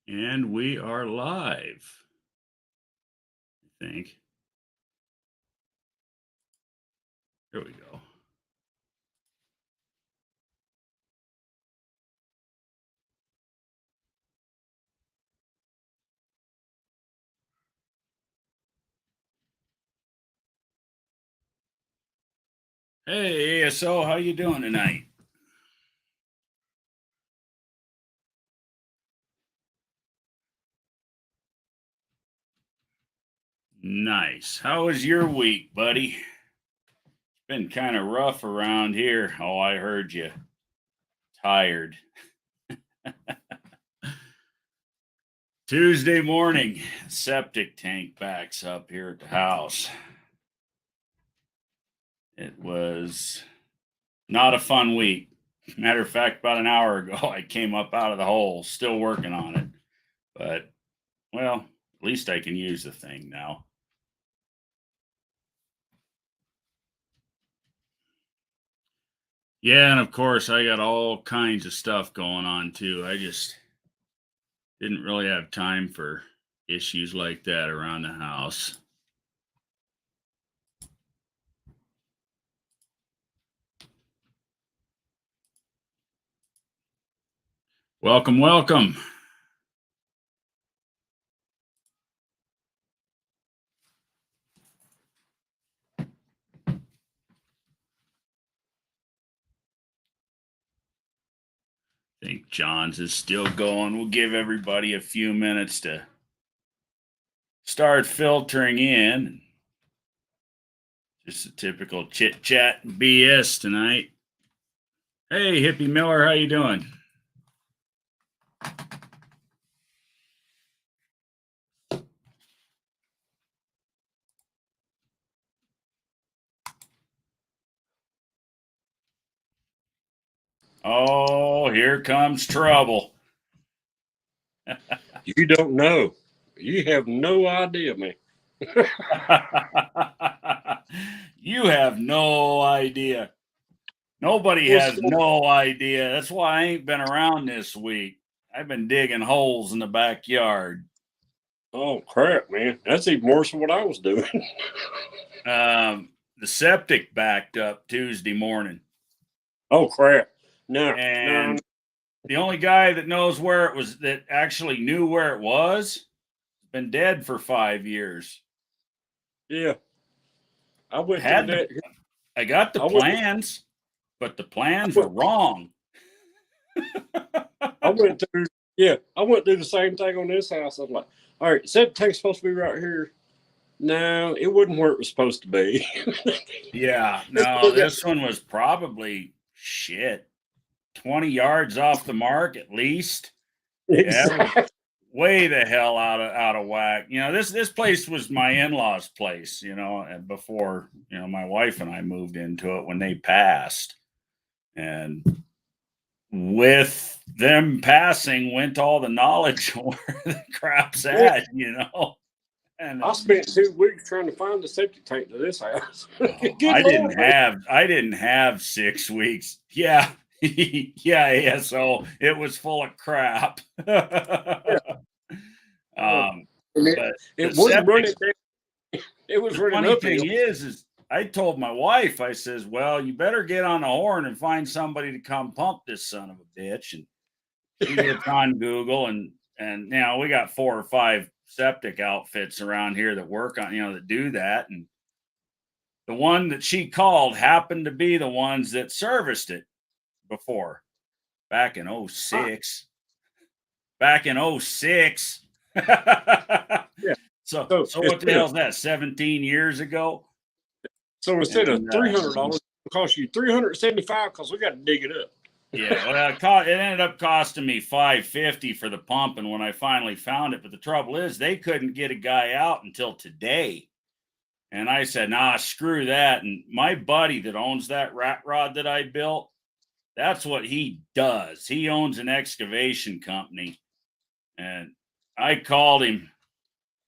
And we are live, I think. There we go. Hey, ASO, how you doing tonight? Nice. How was your week, buddy? It's been kind of rough around here. Oh, I heard you. Tired. Tuesday morning, septic tank backs up here at the house. It was not a fun week. Matter of fact, about an hour ago, I came up out of the hole, still working on it. But, well, at least I can use the thing now. Yeah, and of course, I got all kinds of stuff going on too. I just didn't really have time for issues like that around the house. Welcome, welcome. I think John's is still going. We'll give everybody a few minutes to start filtering in. Just a typical chit chat and BS tonight. Hey, Hippie Miller, how you doing? Oh, here comes trouble. You don't know. You have no idea, man. You have no idea. Nobody has no idea. That's why I ain't been around this week. I've been digging holes in the backyard. Oh crap, man! That's even worse than what I was doing. The septic backed up Tuesday morning. Oh crap! No, And the only guy that knows where it was, that actually knew where it was, been dead for 5 years. Yeah, I went through that. I got the plans, but the plans were wrong. I went through the same thing on this house. I was like, all right, septic tank's supposed to be right here. No, it wasn't where it was supposed to be. Yeah, no, this one was probably 20 yards off the mark at least. Exactly. Yeah, way the hell out of whack. You know, this place was my in-laws' place, and before, my wife and I moved into it when they passed. And with them passing went all the knowledge of where the crap's at, And I spent 2 weeks trying to find the septic tank to this house. I didn't have 6 weeks. Yeah. Yeah, so it was full of crap. Yeah. It wasn't running. It was running funny uphill. thing is I told my wife, I says, well, you better get on the horn and find somebody to come pump this son of a bitch. And she gets on Google, and now we got 4 or 5 septic outfits around here that work on, that do that. And the one that she called happened to be the ones that serviced it before, back in 06. Back in 06. Yeah. So what the hell is that? 17 years ago. So instead of $300, it cost you $375 because we got to dig it up. Yeah, well, it ended up costing me $550 for the pump, and when I finally found it. But the trouble is, they couldn't get a guy out until today. And I said, nah, screw that. And my buddy that owns that rat rod that I built, that's what he does. He owns an excavation company. And I called him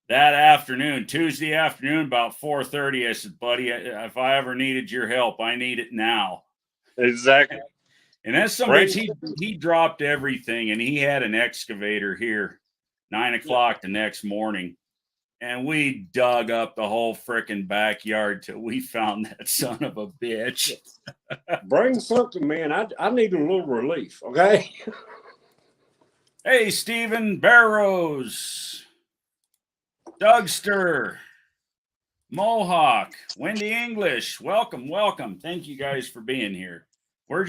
that afternoon, Tuesday afternoon, about 4:30. I said, buddy, if I ever needed your help, I need it now. Exactly. And that's some bitch, he dropped everything, and he had an excavator here 9 o'clock the next morning. And we dug up the whole frickin' backyard till we found that son of a bitch. Bring something, man. I need a little relief, okay? Hey, Stephen Barrows, Dougster, Mohawk, Wendy English, welcome. Thank you guys for being here. We're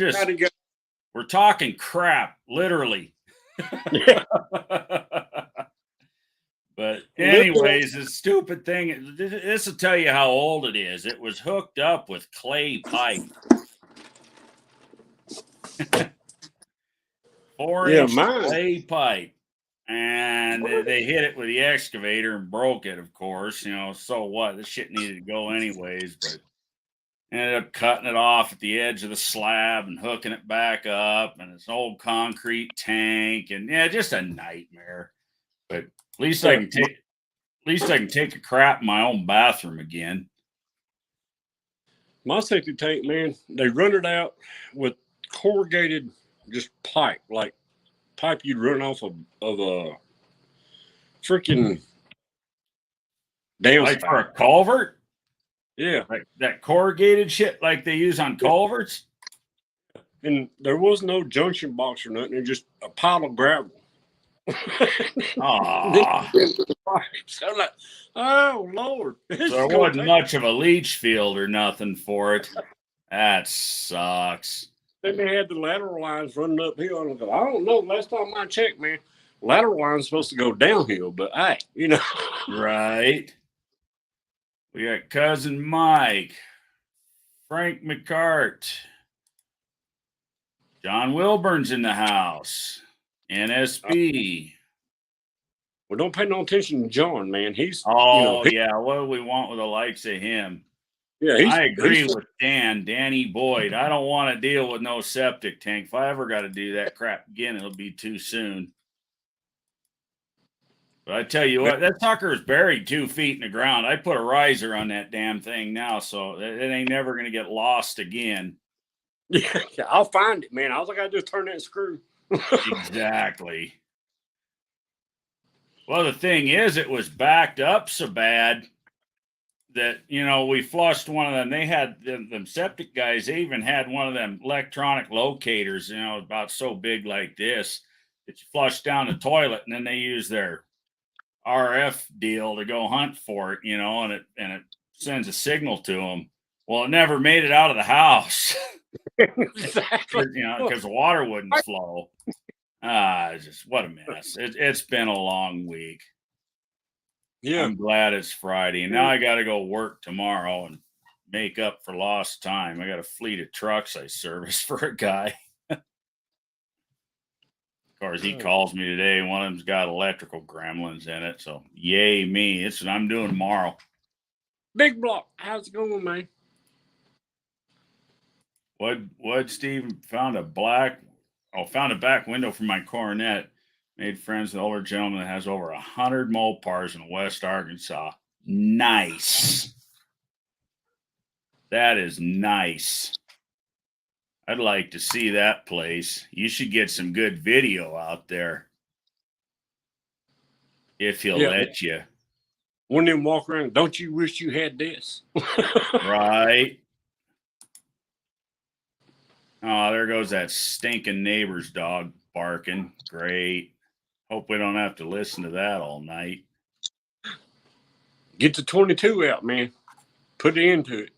talking crap, literally. Yeah. But anyways, the stupid thing, this will tell you how old it is. It was hooked up with clay pipe. 4-inch clay pipe. And they hit it with the excavator and broke it, of course. So what? This shit needed to go anyways, but ended up cutting it off at the edge of the slab and hooking it back up. And it's an old concrete tank, and just a nightmare. But at least I can take a crap in my own bathroom again. My safety tank, man, they run it out with corrugated just pipe, like pipe you'd run off of a freaking downspout. Like for a culvert? Yeah. Like that corrugated shit like they use on culverts? And there was no junction box or nothing. It was just a pile of gravel. Aww. So I'm like, oh, Lord. So there wasn't much of a leach field or nothing for it. That sucks. Then they had the lateral lines running uphill. And I don't know. Last time I checked, man, lateral line's supposed to go downhill. But, hey, Right. We got Cousin Mike, Frank McCart, John Wilburn's in the house, NSB. Well, don't pay no attention to John, man. He's what do we want with the likes of him? Yeah, I agree with Danny Boyd. I don't want to deal with no septic tank. If I ever got to do that crap again, it'll be too soon. But I tell you what, that sucker is buried 2 feet in the ground. I put a riser on that damn thing now, so it ain't never going to get lost again. Yeah, I'll find it, man. All I got to do is turn that screw. Exactly. Well, the thing is, it was backed up so bad that, we flushed one of them. They had them septic guys. They even had one of them electronic locators, about so big like this that you flush down the toilet, and then they use their RF deal to go hunt for it, and it sends a signal to them. Well, it never made it out of the house. Exactly. Because the water wouldn't flow. Just what a mess. It's been a long week. Yeah. I'm glad it's Friday. And now I got to go work tomorrow and make up for lost time. I got a fleet of trucks I service for a guy. Of course, he calls me today. One of them's got electrical gremlins in it. So, yay me. It's what I'm doing tomorrow. Big Block. How's it going, man? What, Steve? Found a back window for my Coronet. Made friends with an older gentleman that has over 100 Mopars in West Arkansas. Nice. That is nice. I'd like to see that place. You should get some good video out there. If he'll let you. One of them walk around, don't you wish you had this? Right. Oh, there goes that stinking neighbor's dog barking. Great. Hope we don't have to listen to that all night. Get the 22 out, man. Put it into it.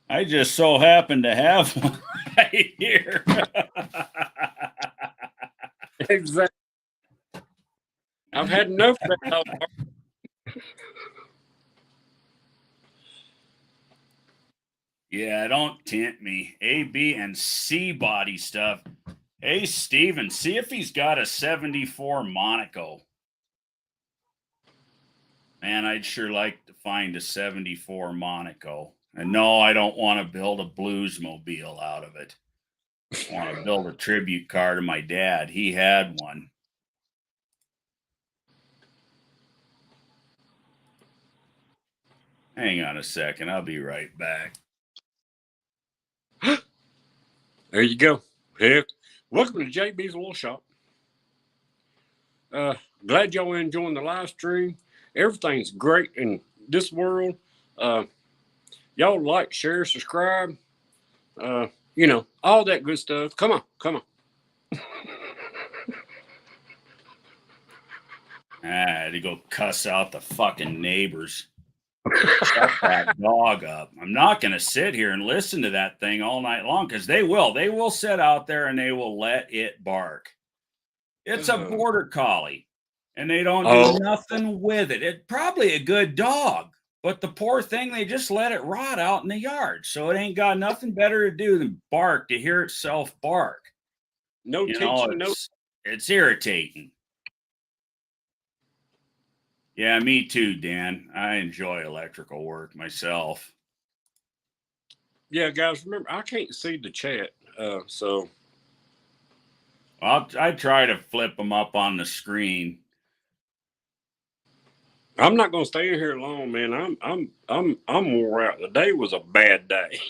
I just so happen to have one right here. Exactly. I've had enough of that dog. Yeah, don't tempt me. A, B, and C body stuff. Hey, Steven, see if he's got a 74 Monaco. Man, I'd sure like to find a 74 Monaco. And no, I don't want to build a Bluesmobile out of it. I want to build a tribute car to my dad. He had one. Hang on a second. I'll be right back. There you go. Heck, welcome to JB's Little Shop. Glad y'all enjoying the live stream. Everything's great in this world. Y'all like, share, subscribe. All that good stuff. Come on, come on. I had to go cuss out the fucking neighbors. Shut that dog up. I'm not going to sit here and listen to that thing all night long because they will. They will sit out there and they will let it bark. It's a border collie and they don't do nothing with it. It's probably a good dog, but the poor thing, they just let it rot out in the yard. So it ain't got nothing better to do than bark, to hear itself bark. No teaching, it's irritating. Yeah, me too, Dan. I enjoy electrical work myself. Yeah, guys, remember, I can't see the chat, so. I try to flip them up on the screen. I'm not gonna stay in here long, man. I'm wore out. The day was a bad day.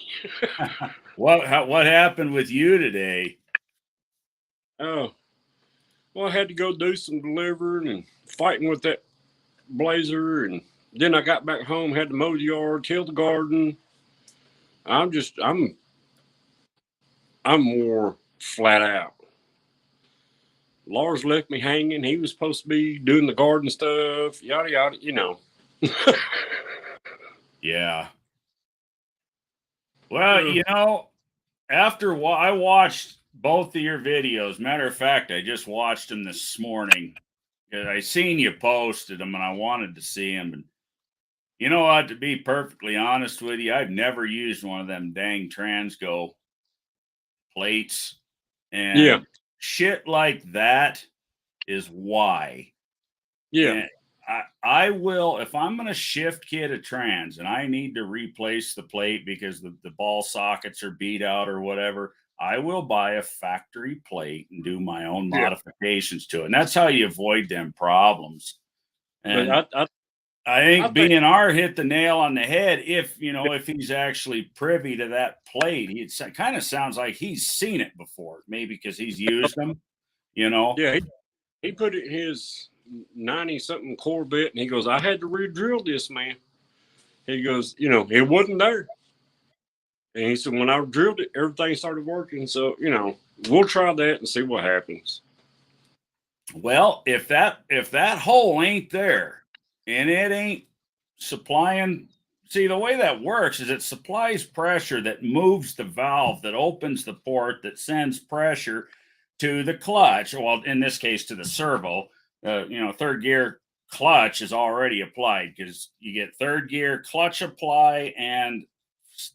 What happened with you today? Oh, well, I had to go do some delivering and fighting with that blazer, and then I got back home, had to mow the yard, till the garden. I'm more flat out. Lars left me hanging. He was supposed to be doing the garden stuff, yada yada, Yeah. Well, after I watched both of your videos. Matter of fact, I just watched them this morning. I seen you posted them, and I wanted to see them. And you know what? To be perfectly honest with you, I've never used one of them dang Transgo plates, and shit like that is why. Yeah. And I will, if I'm going to shift kit a trans and I need to replace the plate because the ball sockets are beat out or whatever, I will buy a factory plate and do my own modifications to it. And that's how you avoid them problems. And I think BNR hit the nail on the head. If he's actually privy to that plate, it kind of sounds like he's seen it before, maybe because he's used them, Yeah, he put it in his 90-something Corvette, and he goes, I had to re-drill this, man. He goes, it wasn't there. And he said, when I drilled it, everything started working. So, we'll try that and see what happens. Well, if that hole ain't there and it ain't supplying, see, the way that works is it supplies pressure that moves the valve, that opens the port, that sends pressure to the clutch. Well, in this case, to the servo. Third gear clutch is already applied because you get third gear clutch apply and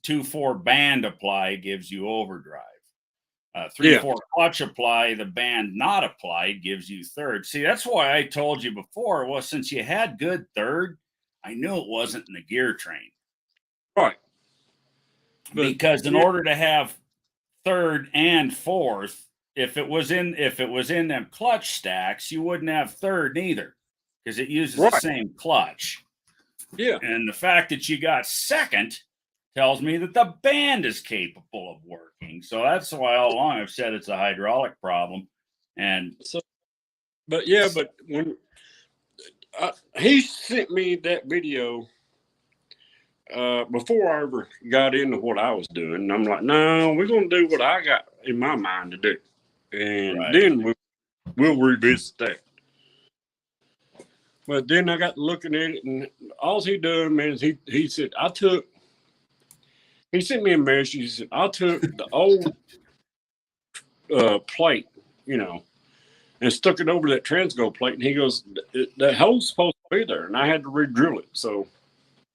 2/4 band apply gives you overdrive. 3/4 clutch apply, the band not applied gives you third. See, that's why I told you before. Well, since you had good third, I knew it wasn't in the gear train. Right. Because in order to have third and fourth, if it was in them clutch stacks, you wouldn't have third neither because it uses the same clutch. Yeah. And the fact that you got second tells me that the band is capable of working. So that's why all along I've said it's a hydraulic problem. And but when he sent me that video before I ever got into what I was doing, and I'm like, no, we're gonna do what I got in my mind to do, and then we'll revisit that. But then I got looking at it, and all he done, man, is he said, he sent me a message. He said, I took the old plate, and stuck it over that Transgo plate. And he goes, that hole's supposed to be there, and I had to re-drill it. So,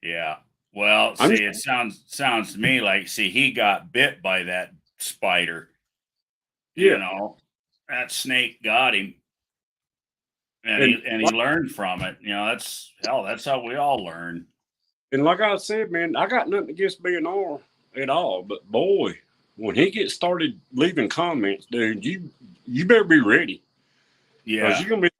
yeah. Well, see, it sounds to me like, he got bit by that spider. That snake got him. And he learned from it. That's how we all learn. And like I said, man, I got nothing against BNR at all. But boy, when he gets started leaving comments, dude, you better be ready. Yeah, because you're gonna be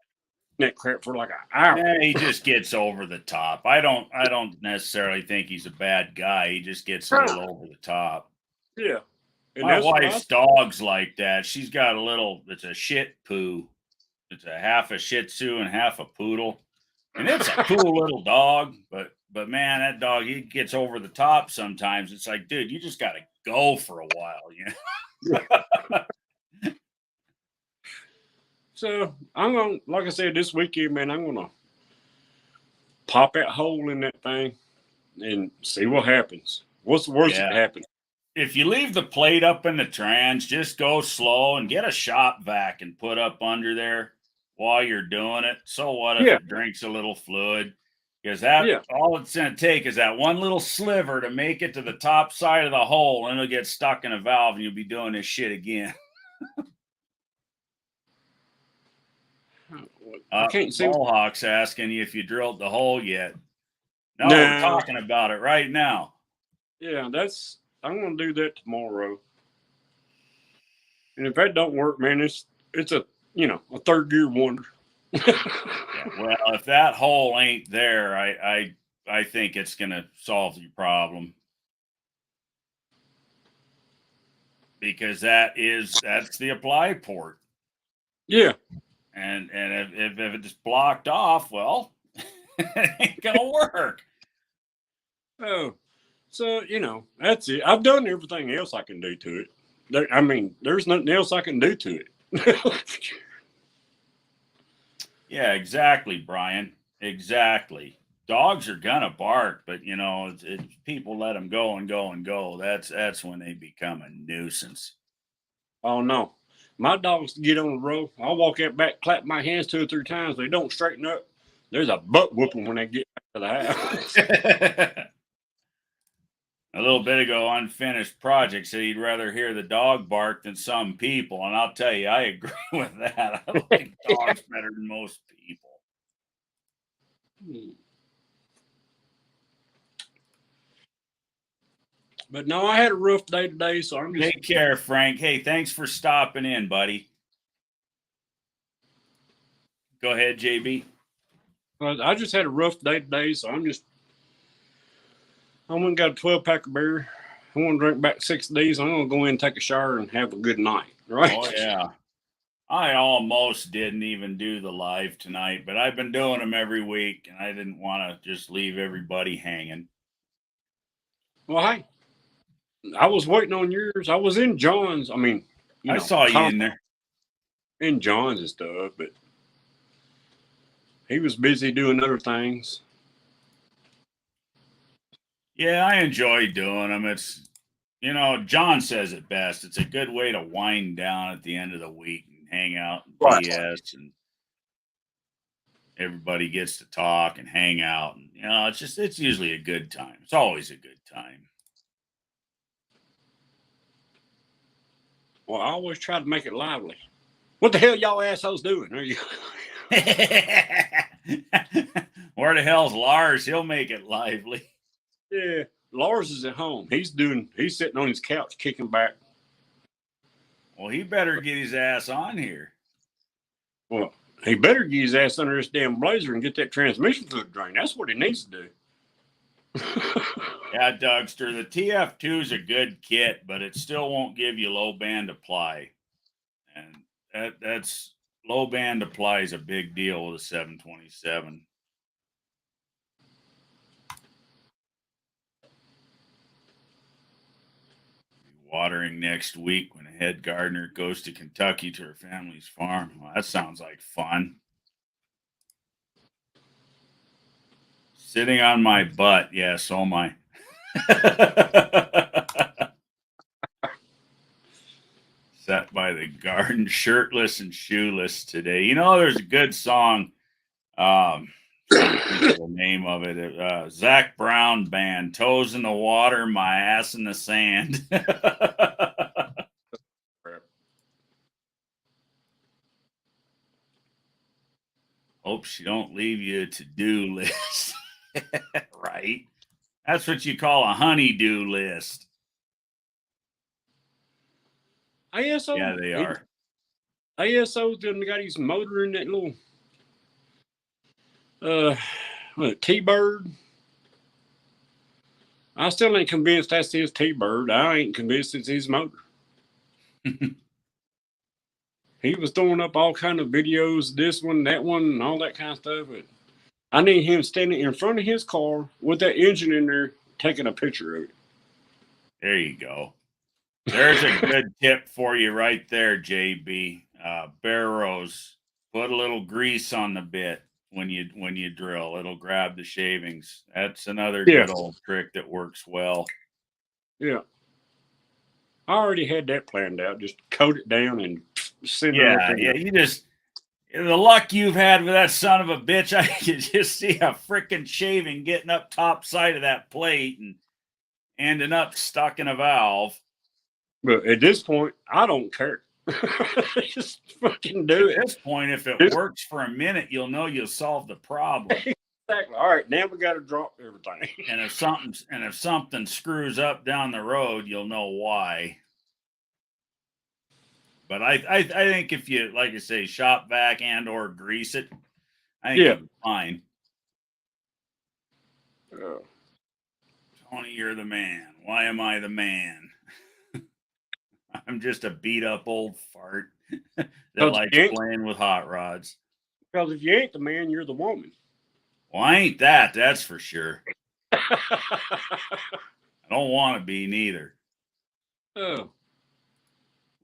that crap for like an hour. Yeah, he just gets over the top. I don't necessarily think he's a bad guy. He just gets a little over the top. Yeah. And my wife's dog's like that. She's got it's a shit poo. It's a half a Shih Tzu and half a poodle, and it's a cool little dog. But man, that dog, he gets over the top sometimes. It's like, dude, you just got to go for a while, you know. So I'm gonna, like I said, this weekend, man, I'm gonna pop that hole in that thing and see what happens. What's the worst that Yeah. can happen? If you leave the plate up in the trans, just go slow and get a shop vac and put up under there while you're doing it. So what if Yeah, it drinks a little fluid? Because that yeah. all it's gonna take is that one little sliver to make it to the top side of the hole, and it'll get stuck in a valve, and you'll be doing this shit again. I can't see. Mohawk's asking you if you drilled the hole yet. No, we're Nah, talking about it right now. yeah, I'm gonna do that tomorrow. And if that don't work, man, it's a a third gear wonder. Yeah, well, if that hole ain't there, I think it's gonna solve your problem. Because that's the apply port. Yeah. And if it's blocked off, well, it ain't gonna work. Oh, so that's it. I've done everything else I can do to it. There's nothing else I can do to it. Yeah, exactly, Brian. Exactly. Dogs are gonna bark, but people let them go and go and go. That's when they become a nuisance. Oh no, my dogs get on the road. I'll walk out back, clap my hands 2 or 3 times. They don't straighten up. There's a butt whooping when they get back to the house. A little bit ago, Unfinished Project said he'd rather hear the dog bark than some people, and I'll tell you, I agree with that. I like dogs better than most people. But no, I had a rough day today, so I'm just. Take care, Frank. Hey, thanks for stopping in, buddy. Go ahead, JB. I just had a rough day today, so I'm just. I went and got a 12-pack of beer. I want to drink back 6 days. I'm going to go in and take a shower and have a good night, right? Oh, yeah. I almost didn't even do the live tonight, but I've been doing them every week, and I didn't want to just leave everybody hanging. Well, hey, I was waiting on yours. I was in John's. I saw you in there. In John's and stuff, but he was busy doing other things. Yeah, I enjoy doing them. It's, John says it best. It's a good way to wind down at the end of the week and hang out and BS, and everybody gets to talk and hang out. And, it's usually a good time. It's always a good time. Well, I always try to make it lively. What the hell y'all assholes doing? Are you? Where the hell's Lars? He'll make it lively. Yeah, Lars is at home. He's sitting on his couch kicking back. Well, he better get his ass on here. Well, he better get his ass under this damn blazer and get that transmission fluid drained. That's what he needs to do. Yeah, Dougster, the TF2 is a good kit, but it still won't give you low band apply. And that's low band apply is a big deal with a 727. Watering next week when a head gardener goes to Kentucky to her family's farm. Well, that sounds like fun. Sitting on my butt. Yeah, so am I. Sat by the garden, shirtless and shoeless today. There's a good song. The name of it. Zach Brown Band. Toes in the water, my ass in the sand. Hope she don't leave you a to-do list. Right? That's what you call a honey-do list. ISO? Yeah, they are. ISO's done got his motor in that little T-Bird. I still ain't convinced that's his T-Bird. I ain't convinced it's his motor. He was throwing up all kind of videos, this one, that one, and all that kind of stuff. But I need him standing in front of his car with that engine in there, taking a picture of it. There you go. There's a good tip for you right there, JB. Barrows, put a little grease on the bit when you drill. It'll grab the shavings. That's another good old trick that works well. Yeah. I already had that planned out. Just coat it down and send it Yeah, up. yeah. You just the luck you've had with that son of a bitch. I could just see a freaking shaving getting up top side of that plate and ending up stuck in a valve. But at this point, I don't care. Just fucking do it. At this point, if it works for a minute, you'll know you'll solve the problem. Exactly. All right, now we got to drop everything. And if something screws up down the road, you'll know why. But I think if you, like I say, shop vac and or grease it, I think you'll be fine. Tony, you're the man. Why am I the man? I'm just a beat up old fart that likes playing with hot rods. Because if you ain't the man, you're the woman. Well, I ain't that. That's for sure. I don't want to be neither. Oh.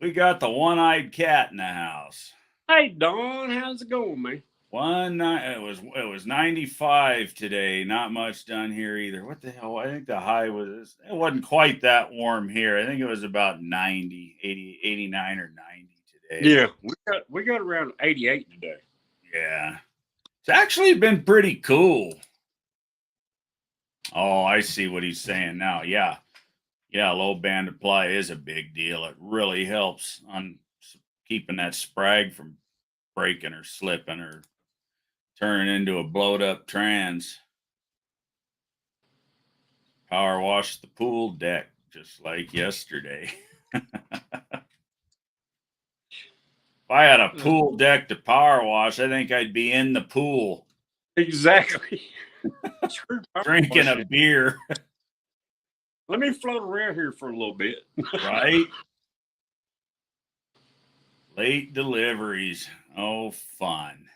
We got the one-eyed cat in the house. Hey, Don, how's it going, man? It was 95 today. Not much done here either. What the hell? I think the high was, it wasn't quite that warm here. I think it was about 90, 80, 89 or 90 today. Yeah, we got around 88 today. Yeah. It's actually been pretty cool. Oh, I see what he's saying now. Yeah. Yeah, low band apply is a big deal. It really helps on keeping that sprag from breaking or slipping or turning into a blowed up trans. Power wash the pool deck just like yesterday. If I had a pool deck to power wash, I think I'd be in the pool. Exactly. Drinking a beer. Let me float around here for a little bit. Right? Late deliveries. Oh, fun.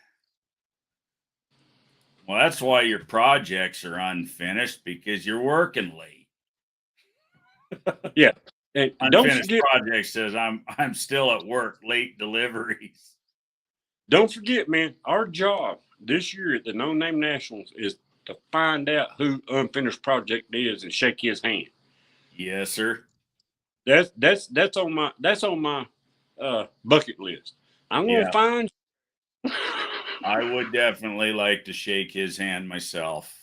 Well, that's why your projects are unfinished, because you're working late. Yeah. And unfinished project says I'm still at work, late deliveries. Don't forget, man, our job this year at the No Name Nationals is to find out who unfinished project is and shake his hand. Yes, sir. That's on my bucket list. I'm gonna find. I would definitely like to shake his hand myself.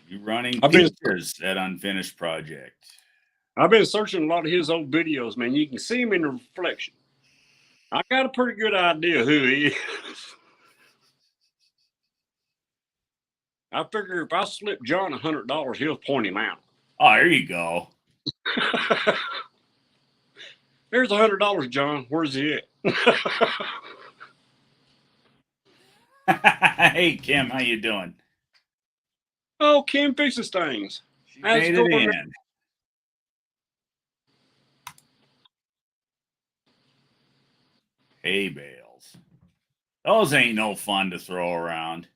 You running pictures at unfinished project. I've been searching a lot of his old videos, man. You can see him in the reflection. I got a pretty good idea who he is. I figure if I slip John $100, he'll point him out. Oh, there you go. There's $100, John. Where's he at? Hey, Kim, how you doing? Oh, Kim fixes things. She made it in. Hay bales. Those ain't no fun to throw around.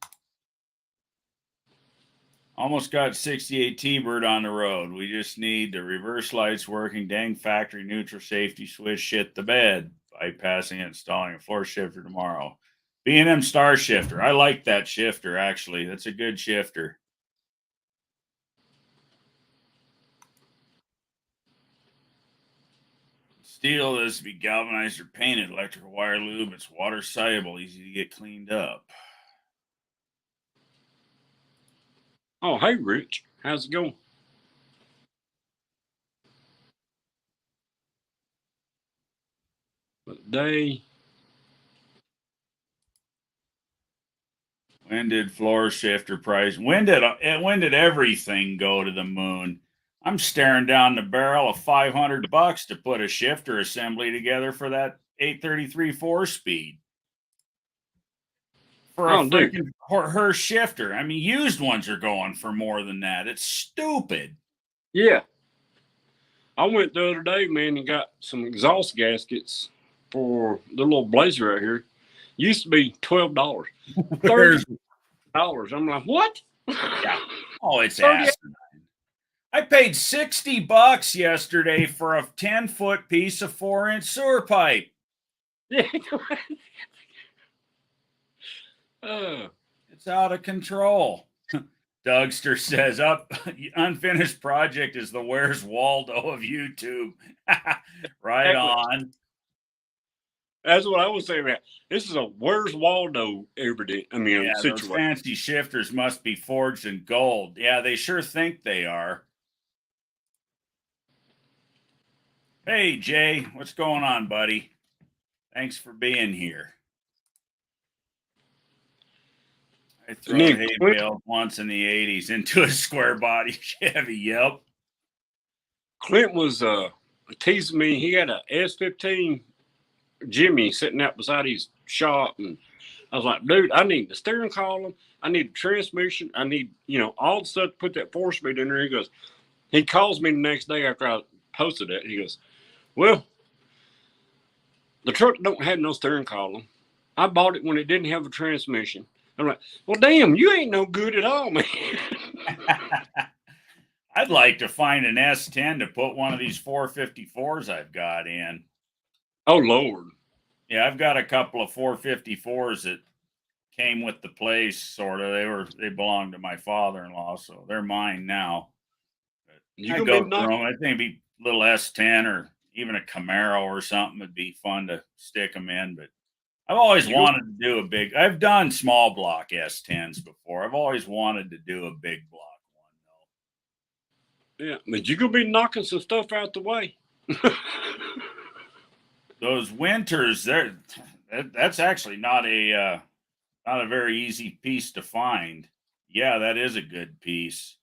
Almost got 68 T-Bird on the road. We just need the reverse lights working, dang factory neutral safety switch shit the bed. Bypassing and installing a floor shifter tomorrow. B&M Star Shifter. I like that shifter, actually. That's a good shifter. Steel is to be galvanized or painted. Electrical wire lube. It's water soluble, easy to get cleaned up. Oh, hey, Rich. How's it going? But when did floor shifter price? When did everything go to the moon? I'm staring down the barrel of $500 to put a shifter assembly together for that 833 4-speed. For a freaking her shifter. I mean, used ones are going for more than that. It's stupid. Yeah. I went the other day, man, and got some exhaust gaskets for the little Blazer right here. Used to be $12, Where's $30. I'm like, what? yeah? Oh, it's 30. asinine. I paid $60 yesterday for a 10-foot piece of 4-inch sewer pipe. Yeah. uh, It's out of control. Dougster says, "Up, unfinished project is the Where's Waldo of YouTube." Right on. That's what I was saying, man. This is a where's Waldo evident. I mean, Yeah, those situation. fancy shifters must be forged in gold. Yeah, they sure think they are. Hey, Jay, what's going on, buddy? Thanks for being here. I throw hay bale once in the 80s into a square body Chevy. Yep. Clint was teasing me. He had a S15 Jimmy sitting out beside his shop, and I was like, dude, I need the steering column, I need the transmission, I need, all the stuff to put that 4-speed in there. He calls me the next day after I posted it. He goes, well, the truck don't have no steering column. I bought it when it didn't have a transmission. I'm like, well, damn, you ain't no good at all, man. I'd like to find an S10 to put one of these 454s I've got in. Oh, Lord. Yeah, I've got a couple of 454s that came with the place, sort of. They belonged to my father-in-law, so they're mine now. I go through them. I think it'd be a little S10 or even a Camaro or something would be fun to stick them in. But I've always wanted to do a big. I've done small block S10s before. I've always wanted to do a big block one, though. Yeah, but you're gonna be knocking some stuff out the way. Those winters, that's actually not a very easy piece to find. Yeah, that is a good piece.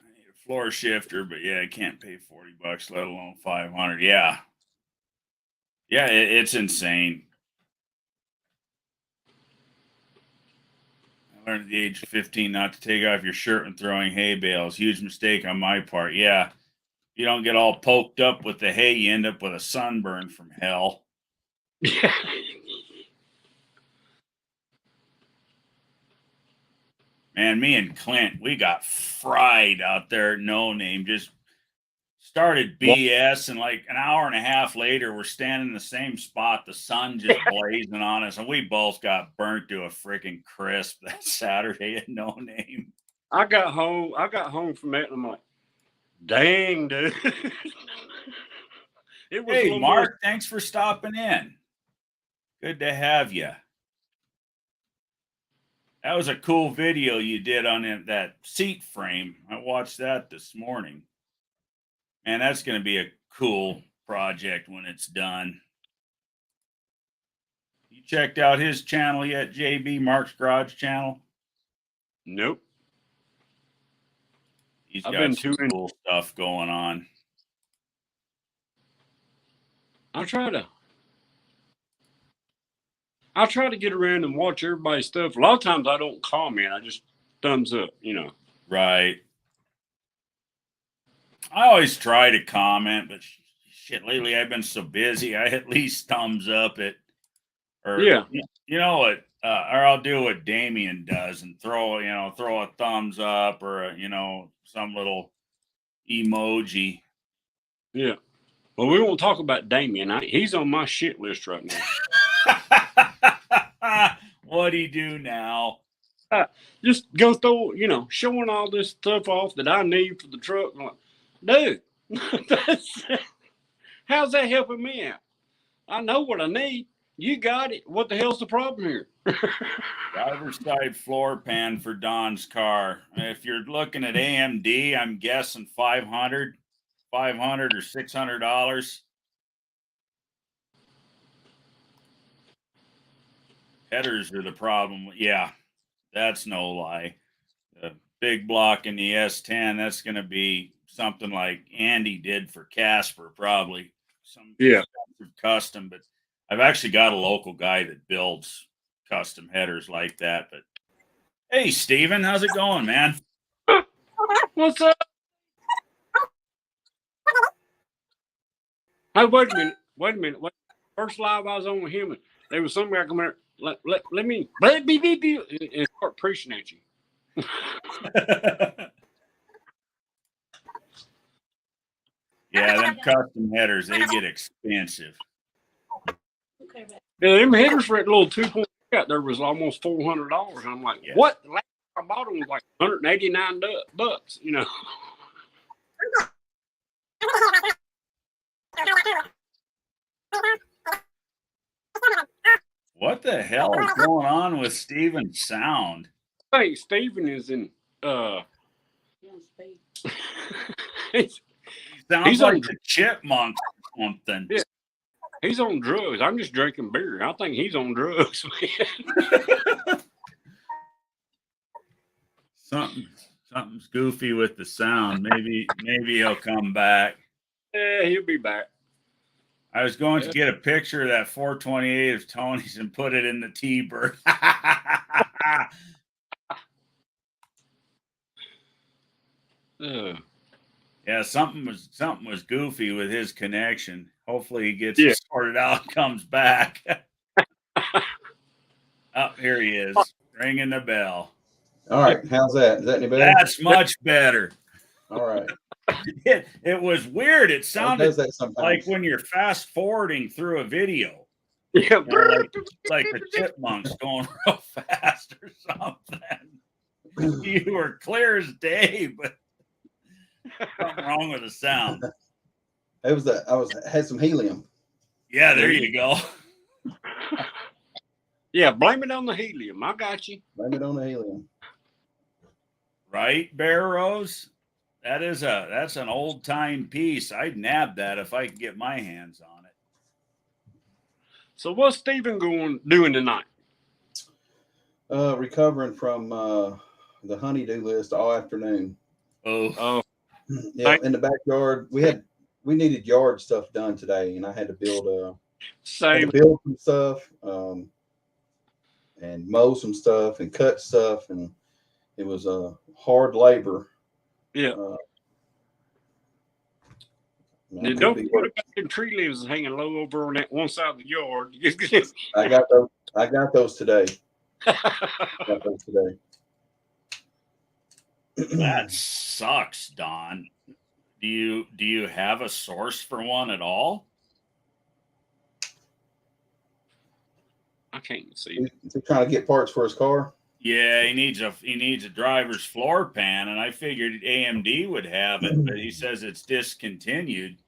I need a floor shifter, but yeah, I can't pay $40, let alone 500. Yeah. Yeah, it's insane. I learned at the age of 15 not to take off your shirt when throwing hay bales. Huge mistake on my part. Yeah. You don't get all poked up with the hay, you end up with a sunburn from hell. Yeah. Man, me and Clint, we got fried out there at No Name. Just started BS, and like an hour and a half later, we're standing in the same spot, the sun just blazing on us, and we both got burnt to a freaking crisp that Saturday at No Name. I got home from that, and I'm like, dang, dude. Hey, Mark, thanks for stopping in. Good to have you. That was a cool video you did on that seat frame. I watched that this morning. Man, that's going to be a cool project when it's done. You checked out his channel yet, JB, Mark's Garage channel? Nope. He's got some cool stuff going on. I'll try to get around and watch everybody's stuff. A lot of times I don't comment. I just thumbs up, Right. I always try to comment, but shit, lately I've been so busy. I at least thumbs up it. Or, yeah. You know what? Or I'll do what Damien does and throw a thumbs up or, some little emoji. Yeah. Well, we won't talk about Damien. He's on my shit list right now. What'd he do now? Just go through, showing all this stuff off that I need for the truck. I'm like, dude, how's that helping me out? I know what I need. You got it. What the hell's the problem here? Driver's side floor pan for Don's car. If you're looking at AMD, I'm guessing $500 or $600. Headers are the problem. Yeah, that's no lie. The big block in the S10, that's going to be something like Andy did for Casper, probably. Some custom, but I've actually got a local guy that builds custom headers like that. But hey, Steven, how's it going, man? What's up? Hey, wait a minute. First live I was on with him, there was somebody come here. Let me and start preaching at you. Yeah, them custom headers, they get expensive. Yeah, them headers for that little 2.0 out there was almost $400. I'm like, Yeah. what? The last time I bought them was like $189, you know. What the hell is going on with Steven's sound? I think Steven is in he's Sounds like the chipmunk or something. Yeah. He's on drugs. I'm just drinking beer. I think he's on drugs, man. Something's goofy with the sound. Maybe he'll come back. Yeah, he'll be back. I was going to get a picture of that 428 of Tony's and put it in the T-Bird. Yeah, something was goofy with his connection. Hopefully he gets it sorted out and comes back. Oh, here he is, ringing the bell. All right, how's that? Is that any better? That's much better. All right. It was weird. It sounded that like when you're fast forwarding through a video. Yeah, like the chipmunks going real fast or something. You were clear as day, but something wrong with the sound. It was had some helium. Yeah, there you go. Yeah, blame it on the helium. I got you. Blame it on the helium. Right, Bear Rose? That's an old time piece. I'd nab that if I could get my hands on it. So what's Steven doing tonight? Recovering from the honeydew list all afternoon. Oh. Yeah, in the backyard. We needed yard stuff done today, and I had to build some stuff, and mow some stuff and cut stuff, and it was hard labor. Yeah. Don't forget about them tree leaves hanging low over on that one side of the yard. I got those today. That sucks, Don. Do you have a source for one at all? I can't see. He's trying to get parts for his car. Yeah, he needs a driver's floor pan, and I figured AMD would have it, but he says it's discontinued.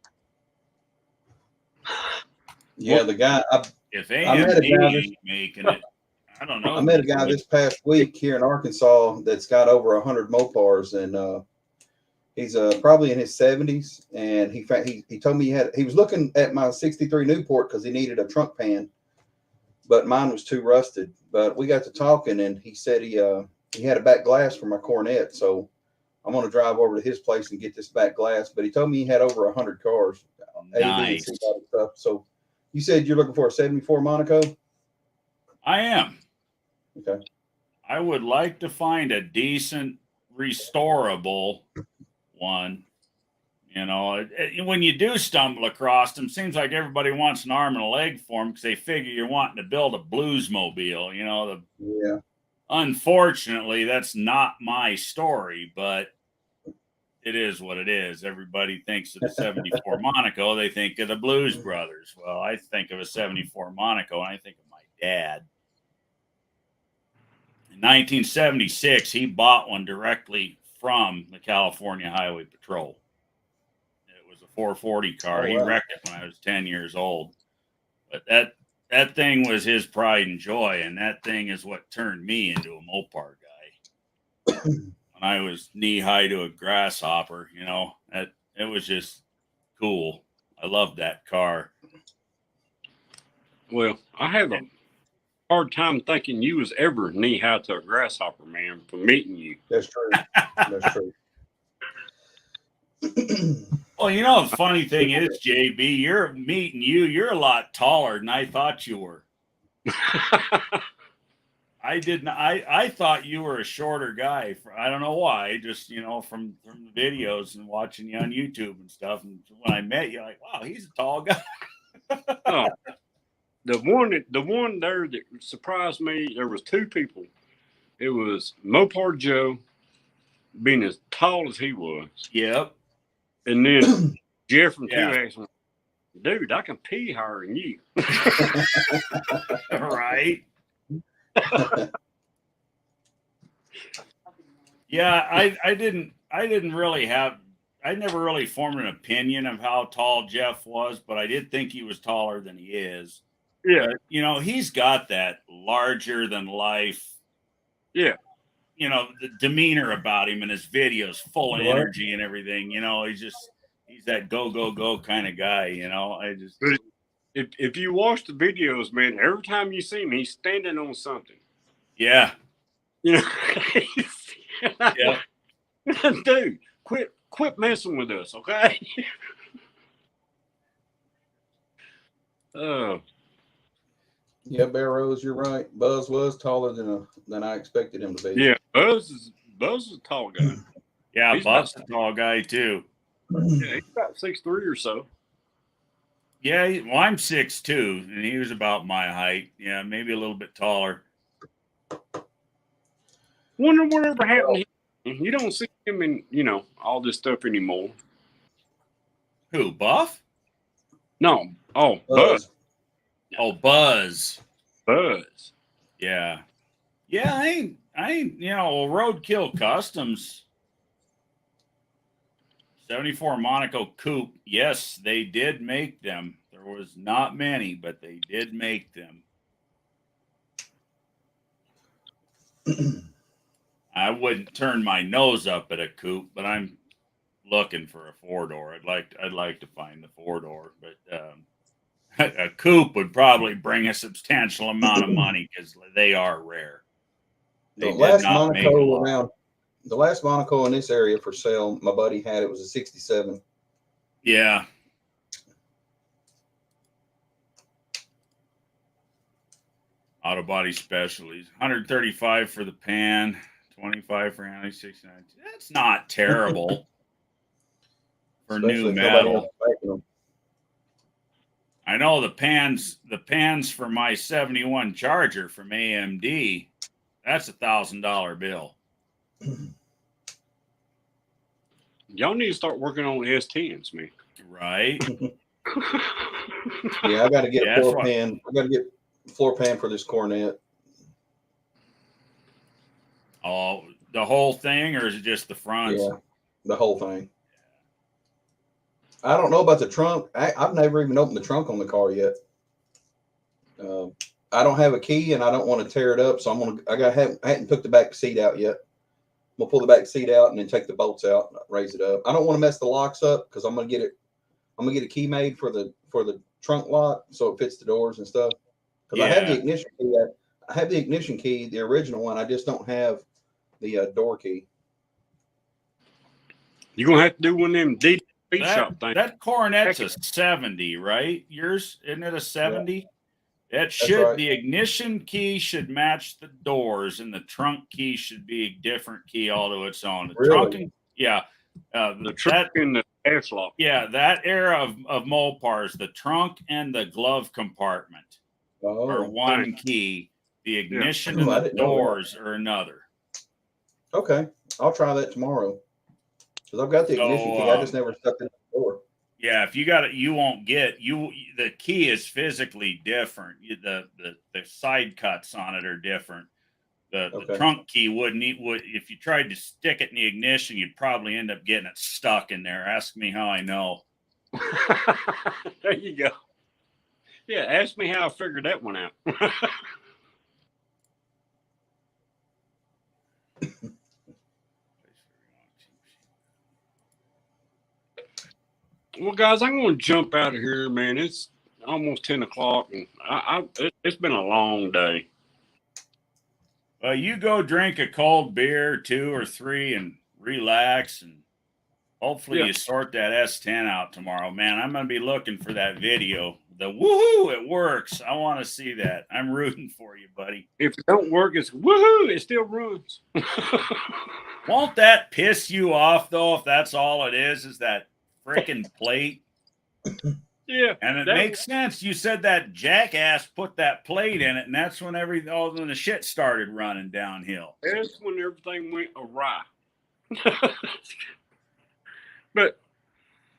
Yeah, the guy. If AMD ain't making it, I don't know. I met a guy this past week here in Arkansas that's got over 100 Mopars, and he's probably in his 70s. And he told me he was looking at my '63 Newport because he needed a trunk pan, but mine was too rusted. But we got to talking, and he said he had a back glass for my Cornet, so I'm going to drive over to his place and get this back glass. But he told me he had over 100 cars. Nice. Stuff. So you said you're looking for a '74 Monaco? I am. Okay. I would like to find a decent restorable one. You know, when you do stumble across them, seems like everybody wants an arm and a leg for them because they figure you're wanting to build a bluesmobile. You know, Unfortunately, that's not my story, but it is what it is. Everybody thinks of the '74 Monaco. They think of the Blues Brothers. Well, I think of a '74 Monaco, and I think of my dad. In 1976, he bought one directly from the California Highway Patrol. It was a 440 car. He wrecked it when I was 10 years old. But that thing was his pride and joy, and that thing is what turned me into a Mopar guy. When I was knee-high to a grasshopper, you know, it was just cool. I loved that car. Well, I have a hard time thinking you was ever knee-high to a grasshopper, man, from meeting you. That's true. That's true. Well, you know, the funny thing is, JB, you're a lot taller than I thought you were. I didn't. I thought you were a shorter guy. I don't know why. Just from the videos and watching you on YouTube and stuff. And when I met you, like, wow, he's a tall guy. Oh, the one there that surprised me. There was two people. It was Mopar Joe, being as tall as he was. Yep. And then Jeff from Yeah. 2 asked me, dude, I can pee higher than you. Right. Yeah, I didn't really have. I never really formed an opinion of how tall Jeff was, but I did think he was taller than he is. Yeah. But, he's got that larger than life. Yeah. The demeanor about him and his videos, full of energy and everything. He's that go kind of guy. But if you watch the videos, man, every time you see him, he's standing on something. Yeah. Yeah. Yeah. Dude, quit messing with us, okay? Oh. Yeah, Barrows, you're right. Buzz was taller than I expected him to be. Yeah, Buzz is a tall guy. Yeah, He's Buff's a tall guy too. Yeah, he's about 6'3" or so. Yeah, I'm 6'2", and he was about my height. Yeah, maybe a little bit taller. Wonder whatever happened to him. You don't see him in, all this stuff anymore. Who, Buff? No. Oh, Buzz. Oh, Buzz. Buzz. Yeah. Yeah, I ain't, Roadkill Customs 74 Monaco Coupe. Yes, they did make them. There was not many, but they did make them. I wouldn't turn my nose up at a coupe, but I'm looking for a 4-door. I'd like to find the 4-door, but a coupe would probably bring a substantial amount of money because they are rare. The last Monaco in this area for sale, my buddy had, it was a 67. Yeah. Auto Body Specialties. 135 for the pan, 25 for Annie 69. That's not terrible for new metal. I know the pans for my 71 Charger from AMD, that's $1,000 bill. Y'all need to start working on S10s, man. Right. Yeah, I got to get a floor pan. I got to get a floor pan for this Cornet. Oh, the whole thing, or is it just the fronts? Yeah, the whole thing. I don't know about the trunk. I've never even opened the trunk on the car yet. I don't have a key, and I don't want to tear it up, so I hadn't took the back seat out yet. I'm gonna pull the back seat out and then take the bolts out and raise it up. I don't want to mess the locks up because I'm gonna get a key made for the trunk lock so it fits the doors and stuff. Because I have the ignition key. I have the ignition key, the original one. I just don't have the door key. You're gonna have to do one of them deep shop things. That Coronet's a 70, right? Yours, isn't it a 70? Yeah. That should, right. The ignition key should match the doors, and the trunk key should be a different key all to its own. The trunk, the trunk and the ass lock. Yeah, that era of Mopars, the trunk and the glove compartment are one key. The ignition and the doors are another. Okay, I'll try that tomorrow. Because I've got the ignition key, I just never stuck it in the door. Yeah, if you got it, you won't get the key is physically different. The side cuts on it are different. The trunk key would if you tried to stick it in the ignition, you'd probably end up getting it stuck in there. Ask me how I know. There you go. Yeah, ask me how I figured that one out. Well, guys, I'm going to jump out of here, man. It's almost 10 o'clock, and it's been a long day. Well, you go drink a cold beer, 2 or 3, and relax. And Hopefully Yeah. you sort that S10 out tomorrow, man. I'm gonna be looking for that video. The woohoo, it works. I want to see that. I'm rooting for you, buddy. If it don't work, it's woohoo. It still runs. Won't that piss you off though? If that's all it is that freaking plate? Yeah, And it makes sense. You said that jackass put that plate in it, and that's when all the shit started running downhill. That's when everything went awry. But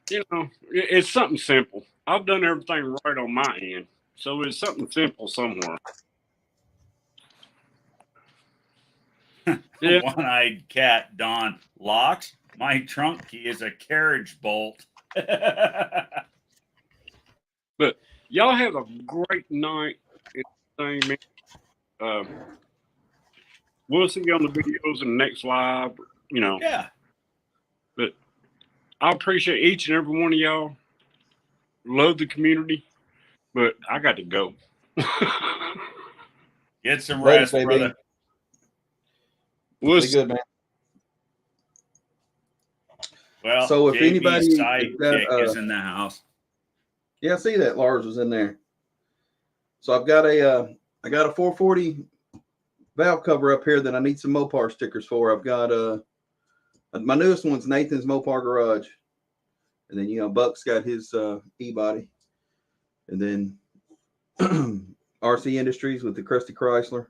you know, it's something simple. I've done everything right on my end, so it's something simple somewhere. Yeah. One-eyed cat, Don. Locks? My trunk key is a carriage bolt. But y'all have a great night. We'll see you on the videos in the next live. You know. Yeah. But I appreciate each and every one of y'all. Love the community, but I got to go. Get some rest, baby. brother. Be good, man. Well, so if JB's anybody sidekick is in the house. Yeah, I see that Lars was in there. So I've got a 440 valve cover up here that I need some Mopar stickers for. I've got my newest one's Nathan's Mopar Garage, and then Buck's got his e-body, and then RC Industries with the Krusty Chrysler,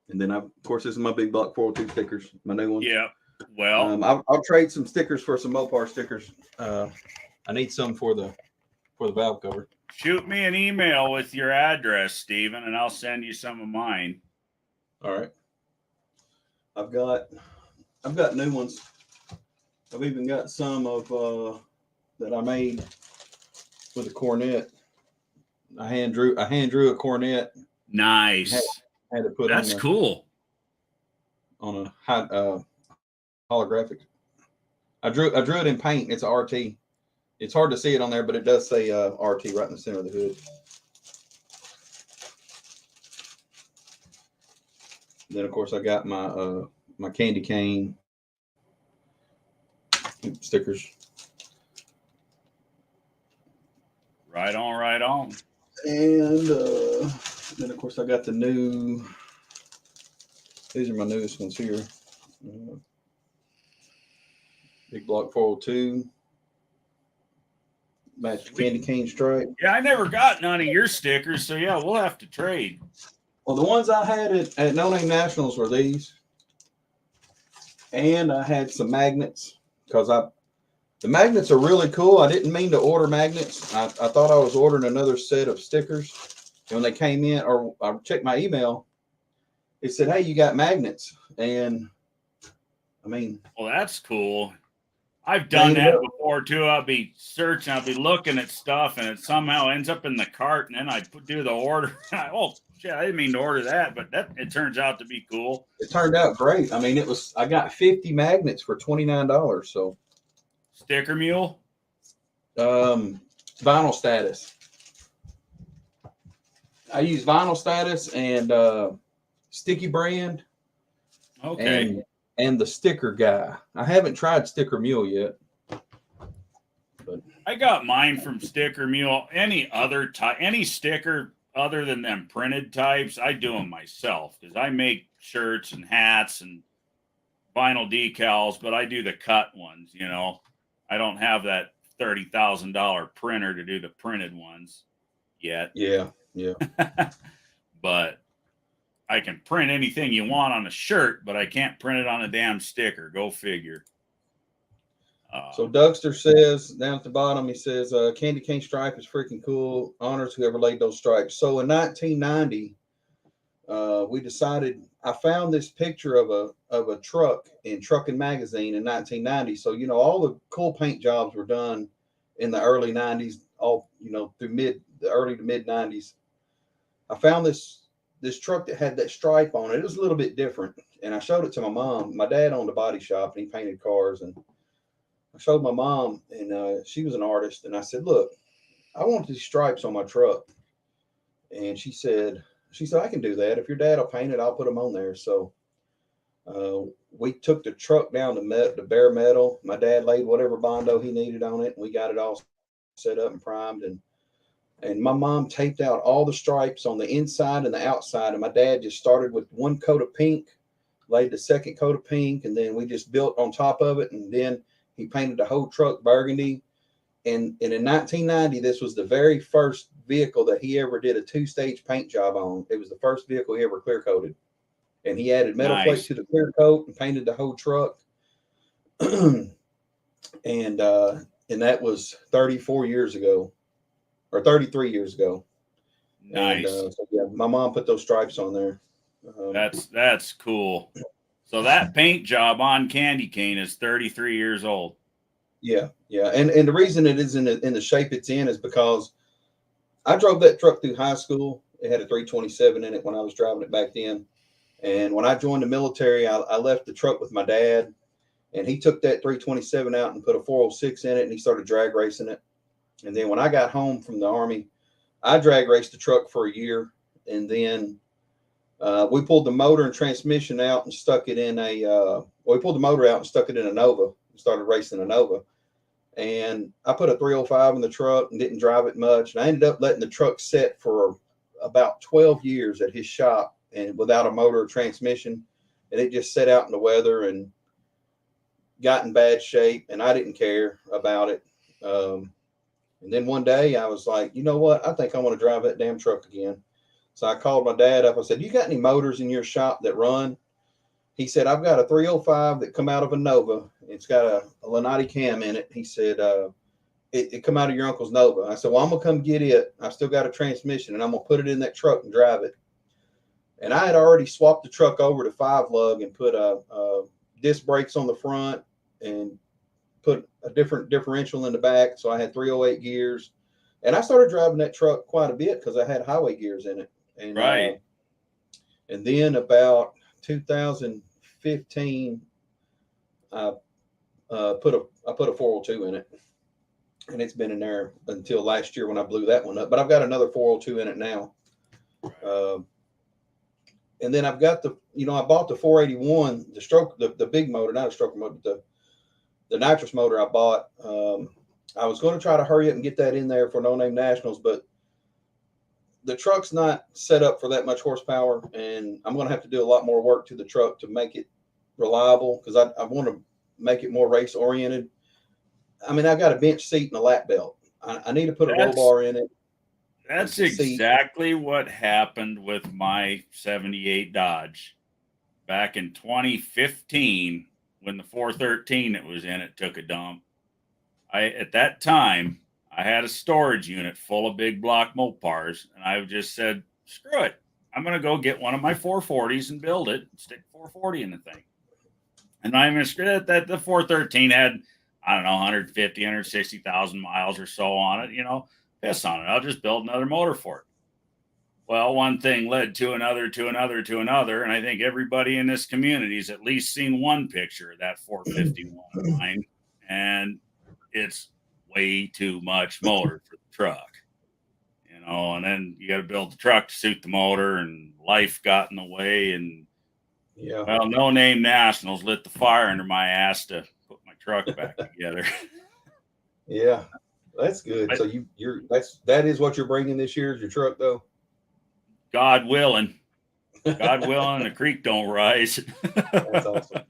and then of course this is my big block 402 stickers, my new one. Yeah. Well, I'll trade some stickers for some Mopar stickers. I need some for the valve cover. Shoot me an email with your address, Steven, and I'll send you some of mine. All right. I've got new ones. I've even got some of that I made with a cornet. I hand drew a cornet. Nice. Had to put That's cool. On a high, holographic. I drew it in paint. It's a RT. It's hard to see it on there, but it does say RT right in the center of the hood. And then of course I got my my candy cane stickers. Right on, right on. And then of course I got the new. These are my newest ones here. Big block 402. Matched candy cane stripe. Yeah, I never got none of your stickers, so yeah, we'll have to trade. Well, the ones I had at No Name Nationals were these. And I had some magnets because the magnets are really cool. I didn't mean to order magnets. I thought I was ordering another set of stickers. And when they came in, or I checked my email, it said, "Hey, you got magnets." And I mean, well, that's cool. I've done that before too. I'll be searching, I'll be looking at stuff, and it somehow ends up in the cart, and then I do the order. Oh shit, I didn't mean to order that, but it turns out to be cool. It turned out great. I mean, I got 50 magnets for $29. So Sticker Mule, vinyl status. I use vinyl status and sticky brand. Okay. And the sticker guy. I haven't tried Sticker Mule yet. But I got mine from Sticker Mule. Any sticker other than them printed types, I do them myself because I make shirts and hats and vinyl decals, but I do the cut ones, I don't have that $30,000 printer to do the printed ones yet. Yeah. But I can print anything you want on a shirt, but I can't print it on a damn sticker. Go figure. So Dougster says down at the bottom, he says, candy cane stripe is freaking cool. Honors whoever laid those stripes. So in 1990, we decided, I found this picture of a truck in Trucking Magazine in 1990. So, all the cool paint jobs were done in the early 90s, all, through the early to mid 90s. I found this truck that had that stripe on it. It was a little bit different. And I showed it to my mom. My dad owned a body shop and he painted cars. And I showed my mom, and she was an artist. And I said, "Look, I want these stripes on my truck." And she said, I can do that. If your dad will paint it, I'll put them on there. So We took the truck down to bare metal. My dad laid whatever Bondo he needed on it, and we got it all set up and primed. And my mom taped out all the stripes on the inside and the outside. And my dad just started with one coat of pink, laid the second coat of pink, and then we just built on top of it. And then he painted the whole truck burgundy. And in 1990, this was the very first vehicle that he ever did a 2-stage paint job on. It was the first vehicle he ever clear coated. And he added metal plate to the clear coat and painted the whole truck. and that was 34 years ago. Or 33 years ago. Nice. And, so yeah, my mom put those stripes on there. That's cool. So that paint job on Candy Cane is 33 years old. Yeah. And the reason it is in the shape it's in is because I drove that truck through high school. It had a 327 in it when I was driving it back then. And when I joined the military, I left the truck with my dad, and he took that 327 out and put a 406 in it, and he started drag racing it. And then when I got home from the Army, I drag raced the truck for a year. And then we pulled the motor and transmission out and stuck it in we pulled the motor out and stuck it in a Nova and started racing a Nova. And I put a 305 in the truck and didn't drive it much. And I ended up letting the truck set for about 12 years at his shop and without a motor or transmission. And it just sat out in the weather and got in bad shape. And I didn't care about it. And then one day I was like, you know what? I think I want to drive that damn truck again. So I called my dad up. I said, you got any motors in your shop that run? He said, I've got a 305 that come out of a Nova. It's got a Lenati cam in it. He said, it come out of your uncle's Nova. I said, well, I'm going to come get it. I still got a transmission, and I'm going to put it in that truck and drive it. And I had already swapped the truck over to 5-lug and put disc brakes on the front and put a different differential in the back. So I had 308 gears, and I started driving that truck quite a bit because I had highway gears in it. And, right. And then about 2015, I put a 402 in it, and it's been in there until last year when I blew that one up, but I've got another 402 in it now. And then I've got I bought the 481, the big motor, not a stroker motor, but the nitrous motor I bought. I was going to try to hurry up and get that in there for No Name Nationals, but the truck's not set up for that much horsepower, and I'm going to have to do a lot more work to the truck to make it reliable because I want to make it more race oriented. I mean, I've got a bench seat and a lap belt. I need to put a roll bar in it. That's exactly what happened with my 78 Dodge back in 2015 when the 413 that was in it took a dump. At that time, I had a storage unit full of big block Mopars, and I just said, screw it. I'm going to go get one of my 440s and build it and stick 440 in the thing. And I'm going to that the 413 had, I don't know, 150, 160,000 miles or so on it, piss on it. I'll just build another motor for it. Well, one thing led to another, to another, to another. And I think everybody in this community has at least seen one picture of that 451 of mine. And it's way too much motor for the truck, and then you got to build the truck to suit the motor, and life got in the way. And well, No Name Nationals lit the fire under my ass to put my truck back together. Yeah, that's good. So that is what you're bringing this year, is your truck, though? God willing, the creek don't rise. That's awesome.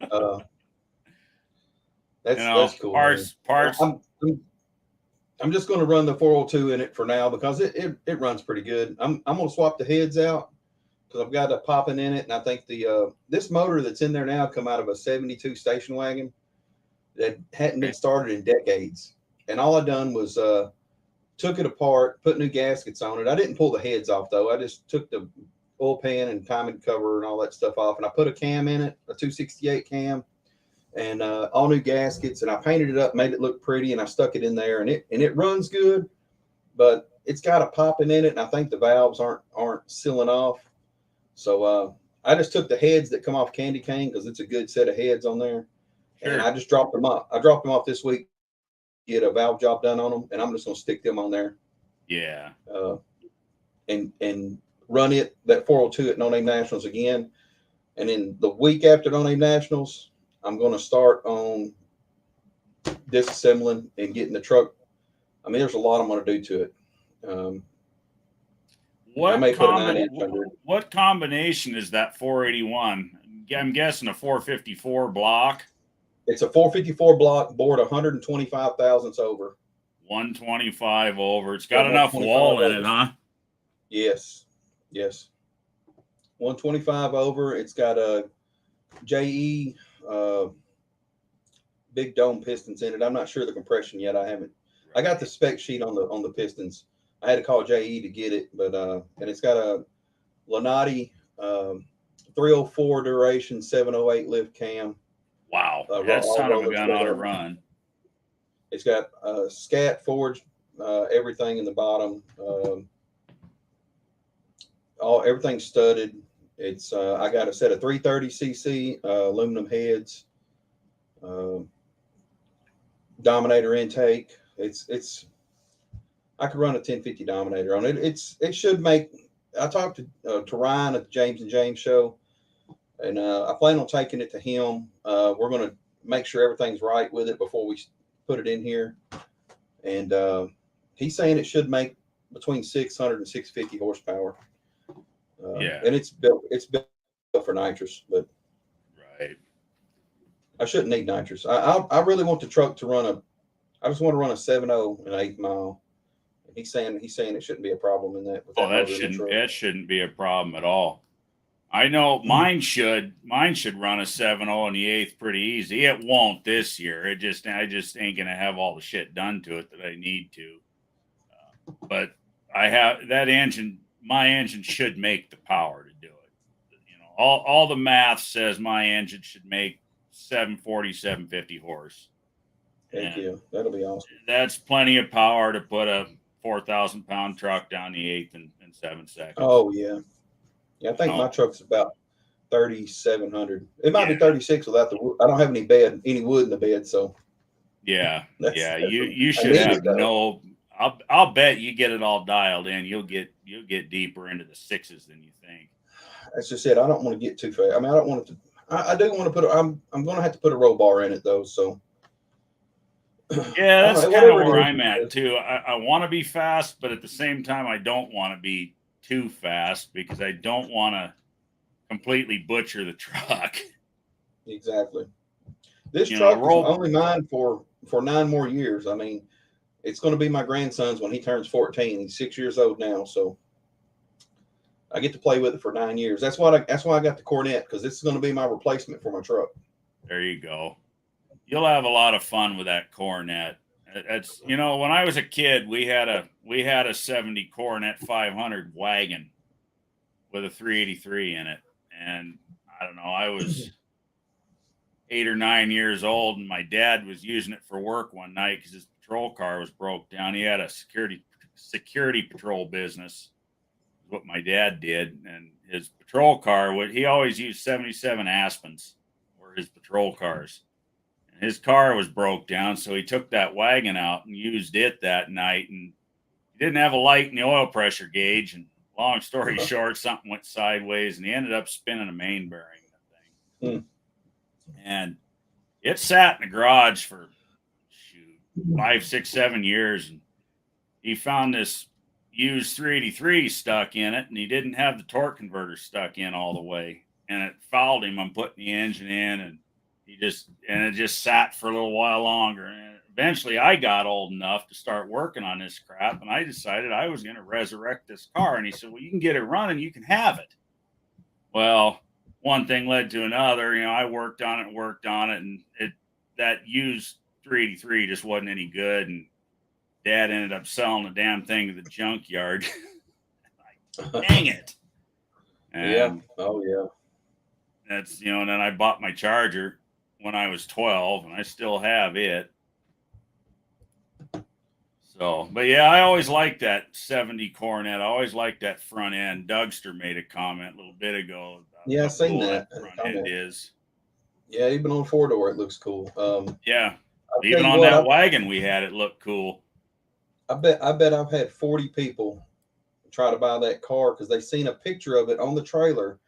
That's cool. Parts. I'm just going to run the 402 in it for now because it runs pretty good. I'm going to swap the heads out because I've got a popping in it, and I think this motor that's in there now come out of a 72 station wagon that hadn't been started in decades. And all I done was took it apart, put new gaskets on it. I didn't pull the heads off though. I just took the oil pan and timing cover and all that stuff off, and I put a cam in it, a 268 cam. And all new gaskets, and I painted it up, made it look pretty, and I stuck it in there, and it runs good, but it's got a popping in it, and I think the valves aren't sealing off. So I just took the heads that come off Candy Cane because it's a good set of heads on there, and I just dropped them off. I dropped them off this week, get a valve job done on them, and I'm just gonna stick them on there. Yeah. And run that 402 at No Name Nationals again. And then the week after the No-Name Nationals, I'm going to start on disassembling and getting the truck. I mean, there's a lot I'm going to do to it. I may put a 9-inch under it. What combination is that 481? I'm guessing a 454 block. It's a 454 block, bored 125 thousandths over. 125 over. It's got enough wall in it, huh? Yes. 125 over. It's got a JE big dome pistons in it. I'm not sure the compression yet. I haven't. Right. I got the spec sheet on the pistons. I had to call JE to get it, but and it's got a Lanati 304 duration 708 lift cam. Wow, that son of a gun ought to run. It's got scat forged everything in the bottom. Everything's studded. It's I got a set of 330cc aluminum heads, Dominator intake. It's I could run a 1050 Dominator on it. It should make. I talked to Ryan at the James and James show, and I plan on taking it to him. We're going to make sure everything's right with it before we put it in here, and he's saying it should make between 600 and 650 horsepower. And it's built for nitrous, but right. I shouldn't need nitrous. I really want the truck to run I just want to run a 7.0 an 8 mile. He's saying it shouldn't be a problem in that. That shouldn't be a problem at all. I know mine should run a 7.0 in the 8th pretty easy. It won't this year. I just ain't gonna have all the shit done to it that I need to. But I have that engine. My engine should make the power to do it. You know, all the math says my engine should make 740, 750 horse. Thank you. That'll be awesome. That's plenty of power to put a 4,000 pound truck down the 8th in 7 seconds. Oh yeah. Yeah, I think my truck's about 3,700. It might be 36 without the wood. I don't have any wood in the bed, so. Yeah. You should have no. I'll bet you get it all dialed in. You'll get deeper into the 6s than you think. That's just it. I don't want to get too fast. I mean, I don't want it to. I do want to put. I'm going to have to put a roll bar in it though. So. Yeah, that's kind of where I'm at too. I want to be fast, but at the same time, I don't want to be too fast because I don't want to completely butcher the truck. Exactly. This truck is only mine for 9 more years. I mean, it's going to be my grandson's when he turns 14. He's 6 years old now, so I get to play with it for 9 years. That's why I got the Cornet, because this is going to be my replacement for my truck. There you go. You'll have a lot of fun with that Cornet. It's when I was a kid, we had a 70 Cornet 500 wagon with a 383 in it, and I don't know, I was 8 or 9 years old, and my dad was using it for work one night because his patrol car was broke down. He had a security patrol business, what my dad did, and his patrol car he always used 77 Aspens were his patrol cars. His car was broke down, so he took that wagon out and used it that night. And he didn't have a light in the oil pressure gauge. And long story short, something went sideways, and he ended up spinning a main bearing. That thing. And it sat in the garage for 5, 6, 7 years. And he found this used 383 stuck in it, and he didn't have the torque converter stuck in all the way. And it fouled him on putting the engine in, and it just sat for a little while longer. And eventually I got old enough to start working on this crap, and I decided I was going to resurrect this car. And he said, well, you can get it running, you can have it. Well, one thing led to another. I worked on it, and that used 383 just wasn't any good. And Dad ended up selling the damn thing to the junkyard. Like, dang it. And yeah. Oh yeah. That's, and then I bought my Charger when I was 12, and I still have it. So, but yeah, I always liked that 70 Cornet. I always liked that front end. Dougster made a comment a little bit ago. Yeah, I've seen that. Front end is. Yeah, even on 4-door, it looks cool. Yeah, even on that wagon we had, it looked cool. I bet I've had 40 people try to buy that car because they seen a picture of it on the trailer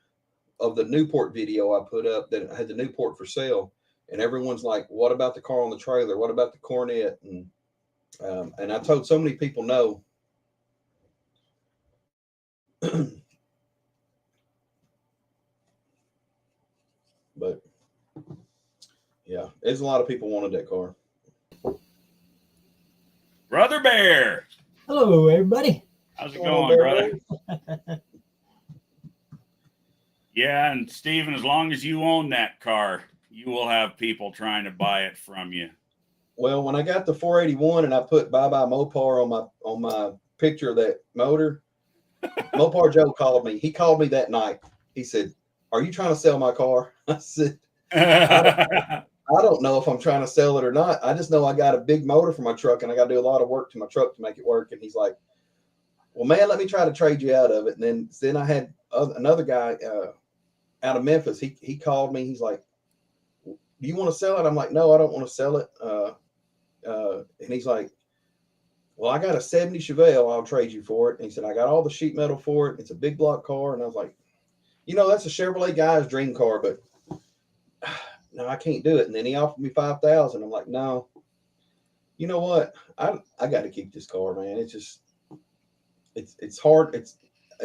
of the Newport video I put up that had the Newport for sale, and everyone's like, "What about the car on the trailer? What about the Cornet?" And I told so many people no. But yeah, there's a lot of people wanted that car. Brother Bear. Hello, everybody. How's it going, brother? Yeah, and Steven, as long as you own that car, you will have people trying to buy it from you. Well, when I got the 481 and I put Bye Bye Mopar on my picture of that motor, Mopar Joe called me. He called me that night. He said, "Are you trying to sell my car?" I said, I don't know if I'm trying to sell it or not. I just know I got a big motor for my truck and I got to do a lot of work to my truck to make it work. And he's like, "Well, man, let me try to trade you out of it." And then I had another guy out of Memphis. He called me. He's like, "Do you want to sell it?" I'm like, "No, I don't want to sell it." And he's like, "Well, I got a 70 Chevelle. I'll trade you for it." And he said, "I got all the sheet metal for it. It's a big block car." And I was like, that's a Chevrolet guy's dream car, but no, I can't do it. And then he offered me 5,000. I'm like, no, you know what? I got to keep this car, man. It's just, it's hard.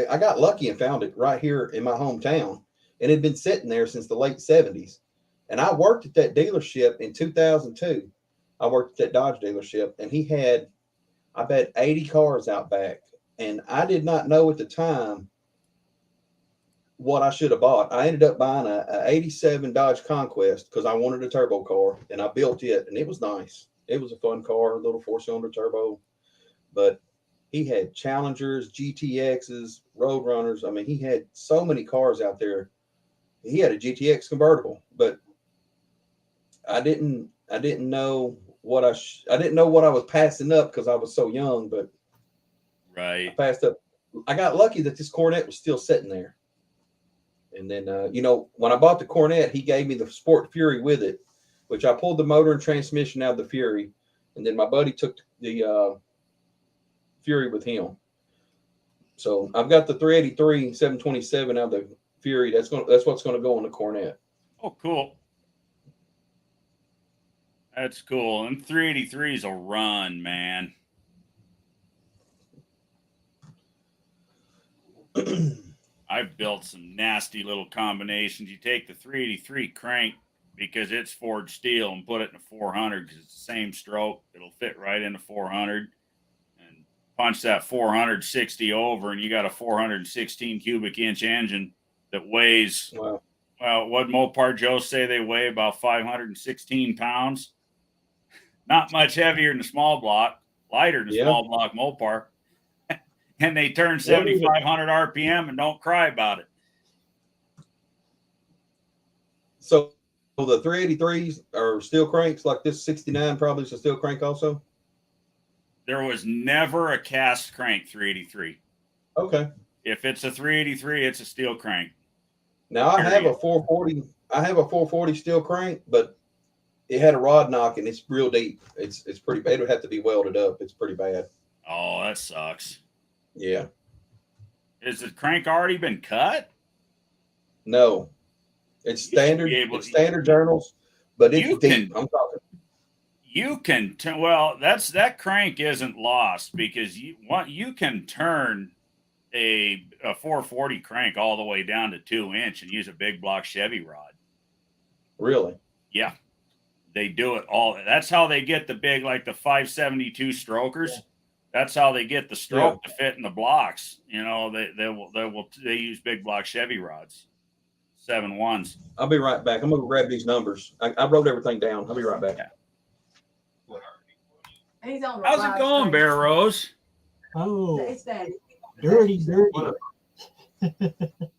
I got lucky and found it right here in my hometown, and it had been sitting there since the late 70s. And I worked at that dealership in 2002. I worked at that Dodge dealership, and he had, I bet, 80 cars out back. And I did not know at the time what I should have bought. I ended up buying a 87 Dodge Conquest because I wanted a turbo car, and I built it, and it was nice. It was a fun car, a little 4-cylinder turbo. But he had Challengers, GTXs, Roadrunners. I mean, he had so many cars out there. He had a GTX convertible, but I didn't know what I didn't know what I was passing up because I was so young. But right, I passed up. I got lucky that this Cornet was still sitting there. And then, when I bought the Cornet, he gave me the Sport Fury with it, which I pulled the motor and transmission out of the Fury. And then my buddy took the Fury with him. So I've got the 383 727 out of the Fury. That's what's going to go on the Cornet. Oh, cool. That's cool. And 383s will run, man. I've built some nasty little combinations. You take the 383 crank because it's forged steel and put it in a 400 because it's the same stroke. It'll fit right in a 400 and punch that 460 over, and you got a 416 cubic inch engine that weighs, Wow. well, what Mopar Joe say they weigh? About 516 pounds. Not much heavier than the small block, lighter than the small block Mopar. And they turn 7,500 RPM and don't cry about it. So the 383s are steel cranks like this 69 probably is a steel crank also? There was never a cast crank 383. Okay. If it's a 383, it's a steel crank. Now I have a 440. I have a 440 steel crank, but it had a rod knock and it's real deep. It's pretty bad. It would have to be welded up. It's pretty bad. Oh, that sucks. Yeah. Is the crank already been cut? No. It's standard. It's standard journals, but it's deep. I'm talking. You can well, that crank isn't lost because you can turn a 440 crank all the way down to 2-inch and use a big block Chevy rod. Really? Yeah. They do it all. That's how they get the big, like the 572 strokers. Yeah. That's how they get the stroke to fit in the blocks. They use big block Chevy rods, 7.1s. I'll be right back. I'm gonna grab these numbers. I wrote everything down. I'll be right back. Yeah. How's it going, Bear Rose? Oh, dirty.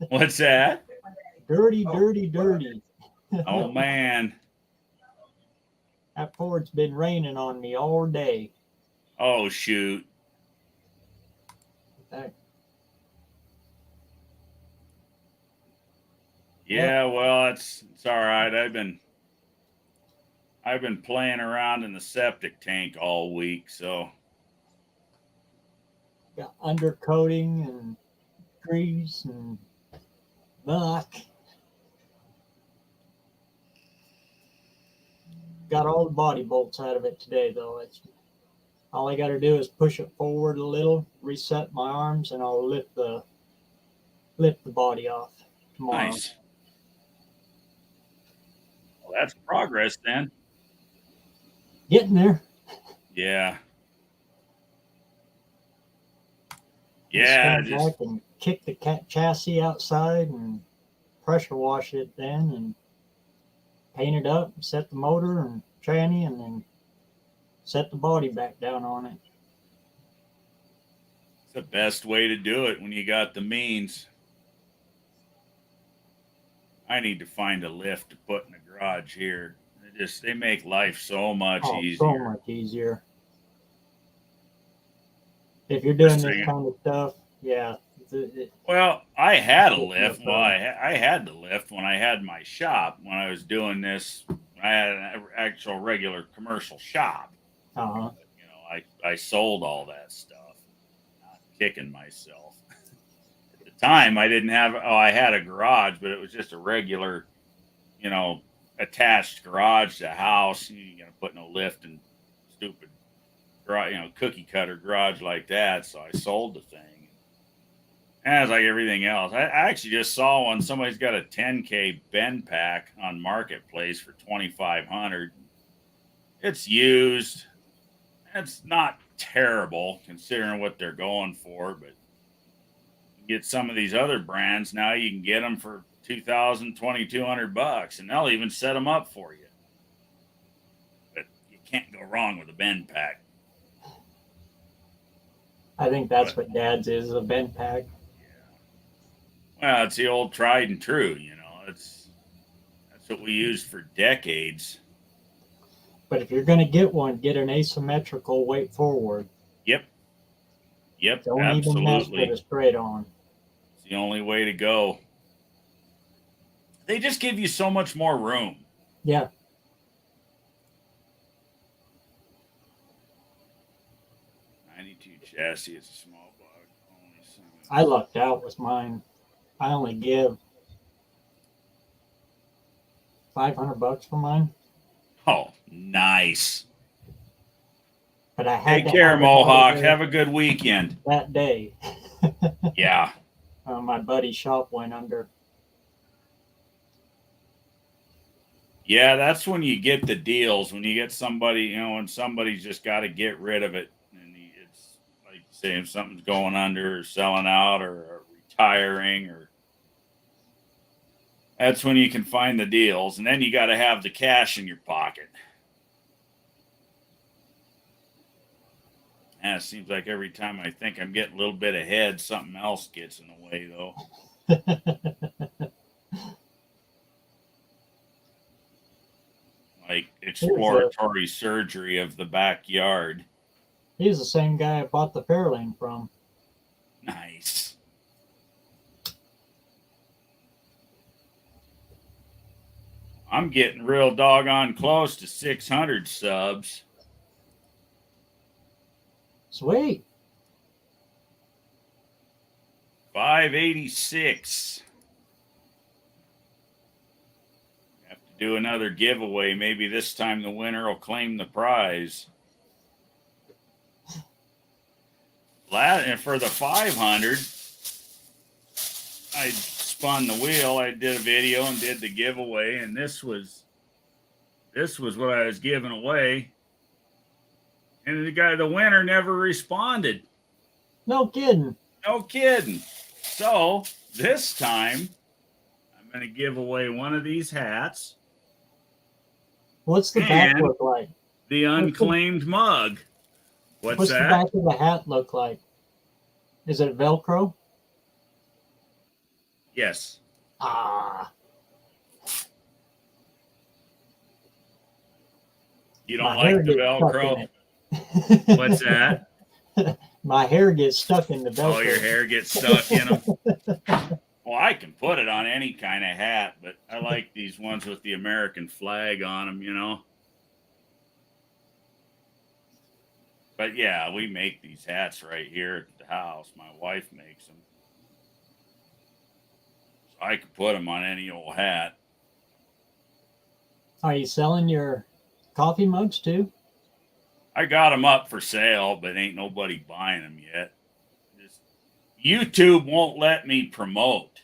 What's that? Dirty. Oh man, that Ford's been raining on me all day. Oh shoot. Yeah, well, it's all right. I've been playing around in the septic tank all week, so got undercoating and grease and muck. got all the body bolts out of it today, though. It's all I got to do is push it forward a little, reset my arms, and I'll lift the body off tomorrow. Nice. Well, that's progress then. Getting there. Yeah. Just Yeah. stand back and kick the chassis outside and pressure wash it then and paint it up, set the motor and tranny, and then set the body back down on it. It's the best way to do it when you got the means. I need to find a lift to put in the garage here. They make life so much easier. So much easier. If you're doing this kind of stuff, yeah. Well, I had a lift. Well, I had the lift when I had my shop. When I was doing this, I had an actual regular commercial shop. Uh-huh. You know, I sold all that stuff. Not kicking myself. At the time, I didn't have. Oh, I had a garage, but it was just a regular, you know, attached garage to house. You gonna put no lift in stupid, you know, cookie cutter garage like that. So I sold the thing. And it's like everything else. I actually just saw one. Somebody's got a 10K bend pack on Marketplace for $2,500. It's used. It's not terrible considering what they're going for, but you get some of these other brands now. You can get them for $2,000, $2,200, and they'll even set them up for you. But you can't go wrong with a bend pack. I think that's what Dad's is, a bend pack. Well, it's the old tried and true, you know. That's what we used for decades. But if you're going to get one, get an asymmetrical weight forward. Yep, Don't absolutely. even mess with a straight on. It's the only way to go. They just give you so much more room. Yeah. Chassis is a small bug. I lucked out with mine. I only give $500 for mine. Oh, nice. But I had Take care, Mohawk. Have a good weekend. That day. Yeah. My buddy's shop went under. Yeah, that's when you get the deals. When you get somebody, you know, when somebody's just got to get rid of it. Like say if something's going under or selling out or retiring, or that's when you can find the deals, and then you got to have the cash in your pocket. And it seems like every time I think I'm getting a little bit ahead, something else gets in the way, though. Like exploratory surgery of the backyard. He's the same guy I bought the Fairlane from. Nice. I'm getting real doggone close to 600 subs. Sweet. 586. Have to do another giveaway. Maybe this time the winner will claim the prize. And for the 500, I spun the wheel. I did a video and did the giveaway, and this was what I was giving away. And the winner never responded. No kidding. No kidding. So this time, I'm going to give away one of these hats. What's the back look like? The unclaimed mug. What's that? The back of the hat look like? Is it Velcro? Yes. Ah. You don't like the Velcro? What's that? My hair gets stuck in the Velcro. Oh, your hair gets stuck in them? Well, I can put it on any kind of hat, but I like these ones with the American flag on them, you know? But yeah, we make these hats right here at the house. My wife makes them. So I could put them on any old hat. Are you selling your coffee mugs too. I got them up for sale, but ain't nobody buying them yet. Just, YouTube won't let me promote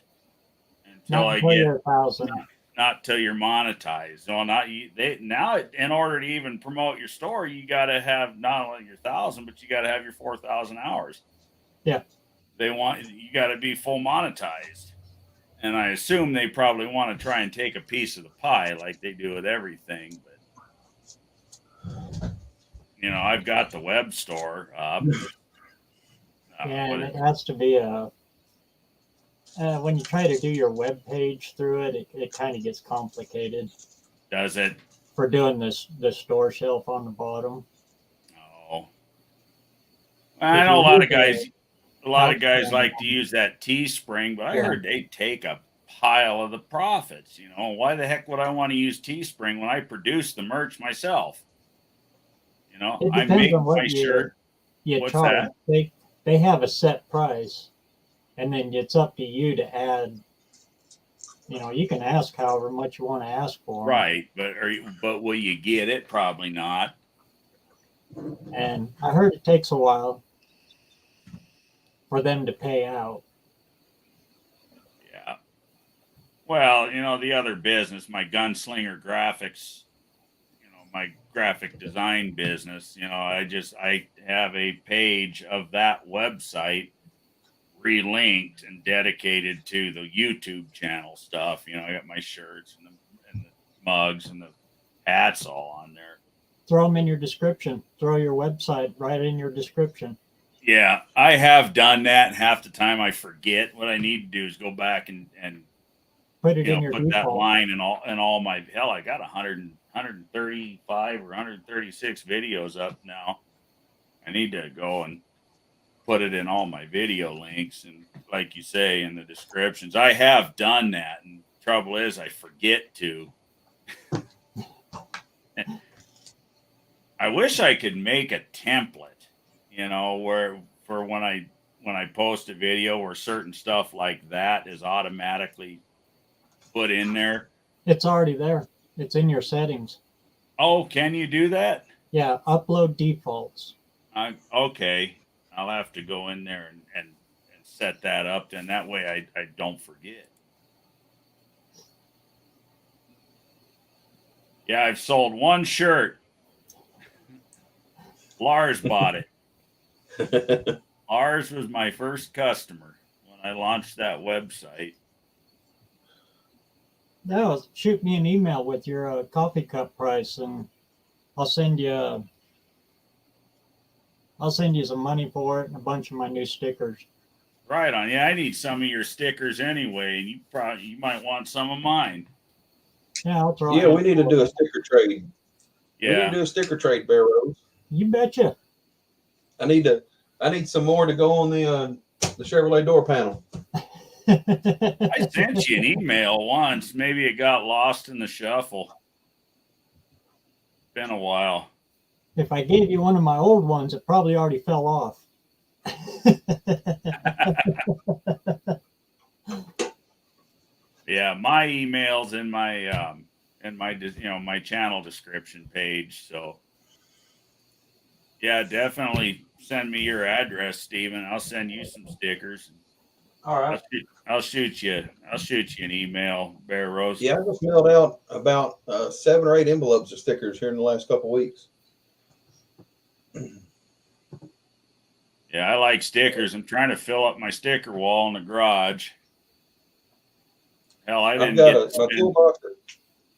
until Not I until get you're 1,000. not till you're monetized. Well, not you. They now in order to even promote your store, you got to have not only your 1,000, but you got to have your 4,000 hours. Yeah. They want you got to be full monetized, and I assume they probably want to try and take a piece of the pie like they do with everything. But you know, I've got the web store up. Yeah, and it has to be a. When you try to do your web page through it, it kind of gets complicated. Does it? For doing the store shelf on the bottom. Oh, I know a lot of guys like to use that Teespring, but I heard they take a pile of the profits. You know, why the heck would I want to use Teespring when I produce the merch myself? You know, It I depends make on what my shirt. you What's charge. that? They have a set price, and then it's up to you to add. You know, you can ask however much you want to ask for them. Right, but will you get it? Probably not. And I heard it takes a while for them to pay out. Yeah. Well, you know, the other business, my Gunslinger Graphics, you know, my graphic design business, you know, I have a page of that website relinked and dedicated to the YouTube channel stuff. You know, I got my shirts and the mugs and the hats all on there. Throw them in your description. Throw your website right in your description. Yeah, I have done that. And half the time I forget. What I need to do is go back and put it in your put default. that line in all my hell. I got 135 or 136 videos up now. I need to go and put it in all my video links and, like you say, in the descriptions. I have done that, and the trouble is I forget to. I wish I could make a template, you know, where for when I post a video where certain stuff like that is automatically put in there. It's already there. It's in your settings. Oh, can you do that? Yeah, upload defaults. Okay. I'll have to go in there and set that up. Then that way I don't forget. Yeah, I've sold one shirt. Lars bought it. Lars was my first customer when I launched that website. No, shoot me an email with your coffee cup price, and I'll send you some money for it and a bunch of my new stickers. Right on. Yeah, I need some of your stickers anyway, and you might want some of mine. Yeah, I'll throw. Yeah, we need to do a sticker trade. Yeah. We need to do a sticker trade, Bear Rose. You betcha. I need some more to go on the Chevrolet door panel. I sent you an email once. Maybe it got lost in the shuffle. Been a while. If I gave you one of my old ones, it probably already fell off. Yeah, my email's in my my channel description page. So yeah, definitely send me your address, Steven. I'll send you some stickers. All right. I'll shoot you an email, Bear Rose. Yeah, I just mailed out about 7 or 8 envelopes of stickers here in the last couple of weeks. Yeah, I like stickers. I'm trying to fill up my sticker wall in the garage. Hell, I didn't I've got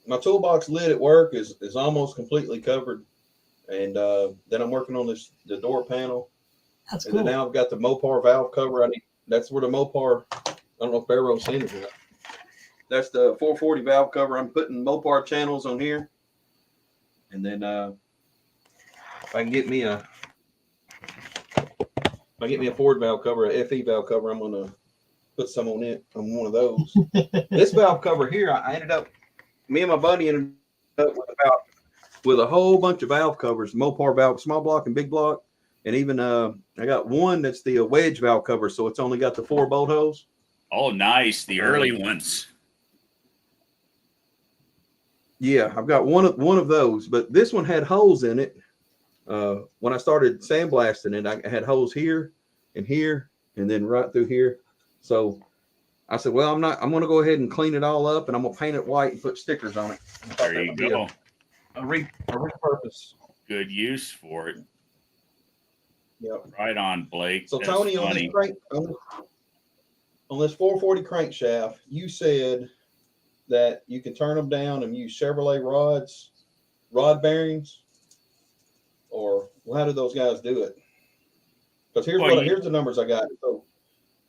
my toolbox lid at work is almost completely covered, and then I'm working on the door panel. That's and cool. Then now I've got the Mopar valve cover. That's where the Mopar. I don't know if Barrow's seen it or not. That's the 440 valve cover. I'm putting Mopar channels on here, and then if I can get me a Ford valve cover, a FE valve cover, I'm gonna put some on it. On one of those. This valve cover here, I ended up. Me and my buddy ended up with a whole bunch of valve covers, Mopar valve, small block and big block, and even I got one that's the wedge valve cover, so it's only got the 4 bolt holes. Oh, nice, the early ones. Yeah, I've got one of those, but this one had holes in it. When I started sandblasting it, I had holes here, and then right through here. So I said, well, I'm going to go ahead and clean it all up, and I'm going to paint it white and put stickers on it. There you go. A repurpose. Good use for it. Yep. Right on, Blake. So That's Tony, funny. on this 440 crankshaft, you said that you can turn them down and use Chevrolet rod bearings, or how do those guys do it? Because here's the numbers I got. So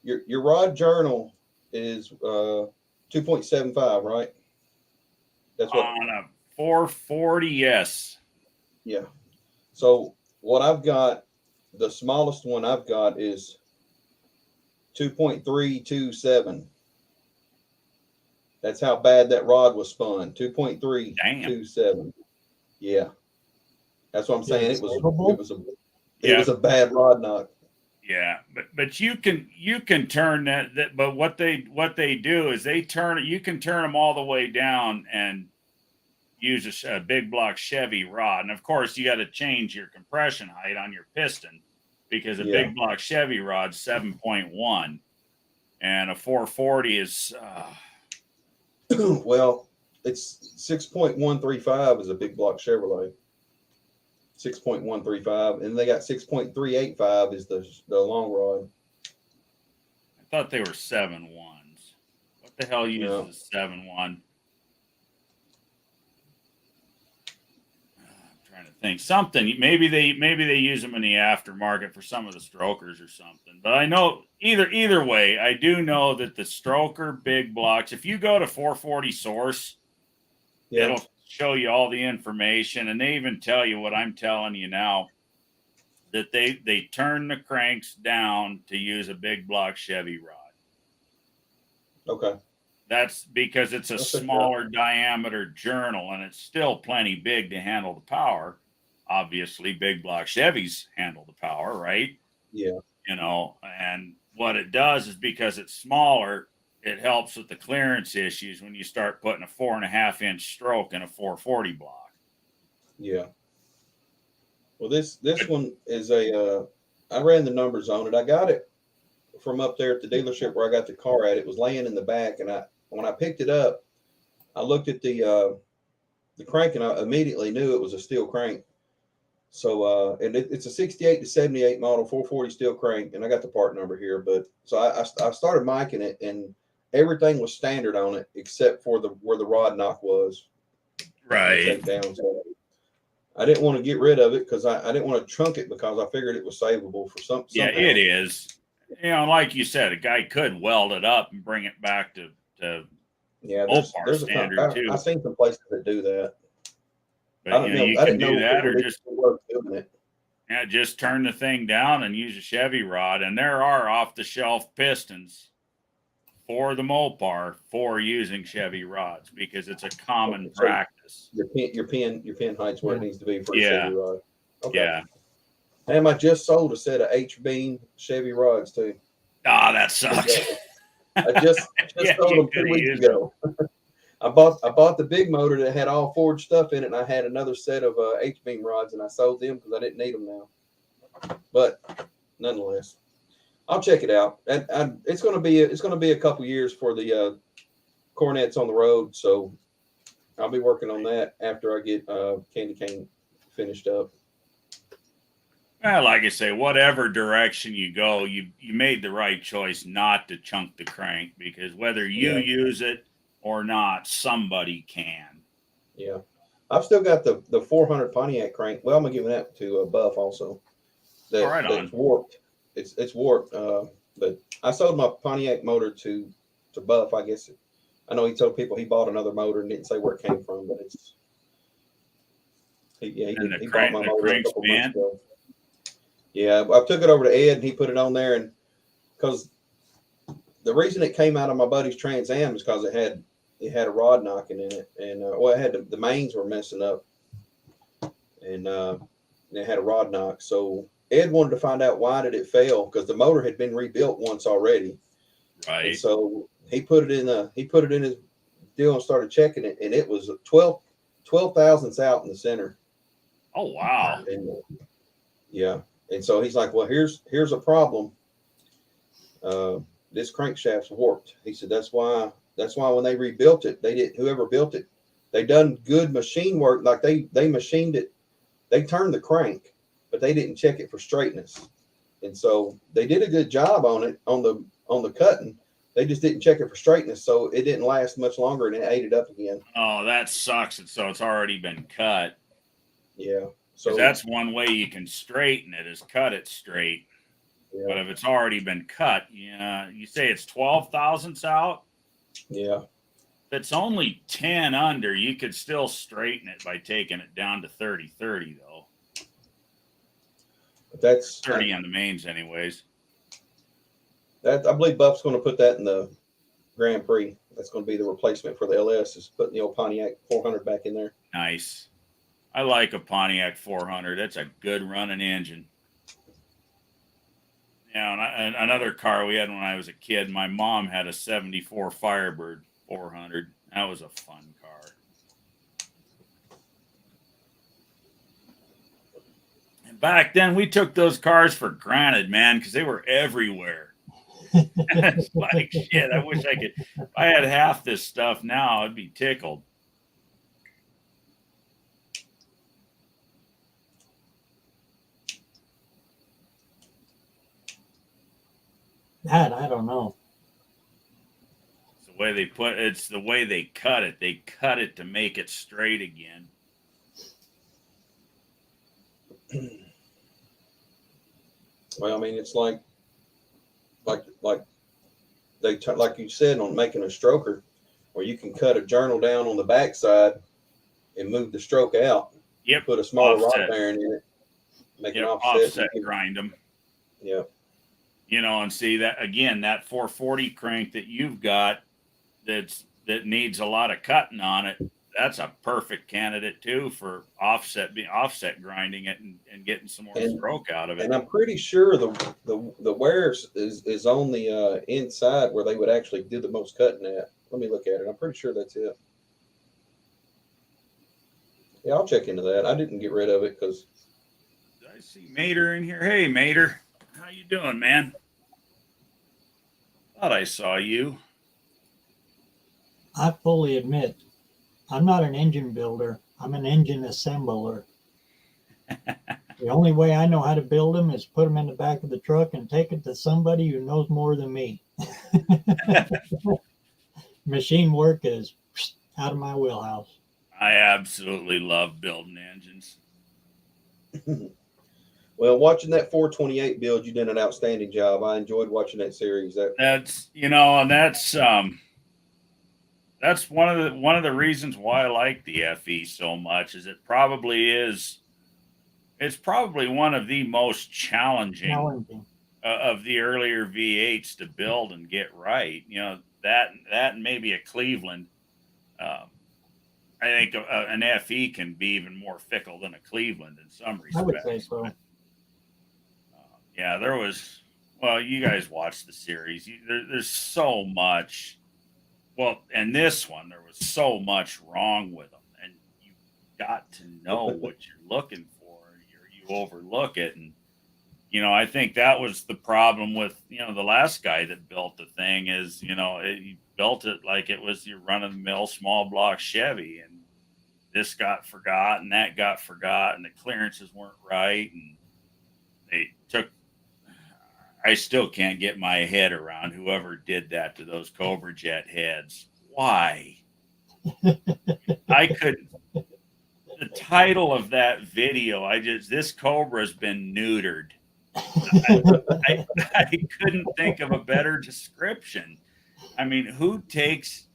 your rod journal is 2.75, right? That's what on a 440, yes. Yeah. So what I've got, the smallest one I've got is 2.327. That's how bad that rod was spun. 2.327. Yeah. That's what I'm saying. It was a bad rod knock. Yeah, but you can turn that but what they do is you can turn them all the way down and use a big block Chevy rod. And of course you got to change your compression height on your piston, because a big block Chevy rod's 7.1 and a 440 is well, it's 6.135 is a big block Chevrolet. 6.135, and they got 6.385 is the long rod. I thought they were 7.1s. What the hell uses a 7.1? I'm trying to think. Something maybe they use them in the aftermarket for some of the strokers or something. But I know either way, I do know that the stroker big blocks, if you go to 440 Source, it'll show you all the information, and they even tell you what I'm telling you now, that they turn the cranks down to use a big block Chevy rod. Okay. That's because it's a smaller diameter journal, and it's still plenty big to handle the power. Obviously, big block Chevys handle the power, right? Yeah. And what it does is, because it's smaller, it helps with the clearance issues when you start putting a 4.5-inch stroke in a 440 block. Yeah. Well, this one is I ran the numbers on it. I got it from up there at the dealership where I got the car at. It was laying in the back, and when I picked it up, I looked at the crank, and I immediately knew it was a steel crank. So and it's a 68 to 78 model 440 steel crank, and I got the part number here. But so I started miking it, and everything was standard on it except for where the rod knock was. Right. Take down. So I didn't want to get rid of it because I didn't want to chunk it, because I figured it was savable for something. Yeah, it is. Like you said, a guy could weld it up and bring it back to there's standard too. I've seen some places that do that. But I didn't know that, or just work doing it. Yeah, just turn the thing down and use a Chevy rod. And there are off-the-shelf pistons for the Mopar for using Chevy rods, because it's a common practice. Your pin height's where it needs to be for a Chevy rod. Okay. Yeah. Damn, I just sold a set of H-beam Chevy rods too. Ah, that sucks. I just sold them 2 weeks ago. I bought the big motor that had all forged stuff in it, and I had another set of H-beam rods, and I sold them because I didn't need them now. But nonetheless, I'll check it out. And it's going to be a couple years for the Cornets on the road, so I'll be working on that after I get Candy Cane finished up. Well, like I say, whatever direction you go, you made the right choice not to chunk the crank, because whether you use it or not, somebody can. Yeah. I've still got the 400 Pontiac crank. Well, I'm going to give that to Buff also. That's warped. It's warped. But I sold my Pontiac motor to Buff, I guess. I know he told people he bought another motor and didn't say where it came from, but he bought my motor a couple months ago. Yeah, I took it over to Ed, and he put it on there, and because the reason it came out of my buddy's Trans Am is because it had a rod knocking in it, and it had the mains were messing up, and it had a rod knock. So Ed wanted to find out why did it fail, because the motor had been rebuilt once already. Right. And so he put it in his deal and started checking it, and it was 12 thousandths out in the center. Oh wow. And, yeah. And so he's like, well, here's a problem. This crankshaft's warped. He said, that's why when they rebuilt it, whoever built it, they done good machine work. Like they machined it. They turned the crank, but they didn't check it for straightness. And so they did a good job on it, on the cutting. They just didn't check it for straightness. So it didn't last much longer and it ate it up again. Oh, that sucks. So it's already been cut. Yeah. So that's one way you can straighten it, is cut it straight. Yeah. But if it's already been cut, yeah, you say it's 12 thousandths out. Yeah. If it's only 10 under, you could still straighten it by taking it down to 30-30 though. But that's 30 on the mains anyways. That I believe Buff's going to put that in the Grand Prix. That's going to be the replacement for the LS, is putting the old Pontiac 400 back in there. Nice. I like a Pontiac 400. That's a good running engine. Yeah, and another car we had when I was a kid, my mom had a 74 Firebird 400. That was a fun car. And back then, we took those cars for granted, man, because they were everywhere. It's like, shit, I wish I could. If I had half this stuff now, I'd be tickled. That I don't know. It's the way they it's the way they cut it. They cut it to make it straight again. Well, I mean, it's like they like you said on making a stroker, where you can cut a journal down on the backside and move the stroke out. Yep. Put a smaller Offset. rod bearing in it. Make an offset grind them. Yeah. You know, and see that again, that 440 crank that you've got that needs a lot of cutting on it. That's a perfect candidate too for offset grinding it and getting some more stroke out of it. And I'm pretty sure the wear is on the inside where they would actually do the most cutting at. Let me look at it. I'm pretty sure that's it. Yeah, I'll check into that. I didn't get rid of it because I see Mater in here. Hey, Mater, how you doing, man? Thought I saw you. I fully admit, I'm not an engine builder. I'm an engine assembler. The only way I know how to build them is put them in the back of the truck and take it to somebody who knows more than me. Machine work is out of my wheelhouse. I absolutely love building engines. Well, watching that 428 build, you did an outstanding job. I enjoyed watching that series. That's that's one of the reasons why I like the FE so much. Is it's probably one of the most challenging of the earlier V8s to build and get right. You know, that and maybe a Cleveland. I think an FE can be even more fickle than a Cleveland in some respects. I would say so. But, yeah, there was. Well, you guys watched the series. There's so much. Well, and this one, there was so much wrong with them, and you got to know what you're looking for. You overlook it, and you know, I think that was the problem with the last guy that built the thing. Is he built it like it was your run-of-the-mill small block Chevy, and this got forgot, and that got forgot, and the clearances weren't right, and they took. I still can't get my head around whoever did that to those Cobra Jet heads. Why? I couldn't. The title of that video, this Cobra's been neutered. I couldn't think of a better description. I mean, who takes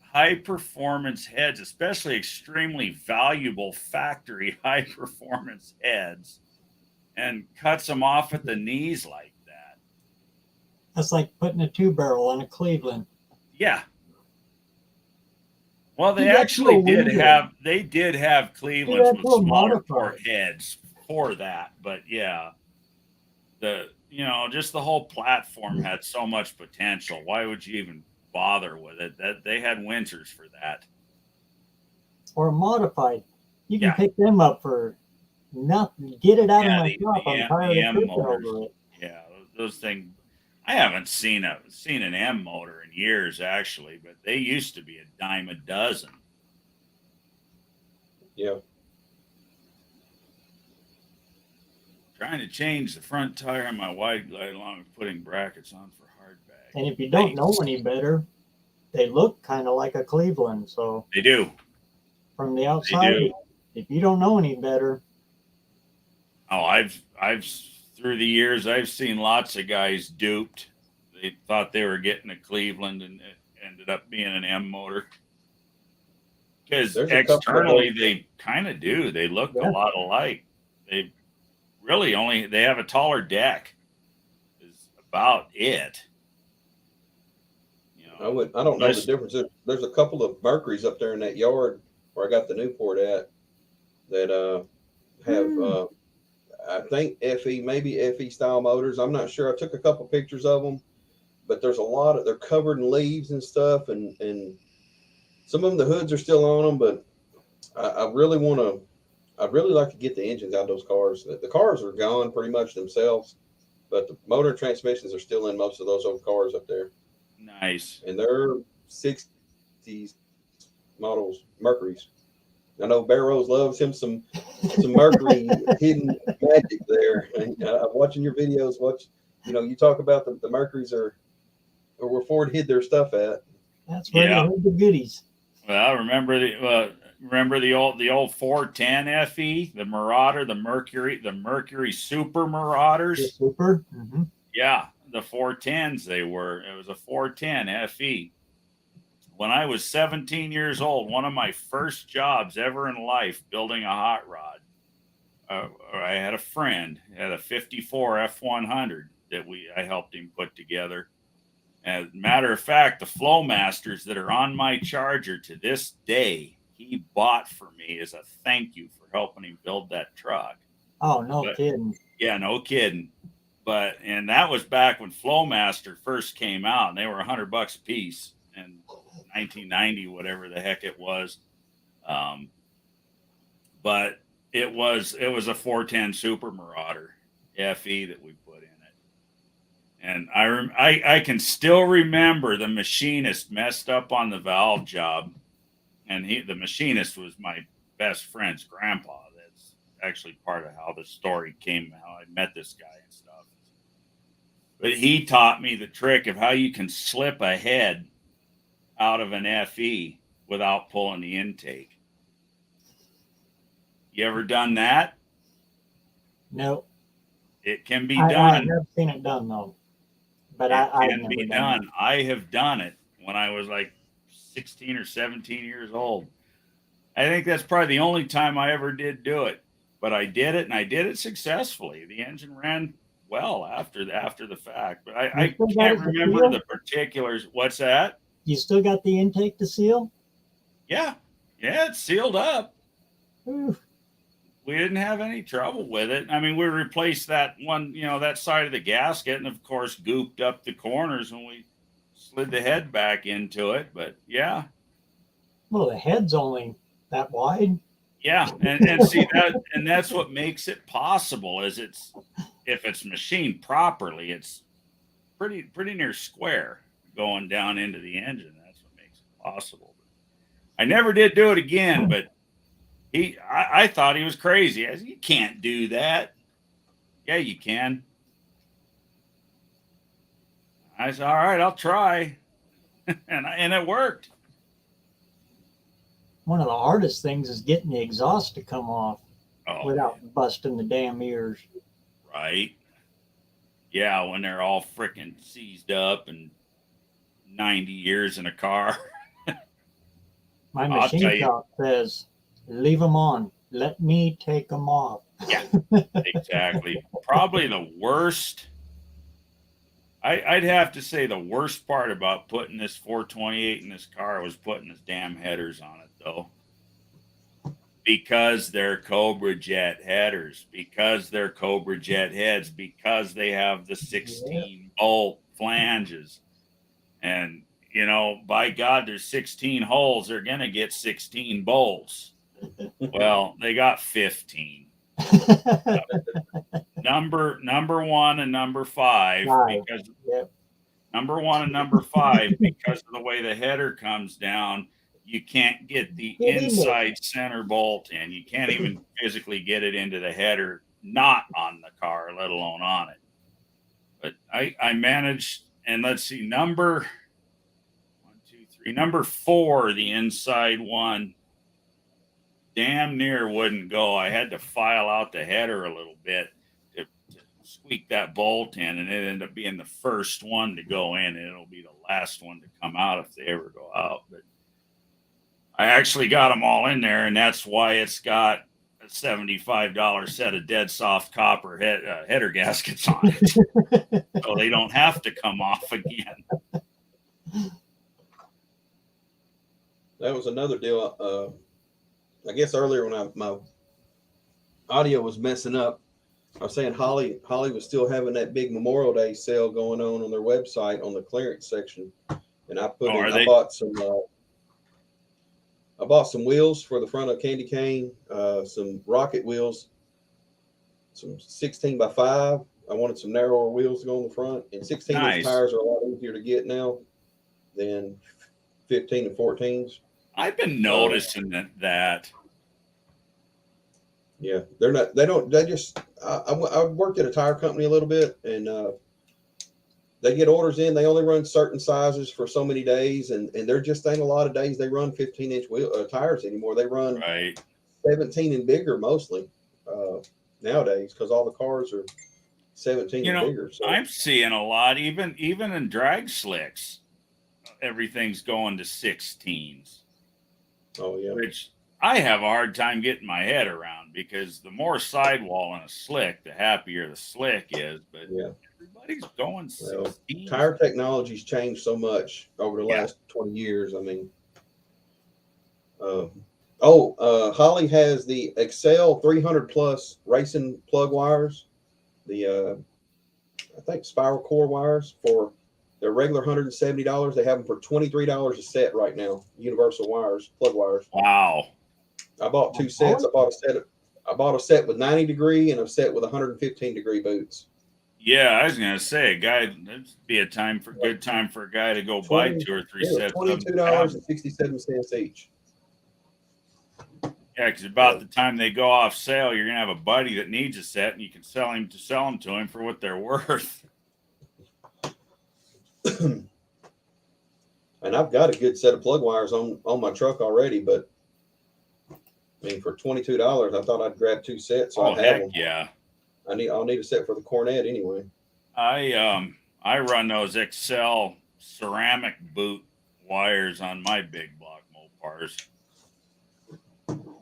high performance heads, especially extremely valuable factory high performance heads, and cuts them off at the knees like that? That's like putting a 2-barrel on a Cleveland. Yeah. Well, they actually did have Clevelands with smaller port heads for that, but yeah, just the whole platform had so much potential. Why would you even bother with it? That they had Winters for that. or modified. You can Yeah. pick them up for nothing. Get it out of Yeah, my shop. I'm tired the of M tripping motors. over it. Yeah, those things. I haven't seen an M motor in years, actually, but they used to be a dime a dozen. Yeah. Trying to change the front tire on my wide glide along with putting brackets on for hardback. And if you don't know Nice. any better, they look kind of like a Cleveland. So They do. from the They outside, do. if you don't know any better, Oh, I've through the years I've seen lots of guys duped. They thought they were getting a Cleveland and it ended up being an M motor. Because There's a couple of externally those. they kind of do. They look a Yeah. lot alike. They really they have a taller deck. Is about it. You know, I don't know the unless- difference. There's a couple of Mercuries up there in that yard where I got the Newport at that have I think FE, maybe FE style motors. I'm not sure. I took a couple pictures of them, but there's a lot of, they're covered in leaves and stuff, and some of them, the hoods are still on them, but I really want to, I'd really like to get the engines out of those cars. The cars are gone pretty much themselves, but the motor and transmissions are still in most of those old cars up there. nice. And they're 60s models, Mercuries. I know Barrows loves him some Mercury hidden magic there. And, I'm watching your videos. You talk about the Mercuries are where Ford hid their stuff at. that's where Yeah. they hid the goodies. Well, remember the old 410 FE, the Marauder, the Mercury Super The Marauders. Super. Yeah, the 410s they were. It was a 410 FE. When I was 17 years old, one of my first jobs ever in life building a hot rod. I had a friend had a 54 F100 that I helped him put together. As a matter of fact, the Flowmasters that are on my Charger to this day, he bought for me as a thank you for helping him build that truck. Oh, no But- kidding. Yeah, no kidding. And that was back when Flowmaster first came out, and they were $100 a piece in 1990, whatever the heck it was. But it was a 410 Super Marauder FE that we put in it. And I can still remember the machinist messed up on the valve job, and the machinist was my best friend's grandpa. That's actually part of how the story came, how I met this guy and stuff. But he taught me the trick of how you can slip a head out of an FE without pulling the intake. You ever done that? No, It can be I've done. never seen it done though. But It I've can never be done done. I have done it when I was like 16 or 17 years old. I think that's probably the only time I ever did do it. But I did it, and I did it successfully. The engine ran well after the fact. But I You still got can't it to remember seal? the particulars. What's that? it. You still got the intake to seal? Yeah. Yeah, it's sealed up. Ooh, We didn't have any trouble with it. I mean, we replaced that one, that side of the gasket, and of course, gooped up the corners when we slid the head back into it. But yeah, well, the head's only that wide. yeah, and see that, and that's what makes it possible. Is if it's machined properly, it's pretty near square going down into the engine. That's what makes it possible. I never did do it again, but I thought he was crazy. I said, you can't do that. Yeah, you can. I said, all right, I'll try. and it worked. One of the hardest things is getting the exhaust to come off Oh, without busting the damn ears. right. Yeah, when they're all freaking seized up and 90 years in a car. My I'll tell machine you. shop says, leave them on. Let me take them off. Yeah, exactly. Probably the worst. I'd have to say the worst part about putting this 428 in this car was putting the damn headers on it, though. Because they're Cobra Jet headers, because they're Cobra Jet heads, because they have the 16 bolt flanges. And you know, by God, there's 16 holes. They're going to get 16 bowls. Well, they got 15. Number one and number five, because Yep. number one and number five, because of the way the header comes down, you can't get the Get in there. inside center bolt in. You can't even physically get it into the header, not on the car, let alone on it. But I managed, and let's see, number 4, the inside one, damn near wouldn't go. I had to file out the header a little bit to squeak that bolt in, and it ended up being the first one to go in, and it'll be the last one to come out if they ever go out. But I actually got them all in there, and that's why it's got a $75 set of dead soft copper header gaskets on it, so they don't have to come off again. That was another deal. I guess earlier when my audio was messing up, I was saying Holly was still having that big Memorial Day sale going on their website on the clearance section, and I bought some wheels for the front of Candy Cane, some rocket wheels, some 16x5. I wanted some narrower wheels to go on the front, and 16-inch tires are a lot easier to get now than 15 and 14s. I've been noticing that. Yeah, I worked at a tire company a little bit, and they get orders in. They only run certain sizes for so many days, and there just ain't a lot of days they run 15-inch tires anymore. They run 17 and bigger mostly nowadays, because all the cars are 17 and bigger. So I'm seeing a lot, even in drag slicks, everything's going to 16s. Oh yeah, which I have a hard time getting my head around, because the more sidewall in a slick, the happier the slick is. But yeah, everybody's going 16. Tire technology's changed so much over the last 20 years. I mean, Holly has the Excel 300 plus racing plug wires, the I think spiral core wires for their regular $170. They have them for $23 a set right now. Universal wires, plug wires. Wow! I bought 2 sets. I bought a set with 90 degree and a set with 115 degree boots. Yeah, I was gonna say, that'd be a good time for a guy to go buy 2 or 3 sets. $22.67 each. Yeah, because about the time they go off sale, you're gonna have a buddy that needs a set, and you can sell them to him for what they're worth. And I've got a good set of plug wires on my truck already, but I mean, for $22, I thought I'd grab 2 sets. So heck yeah! I'll need a set for the Cornet anyway. I run those Excel ceramic boot wires on my big block Mopars,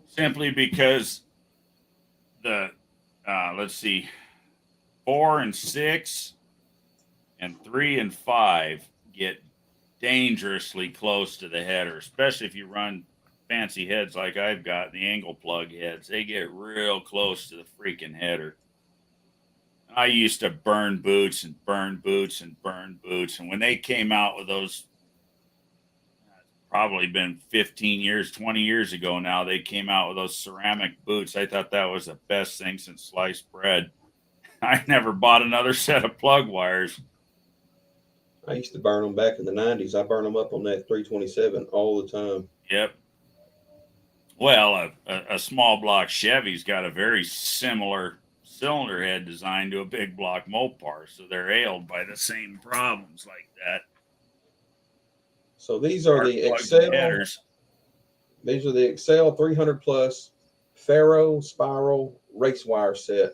simply because the let's see, 4 and 6 and 3 and 5 get dangerously close to the header, especially if you run fancy heads like I've got, the angle plug heads. They get real close to the freaking header. I used to burn boots, and when they came out with those, probably been 15 years, 20 years ago now, they came out with those ceramic boots. I thought that was the best thing since sliced bread. I never bought another set of plug wires. I used to burn them back in the 90s. I burn them up on that 327 all the time. Yep. Well, a small block Chevy's got a very similar cylinder head design to a big block Mopar, so they're ailed by the same problems like that. So these are the Excel headers. These are the Excel 300 plus ferro spiral race wire set.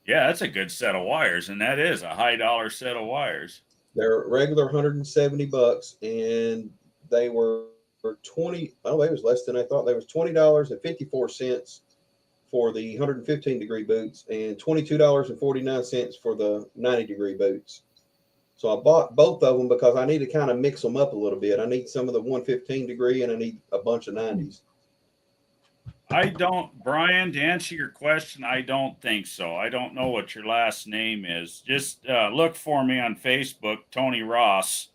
Yeah, that's a good set of wires, and that is a high dollar set of wires. They're regular $170, and they were 20. Oh, they was less than I thought. They was $20.54 for the 115 degree boots, and $22.49 for the 90 degree boots. So I bought both of them because I need to kind of mix them up a little bit. I need some of the 115 degree, and I need a bunch of 90s. Brian, to answer your question, I don't think so. I don't know what your last name is. Just look for me on Facebook, Tony Ross,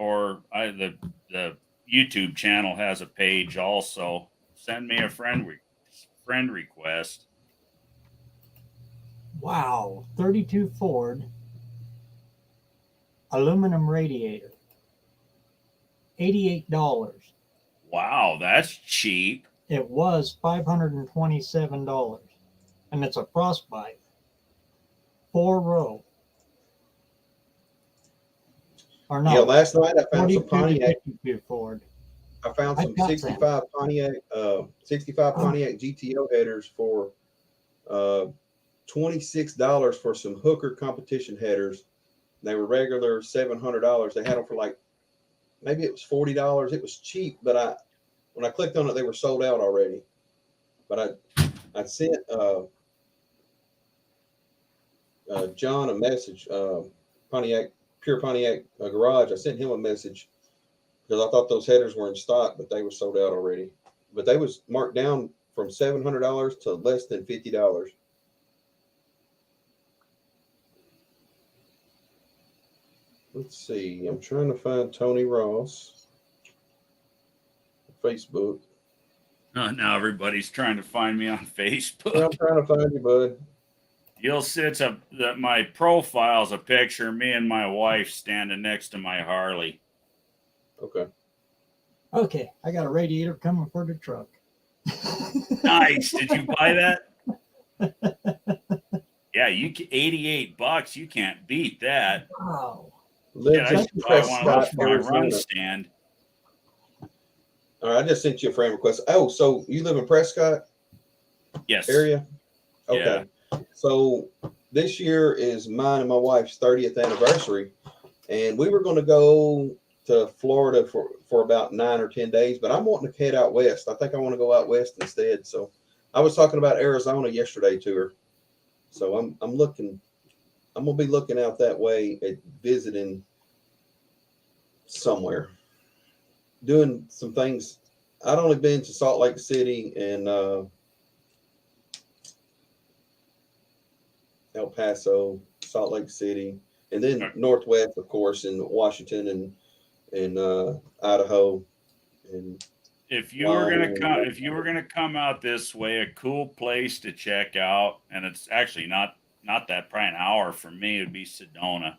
or the YouTube channel has a page also. Send me a friend request. Wow, 32 Ford aluminum radiator, $88. Wow, that's cheap. It was $527, and it's a frostbite, 4-row. Or no, Yeah, last night I found some 42 Pontiac. 52 Ford. I found I some got 65 Pontiac, 65 Pontiac GTO headers for $26 for some Hooker competition headers. They were regular $700. They had them for like maybe it was $40. It was cheap, but when I clicked on it, they were sold out already. But I sent John a message, Pontiac Pure Pontiac Garage. I sent him a message because I thought those headers were in stock, but they were sold out already. But they was marked down from $700 to less than $50. Let's see. I'm trying to find Tony Ross. Facebook. Now everybody's trying to find me on Facebook. Yeah, I'm trying to find you, bud. You'll see my profile's a picture of me and my wife standing next to my Harley. Okay. Okay, I got a radiator coming for the truck. Nice. Did you buy that? Yeah, $88. You can't beat that. Wow. Yeah, I Lives should in buy one of those Prescott, for my run Arizona. stand. All right, I just sent you a friend request. Oh, so you live in Prescott Yes. area? Okay. Yeah. So this year is mine and my wife's 30th anniversary, and we were going to go to Florida for about 9 or 10 days, but I'm wanting to head out west. I think I want to go out west instead. So I was talking about Arizona yesterday to her. So I'm gonna be looking out that way at visiting somewhere, doing some things. I'd only been to Salt Lake City and El Paso, Salt Lake City, and then Northwest, of course, in Washington and Idaho. And if you were gonna come out this way, a cool place to check out, and it's actually not that, probably an hour from me, would be Sedona.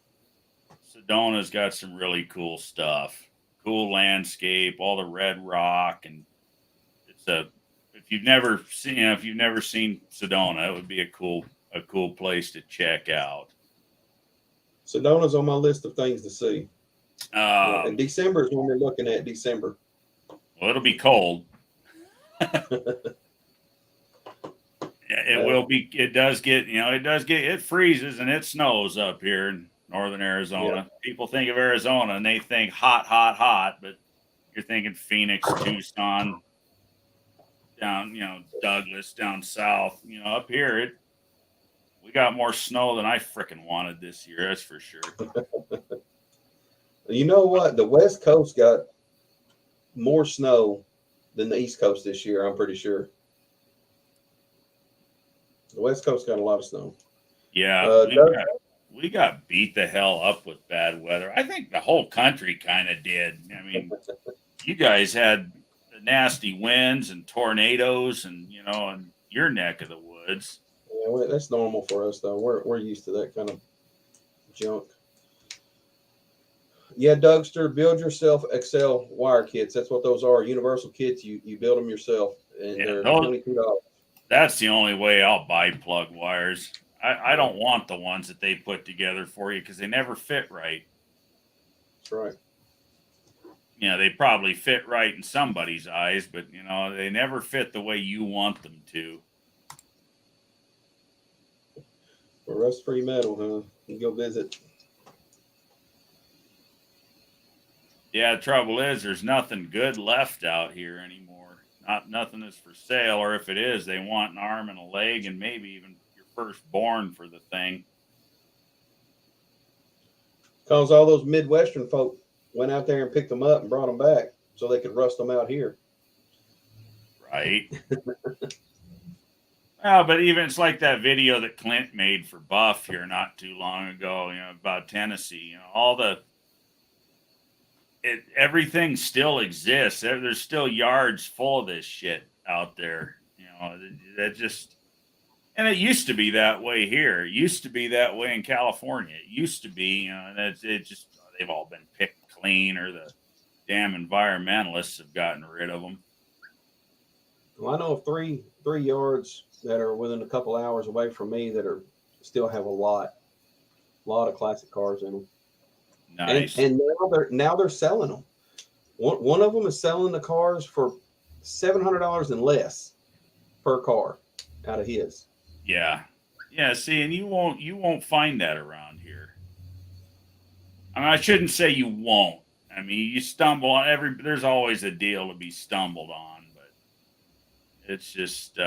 Sedona's got some really cool stuff, cool landscape, all the red rock, and if you've never seen Sedona, it would be a cool place to check out. Sedona's on my list of things to see. And December is when we're looking at December. Well, it'll be cold. It will be. It freezes and it snows up here in northern Arizona. Yeah. People think of Arizona and they think hot, hot, hot, but you're thinking Phoenix, Tucson, down, Douglas, down south. Up here, we got more snow than I frickin' wanted this year. That's for sure. You know what? The West Coast got more snow than the East Coast this year, I'm pretty sure. The West Coast got a lot of snow. Yeah, we got beat the hell up with bad weather. I think the whole country kind of did. I mean, you guys had the nasty winds and tornadoes and, in your neck of the woods. Yeah, well, that's normal for us, though. We're used to that kind of junk. Yeah, Dougster, build yourself Excel wire kits. That's what those are. Universal kits. You build them yourself, and they're $22. That's the only way I'll buy plug wires. I don't want the ones that they put together for you because they never fit right. That's right. They probably fit right in somebody's eyes, but they never fit the way you want them to. For rust-free metal, huh? You go visit. Yeah, the trouble is there's nothing good left out here anymore. Nothing is for sale, or if it is, they want an arm and a leg and maybe even your firstborn for the thing. Because all those Midwestern folk went out there and picked them up and brought them back so they could rust them out here. Right. Well, but even it's like that video that Clint made for Buff here not too long ago, about Tennessee. All the everything still exists. There's still yards full of this shit out there. You know, that just, and it used to be that way here. It used to be that way in California. It used to be, you know, and it just, they've all been picked clean, or the damn environmentalists have gotten rid of them. Well, I know of three yards that are within a couple hours away from me that are still have a lot of classic cars in them. Nice. And now they're selling them. One of them is selling the cars for $700 and less per car out of his. Yeah. Yeah, see, and you won't find that around here. I mean, I shouldn't say you won't. I mean, you stumble on there's always a deal to be stumbled on, but it's just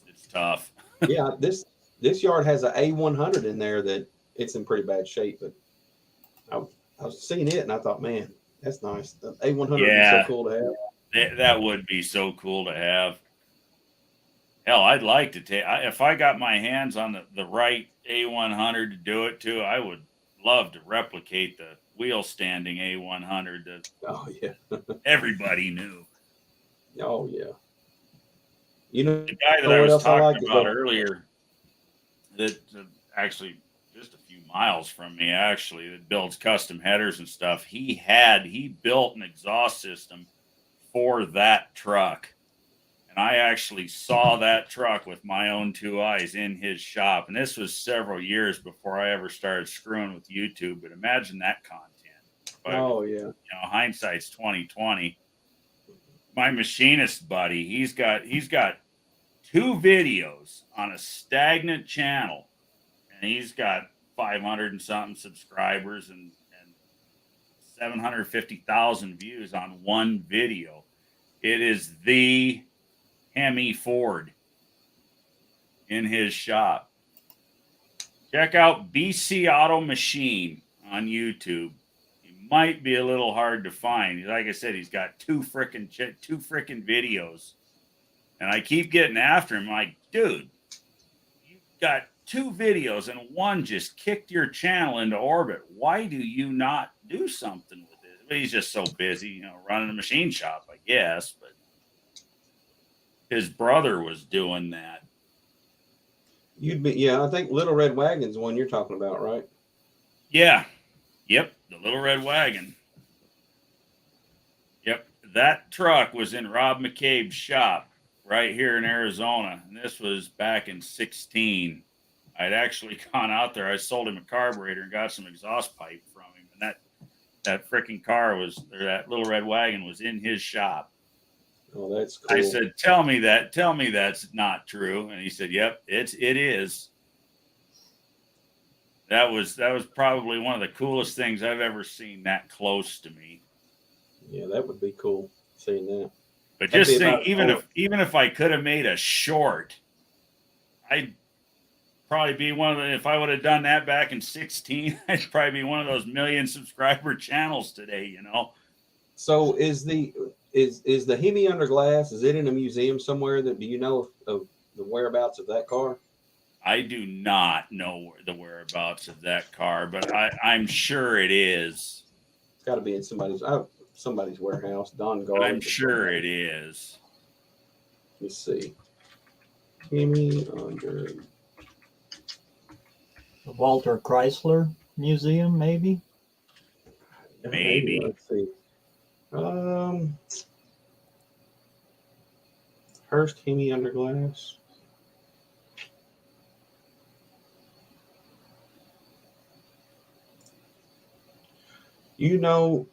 it's tough. Yeah, this yard has a A100 in there that it's in pretty bad shape, but I was seeing it and I thought, man, that's nice. The A100 would be so cool to have. That would be so cool to have. Hell, I'd like to take, if I got my hands on the right A100 to do it too, I would love to replicate the wheel standing A100 that everybody knew. Oh, yeah. You know, the guy that I was talking about earlier, that actually just a few miles from me, actually, that builds custom headers and stuff, he built an exhaust system for that truck. And I actually saw that truck with my own two eyes in his shop. And this was several years before I ever started screwing with YouTube. But imagine that content. But, you know, hindsight's 2020. My machinist buddy, he's got 2 videos on a stagnant channel, and he's got 500 and something subscribers and 750,000 views on one video. It is the Hemi Ford in his shop. Check out BC Auto Machine on YouTube. He might be a little hard to find. Like I said, he's got 2 freaking videos. And I keep getting after him like, dude, you've got 2 videos and one just kicked your channel into orbit. Why do you not do something with it? But he's just so busy, you know, running a machine shop, I guess. But his brother was doing that. I think Little Red Wagon's the one you're talking about, right? Yeah. Yep. The Little Red Wagon. Yep. That truck was in Rob McCabe's shop right here in Arizona. And this was back in 2016. I'd actually gone out there. I sold him a carburetor and got some exhaust pipe from him. And that freaking car that Little Red Wagon was in his shop. Oh, that's cool. I said, tell me that's not true. And he said, yep, it is. That was probably one of the coolest things I've ever seen that close to me. Yeah, that would be cool seeing that. But just think, even if I could have made a short, I'd probably be one of the, if I would have done that back in 2016, I'd probably be one of those 1 million subscriber channels today, you know. So is the Hemi under glass, is it in a museum somewhere? Do you know of the whereabouts of that car? I do not know the whereabouts of that car, but I'm sure it is. It's got to be in somebody's warehouse. Don Guard. I'm sure it is. Let's see. Hemi under The Walter Chrysler Museum, maybe. Maybe. Let's see. Hurst Hemi under glass. You know,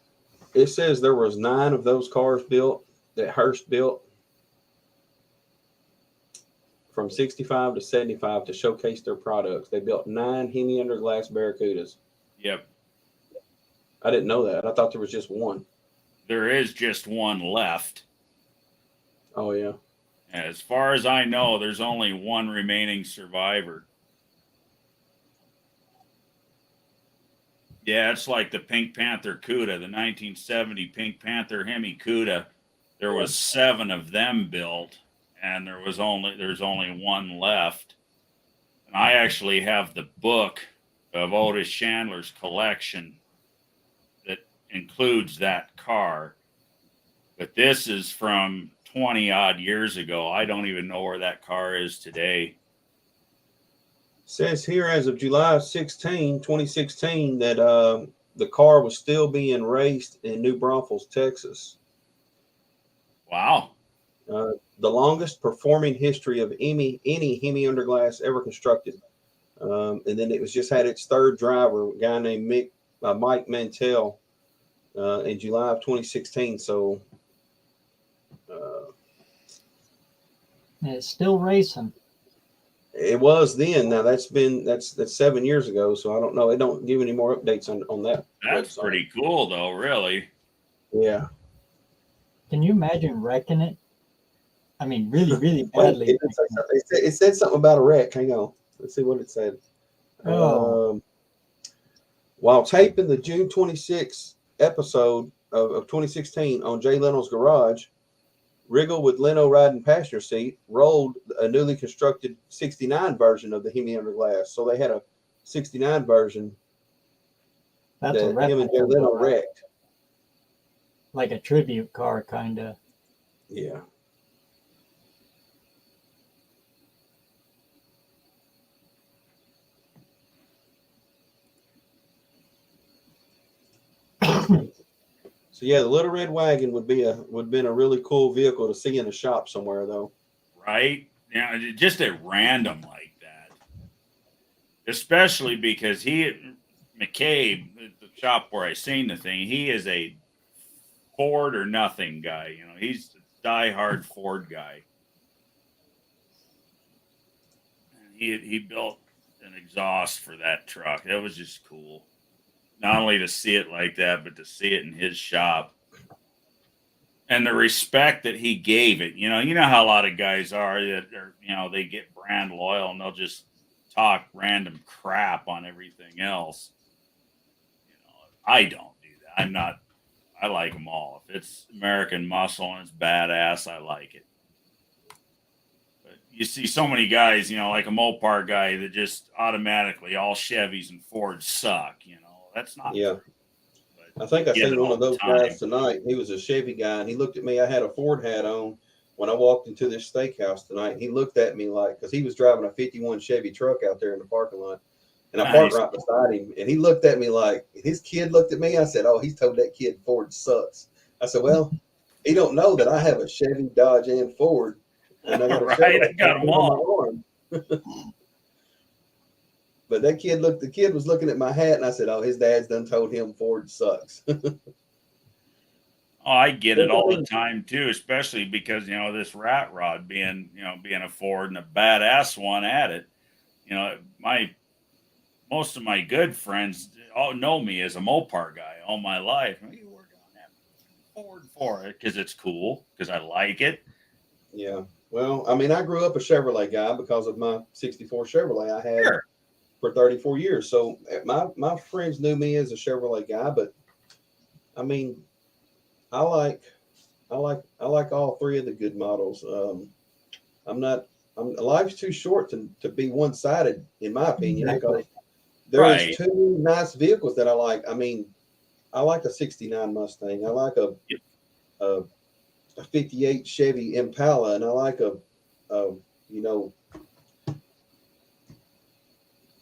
it says there was 9 of those cars built that Hurst built from 65 to 75 to showcase their products. They built 9 Hemi under glass Barracudas. Yep. I didn't know that. I thought there was just one. There is just one left. Oh, yeah. As far as I know, there's only one remaining survivor. Yeah, it's like the Pink Panther Cuda, the 1970 Pink Panther Hemi Cuda. There was 7 of them built, and there's only one left. And I actually have the book of Otis Chandler's collection includes that car. But this is from 20 odd years ago. I don't even know where that car is today. Says here as of July 16, 2016, that the car was still being raced in New Braunfels, Texas. Wow. The longest performing history of any Hemi underglass ever constructed. And then it was just had its third driver, a guy named Mike Mantell, in July of 2016. So it's still racing. it was then. Now that's 7 years ago. So I don't know. It don't give any more updates on that. That's website. pretty cool, though, really. Yeah. Can you imagine wrecking it? I mean, really, really badly. It said something about a wreck. Hang on. Let's see what it said. Oh. While taping the June 26th episode of 2016 on Jay Leno's Garage, Riggle with Leno riding passenger seat rolled a newly constructed 69 version of the Hemi Underglass. So they had a 69 version That's that him and Jay Leno wrecked. Like a tribute car, kind of. Yeah. So yeah, the Little Red Wagon would have been a really cool vehicle to see in a shop somewhere, though. Right? Yeah, just at random like that. Especially because McCabe, the shop where I seen the thing, he is a Ford or nothing guy. You know, he's a diehard Ford guy. And he built an exhaust for that truck. That was just cool. Not only to see it like that, but to see it in his shop. And the respect that he gave it. You know how a lot of guys are that are, they get brand loyal and they'll just talk random crap on everything else. I don't do that. I like them all. If it's American muscle and it's badass, I like it. But you see so many guys, like a Mopar guy that just automatically all Chevys and Fords suck, That's not true. I think I seen one of those guys tonight. He was a Chevy guy, and he looked at me. I had a Ford hat on when I walked into this steakhouse tonight. He looked at me because he was driving a 51 Chevy truck out there in the parking lot. And I parked right beside him, and he looked at me like his kid looked at me. I said, "Oh, he's told that kid Ford sucks." I said, "Well, he don't know that I have a Chevy, Dodge, and Ford, and I got a I got them all." But the kid was looking at my hat, and I said, "Oh, his dad's done told him Ford sucks." Oh, I get it all the time too, especially because this rat rod being a Ford and a badass one at it. Most of my good friends all know me as a Mopar guy all my life. You work on that Ford for it because it's cool, because I like it. Yeah. Well, I mean, I grew up a Chevrolet guy because of my 64 Chevrolet I had for 34 years. So my friends knew me as a Chevrolet guy, but I mean, I like all three of the good models. Life's too short to be one-sided, in my opinion, because there's two nice vehicles that I like. I mean, I like a 69 Mustang. I like a 58 Chevy Impala, and I like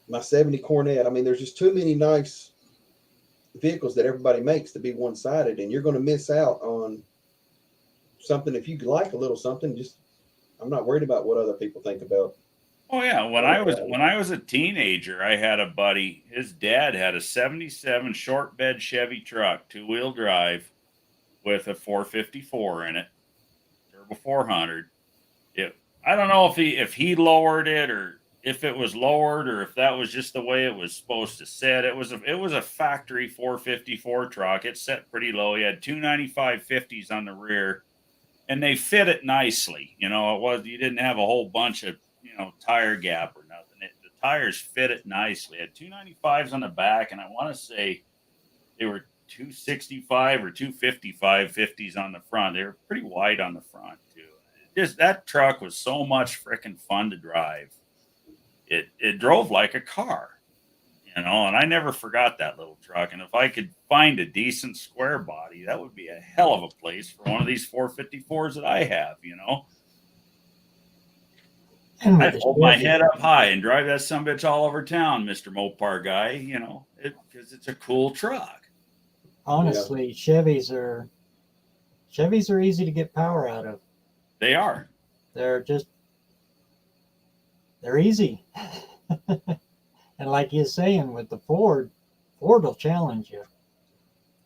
my 70 Corvette. I mean, there's just too many nice vehicles that everybody makes to be one-sided, and you're going to miss out on something if you like a little something. I'm not worried about what other people think about. Oh yeah, when I was a teenager, I had a buddy. His dad had a '77 short bed Chevy truck, 2-wheel drive, with a 454 in it, turbo 400. I don't know if he lowered it or if it was lowered or if that was just the way it was supposed to sit. It was a factory 454 truck. It set pretty low. He had 295 50s on the rear, and they fit it nicely. You didn't have a whole bunch of tire gap or nothing. The tires fit it nicely. It had 295s on the back, and I want to say they were 265 or 255 50s on the front. They were pretty wide on the front too. That truck was so much freaking fun to drive. It drove like a car. You know, and I never forgot that little truck. And if I could find a decent square body, that would be a hell of a place for one of these 454s that I have, you know. And with I'd the hold my Chevy, head up high and drive that sumbitch all over town, Mr. Mopar guy, you know, because it's a cool truck. honestly, Chevys are easy to get power out of. They are. They're easy. And like you're saying with the Ford will challenge you.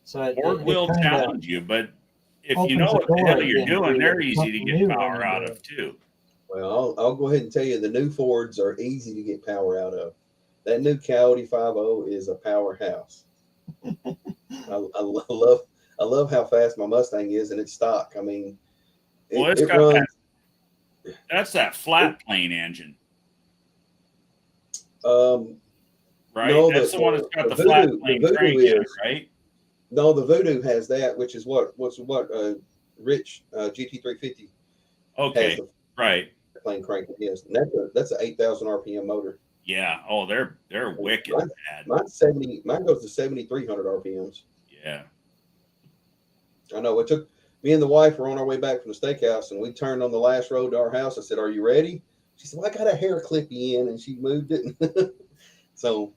So Ford will challenge you, but if you know opens the what the door hell you're again for doing, you they're to easy to something get new power when out you of too. Well, I'll go ahead and tell you the new Fords are easy to get power out of. That new Coyote 5.0 is a powerhouse. I love how fast my Mustang is, and it's stock. I mean, Well, it's it got runs. that's that flat plane engine, right? No, That's the one that's got the Voodoo, flat the plane Voodoo crank in it, is right? no, the Voodoo has that, which is what Rich GT350 has Okay, the right. plane crank. Yes, and that's a 8,000 RPM motor. Yeah. Oh, they're wicked Mine, bad. mine goes to 7,300 RPMs. Yeah. I know it took me and the wife were on our way back from the steakhouse, and we turned on the last road to our house. I said, "Are you ready?" She said, "Well, I got a hair clippy in," and she moved it. So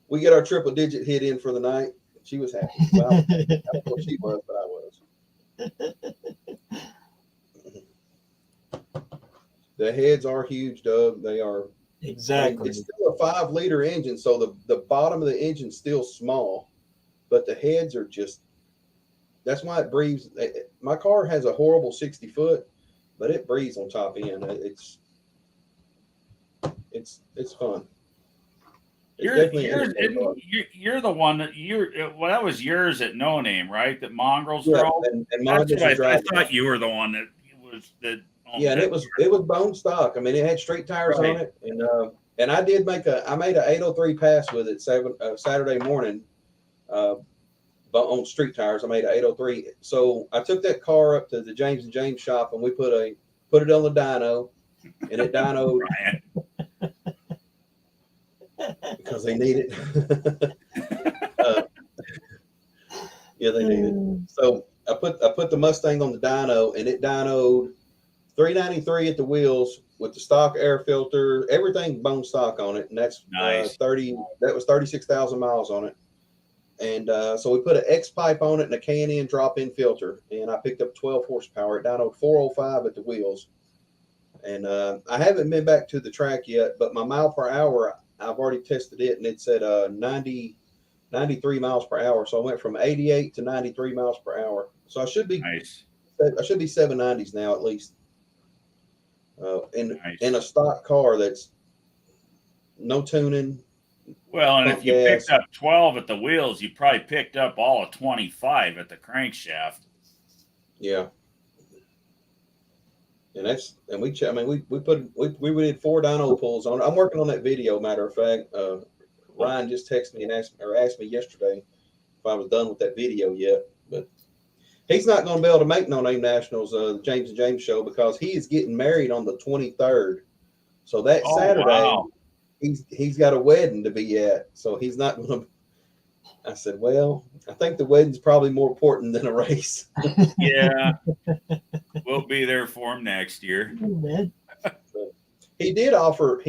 we get our triple digit hit in for the night. She was happy. Well, I don't know what she was, but I was. The heads are huge, Doug. They are. exactly. I mean, it's still a 5-liter engine, so the bottom of the engine's still small, but the heads are just. That's why it breathes. My car has a horrible 60 foot, but it breathes on top end. It's fun. It's definitely You're the one that well, that was yours at No Name, right? That Mongrels yeah, drove. and That's Mongrels what I driving. thought you were the one that was that. Yeah, and it was bone stock. I mean, it had street tires Right. on it, and I made a 803 pass with it Saturday morning, but on street tires. I made an 803. So I took that car up to the James and James shop, and we put it on the dyno, and it dynoed because they need it. Yeah, they need it. So I put the Mustang on the dyno, and it dynoed 393 at the wheels with the stock air filter, everything bone stock on it, and that's Nice. 36,000 miles on it. And so we put an X pipe on it and a K&N drop-in filter, and I picked up 12 horsepower. It dynoed 405 at the wheels, and I haven't been back to the track yet, but my mile per hour, I've already tested it, and it's at 93 miles per hour. So I went from 88 to 93 miles per hour. So I should be Nice. 790s now at least. In Nice. a stock car that's no tuning. Well, and pump if you gas. picked up 12 at the wheels, you probably picked up all of 25 at the crankshaft. Yeah. And we did 4 dyno pulls on it. I'm working on that video, matter of fact. Ryan just texted me and asked me yesterday if I was done with that video yet, but he's not going to be able to make No Name Nationals, the James and James show, because he is getting married on the 23rd. So that Saturday, wow. he's got a wedding to be at. So he's not going to. I said, well, I think the wedding's probably more important than a race. Yeah. We'll be there for him next year. He did offer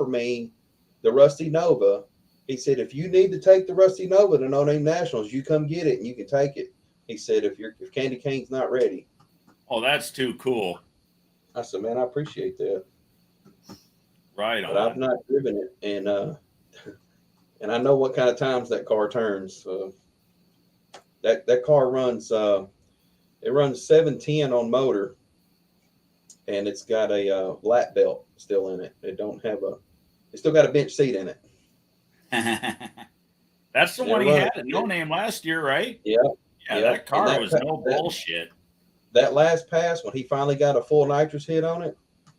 me the Rusty Nova. He said, if you need to take the Rusty Nova to No Name Nationals, you come get it and you can take it. He said, if Candy Cane's not ready. Oh, that's too cool. I said, man, I appreciate that. Right But on. I've not driven it, and I know what kind of times that car turns. That car runs it runs 710 on motor, and it's got a lap belt still in it. It still got a bench seat in it. That's the one he had at No Name last year, right? Yeah. Yeah, that car was no bullshit. That last pass, when he finally got a full nitrous hit on it, I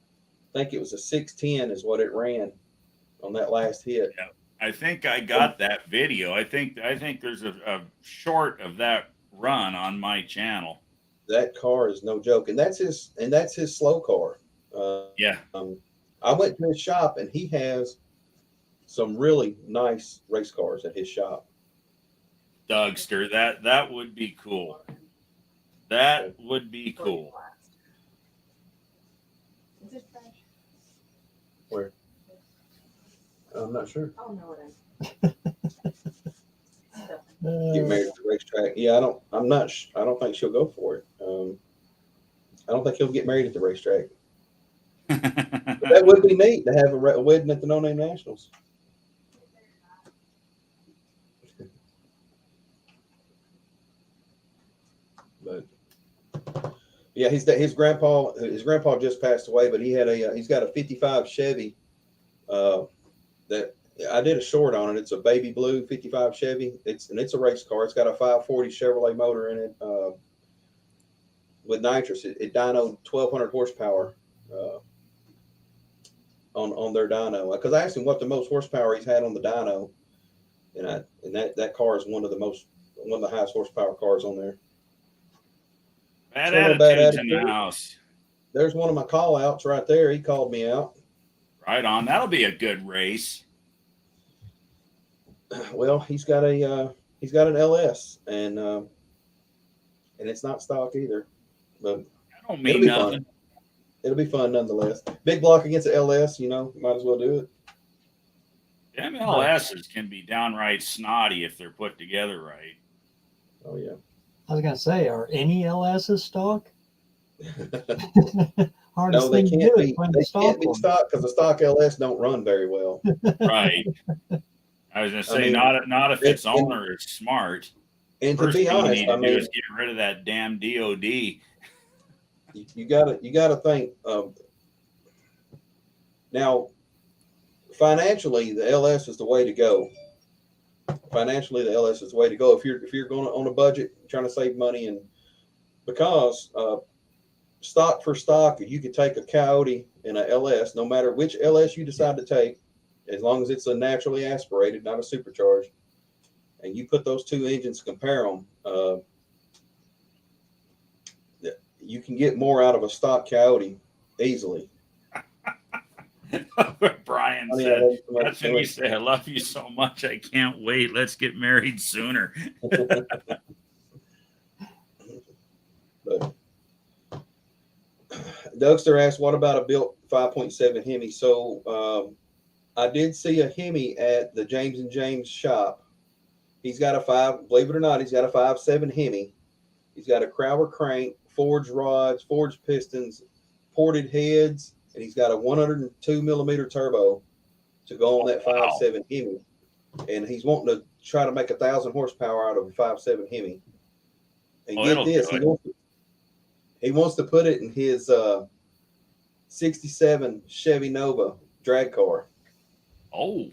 think it was a 610 is what it ran on that last hit. Yeah. I think I got that video. I think there's a short of that run on my channel. That car is no joke, and that's his slow car. Yeah. I went to his shop, and he has some really nice race cars at his shop. Dougster, that would be cool. That would be cool. Is it fresh? Where? I'm not sure. Oh, no, it Get married at the racetrack. Yeah, I'm not. I don't think she'll go for it. I don't think he'll get married at the racetrack. But that would be neat to have a wedding at the No Name Nationals. But yeah, his grandpa just passed away, but he's got a 55 Chevy that I did a short on it. It's a baby blue 55 Chevy. It's a race car. It's got a 540 Chevrolet motor in it with nitrous. It dynoed 1,200 horsepower on their dyno. Because I asked him what the most horsepower he's had on the dyno, and that car is one of the highest horsepower cars on there. Bad Bad attitudes in the attitude. house. There's one of my call outs right there. He called me out. Right on. That'll be a good race. Well, he's got an LS, and it's not stock either, but I don't mean nothing. Fun. It'll be fun nonetheless. Big block against the LS, might as well do it. MLSs can be downright snotty if they're put together right. Oh yeah. I was gonna say, are any LSs stock? No, they can't be. They can't be stock because the stock LS don't run very well. Right. I was gonna say, not if its owner is smart. And First to be thing honest, you need to do is get rid of that damn DOD. You gotta think. Now, financially, the LS is the way to go. Financially, the LS is the way to go if you're going on a budget, trying to save money, and because stock for stock, you could take a Coyote and a LS, no matter which LS you decide to take, as long as it's a naturally aspirated, not a supercharged, and you put those two engines, compare them, you can get more out of a stock Coyote easily. Brian said, that's when you say, I love you so much, I can't wait. Let's get married sooner. But Dougster asked, what about a built 5.7 Hemi? So I did see a Hemi at the James and James shop. He's got believe it or not, he's got a 5.7 Hemi. He's got a Crowler crank, forged rods, forged pistons, ported heads, and he's got a 102 millimeter turbo to go on that 5.7 Hemi. And he's wanting to try to make 1,000 horsepower out of a 5.7 Hemi. And get this, he wants to put it in his 67 Chevy Nova drag car. Oh.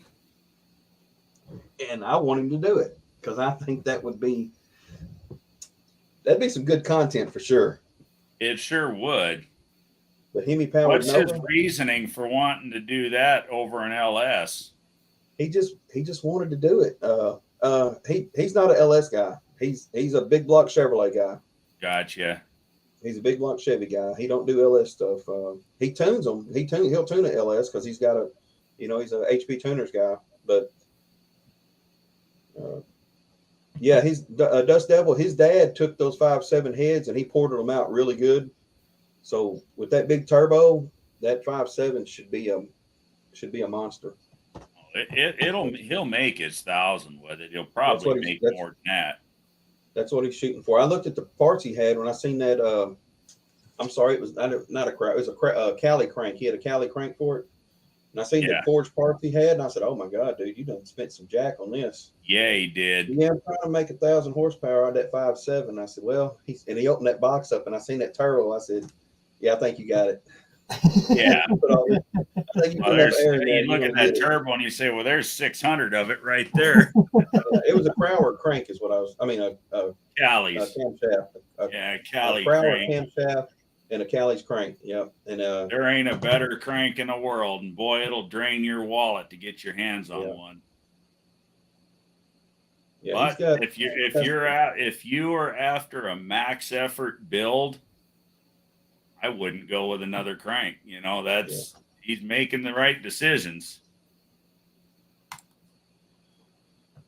And I want him to do it because I think that'd be some good content for sure. It sure would. The Hemi powered What's Nova, his reasoning for wanting to do that over an LS? He just wanted to do it. He's not an LS guy. He's a big block Chevrolet guy. Gotcha. He's a big block Chevy guy. He don't do LS stuff. He tunes them. He'll tune an LS because he's got he's a HP tuners guy. But yeah, he's Dust Devil. His dad took those 5.7 heads and he ported them out really good. So with that big turbo, that 5.7 should be a monster. He'll make his 1,000 with it. He'll probably make more than that. That's what he's shooting for. I looked at the parts he had when I seen that. I'm sorry, it was not a crank. It was a Cali crank. He had a Cali crank for it, and I seen the forged parts he had, and I said, "Oh my God, dude, you done spent some jack on this." Yeah, he did. Yeah, I'm trying to make 1,000 horsepower out of that 5.7. I said, "Well," he opened that box up, and I seen that turbo. I said, "Yeah, I think you got it." Yeah. You look at that turbo and you say, well, there's 600 of it right there. It was a Crowler crank is what a Cali's. Camshaft. Cali Crowler crank. camshaft and a Cali's crank. Yep. And there ain't a better crank in the world. And boy, it'll drain your wallet to get your hands on one. Yeah, but if you are after a max effort build, I wouldn't go with another crank. He's making the right decisions.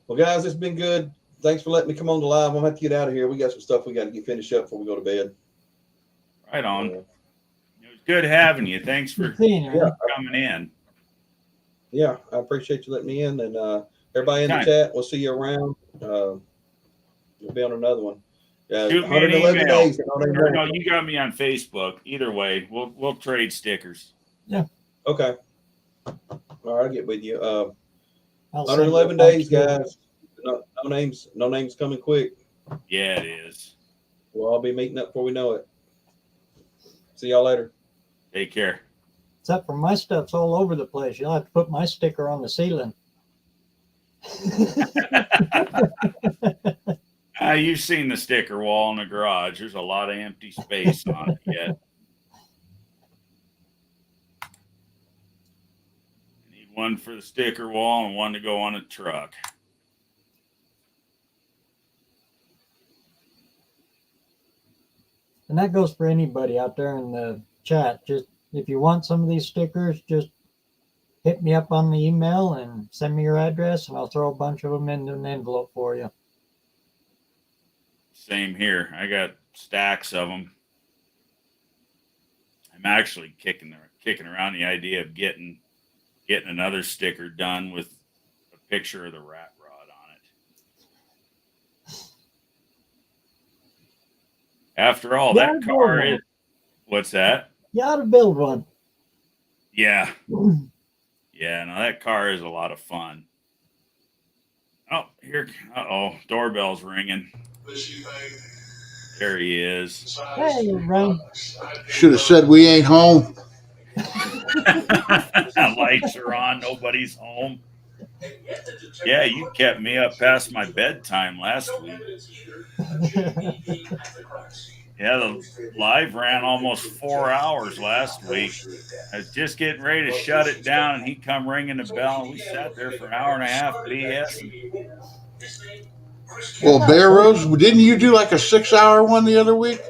Well, guys, it's been good. Thanks for letting me come on the live. I'm gonna have to get out of here. We got some stuff we got to get finished up before we go to bed. Right on. It was good having you. Thanks for Good seeing you, man. coming in. Yeah, I appreciate you letting me in, and everybody in the Anytime. chat. We'll see you around. We'll be on another one. Shoot me an 111 email. days. Or no, you got me on Facebook. Either way, we'll trade stickers. Yeah. Okay. All right, I'll get with you. I'll send you 111 a bunch days, too. guys. No names. No names coming quick. Yeah, it is. We'll all be meeting up before we know it. See y'all later. Take care. Except for my stuff's all over the place. You'll have to put my sticker on the ceiling. You've seen the sticker wall in the garage. There's a lot of empty space on it yet. Need one for the sticker wall and one to go on a truck. And that goes for anybody out there in the chat. Just if you want some of these stickers, just hit me up on the email and send me your address, and I'll throw a bunch of them in an envelope for you. Same here. I got stacks of them. I'm actually kicking around the idea of getting another sticker done with a picture of the rat rod on it. After all, that car is. What's that? You ought to build one. Yeah. Yeah, no, that car is a lot of fun. Oh, here. Doorbell's ringing. There he is. Hey, Ron. Should have said we ain't home. Lights are on. Nobody's home. Yeah, you kept me up past my bedtime last week. Yeah, the live ran almost 4 hours last week. I was just getting ready to shut it down, and he come ringing the bell, and we sat there for an hour and a half BS. Well, Bear Rose, didn't you do like a 6-hour one the other week?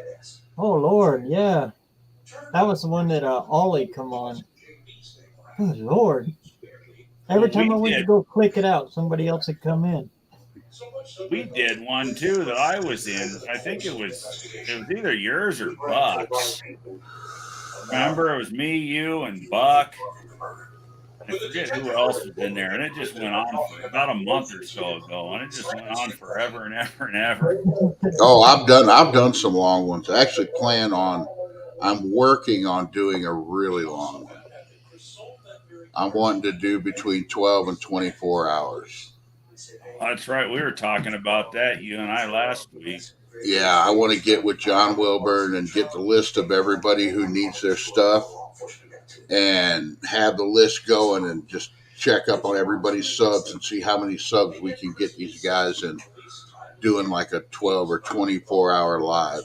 Oh, Lord, yeah. That was the one that Ollie come on. Good Lord. Every time I went to go click it out, somebody else had come in. We did one too that I was in. I think it was either yours or Buck's. Remember, it was me, you, and Buck. I forget who else was in there, and it just went on for about a month or so ago, and it just went on forever and ever and ever. Oh, I've done some long ones. I actually I'm working on doing a really long one. I'm wanting to do between 12 and 24 hours. That's right. We were talking about that, you and I, last week. Yeah, I want to get with John Wilburn and get the list of everybody who needs their stuff and have the list going and just check up on everybody's subs and see how many subs we can get these guys in doing like a 12 or 24-hour live.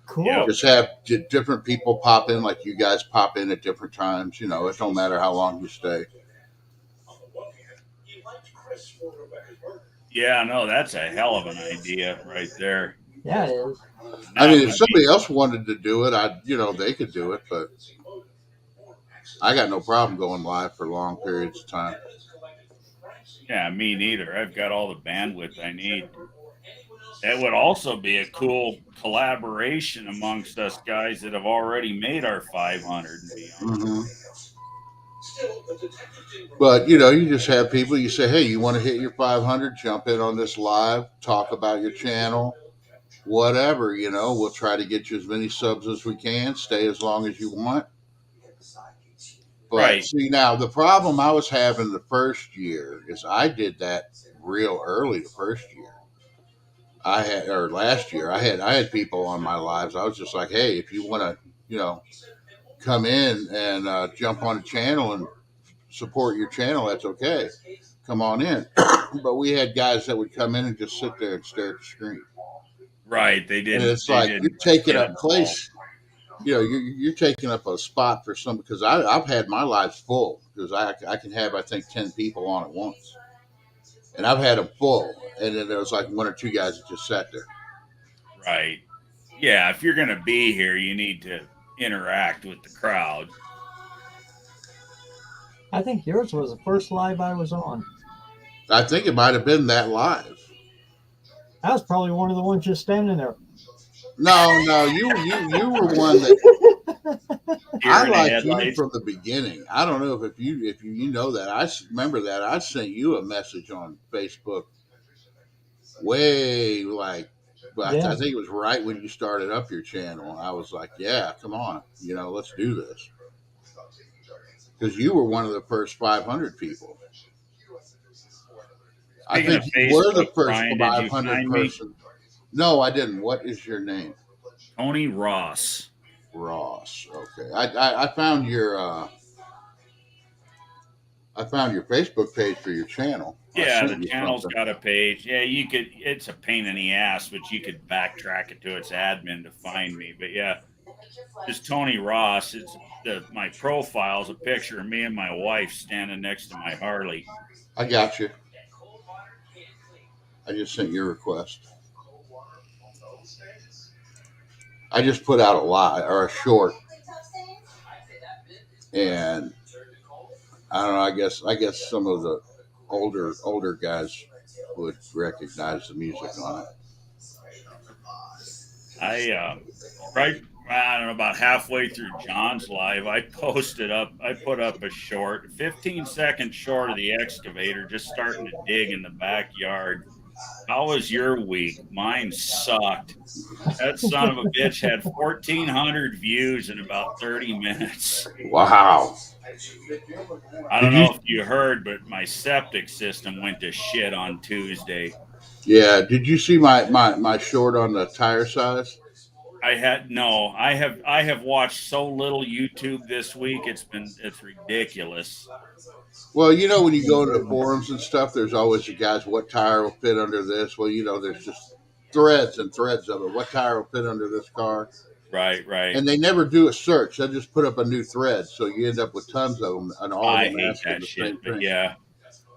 Cool. Yep. Just have different people pop in, like you guys pop in at different times. You know, it don't matter how long you stay. Yeah, no, that's a hell of an idea right there. Yeah, it is. I mean, if somebody else wanted to do it, they could do it, but I got no problem going live for long periods of time. Yeah, me neither. I've got all the bandwidth I need. That would also be a cool collaboration amongst us guys that have already made our 500 and beyond. Mm-hmm. But, you just have people, you say, hey, you want to hit your 500, jump in on this live, talk about your channel, whatever, we'll try to get you as many subs as we can, stay as long as you want. But right. See, now the problem I was having the first year is I did that real early the first year. Last year, I had people on my lives. I was just like, hey, if you want to, come in and jump on the channel and support your channel, that's okay. Come on in. But we had guys that would come in and just sit there and stare at the screen. Right. They didn't. And it's like you're taking up place. You're taking up a spot for some, because I've had my lives full because I can have, I think, 10 people on at once. And I've had them full. And then there was like one or two guys that just sat there. Right. Yeah. If you're going to be here, you need to interact with the crowd. I think yours was the first live I was on. I think it might have been that live. I was probably one of the ones just standing there. No, you were one that I Deer in the liked you headlights. from the beginning. I don't know if you know that. Remember that I sent you a message on Facebook way like, but Yeah. I think it was right when you started up your channel. I was like, yeah, come on, let's do this, because you were one of the first 500 people. I Speaking think of you were the Facebook, first Brian, did you 500 find me? person. No, I didn't. What is your name? Tony Ross. Ross. Okay, I found your Facebook page for your channel. I Yeah, sent the you channel's something. got a page. Yeah, you could. It's a pain in the ass, but you could backtrack it to its admin to find me. But yeah, just Tony Ross. It's my profile's a picture of me and my wife standing next to my Harley. I got you. I just sent your request. I just put out a live or a short, and I don't know. I guess some of the older guys would recognize the music on it. Right, I don't know, about halfway through John's live, I put up a short, 15-second short of the excavator just starting to dig in the backyard. How was your week? Mine sucked. That son of a bitch had 1,400 views in about 30 minutes. Wow. I Did don't you? know if you heard, but my septic system went to shit on Tuesday. Yeah. Did you see my short on the tire size? I have watched so little YouTube this week. It's ridiculous. Well, when you go into the forums and stuff, there's always the guys, what tire will fit under this? Well, there's just threads and threads of it. What tire will fit under this car? Right. And they never do a search. They just put up a new thread. So you end up with tons of them and all of I them hate asking that the shit, same but thing. yeah.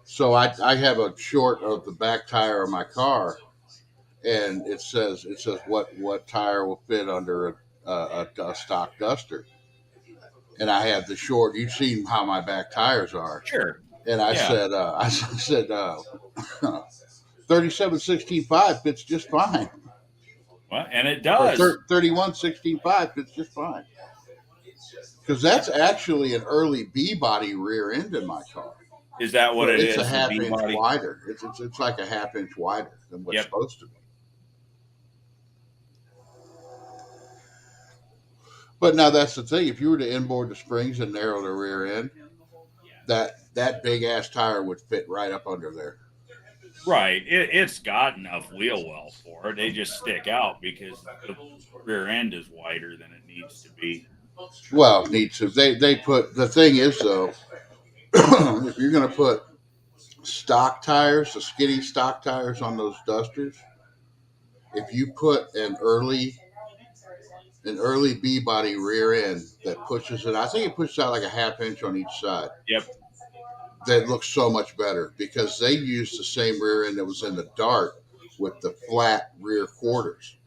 So I have a short of the back tire of my car, and it says what tire will fit under a stock duster. And I have the short. You've seen how my back tires are. Sure. And I Yeah. said, 37-16-5 fits just fine. Well, and it Or does. 31-16-5 fits just fine. Because that's actually an early B body rear end in my car. Is that what So it it's a is? The half B inch body? wider. It's like a half inch wider than what's Yep. supposed to be. But now that's the thing. If you were to inboard the springs and narrow the rear end, that big ass tire would fit right up under there. Right. It's got enough wheel well for it. They just stick out because the rear end is wider than it needs to be. Well, needs to. They put, the thing is though, if you're going to put stock tires, the skinny stock tires on those dusters, if you put an early B body rear end that pushes it, I think it pushes out like a half inch on each side. Yep. That looks so much better because they used the same rear end that was in the Dart with the flat rear quarters.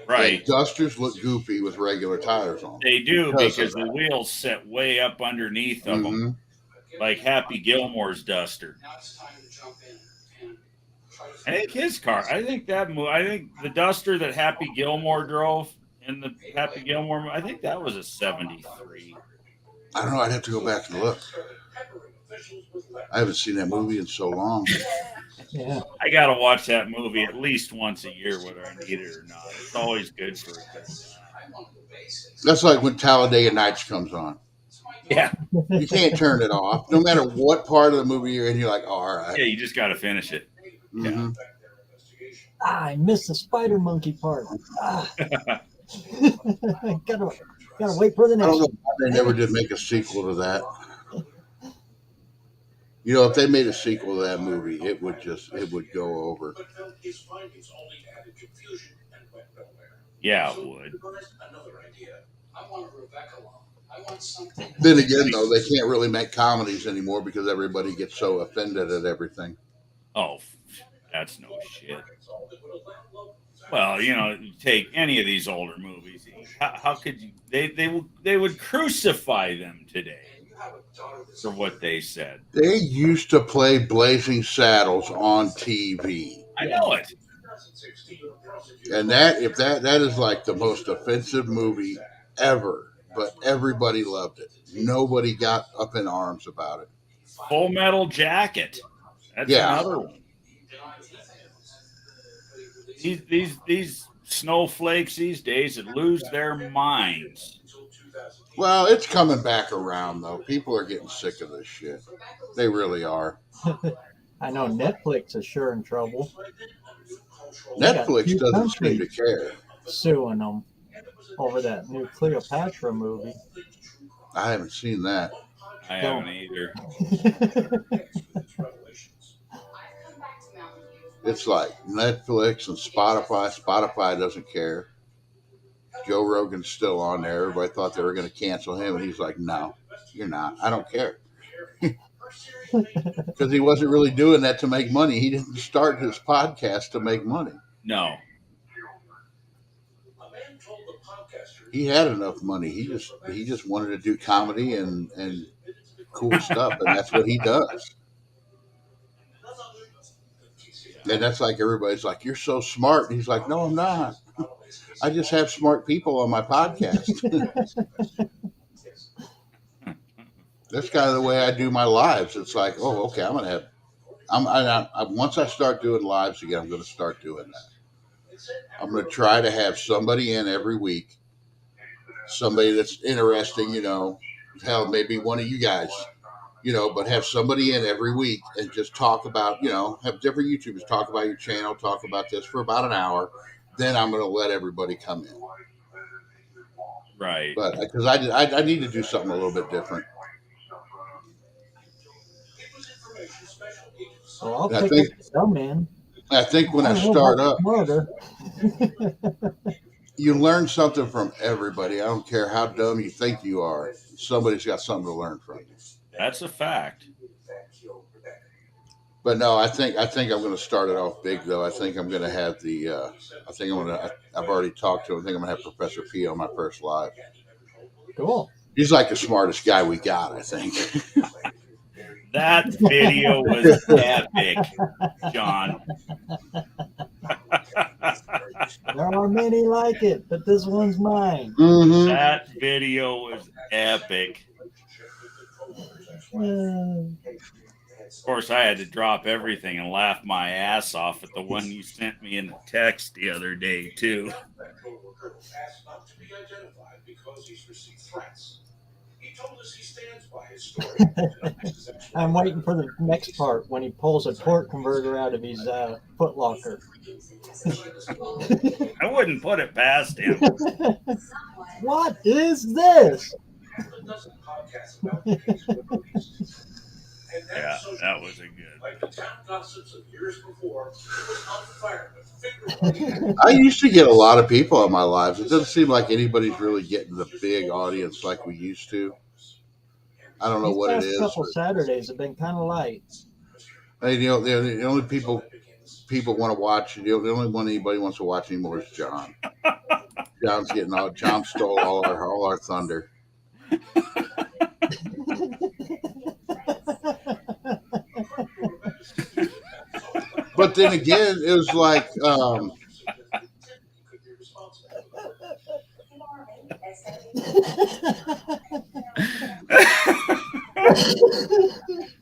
Right. And dusters look goofy with regular tires on. They do because the wheels sit way up underneath of them, like Happy Gilmore's duster. I think his car. I think the duster that Happy Gilmore drove in the Happy Gilmore. I think that was a '73. I don't know. I'd have to go back and look. I haven't seen that movie in so long. Yeah. I gotta watch that movie at least once a year, whether I need it or not. It's always good for a good time. That's like when Talladega Nights comes on. Yeah. You can't turn it off. No matter what part of the movie you're in, you're like, oh, all right. Yeah, you just gotta finish it. Mm-hmm. I missed the spider monkey part. gotta wait for the I next don't know one. why they never did make a sequel to that. If they made a sequel to that movie, it would go over. Yeah, it would. Then again, though, they can't really make comedies anymore because everybody gets so offended at everything. Oh, that's no shit. Well, take any of these older movies. How could you? They would crucify them today. for what they said. They used to play Blazing Saddles on TV. I know it. And that is like the most offensive movie ever, but everybody loved it. Nobody got up in arms about it. Full Metal Jacket. That's Yeah. another one. These snowflakes these days that lose their minds. Well, it's coming back around though. People are getting sick of this shit. They really are. I know Netflix is sure in trouble. They got Netflix two doesn't seem to countries care. suing them over that new Cleopatra movie. I haven't seen that. I Don't. haven't either. It's like Netflix and Spotify. Spotify doesn't care. Joe Rogan's still on there. Everybody thought they were going to cancel him, and he's like, "No, you're not. I don't care." Because he wasn't really doing that to make money. He didn't start his podcast to make money. No. He had enough money. He just wanted to do comedy and cool stuff, and that's what he does. And that's like everybody's like, "You're so smart," and he's like, "No, I'm not. I just have smart people on my podcast." That's kind of the way I do my lives. It's like, oh, okay, I'm gonna have. Once I start doing lives again, I'm gonna start doing that. I'm gonna try to have somebody in every week, somebody that's interesting. Hell, maybe one of you guys. But have somebody in every week and just talk about, have different YouTubers talk about your channel, talk about this for about an hour. Then I'm going to let everybody come in. Right. But because I need to do something a little bit different. Well, I'll pick up some in. I think when I start up, smarter. You learn something from everybody. I don't care how dumb you think you are. Somebody's got something to learn from you. That's a fact. But no, I think I'm going to start it off big though. I think I'm going to have I've already talked to him. I think I'm going to have Professor P on my first live. Cool. He's like the smartest guy we got, I think. That video was epic, John. There are many like it, but this one's mine. Mm-hmm. That video was epic. Of course, I had to drop everything and laugh my ass off at the one you sent me in the text the other day, too. I'm waiting for the next part when he pulls a torque converter out of his foot locker. I wouldn't put it past him. What is this? Yeah, that was a good. I used to get a lot of people on my lives. It doesn't seem like anybody's really getting the big audience like we used to. I don't know what it is. These couple Saturdays have been kind of light. The only people want to watch. The only one anybody wants to watch anymore is John. John stole all our thunder. But then again, it was like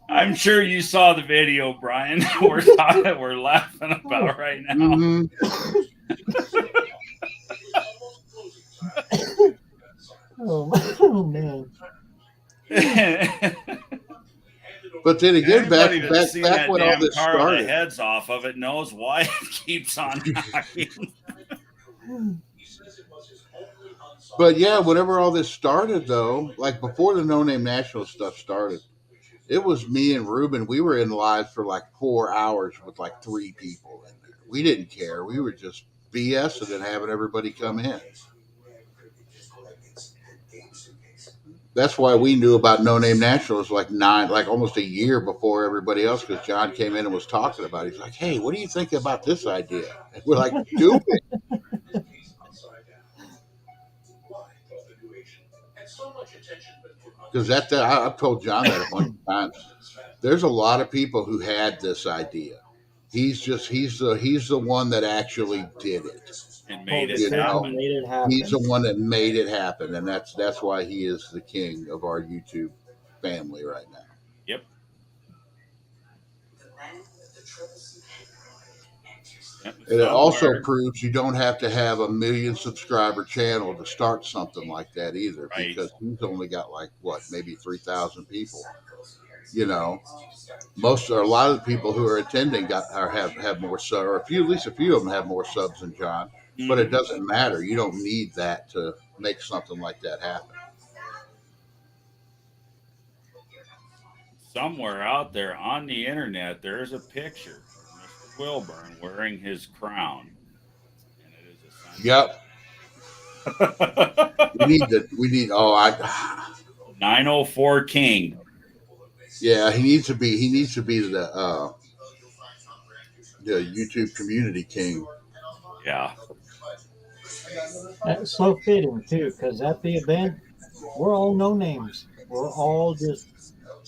I'm sure you saw the video, Brian. We're laughing about right now. Mm-hmm. Oh man. But then again, back that when all this car started, with the heads off of it knows why it keeps on knocking. But yeah, whenever all this started, though, like before the No Name National stuff started, it was me and Ruben. We were in live for like 4 hours with like 3 people in there. We didn't care. We were just BSing and having everybody come in. That's why we knew about No Name Nationals like almost a year before everybody else, because John came in and was talking about it. He's like, "Hey, what do you think about this idea?" And we're like, "Do it." because I've told John that a bunch of times. There's a lot of people who had this idea. He's the one that actually did it. And Pulled made the it You trigger know, and made it he's happen. the one that made it happen, and that's why he is the king of our YouTube family right now. Yep. Yep. And it also Somewhere. proves you don't have to have a 1 million subscriber channel to start something like that either, Right. because he's only got like what, maybe 3,000 people. You know, most or a lot of the people who are attending have more subs, or at least a few of them have more subs than John. But it Mhm. doesn't matter. You don't need that to make something like that happen. Somewhere out there on the internet, there is a picture of Mr. Wilburn wearing his crown, and it is Yep. essentially We need. Oh, 904 King. yeah. He needs to be the YouTube community king. Yeah. That's so fitting too, because at the event, we're all no names. We're all just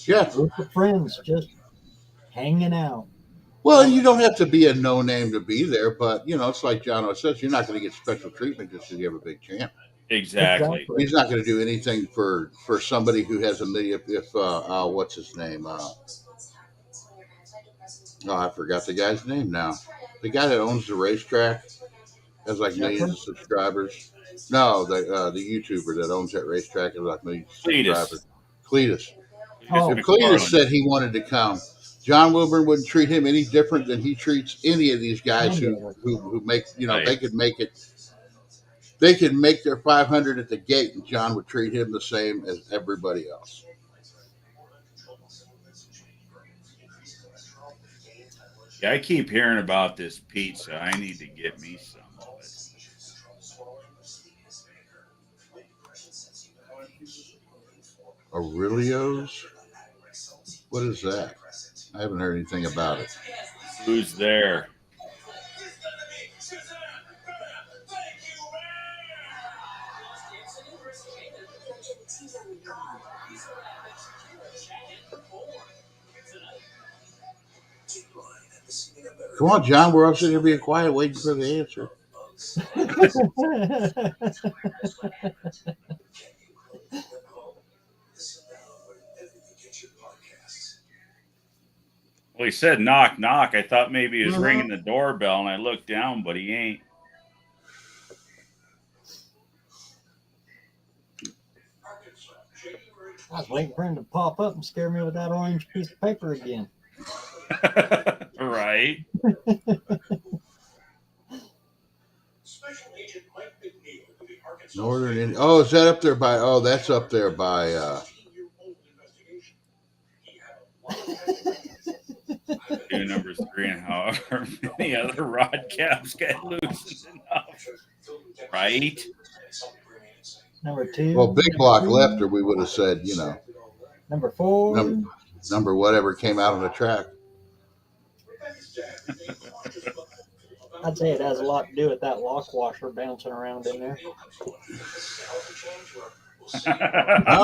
Yeah. group of friends, just hanging out. Well, you don't have to be a no name to be there, but you know, it's like John always says, you're not going to get special treatment just because you have a big champ. Exactly. Exactly. He's not going to do anything for somebody who has a million. If what's his name? Oh, I forgot the guy's name now. The guy that owns the racetrack has like millions Shepherd? of subscribers. No, the YouTuber that owns that racetrack has like millions of Cletus. subscribers. Cletus. Cletus Oh, If Cletus McFarland. said he wanted to come, John Wilburn wouldn't treat him any different than he treats any of these guys any who of it. who make, you know, Right. they could make their 500 at the gate, and John would treat him the same as everybody else. Yeah, I keep hearing about this pizza. I need to get me some of it. Aurelio's? What is that? I haven't heard anything about it. Who's there? Come on, John. We're all sitting here being quiet, waiting for the answer. Well, he said knock, knock. I thought maybe he was Mhm. ringing the doorbell, and I looked down, but he ain't. I was waiting for him to pop up and scare me with that orange piece of paper again. Right. Northern Indiana. Oh, is that up there by? Oh, that's up there by. Do number 3 and however many other rod caps get loosened enough. Right? Number 2. Well, big number block 3, left, or we would have said, you know, Number 4. number whatever came out on the track. I'd say it has a lot to do with that lock washer bouncing around in there. I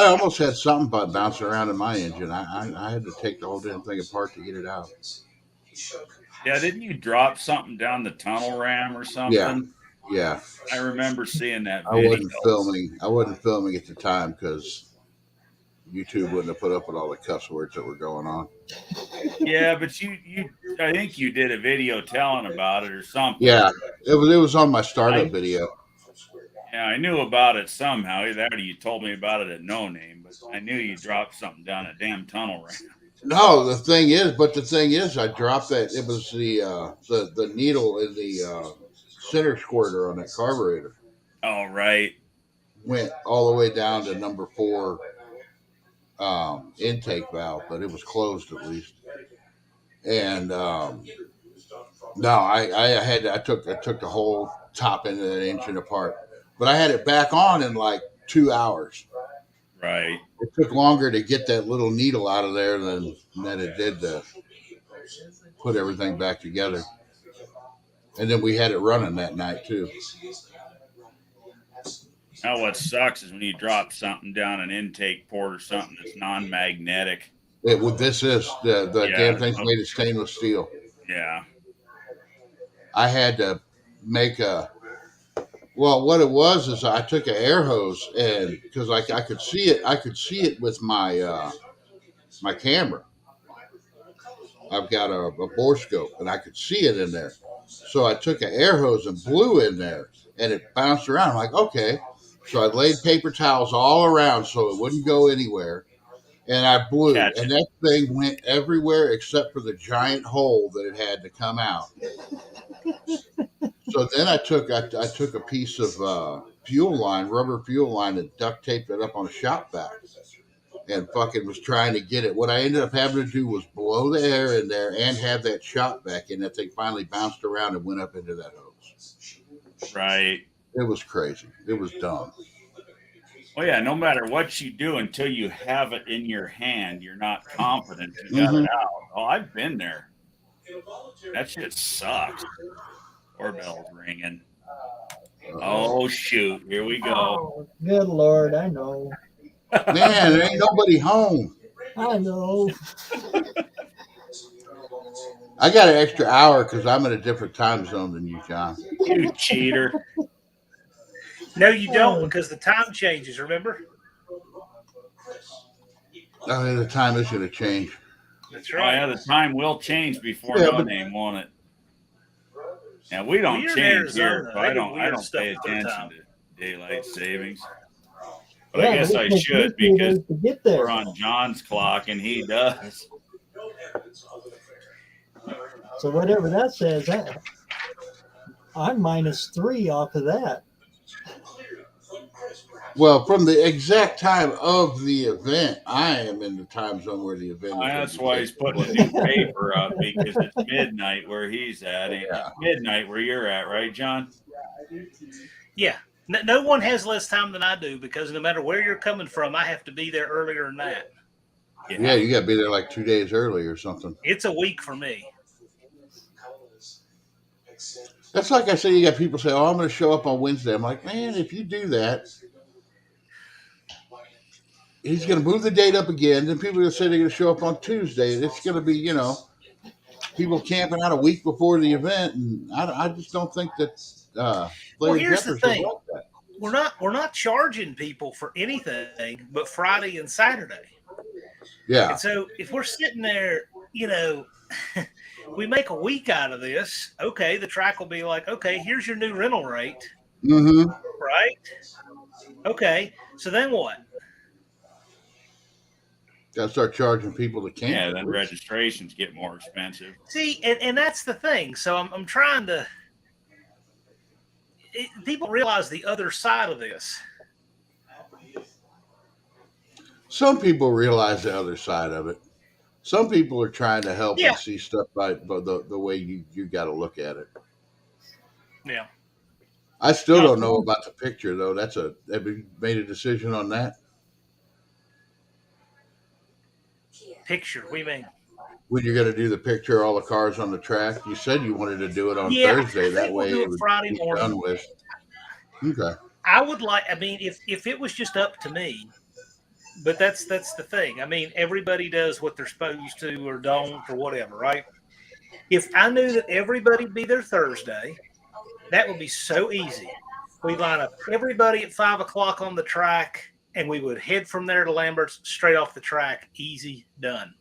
almost had something but bouncing around in my engine. I had to take the whole damn thing apart to get it out. Yeah, didn't you drop something down the tunnel ram or something? Yeah. I remember seeing that I video. wasn't filming at the time because YouTube wouldn't have put up with all the cuss words that were going on. Yeah, but you I think you did a video telling about it or something. Yeah, it was on my startup video. Yeah, I knew about it somehow. Either that or you told me about it at No Name, but I knew you dropped something down a damn tunnel ramp. No, the thing is, I dropped that. It was the needle in the center squirter on that carburetor. Oh, right. Went all the way down to number 4 intake valve, but it was closed at least. And no, I took the whole top end of that engine apart, but I had it back on in like 2 hours. Right. It took longer to get that little needle out of there than it did to put everything back together. And then we had it running that night too. Now what sucks is when you drop something down an intake port or something that's non-magnetic. This is the Yeah. damn thing's made of stainless steel. Yeah. I had to make a. Well, what it was is I took an air hose and because I could see it with my my camera. I've got a bore scope and I could see it in there. So I took an air hose and blew in there and it bounced around. I'm like, okay. So I laid paper towels all around so it wouldn't go anywhere. And I blew. Catch And it. that thing went everywhere except for the giant hole that it had to come out. So then I took a piece of fuel line, rubber fuel line, and duct taped it up on a shop vac and fucking was trying to get it. What I ended up having to do was blow the air in there and have that shop vac in. That thing finally bounced around and went up into that hose. Right. It was crazy. It was dumb. Well, yeah, no matter what you do until you have it in your hand, you're not confident you got it out. Oh, I've been there. That shit sucks. Doorbell's ringing. Oh, shoot. Here we go. Oh, good Lord, I know. Man, there ain't nobody home. I know. I got an extra hour because I'm in a different time zone than you, John. You cheater. No, you don't, because the time changes, remember? Oh, yeah, the time is going to change. That's Oh, right. yeah, the time will change before Yeah, no but- name, won't it? And we don't We're in change Arizona. here, so They I do don't weird stuff pay with their attention time. to daylight savings. But I guess but I it takes should me a few because days to get there. we're on John's clock and he does. So whatever that says, I'm -3 off of that. Well, from the exact time of the event, I am in the time zone where the event is. That's why he's putting a new paper up because it's midnight where he's at. It's midnight where you're at, right, John? Yeah. No one has less time than I do because no matter where you're coming from, I have to be there earlier than that. Yeah, you got to be there like 2 days early or something. It's a week for me. That's like I say, you got people say, oh, I'm going to show up on Wednesday. I'm like, man, if you do that, he's going to move the date up again. Then people are going to say they're going to show up on Tuesday. It's going to be, people camping out a week before the event. And I just don't think that Larry here's the Jeffers would thing. like that. We're not charging people for anything but Friday and Saturday. Yeah. And so if we're sitting there, we make a week out of this. Okay, the track will be like, okay, here's your new rental rate. Mm-hmm. Right? Okay, so then what? Got to start charging people to camp. Yeah, then registrations get more expensive. See, and that's the thing. So I'm trying to. People realize the other side of this. Some people realize the other side of it. Some people are trying to help and see stuff by the way you got to look at it. Yeah. I still don't know about the picture though. Have you made a decision on that? Picture, what do you mean? When you're going to do the picture of all the cars on the track? You said you wanted to do it on Yeah, Thursday. That way we'll do it it would Friday be morning. done with. Okay. I would like. I mean, if it was just up to me, but that's the thing. I mean, everybody does what they're supposed to or don't or whatever, right? If I knew that everybody'd be there Thursday, that would be so easy. We'd line up everybody at 5 o'clock on the track, and we would head from there to Lambert's straight off the track. Easy, done.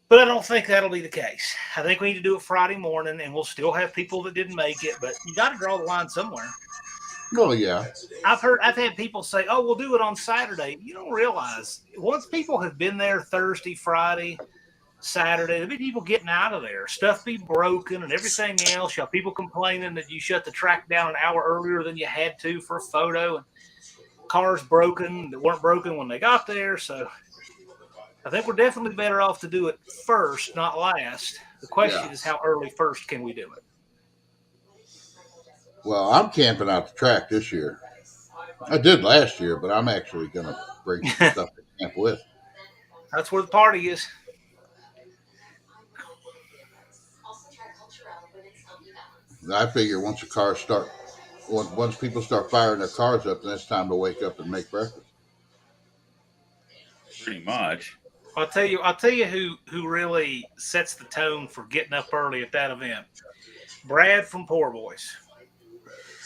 But I don't think that'll be the case. I think we need to do it Friday morning, and we'll still have people that didn't make it, but you got to draw the line somewhere. Well, yeah. I've had people say, "Oh, we'll do it on Saturday." You don't realize once people have been there Thursday, Friday, Saturday, there'll be people getting out of there. Stuff be broken and everything else. You have people complaining that you shut the track down an hour earlier than you had to for a photo, and cars broken that weren't broken when they got there. So I think we're definitely better off to do it first, not last. The question is, how early first can we do it? Well, I'm camping out the track this year. I did last year, but I'm actually going to bring some stuff to camp with. That's where the party is. I figure once the cars start once people start firing their cars up, then it's time to wake up and make breakfast. Pretty much. I'll tell you who really sets the tone for getting up early at that event. Brad from Poor Boys.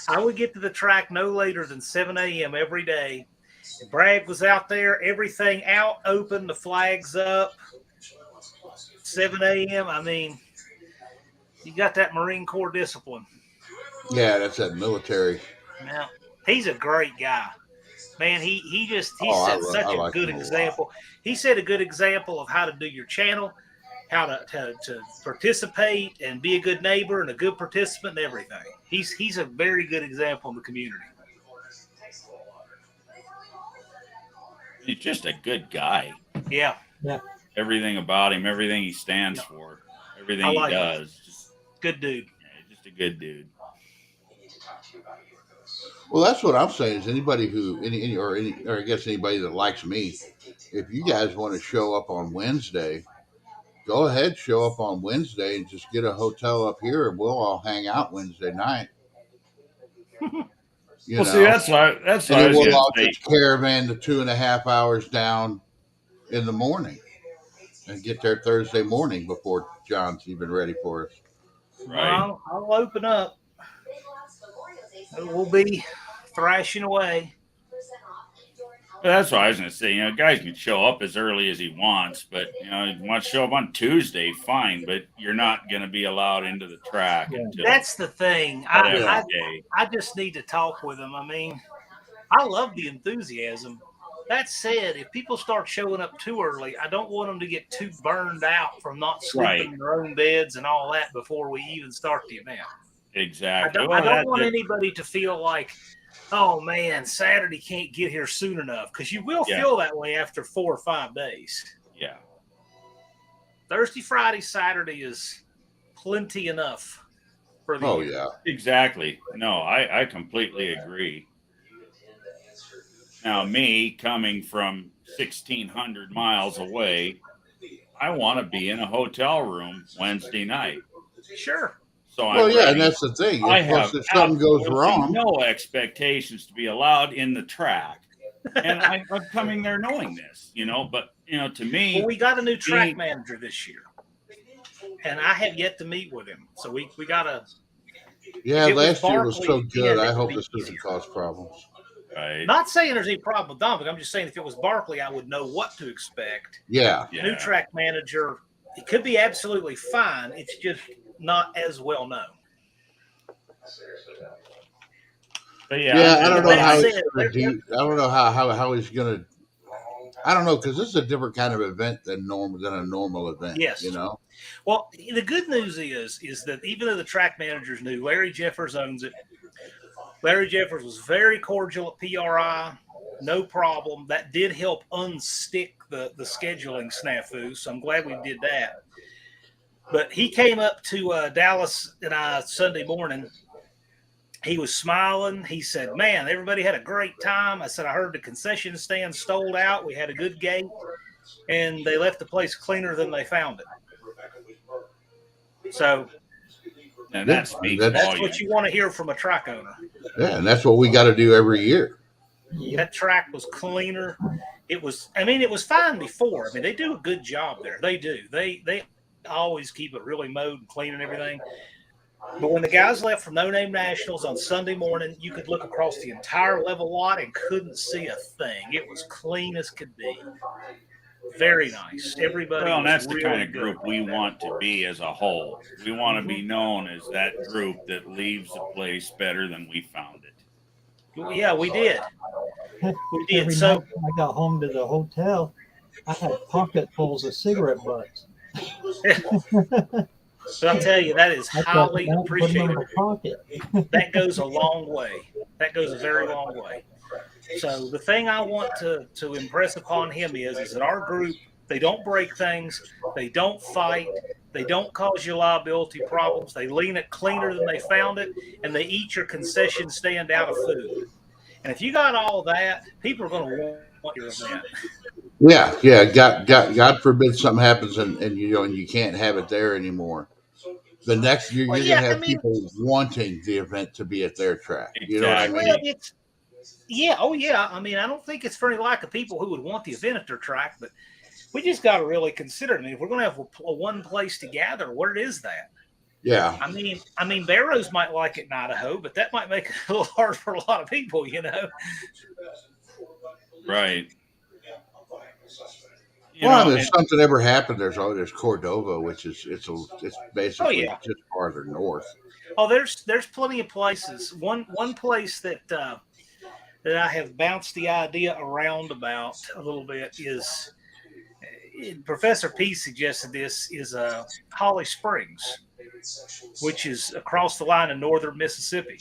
I would get to the track no later than 7 a.m. every day. And Brad was out there, everything out, open, the flags up. 7 a.m. I mean, you got that Marine Corps discipline. Yeah, that's that military. Now, he's a great guy. Man, he set such a good example. He set a good example of how to do your channel, how to participate and be a good neighbor and a good participant and everything. He's a very good example in the community. He's just a good guy. Yeah. Yeah. Everything about him, everything he stands for, everything he does. Just, good dude. Yeah, just a good dude. Well, that's what I'm saying. Is anybody who or I guess anybody that likes me, if you guys want to show up on Wednesday, go ahead, show up on Wednesday and just get a hotel up here, and we'll all hang out Wednesday night. See, that's what I was we'll all say. just caravan the 2.5 hours down in the morning and get there Thursday morning before John's even ready for us. Right. I'll open up. We'll be thrashing away. But that's what I was going to say. You know, guys can show up as early as he wants, but you know, he wants to show up on Tuesday, fine. But you're not going to be allowed into the track until that's the thing. I just need to talk with him. I mean, I love the enthusiasm. That said, if people start showing up too early, I don't want them to get too burned out from not sleeping in their own beds and all that before we even start the event. Exactly. I don't want anybody to feel like, oh man, Saturday can't get here soon enough, because you will feel that way after 4 or 5 days. Yeah. Thursday, Friday, Saturday is plenty enough for the year. Yeah. Exactly. No, I completely agree. Now, me coming from 1,600 miles away, I want to be in a hotel room Wednesday night. Sure. So and that's the thing. If something goes wrong, no expectations to be allowed in the track, and I'm coming there knowing this, you know. But you know, to me, we got a new track manager this year, and I have yet to meet with him. So we gotta. Yeah, last year was so good. I hope this doesn't cause problems. Right. Not saying there's any problem with Dominic. I'm just saying if it was Barkley, I would know what to expect. Yeah. New track manager, it could be absolutely fine. It's just not as well known. But I don't know how he's going to do. I don't know how he's going to. I don't know, because this is a different kind of event than a normal event. Yes. You know. Well, the good news is that even though the track manager's new, Larry Jeffers owns it. Larry Jeffers was very cordial at PRI, no problem. That did help unstick the scheduling snafu, so I'm glad we did that. But he came up to Dallas and I Sunday morning. He was smiling. He said, man, everybody had a great time. I said, I heard the concession stand sold out. We had a good gate, and they left the place cleaner than they found it. So and that's what you want to hear from a track owner. Yeah, and that's what we got to do every year. That track was cleaner. It was fine before. I mean, they do a good job there. They do. They always keep it really mowed and clean and everything. But when the guys left from No Name Nationals on Sunday morning, you could look across the entire level lot and couldn't see a thing. It was clean as could be. Very nice. Everybody. Well, and that's the kind of group we want to be as a whole. We want to be known as that group that leaves the place better than we found it. Yeah, we did. We did. Every night when I got home to the hotel, I had pocketfuls of cigarette butts. So I'll tell you, that is highly appreciated. Pocket. That goes a long way. That goes a very long way. So the thing I want to impress upon him is that our group, they don't break things, they don't fight, they don't cause you liability problems, they leave it cleaner than they found it, and they eat your concession stand out of food. And if you got all that, people are going to want your event. Yeah. God forbid something happens and you can't have it there anymore. the next year Well, you're yeah, going to I have mean, people wanting the event to be at their track. You know what I Exactly. mean? well, yeah, oh yeah. I mean, I don't think it's for any lack of people who would want the event at their track, but we just got to really consider. I mean, if we're going to have a one place to gather, where is that? Yeah. I mean, Barrows might like it in Idaho, but that might make it a little hard for a lot of people, you know. Right. You Well, know, if something ever happened, there's Cordova, which is it's Oh basically yeah. just farther north. Oh, there's plenty of places. One place that I have bounced the idea around about a little bit is Professor P suggested this is Holly Springs, which is across the line in northern Mississippi.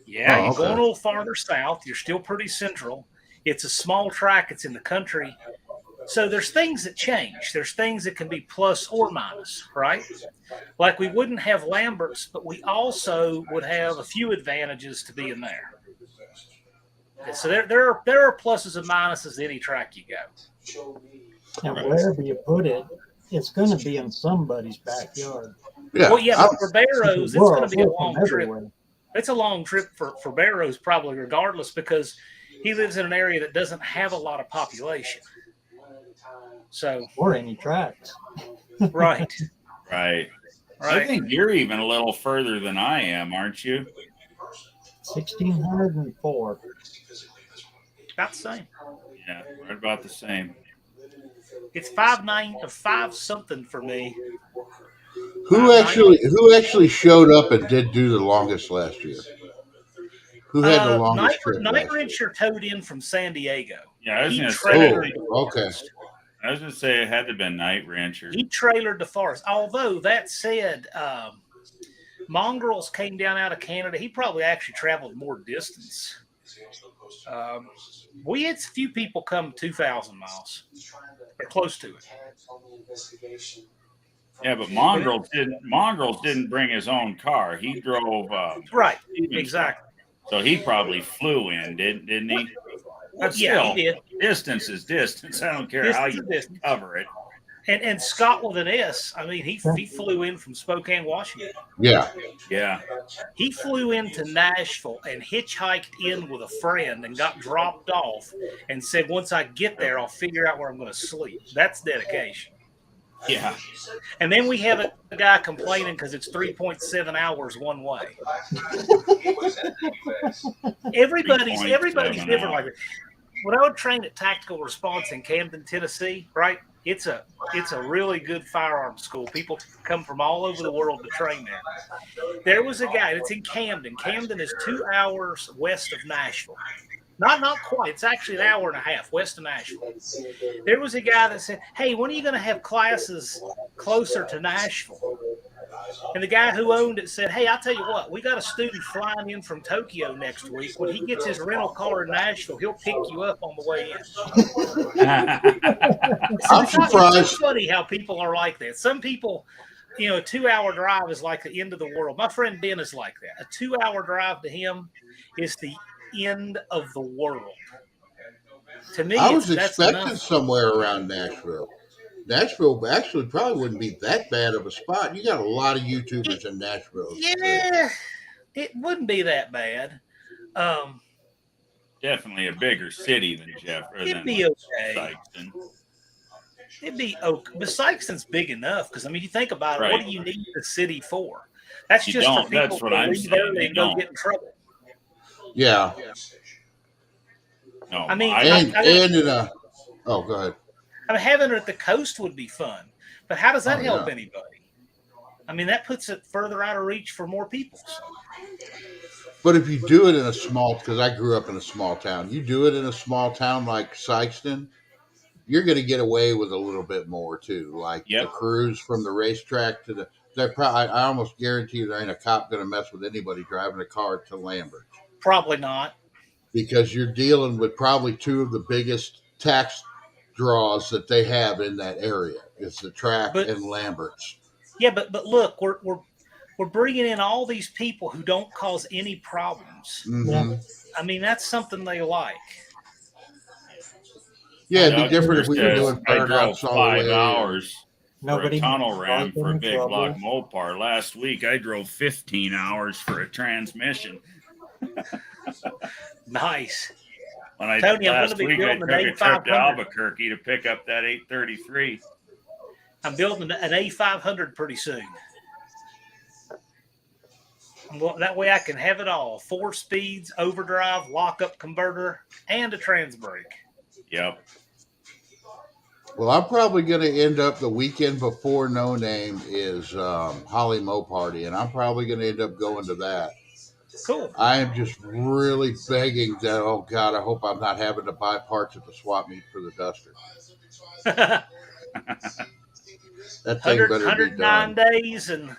Yeah, Oh, you're going a okay. little farther south. You're still pretty central. It's a small track. It's in the country. So there's things that change. There's things that can be plus or minus, right? Like we wouldn't have Lambert's, but we also would have a few advantages to being there. So there are pluses and minuses to any track you go. And wherever you put it, it's going to be in somebody's backyard. Yeah. Well, yeah, but for Barrows, it's going to be a We're from long trip. everywhere. It's a long trip for Barrows, probably regardless, because he lives in an area that doesn't have a lot of population. So, Or any tracks. right. right. I Right. think you're even a little further than I am, aren't you? 1,604. About the same. Yeah, right about the same. It's 5-9 or 5 something for me. Who actually showed up and did do the longest last year? Who had the longest trip Night last year? Wrencher towed in from San Diego. Yeah, I was He going to trailered say. the okay. forest. I was going to say it had to have been Night Rancher. He trailered the forest. Although that said, Mongrels came down out of Canada. He probably actually traveled more distance. We had a few people come 2,000 miles or close to it. Yeah, but Mongrels didn't bring his own car. He drove. Right. Steven's Exactly. car. So he probably flew in, didn't he? But Yeah, still, he did. distance is distance. I don't care how you Distance. cover it. And Scott with an S, I mean, he flew in from Spokane, Washington. Yeah. Yeah. He flew into Nashville and hitchhiked in with a friend and got dropped off and said, once I get there, I'll figure out where I'm going to sleep. That's dedication. Yeah. And then we have a guy complaining because it's 3.7 hours one way. Everybody's 3.7 different like that. When I would train at Tactical Response in Camden, Tennessee, right? It's a really good firearms school. People come from all over the world to train there. There was a guy that's in Camden. Camden is 2 hours west of Nashville. Not quite. It's actually an hour and a half west of Nashville. There was a guy that said, hey, when are you going to have classes closer to Nashville? And the guy who owned it said, hey, I'll tell you what, we got a student flying in from Tokyo next week. When he gets his rental car in Nashville, he'll pick you up on the way in. I'm surprised. It's funny how people are like that. Some people, a 2-hour drive is like the end of the world. My friend Ben is like that. A 2-hour drive to him is the end of the world. To me, I was that's expecting enough. somewhere around Nashville. Nashville actually probably wouldn't be that bad of a spot. You got a lot of YouTubers in Nashville. Yeah, it wouldn't be that bad. Definitely a bigger city than Jeff. It'd be okay. Sykeston. It'd be okay. But Sykeston's big enough because, you think about it. Right. What do you need the city for? That's You just don't. for people That's what to I'm leave saying. early You and go don't. get in trouble. Yeah. No, I mean, Oh, go ahead. Having it at the coast would be fun, but how does that Oh, help yeah. anybody? That puts it further out of reach for more people. But if you do it in a small, because I grew up in a small town, you do it in a small town like Sykeston, you're going to get away with a little bit more too. Like the crews from the racetrack to I almost guarantee you there ain't a cop going to mess with anybody driving a car to Lambert. Probably not. Because you're dealing with probably two of the biggest tax draws that they have in that area. It's the track and Lambert's. Yeah, but look, we're bringing in all these people who don't cause any problems. Mm-hmm. That's something they like. Yeah, it'd be different if we were doing I burnouts drove all the 5 way. hours. Nobody tunnel knows. ram I've been for a in big trouble. block Mopar. Last week I drove 15 hours for a transmission. Nice. When Tony, I'm going to last be week I building took an a trip to A500. Albuquerque to pick up that 833. I'm building an A500 pretty soon. Well, that way I can have it all: 4 speeds, overdrive, lockup converter, and a trans brake. Yep. Well, I'm probably going to end up the weekend before No Name is Holly Mo Party, and I'm probably going to end up going to that. Cool. I am just really begging that, oh God, I hope I'm not having to buy parts at the swap meet for the Duster. That thing better be 109 done. days and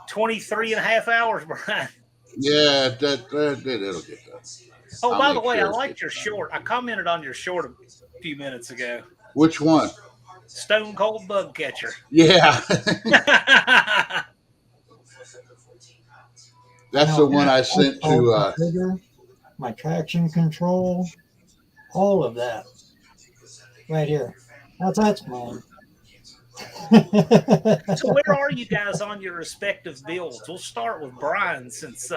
23 and a half hours, Brian. Yeah, it'll get done. Oh, I'll by the make way, sure I it liked gets your done. short. I commented on your short a few minutes ago. Which one? Stone Cold Bug Catcher. Yeah. That's the No, one I that's sent all to. my trigger, my traction control, all of that. Right here. That's mine. So where are you guys on your respective builds? We'll start with Brian since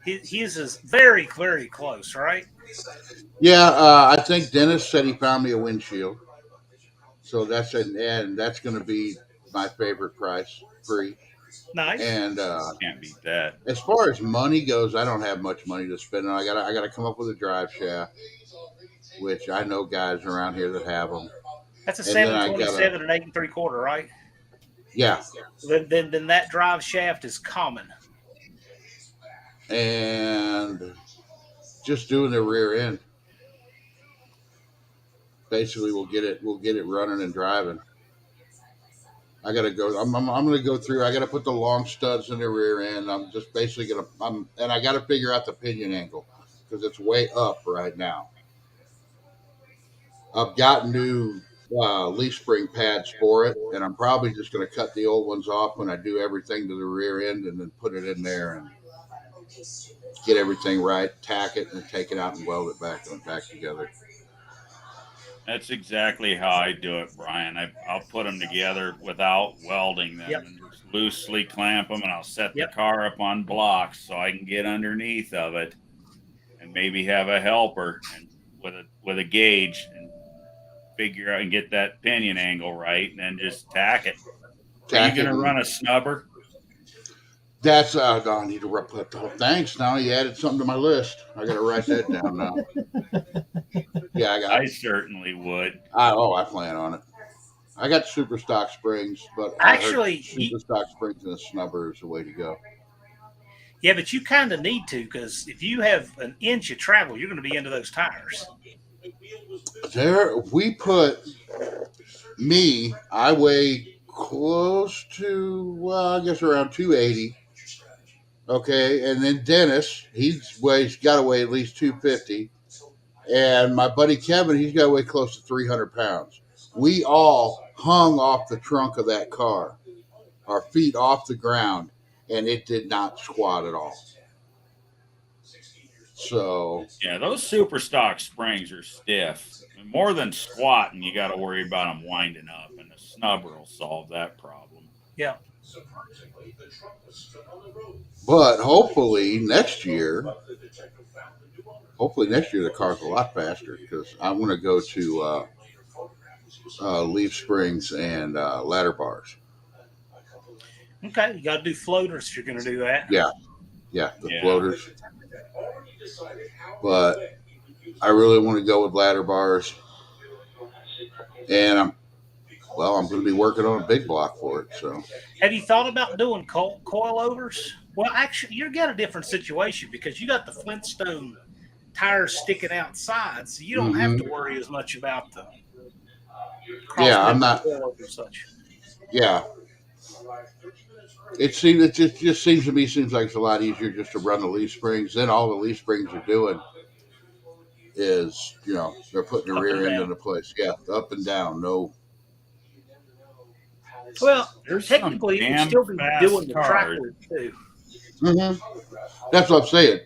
his is very, very close, right? Yeah, I think Dennis said he found me a windshield. So that's going to be my favorite price, free. Nice. And Can't beat that. as far as money goes, I don't have much money to spend. And I gotta come up with a drive shaft, which I know guys around here that have them. That's a And then I 727 and 8 3/4, right? Yeah. Then that drive shaft is common. And just doing the rear end. Basically, we'll get it running and driving. I gotta go. I'm gonna go through. I gotta put the long studs in the rear end. I'm just basically and I gotta figure out the pinion angle because it's way up right now. I've got new leaf spring pads for it, and I'm probably just gonna cut the old ones off when I do everything to the rear end, and then put it in there and get everything right, tack it, and take it out and weld it back together. That's exactly how I do it, Brian. I'll put them together without welding them and just loosely clamp them, and I'll set the car up on blocks so I can get underneath of it, and maybe have a helper and with a gauge and figure out and get that pinion angle right, and then just tack it. Are you going to run a snubber? That's I need to put. Thanks. Now you added something to my list. I got to write that down now. Yeah, I certainly would. I plan on it. I got super stock springs, but actually, super stock springs and a snubber is the way to go. Yeah, but you kind of need to, because if you have an inch of travel, you're going to be into those tires. I weigh close to, I guess around 280. Okay, and then Dennis, he's got to weigh at least 250. And my buddy Kevin, he's got to weigh close to 300 pounds. We all hung off the trunk of that car, our feet off the ground, and it did not squat at all. So yeah, those super stock springs are stiff. More than squatting, you got to worry about them winding up, and the snubber will solve that problem. Yeah. But hopefully next year the car's a lot faster because I want to go to leaf springs and ladder bars. Okay, you got to do floaters if you're going to do that. Yeah, the floaters. But I really want to go with ladder bars, and I'm going to be working on a big block for it. So, have you thought about doing coilovers? Well, actually, you've got a different situation because you got the Flintstone tires sticking outside, so you don't have to worry as much about the I'm not. Such. Yeah, it just seems to me like it's a lot easier just to run the leaf springs. Then all the leaf springs are doing is they're putting the rear end into place. Yeah, up and down. No. Well, technically, you can still be doing the track whip too. Mm-hmm. That's what I'm saying.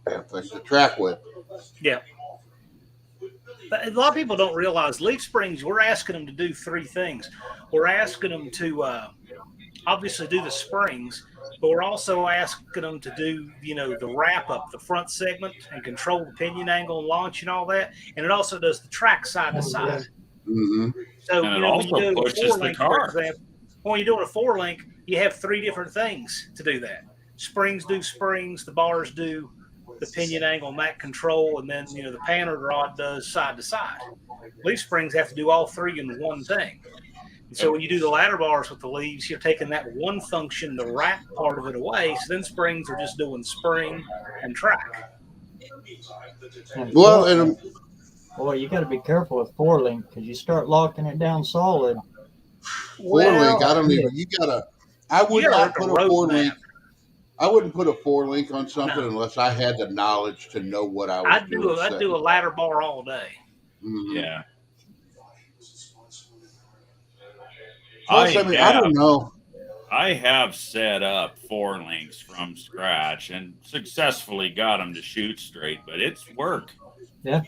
The track whip. Yeah. But a lot of people don't realize leaf springs, we're asking them to do three things. We're asking them to obviously do the springs, but we're also asking them to do, the wrap up, the front segment, and control the pinion angle and launch and all that. And it also does the track side to side. Mm-hmm. So, And it when you also do a pushes four the link, for car. example, when you're doing a four link, you have three different things to do that. Springs do springs, the bars do the pinion angle and that control, and then the panel rod does side to side. Leaf springs have to do all three in one thing. And so when you do the ladder bars with the leaves, you're taking that one function, the wrap part of it away. So then springs are just doing spring and track. And Well, four and link, boy, you got to be careful with four link because you start locking it down solid. four link, Well, I don't even. You gotta. I you would got to not look at put the a four roadmap. link. I wouldn't put a four link on something No. unless I had the knowledge to know what I was doing. I'd do a ladder bar all day. Mm-hmm. Yeah. Plus, I mean, I don't know. I have set up four links from scratch and successfully got them to shoot straight, but it's work. Yeah.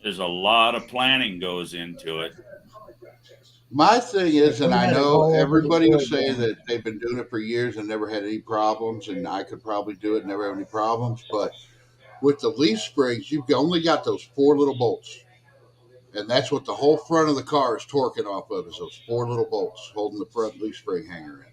There's a lot of planning goes into it. My thing is, and We I had it know all over the everybody will board, say yeah. that they've been doing it for years and never had any problems, and I could probably do it and never have any problems. But with the leaf springs, you've only got those four little bolts. And that's what the whole front of the car is torquing off of, is those four little bolts holding the front leaf spring hanger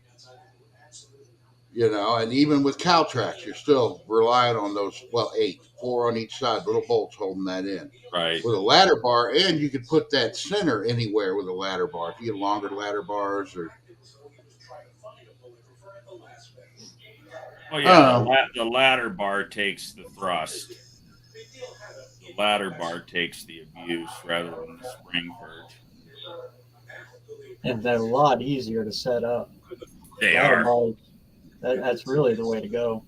in. And even with cow tracks, you're still relying on those, well, four on each side, little bolts holding that in. Right. With a ladder bar, and you could put that center anywhere with a ladder bar. If you get longer ladder bars or. Oh yeah, the ladder bar takes the thrust. The ladder bar takes the abuse rather than the spring purge. And they're a lot easier to set up. They Ladder are. bars, that's really the way to go.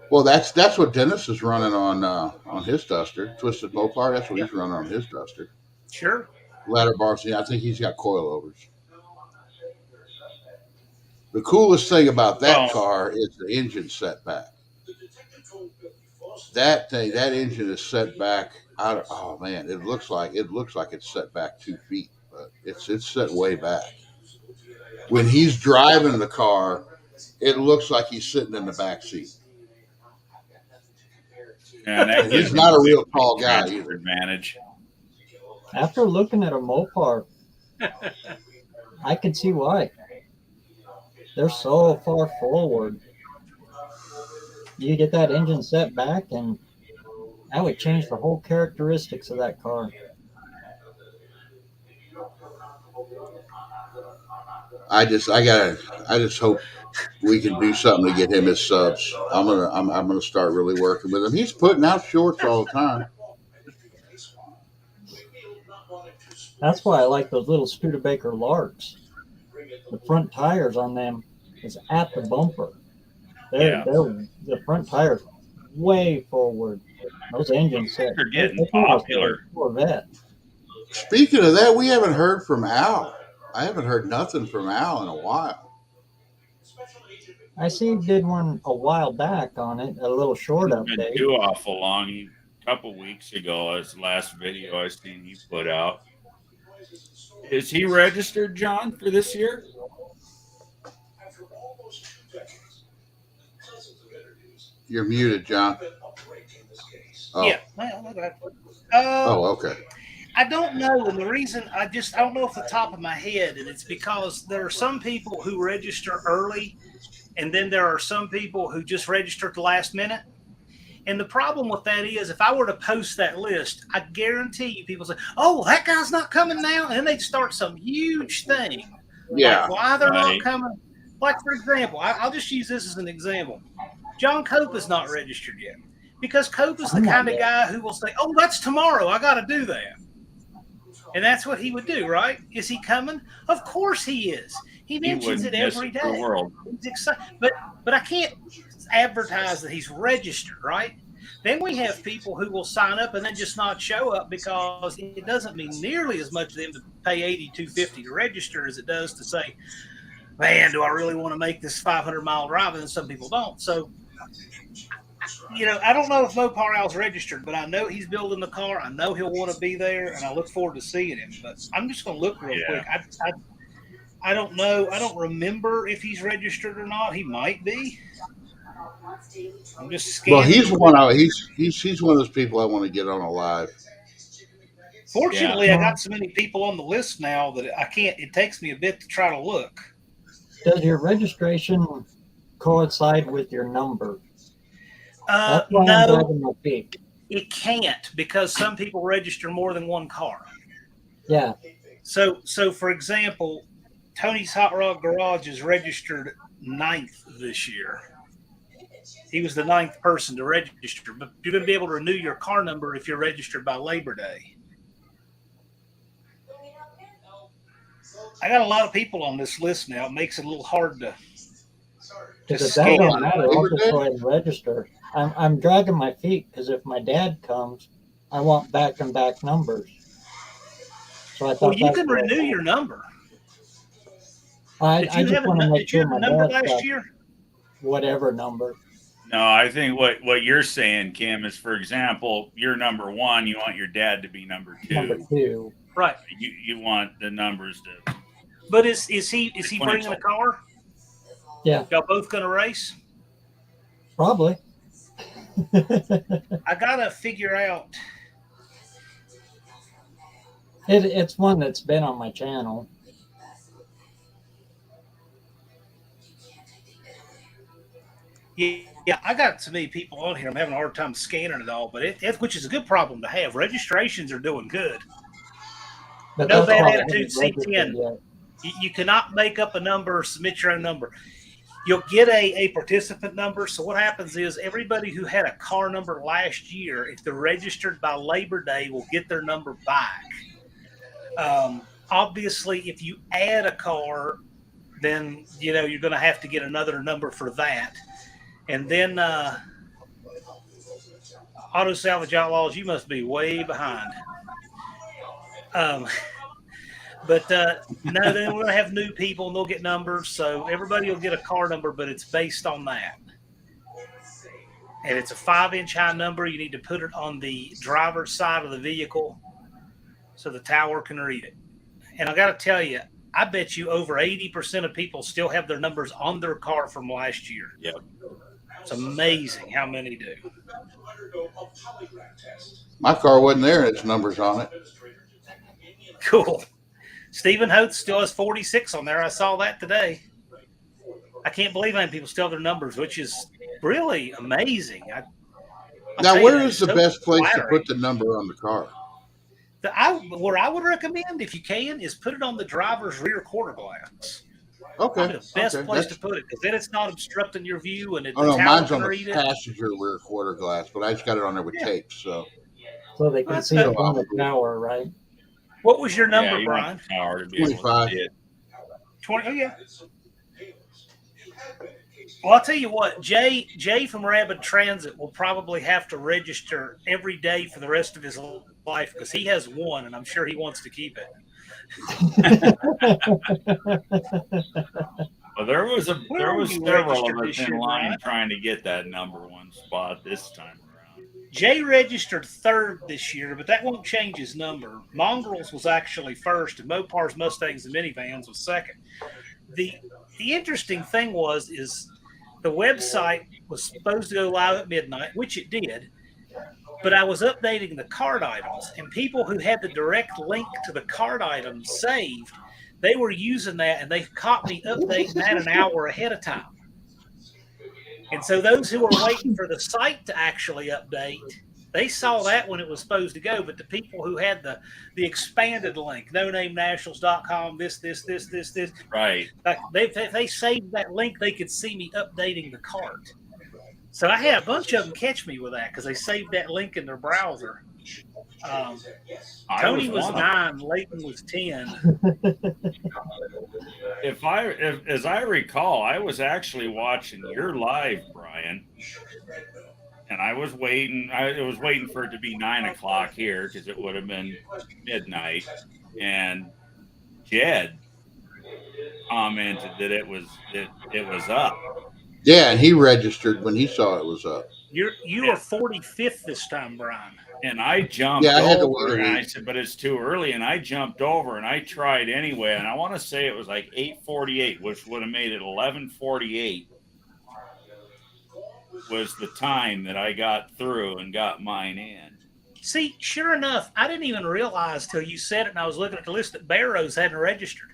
Well, that's what Dennis is running on his Duster, Twisted Mopar. That's what he's running on his Duster. Sure. Ladder bars. Yeah, I think he's got coilovers. The coolest thing about that car is the engine setback. That engine is set back out. Oh man, it looks like it's set back 2 feet, but it's set way back. When he's driving the car, it looks like he's sitting in the back seat. And he's not a real tall guy either. Advantage. After looking at a Mopar, I can see why. They're so far forward. You get that engine set back, and that would change the whole characteristics of that car. I just hope we can do something to get him his subs. I'm gonna start really working with him. He's putting out shorts all the time. That's why I like those little Studebaker Larks. The front tires on them is at the bumper. They're the front tires way forward. Those engines They're getting popular. Corvette. Speaking of that, we haven't heard from Al. I haven't heard nothing from Al in a while. I see he did one a while back on it, a little short update. Been too awful long. A couple weeks ago, his last video I seen he put out. Is he registered, John, for this year? You're muted, John. Oh. Yeah. Okay. I don't know, and the reason I don't know off the top of my head, and it's because there are some people who register early, and then there are some people who just register at the last minute. And the problem with that is, if I were to post that list, I guarantee you people say, "Oh, that guy's not coming now," and then they start some huge thing. Yeah. Like why they're not coming. Like, for example, I'll just use this as an example. John Cope is not registered yet because Cope is the kind of guy who will say, "Oh, that's tomorrow. I got to do that." And that's what he would do, right? Is he coming? Of course he is. He mentions it every day. He's excited. But I can't advertise that he's registered, right? Then we have people who will sign up and then just not show up because it doesn't mean nearly as much to them to pay $82.50 to register as it does to say, "Man, do I really want to make this 500-mile drive?" And some people don't. So I don't know if Mopar Al's registered, but I know he's building the car. I know he'll want to be there, and I look forward to seeing him. But I'm just going to look real quick. I don't know. I don't remember if he's registered or not. He might be. I'm just scanning. Well, he's one. He's one of those people I want to get on alive. Fortunately, I got so many people on the list now that I can't. It takes me a bit to try to look. Does your registration coincide with your number? No, it can't, because some people register more than one car. Yeah. So for example, Tony's Hot Rod Garage is registered 9th this year. He was the 9th person to register, but you're going to be able to renew your car number if you're registered by Labor Day. I got a lot of people on this list now. It makes it a little hard to scan. I'll just go ahead and register. I'm dragging my feet because if my dad comes, I want back-and-back numbers. So I thought, well, you can renew your number. I just want to make sure my number last year. Whatever number. No, I think what you're saying, Kim, is, for example, you're number 1. You want your dad to be number 2. Number 2. Right. You want the numbers to. But is he bringing a car? Yeah. Y'all both gonna race? Probably. I gotta figure out. It's one that's been on my channel. Yeah, I got so many people on here. I'm having a hard time scanning it all, but which is a good problem to have. Registrations are doing good. But no bad attitude, C10. You cannot make up a number or submit your own number. You'll get a participant number. So what happens is everybody who had a car number last year, if they're registered by Labor Day, will get their number back. Obviously, if you add a car, then you're going to have to get another number for that. And then Auto Salvage Outlaws, you must be way behind. But no, then we're going to have new people and they'll get numbers. So everybody will get a car number, but it's based on that. And it's a 5-inch high number. You need to put it on the driver's side of the vehicle so the tower can read it. And I got to tell you, I bet you over 80% of people still have their numbers on their car from last year. Yep. It's amazing how many do. My car wasn't there and its numbers on it. Cool. Stephen Hoth still has 46 on there. I saw that today. I can't believe how many people still have their numbers, which is really amazing. Now, where is the best place to put the number on the car? Where I would recommend, if you can, is put it on the driver's rear quarter glass. Okay. The best place to put it, because then it's not obstructing your view, and mine's on the passenger rear quarter glass, but I just got it on there with tape, so they can see it on the tower, right? What was your number, Brian? 25. 20. Oh yeah. Well, I'll tell you what, Jay from Rapid Transit will probably have to register every day for the rest of his life because he has one, and I'm sure he wants to keep it. Well, there was several of us in line trying to get that number 1 spot this time around. Jay registered 3rd this year, but that won't change his number. Mongrels was actually 1st, and Mopars, Mustangs, and Minivans was 2nd. The interesting thing is the website was supposed to go live at midnight, which it did, but I was updating the card items, and people who had the direct link to the card items saved, they were using that, and they caught me updating that an hour ahead of time. And so those who were waiting for the site to actually update, they saw that when it was supposed to go, but the people who had the expanded link, nonamenationals.com, this. Right. Like they saved that link, they could see me updating the cart. So I had a bunch of them catch me with that because they saved that link in their browser. Tony was 9, Leighton was 10. As I recall, I was actually watching your live, Brian, and I was waiting. I was waiting for it to be 9 o'clock here because it would have been midnight. And Jed commented that it was up. Yeah, and he registered when he saw it was up. You are 45th this time, Brian. And I jumped Yeah, I had to wait over, a and I week. said, but it's too early. And I jumped over, and I tried anyway. And I want to say it was like 8:48, which would have made it 11:48 was the time that I got through and got mine in. See, sure enough, I didn't even realize till you said it, and I was looking at the list that Barrows hadn't registered.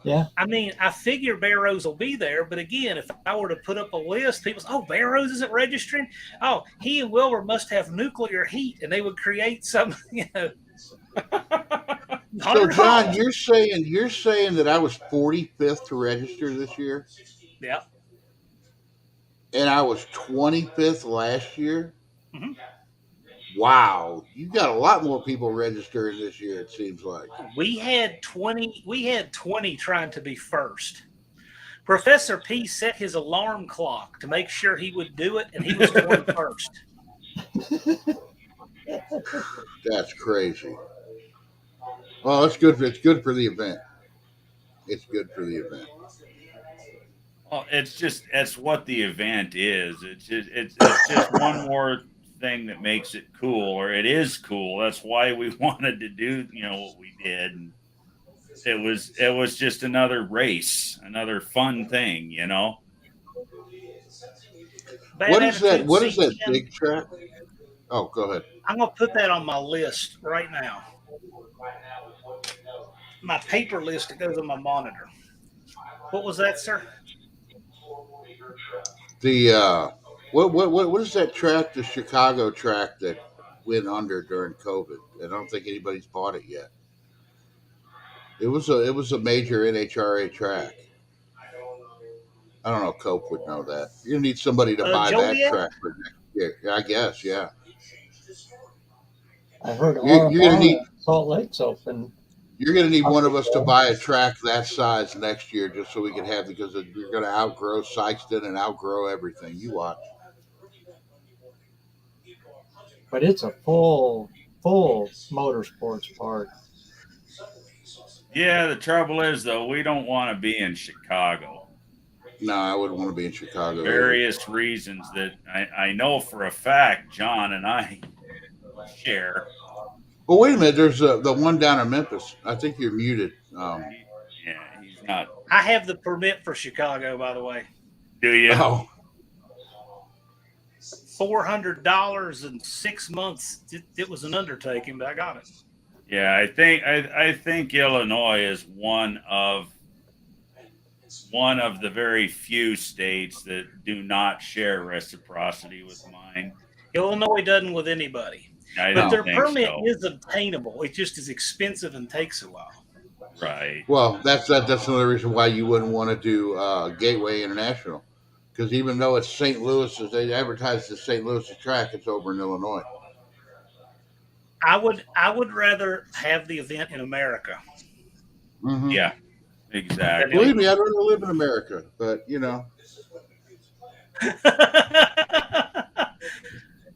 Yeah. I mean, I figure Barrows will be there, but again, if I were to put up a list, people say, "Oh, Barrows isn't registering. Oh, he and Wilbur must have nuclear heat," and they would create some, So, John, wrong. you're saying that I was 45th to register this year, Yeah. and I was 25th last year. Mhm. Wow, you got a lot more people registering this year. It seems like. We had 20. We had 20 trying to be first. Professor P set his alarm clock to make sure he would do it, and he was 21st. That's crazy. Well, it's good. It's good for the event. It's good for the event. Well, it's what the event is. It's just one more thing that makes it cool, or it is cool. That's why we wanted to do what we did. And it was just another race, another fun thing. Bad What is that? Attitude What is that C10. big track? Oh, go ahead. I'm going to put that on my list right now. My paper list that goes on my monitor. What was that, sir? The what is that track? The Chicago track that went under during COVID. I don't think anybody's bought it yet. It was a major NHRA track. I don't know if Cope would know that. You need somebody to buy that Joliet? track for next year. I guess, yeah. I heard You're gonna need Salt Lake's open. You're going to need one of us to buy a track that size next year, just so we can have, because you're going to outgrow Sykeston and outgrow everything. You watch. But it's a full motorsports park. Yeah, the trouble is though, we don't want to be in Chicago. No, I wouldn't want to be in Chicago. Various reasons that I know for a fact John and I share. Well, wait a minute. There's the one down in Memphis. I think you're muted. Yeah, he's not. I have the permit for Chicago, by the way. Do you? Oh, $400 in 6 months. It was an undertaking, but I got it. Yeah, I think Illinois is one of the very few states that do not share reciprocity with mine. Illinois doesn't with anybody. But their permit is obtainable. It just is expensive and takes a while. Right. well, that's another reason why you wouldn't want to do Gateway International, because even though it's St. Louis, they advertise the St. Louis track, it's over in Illinois. I would rather have the event in America. Mm-hmm. Yeah, exactly. Believe me, I'd rather live in America, but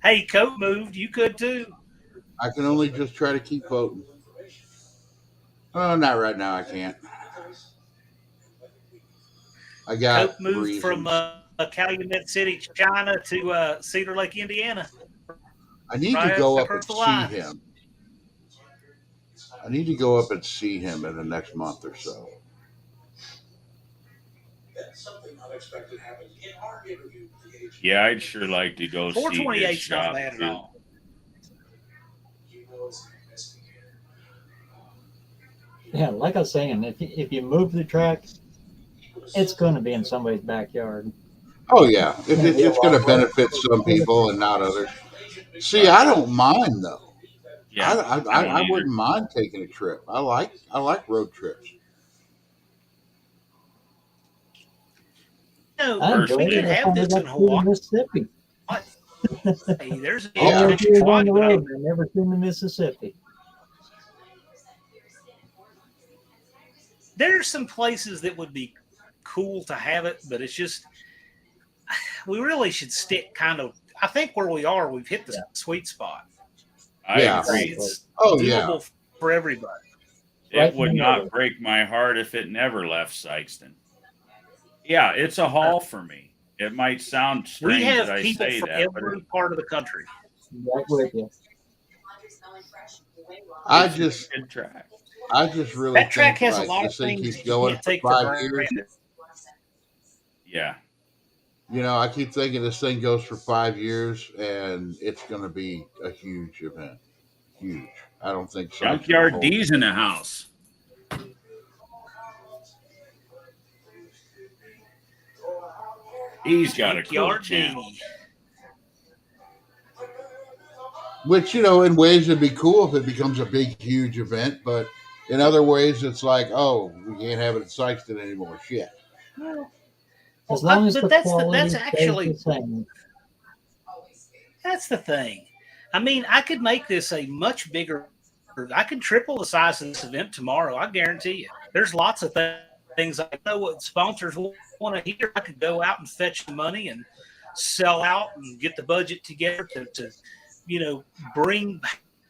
Hey, Cope moved. You could too. I can only just try to keep voting. Oh, not right now. I can't. I got Cope moved reasons. from Calumet City, China to Cedar Lake, Indiana. I need to go up and see him. I need to go up and see him in the next month or so. Yeah, I'd sure like to go see his 428's not shop bad at too. all. Yeah, like I was saying, if you move the track, it's going to be in somebody's backyard. Oh yeah, it's going to benefit some people and not others. See, I don't mind though. Yeah, I wouldn't mind taking a trip. I like road trips. No, I enjoy we it. could have this in Hawaii. Mississippi. Hey, there's All Yeah. those years on the road, I've never seen the Mississippi. There's some places that would be cool to have it, but it's just we really should stick kind of. I think where we are, we've hit the sweet spot. I Yeah. agree. It's Oh yeah. doable for everybody. It would not break my heart if it never left Sykeston. Yeah, it's a haul for me. It might sound We strange have that I people say from that, but every part of the country. Right with you. I it's just, a good track. I just really That track think has a like lot of this thing things keeps that you going can't for take for 5 years. granted. Yeah. You know, I keep thinking this thing goes for 5 years, and it's going to be a huge event. Huge. I don't think Sykes can Junkyard hold. D's in the house. He's got a cool Junkyard channel. D. Which, you know, in ways it'd be cool if it becomes a big, huge event, but in other ways it's like, oh, we can't have it at Sykeston anymore. Shit. Well, As long as but the quality that's stays actually the same. that's the thing. I mean, I could make this a much bigger. I could triple the size of this event tomorrow. I guarantee you. There's lots of things I know what sponsors want to hear. I could go out and fetch the money and sell out and get the budget together to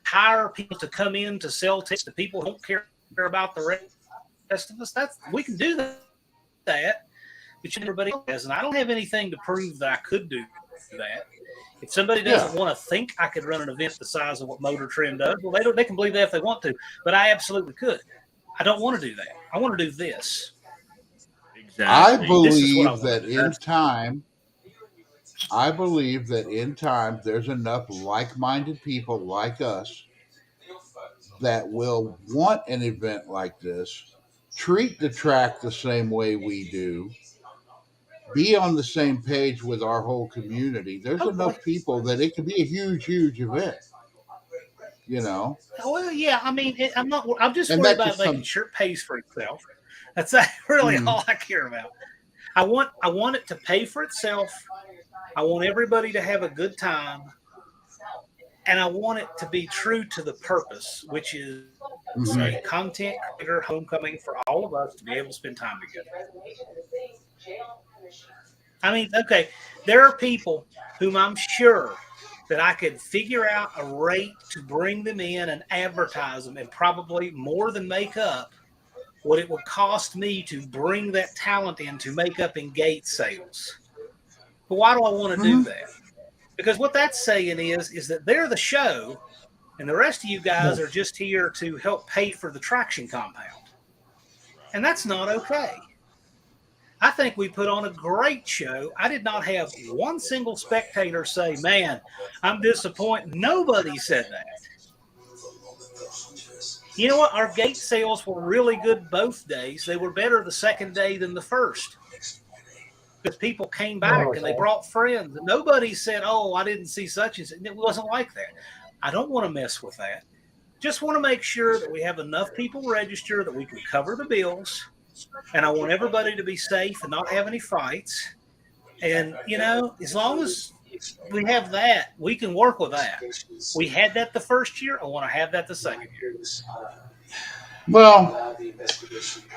hire people to come in to sell tickets to people who don't care about the rest of us. We can do that. But everybody else has, and I don't have anything to prove that I could do that. If somebody doesn't want to think I could run an event the size of what Motor Trend does, well, they can believe that if they want to, but I absolutely could. I don't want to do that. I want to do this. Exactly. I This is what I believe want to that do. in time, there's enough like-minded people like us that will want an event like this, treat the track the same way we do, be on the same page with our whole community. There's enough people that it could be a huge, huge event. You know. Well, yeah. I mean, I'm just And worried that's about just making sure it pays for itself. That's really all I care about. I want it to pay for itself. I want everybody to have a good time, and I want it to be true to the purpose, which is a content creator homecoming for all of us to be able to spend time together. I mean, okay, there are people whom I'm sure that I could figure out a rate to bring them in and advertise them and probably more than make up what it would cost me to bring that talent in to make up in gate sales. But why do I want to do that? Because what that's saying is that they're the show and the rest of you guys are just here to help pay for the traction compound. And that's not okay. I think we put on a great show. I did not have one single spectator say, man, I'm disappointed. Nobody said that. You know what? Our gate sales were really good both days. They were better the second day than the first. Because people came back and they brought friends. And nobody said, oh, I didn't see such and such. It wasn't like that. I don't want to mess with that. Just want to make sure that we have enough people register that we can cover the bills. And I want everybody to be safe and not have any fights. And, as long as we have that, we can work with that. We had that the first year. I want to have that the second year. Well,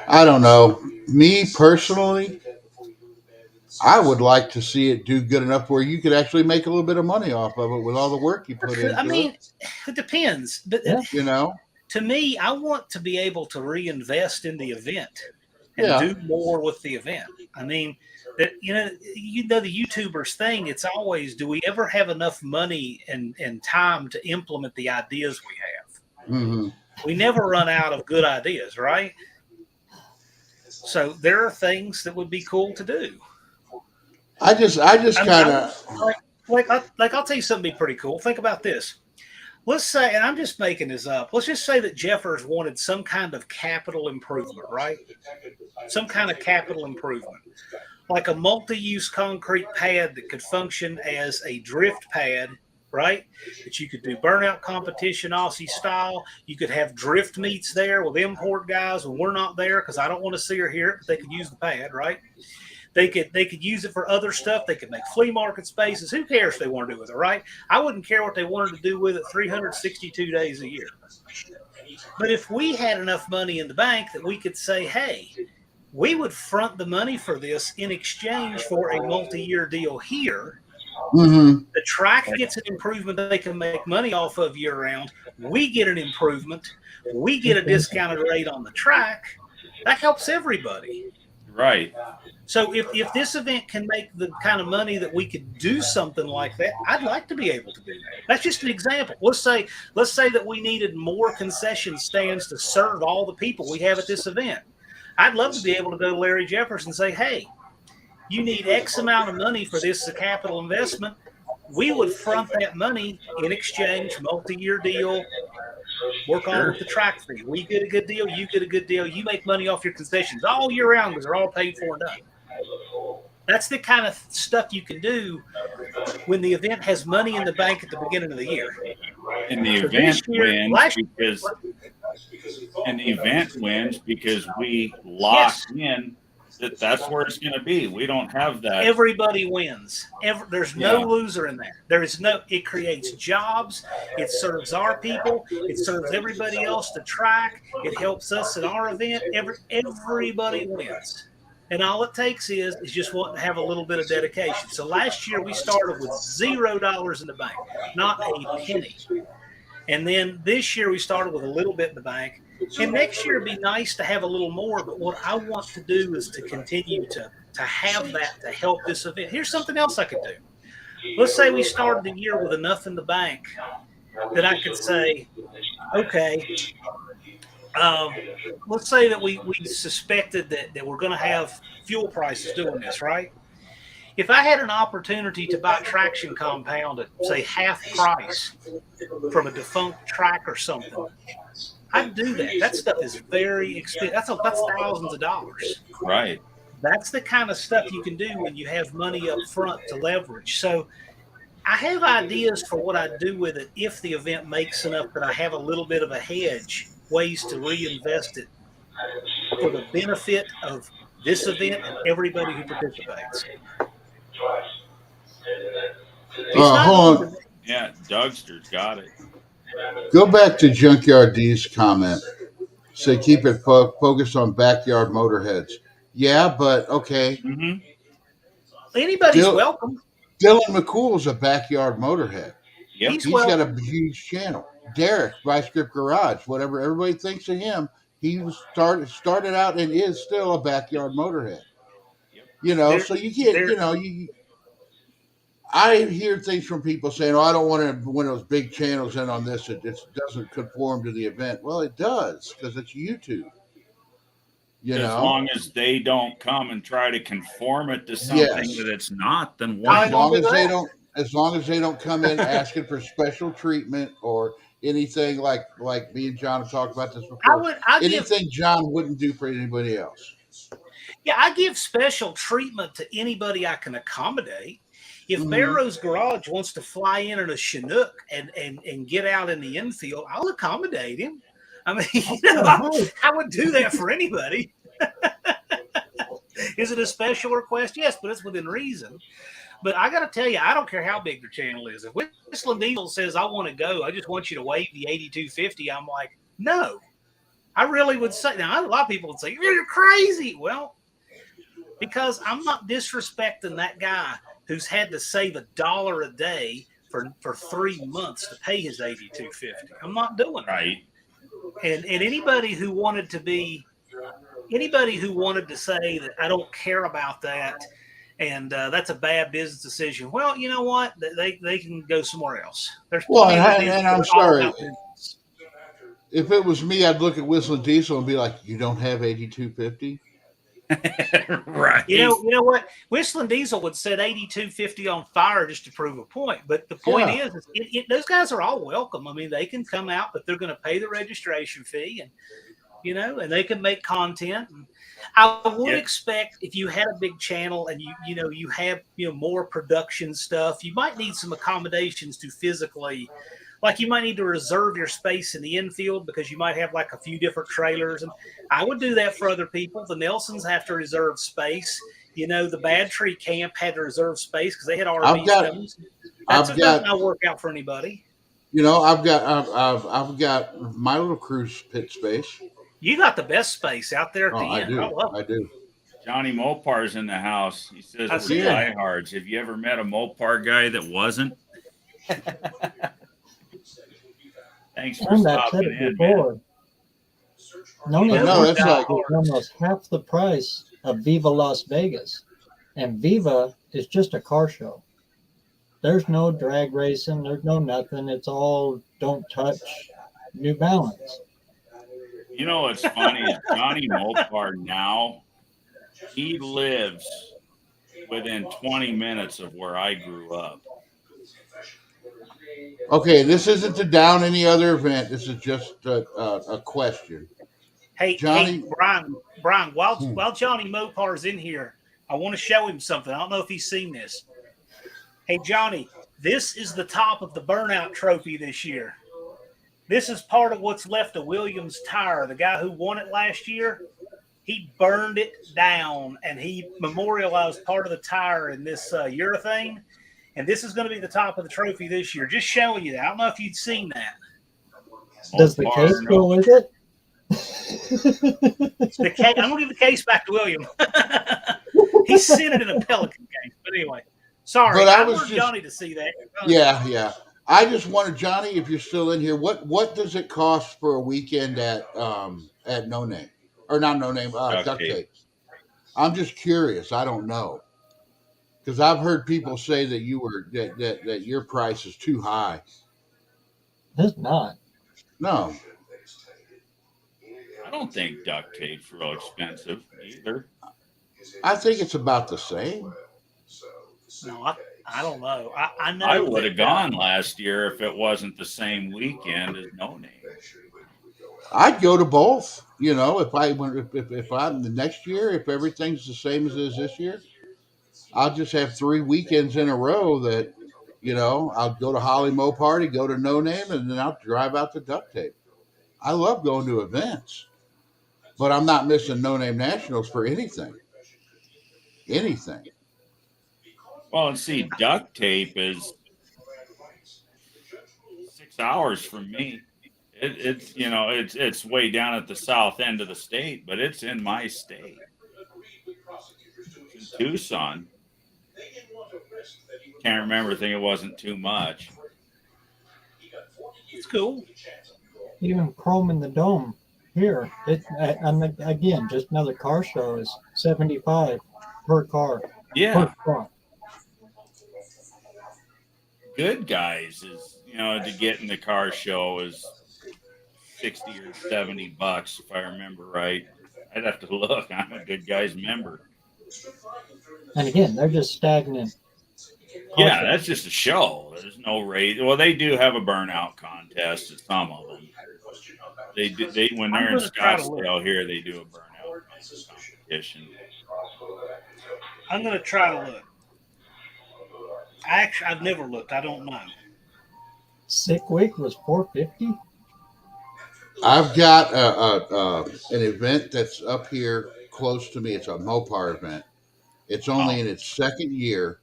I don't know. Me personally, I would like to see it do good enough where you could actually make a little bit of money off of it with all the work you put into it. I mean, it depends. But, to me, I want to be able to reinvest in the event and do more with the event. I mean, the YouTubers thing, it's always, do we ever have enough money and time to implement the ideas we have? Mm-hmm. We never run out of good ideas, right? So there are things that would be cool to do. I just kind of like I'll tell you something be pretty cool. Think about this. Let's say, and I'm just making this up. Let's just say that Jeffers wanted some kind of capital improvement, right? Some kind of capital improvement, like a multi-use concrete pad that could function as a drift pad, right? That you could do burnout competition Aussie style. You could have drift meets there with import guys when we're not there because I don't want to see or hear it, but they could use the pad, right? They could use it for other stuff. They could make flea market spaces. Who cares if they want to do with it, right? I wouldn't care what they wanted to do with it 362 days a year. But if we had enough money in the bank that we could say, hey, we would front the money for this in exchange for a multi-year deal here. Mm-hmm. The track gets an improvement that they can make money off of year-round. We get an improvement. We get a discounted rate on the track. That helps everybody. Right. So if this event can make the kind of money that we could do something like that, I'd like to be able to do that. That's just an example. Let's say that we needed more concession stands to serve all the people we have at this event. I'd love to be able to go to Larry Jefferson and say, hey, you need X amount of money for this capital investment. We would front that money in exchange, multi-year deal, work on it with the track fee. We get a good deal, you get a good deal, you make money off your concessions all year round because they're all paid for and done. That's the kind of stuff you can do when the event has money in the bank at the beginning of the year. And the So event this year- wins last- because we lock in that's where it's going to be. We don't have that. Everybody wins. There's no Yeah. loser in there. There is no. It creates jobs. It serves our people. It serves everybody else to track. It helps us at our event. Everybody wins. And all it takes is just wanting to have a little bit of dedication. So last year we started with $0 in the bank, not a penny. And then this year we started with a little bit in the bank. And next year it'd be nice to have a little more. But what I want to do is to continue to have that to help this event. Here's something else I could do. Let's say we started the year with enough in the bank that I could say, okay, let's say that we suspected that we're going to have fuel prices doing this, right? If I had an opportunity to buy traction compound at, say, half price from a defunct track or something, I'd do that. That stuff is very expensive. That's thousands of dollars. Right. That's the kind of stuff you can do when you have money up front to leverage. So I have ideas for what I'd do with it if the event makes enough that I have a little bit of a hedge, ways to reinvest it for the benefit of this event and everybody who participates. Hold on. Yeah, Dougster's got it. Go back to Junkyard D's comment. Say keep it focused on backyard motorheads. Yeah, but okay. Mm-hmm. Anybody's welcome. Dylan McCool's a backyard motorhead. Yep. He's got a huge channel. Derek, Vice Grip Garage, whatever everybody thinks of him, he was started out and is still a backyard motorhead. You know, so you can't, you know, I hear things from people saying, "Oh, I don't want to one of those big channels in on this. It just doesn't conform to the event." Well, it does because it's YouTube. You know, as long as they don't come and try to conform it to something that it's not, then why? As long as they don't come in asking for special treatment or anything like me and John have talked about this before. Anything John wouldn't do for anybody else. Yeah, I give special treatment to anybody I can accommodate. If Barrow's Garage wants to fly in a Chinook and get out in the infield, I'll accommodate him. I mean, I would do that for anybody. Is it a special request? Yes, but it's within reason. But I got to tell you, I don't care how big their channel is. If Whistling Diesel says, I want to go, I just want you to waive the 8250, I'm like, no. I really would say, now a lot of people would say, you're crazy. Well, because I'm not disrespecting that guy who's had to save $1 a day for 3 months to pay his 8250. I'm not doing that. Right. And anybody who wanted to say that I don't care about that and that's a bad business decision, well, you know what? They can go somewhere else. There's and I'm sorry. If it was me, I'd look at Whistling Diesel and be like, "You don't have 8250." Right. You know what? Whistling Diesel would set 8250 on fire just to prove a point. But the point is those guys are all welcome. I mean, they can come out, but they're going to pay the registration fee, and they can make content. And I would expect if you had a big channel and you have more production stuff, you might need some accommodations to physically. Like you might need to reserve your space in the infield because you might have like a few different trailers. And I would do that for other people. The Nelsons have to reserve space. The Bad Tree Camp had to reserve space because they had RVs coming. That's not going to work out for anybody. I've got my little cruise pit space. You got the best space out there at the end. I do. Johnny Mopar's in the house. He says we're diehards. Have you ever met a Mopar guy that wasn't? Thanks for stopping in, man. No, that's like almost half the price of Viva Las Vegas. And Viva is just a car show. There's no drag racing, there's no nothing. It's all don't touch New Balance. You know what's funny is Johnny Mopar now, he lives within 20 minutes of where I grew up. Okay, this isn't to down any other event. This is just a question. Hey, Johnny, Brian, while Johnny Mopar's in here, I want to show him something. I don't know if he's seen this. Hey, Johnny, this is the top of the burnout trophy this year. This is part of what's left of Williams Tire, the guy who won it last year. He burned it down, and he memorialized part of the tire in this urethane. And this is going to be the top of the trophy this year. Just showing you that. I don't know if you'd seen that. Does the case go with it? I'm going to give the case back to William. He sent it in a Pelican case. But anyway, sorry. But I was wanted just- Johnny to see that. yeah. I just wanted Johnny, if you're still in here, what does it cost for a weekend at No Name or not No Name Duct Tape? I'm just curious. I don't know because I've heard people say that that your price is too high. It's not. No, I don't think duct tape's real expensive either. I think it's about the same. No, I don't know. I know. I would have gone last year if it wasn't the same weekend as No Name. I'd go to both. You know, if I'm the next year, if everything's the same as it is this year, I'll just have 3 weekends in a row that, you know, I'll go to Holly Mo Party, go to No Name, and then I'll drive out to Duct Tape. I love going to events, but I'm not missing No Name Nationals for anything. Anything. Well, and see, duct tape is 6 hours from me. It's you know it's way down at the south end of the state, but it's in my state. It's in Tucson. Can't remember. Think it wasn't too much. It's cool. Even Chrome in the Dome here. And again, just another car show is $75 per car. Yeah, Per car. Good Guys is to get in the car show is $60 or $70 if I remember right. I'd have to look. I'm a Good Guys member. And again, they're just stagnant. Yeah, that's just a show. There's no race. Well, they do have a burnout contest at some of them. They do. When they're in Scottsdale here, they do a burnout competition. I'm going to try to look. I've never looked. I don't know. Sick Week was $450. I've got an event that's up here close to me. It's a Mopar event. It's only in its second year.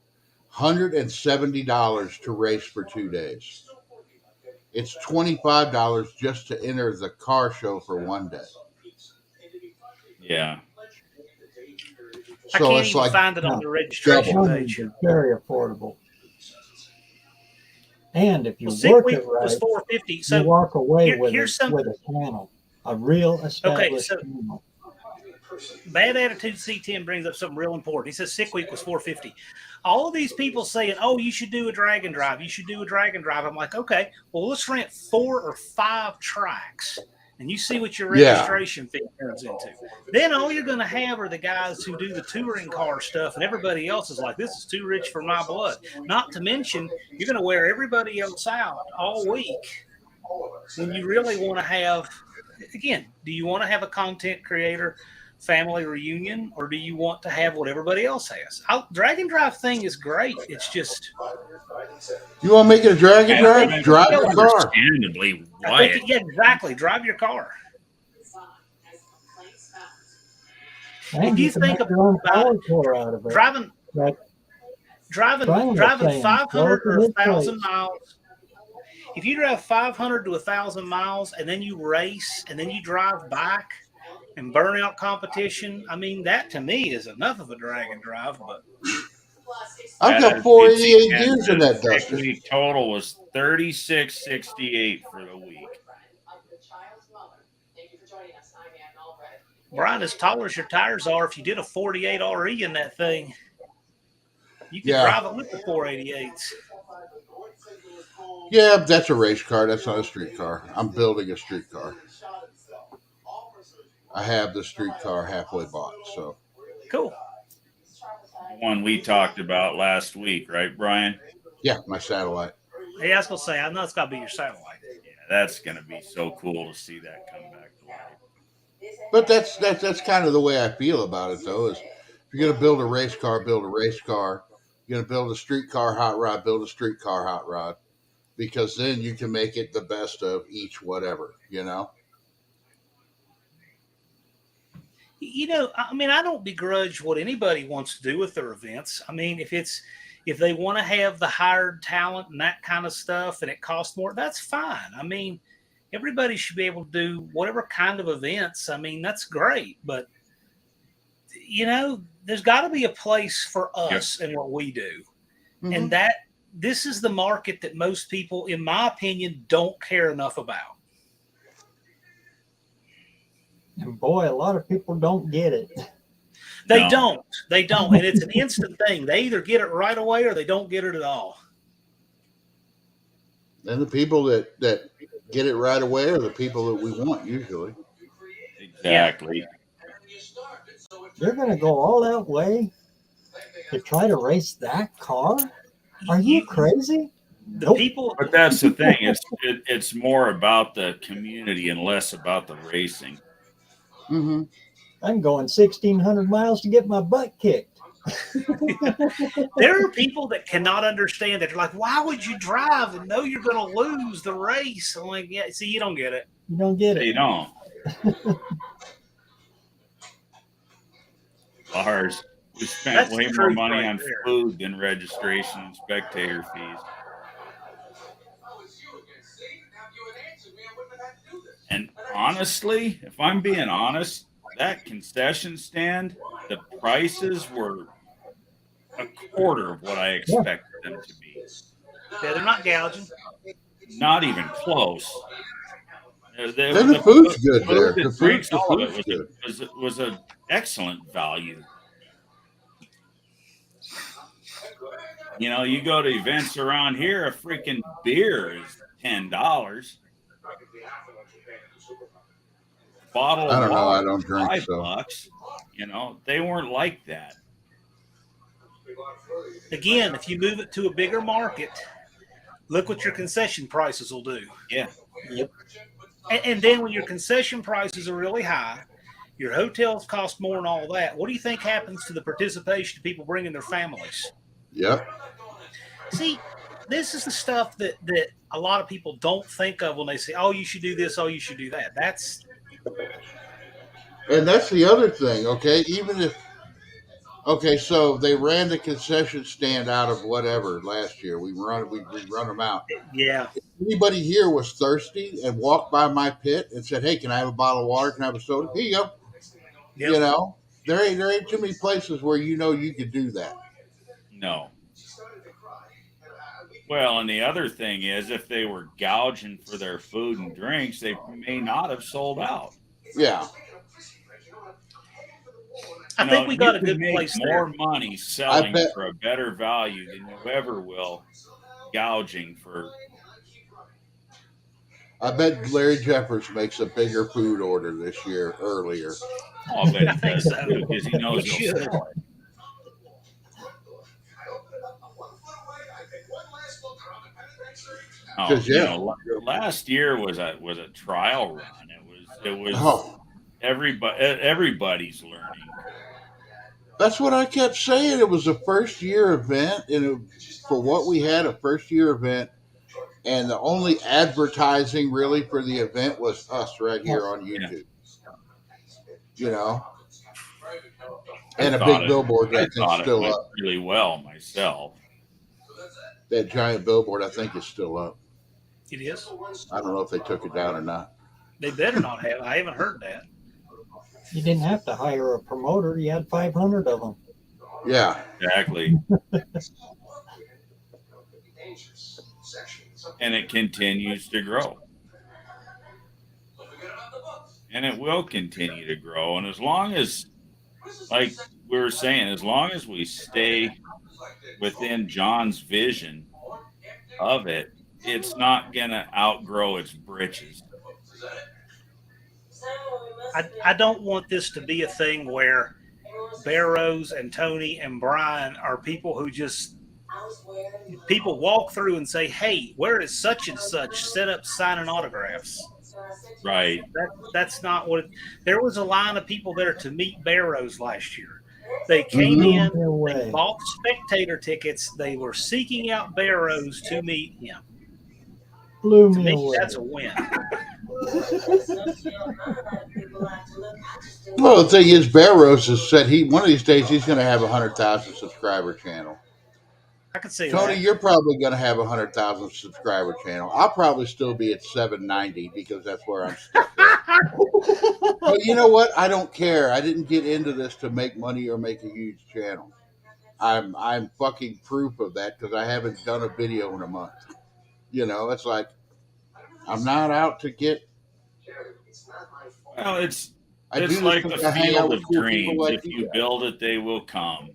$170 to race for 2 days. It's $25 just to enter the car show for 1 day. Yeah. I can't even find it on the registration page. It's very affordable. And if you Sick work Week it right, was $450. So you walk away with here's a channel, a real established channel. Bad Attitude C10 brings up something real important. He says Sick Week was $450. All of these people saying, "Oh, you should do a drag and drive. You should do a drag and drive." I'm like, okay, well, let's rent 4 or 5 tracks, and you see what your registration fee turns into. Then all you're going to have are the guys who do the touring car stuff, and everybody else is like, "This is too rich for my blood." Not to mention, you're going to wear everybody else out all week. When you really want to have, again, do you want to have a content creator family reunion, or do you want to have what everybody else has? Drag and drive thing is great. It's just you want to make it a drag and drive? Drive your car. Understandably, right? Yeah, exactly. Drive your car. And if you think about it, driving 500 or 1,000 miles. If you drive 500 to 1,000 miles and then you race and then you drive back and burnout competition, I mean, that to me is enough of a drag and drive. But I've got 488 years in that Dustin. Week total was $36.68 for the week. Brian, as tall as your tires are, if you did a 48 RE in that thing, you could Yeah. drive it with the 488s. Yeah, that's a race car. That's not a street car. I'm building a street car. I have the street car halfway bought. So Cool. The one we talked about last week, right, Brian? yeah, my satellite. Hey, I was gonna say, I know it's got to be your satellite. Yeah, that's gonna be so cool to see that come back to life. But that's kind of the way I feel about it, though. Is if you're gonna build a race car, build a race car. You're gonna build a street car hot rod, build a street car hot rod, because then you can make it the best of each whatever, you know. You know, I mean, I don't begrudge what anybody wants to do with their events. I mean, if they want to have the hired talent and that kind of stuff and it costs more, that's fine. I mean, everybody should be able to do whatever kind of events. I mean, that's great. But, you know, there's got to be a place for us and what we do. Mm-hmm. And this is the market that most people, in my opinion, don't care enough about. And boy, a lot of people don't get it. They don't. And it's an instant thing. They either get it right away or they don't get it at all. And the people that get it right away are the people that we want usually. Exactly. You're going to go all that way to try to race that car? Are you crazy? The people. But that's the thing. It's more about the community and less about the racing. Mm-hmm. I'm going 1,600 miles to get my butt kicked. There are people that cannot understand that. They're like, why would you drive and know you're going to lose the race? I'm like, yeah, see, you don't get it. You don't get it. You don't. Ours. We spent way more money on food than registration and spectator fees. And honestly, if I'm being honest, that concession stand, the prices were a quarter of what I expected them to be. Yeah, they're not gouging. Not even close. The food's good there. The food's good. Was an excellent value. You know, you go to events around here, a freaking beer is $10. Bottle of water, I don't drink, $5. You know, they weren't like that. Again, if you move it to a bigger market, look what your concession prices will do. Yeah. Yep. And then when your concession prices are really high, your hotels cost more and all that, what do you think happens to the participation of people bringing their families? Yep. See, this is the stuff that a lot of people don't think of when they say, oh, you should do this, oh, you should do that. And that's the other thing, okay? So they ran the concession stand out of whatever last year. We run them out. Yeah. If anybody here was thirsty and walked by my pit and said, hey, can I have a bottle of water? Can I have a soda? Here you go. Yep. You know, there ain't too many places where you know you could do that. No. Well, and the other thing is, if they were gouging for their food and drinks, they may not have sold out. Yeah. I think we got a good place there. More money selling for a better value than you ever will gouging for. I bet Larry Jeffers makes a bigger food order this year earlier. Oh, I bet he does too, because he knows he'll sell it. Oh, you know, last year was a trial run. It was everybody's learning. That's what I kept saying. It was a first year event, and for what we had, a first year event, and the only advertising really for the event was us right here on YouTube. You know, and a big billboard that I think still up really well myself. That giant billboard I think is still up. It is. I don't know if they took it down or not. They better not have. I haven't heard that. You didn't have to hire a promoter. You had 500 of them. Yeah. Exactly. And it continues to grow. and it will continue to grow. And as long as, like we were saying, as long as we stay within John's vision of it, it's not going to outgrow its britches. I don't want this to be a thing where Barrows and Tony and Brian are people who just people walk through and say, "Hey, where is such and such set up signing autographs?" Right. That's not what. There was a line of people there to meet Barrows last year. They came Blew in, me they away. bought spectator tickets. They were seeking out Barrows to meet him. Blew To me me, away. that's a win. Well, the thing is, Barrows has said one of these days he's going to have 100,000 subscriber channel. I can see Tony, that. you're probably going to have 100,000 subscriber channel. I'll probably still be at 790 because that's where I'm stuck at. But you know what? I don't care. I didn't get into this to make money or make a huge channel. I'm fucking proof of that because I haven't done a video in a month. You know, it's like I'm not out to get. Well, it's I do this like because the I hang out field with of cool people dreams. like If you you guys. build it, they will come.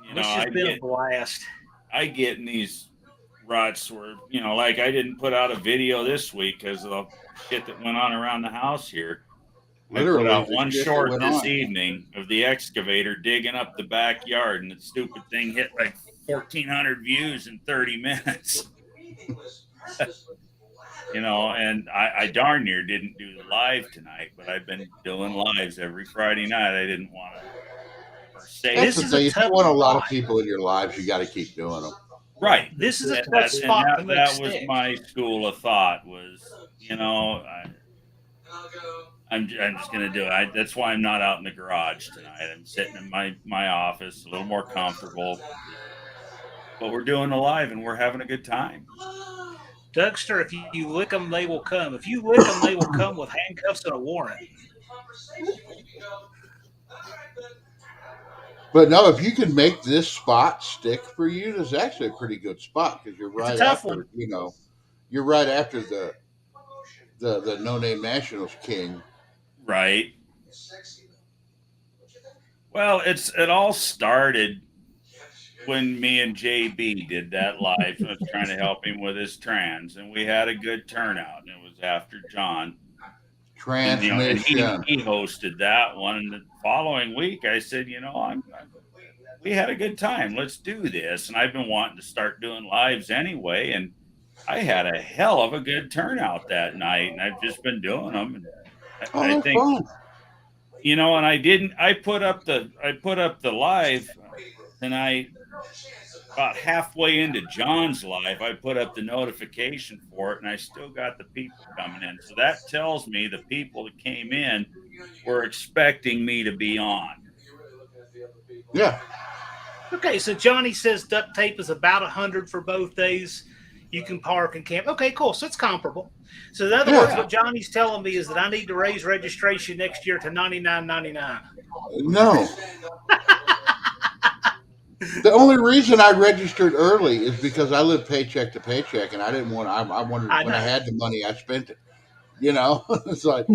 You know, It's just been a blast. I get in these ruts where, like I didn't put out a video this week because of the shit that went on around the house here. I put Literally, out the one shit that short went this on. evening of the excavator digging up the backyard, and the stupid thing hit like 1,400 views in 30 minutes. And I darn near didn't do the live tonight, but I've been doing lives every Friday night. I didn't want to per se. That's the This is a thing. If you tough want a lot of spot. people in your lives, you got to keep doing them. Right. This is a tough And spot to make that was stick. my school of thought was, I'm just going to do it. That's why I'm not out in the garage tonight. I'm sitting in my office, a little more comfortable. But we're doing a live and we're having a good time. Dougster, if you lick them, they will come. If you lick them, they will come with handcuffs and a warrant. But no, if you can make this spot stick for you, this is actually a pretty good spot because you're right tough after, one. You're right after the No Name Nationals king. Right. Well, it all started when me and JB did that live. I was trying to help him with his trans, and we had a good turnout. And it was after John. Transmission. And he hosted that one. And the following week, I said, we had a good time. Let's do this. And I've been wanting to start doing lives anyway. And I had a hell of a good turnout that night. And I've just been doing them. And I think, fun. and I put up the live tonight. About halfway into John's live, I put up the notification for it, and I still got the people coming in. So that tells me the people that came in were expecting me to be on. Yeah. Okay, so Johnny says duct tape is about 100 for both days. You can park and camp. Okay, cool. So it's comparable. So in other words, what Johnny's telling me is that I need to raise registration next year to $99.99. No. The only reason I registered early is because I live paycheck to paycheck, and I didn't want. I wanted when I had the money, I spent it. It's like,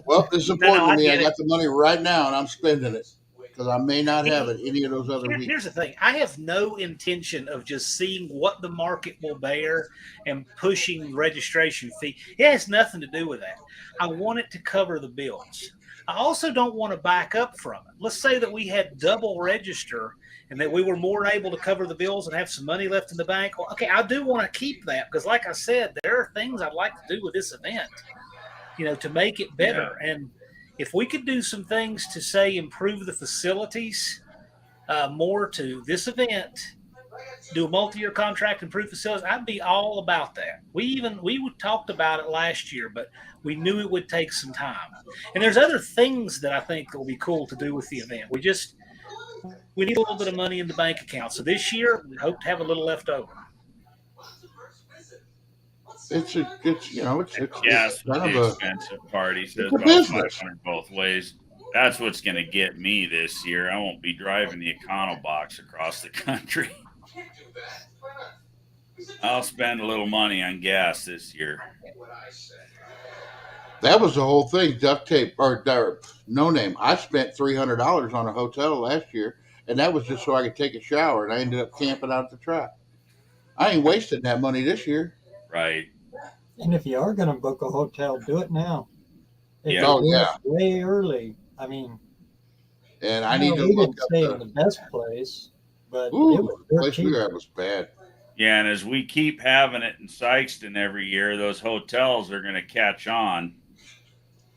well, this is important to me. I got the money right now, and I'm spending it because I may not have it any of those other weeks. Here's the thing: I have no intention of just seeing what the market will bear and pushing the registration fee. It has nothing to do with that. I want it to cover the bills. I also don't want to back up from it. Let's say that we had double register and that we were more able to cover the bills and have some money left in the bank. Well, okay, I do want to keep that because, like I said, there are things I'd like to do with this event, to make it better. Yeah. And if we could do some things to, say, improve the facilities more to this event, do a multi-year contract, improve facilities, I'd be all about that. We talked about it last year, but we knew it would take some time. And there's other things that I think will be cool to do with the event. We need a little bit of money in the bank account. So this year, we hope to have a little left over. It's kind of a expensive party. So it's about business. 500 both ways. That's what's going to get me this year. I won't be driving the Econobox across the country. I'll spend a little money on gas this year. That was the whole thing. Duct tape or no name. I spent $300 on a hotel last year, and that was just so I could take a shower. And I ended up camping out at the track. I ain't wasting that money this year. Right. And if you are going to book a hotel, do it now. If Yeah. you Oh do yeah, it way early, I mean, and I need to we look didn't up stay in the. the best place, but it Ooh, was the dirt place we cheap. were at was bad. Yeah, and as we keep having it in Sykeston every year, those hotels are going to catch on.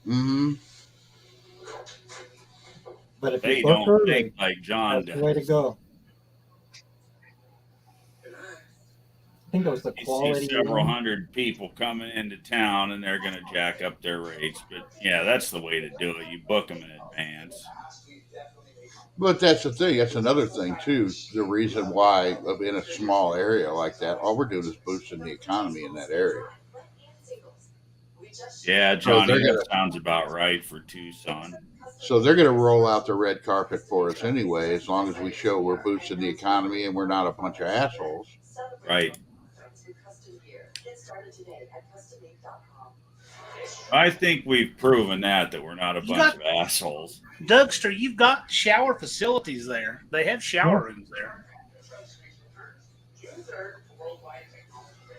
Mm-hmm. But if you They book don't think early, like John that's the way to does. go. I think it was the You see quality several room. hundred people coming into town, and they're going to jack up their rates. But yeah, that's the way to do it. You book them in advance. But that's the thing. That's another thing too. The reason why in a small area like that, all we're doing is boosting the economy in that area. Yeah, So Johnny, they're that gonna sounds about right for Tucson. so they're gonna roll out the red carpet for us anyway, as long as we show we're boosting the economy and we're not a bunch of assholes. Right. I think we've proven that we're not a You bunch got of assholes. Dougster. You've got shower facilities there. They have shower rooms there.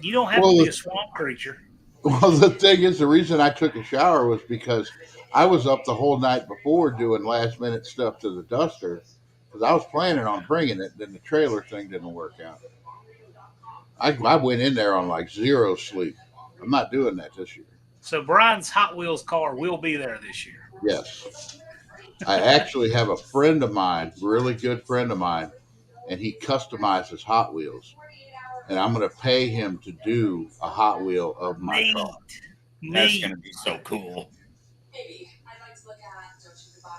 You don't have to Well, be a swamp creature. well, the thing is, the reason I took a shower was because I was up the whole night before doing last minute stuff to the duster because I was planning on bringing it. Then the trailer thing didn't work out. I went in there on like zero sleep. I'm not doing that this year. So Brian's Hot Wheels car will be there this year. Yes. I actually have a friend of mine, really good friend of mine, and he customizes Hot Wheels. And I'm going to pay him to do a Hot Wheel of my Neat. car. That's Neat. going to be so cool.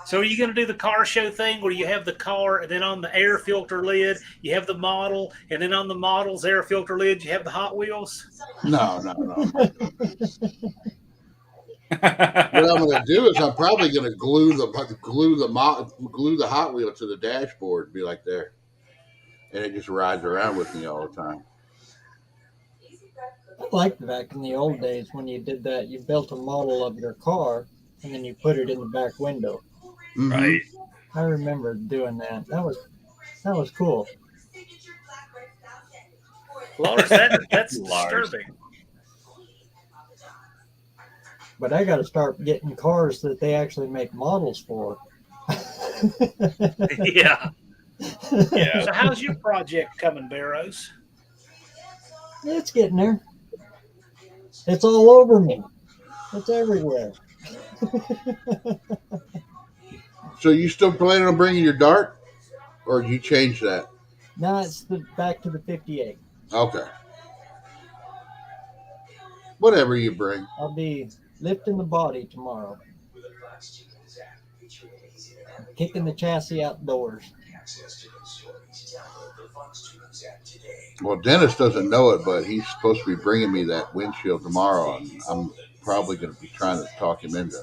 So are you going to do the car show thing where you have the car and then on the air filter lid you have the model and then on the model's air filter lid you have the Hot Wheels? No. What I'm going to do is I'm probably going to glue the Hot Wheel to the dashboard and be like there, and it just rides around with me all the time. I liked back in the old days when you did that. You built a model of your car and then you put it in the back window. Mm-hmm. Right. I remember doing that. That was cool. Lars, that's Lars. disturbing. But I got to start getting cars that they actually make models for. Yeah. Yeah. So how's your project coming, Barrows? It's getting there. It's all over me. It's everywhere. So you still planning on bringing your dart, or you change that? Now it's back to the 58. Okay. Whatever you bring. I'll be lifting the body tomorrow. Kicking the chassis outdoors. Well, Dennis doesn't know it, but he's supposed to be bringing me that windshield tomorrow, and I'm probably going to be trying to talk him into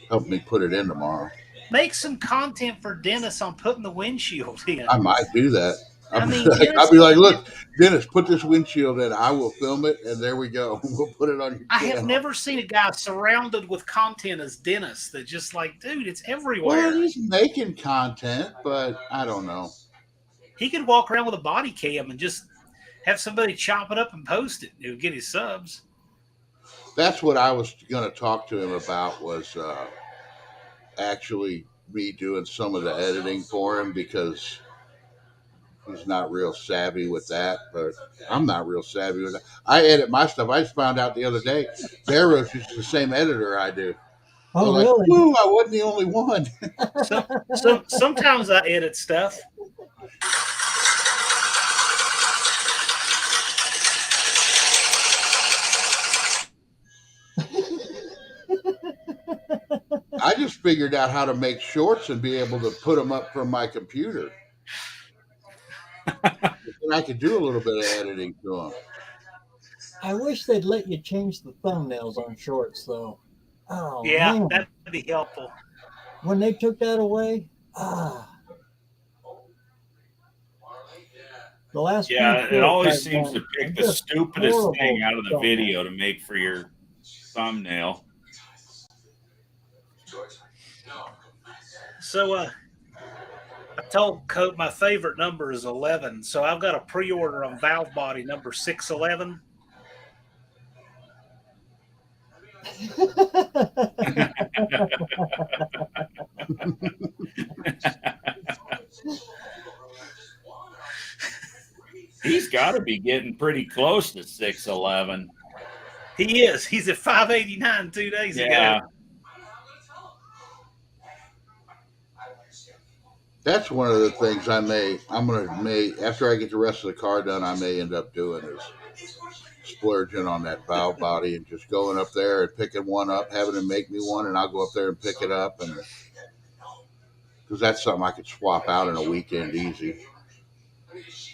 helping me put it in tomorrow. Make some content for Dennis on putting the windshield in. I might do that. I mean, I'll be like, look, Dennis, put this windshield in. I will film it, and there we go. We'll put it on your I channel. have never seen a guy surrounded with content as Dennis that just like, dude, it's everywhere. Well, he's making content, but I don't know. He could walk around with a body cam and just have somebody chop it up and post it. It would get his subs. That's what I was going to talk to him about was actually me doing some of the editing for him because he's not real savvy with that, but I'm not real savvy with that. I edit my stuff. I just found out the other day, Barrows uses the same editor I do. Oh, like, really? Woo, I wasn't the only one. So sometimes I edit stuff. I just figured out how to make shorts and be able to put them up from my computer. And I could do a little bit of editing to them. I wish they'd let you change the thumbnails on shorts, though. Oh, Yeah, man. that'd be helpful. When they took that away, The last few Yeah, it trips always I've seems done to pick are the just stupidest horrible thing out of the showing. video to make for your thumbnail. So I told Cope my favorite number is 11. So I've got a pre-order on valve body number 611. He's got to be getting pretty close to 6'11". He is. He's at 589 2 days ago. Yeah. That's one of the things I'm gonna after I get the rest of the car done, I may end up doing is splurging on that valve body and just going up there and picking one up, having them make me one, and I'll go up there and pick it up, and because that's something I could swap out in a weekend easy.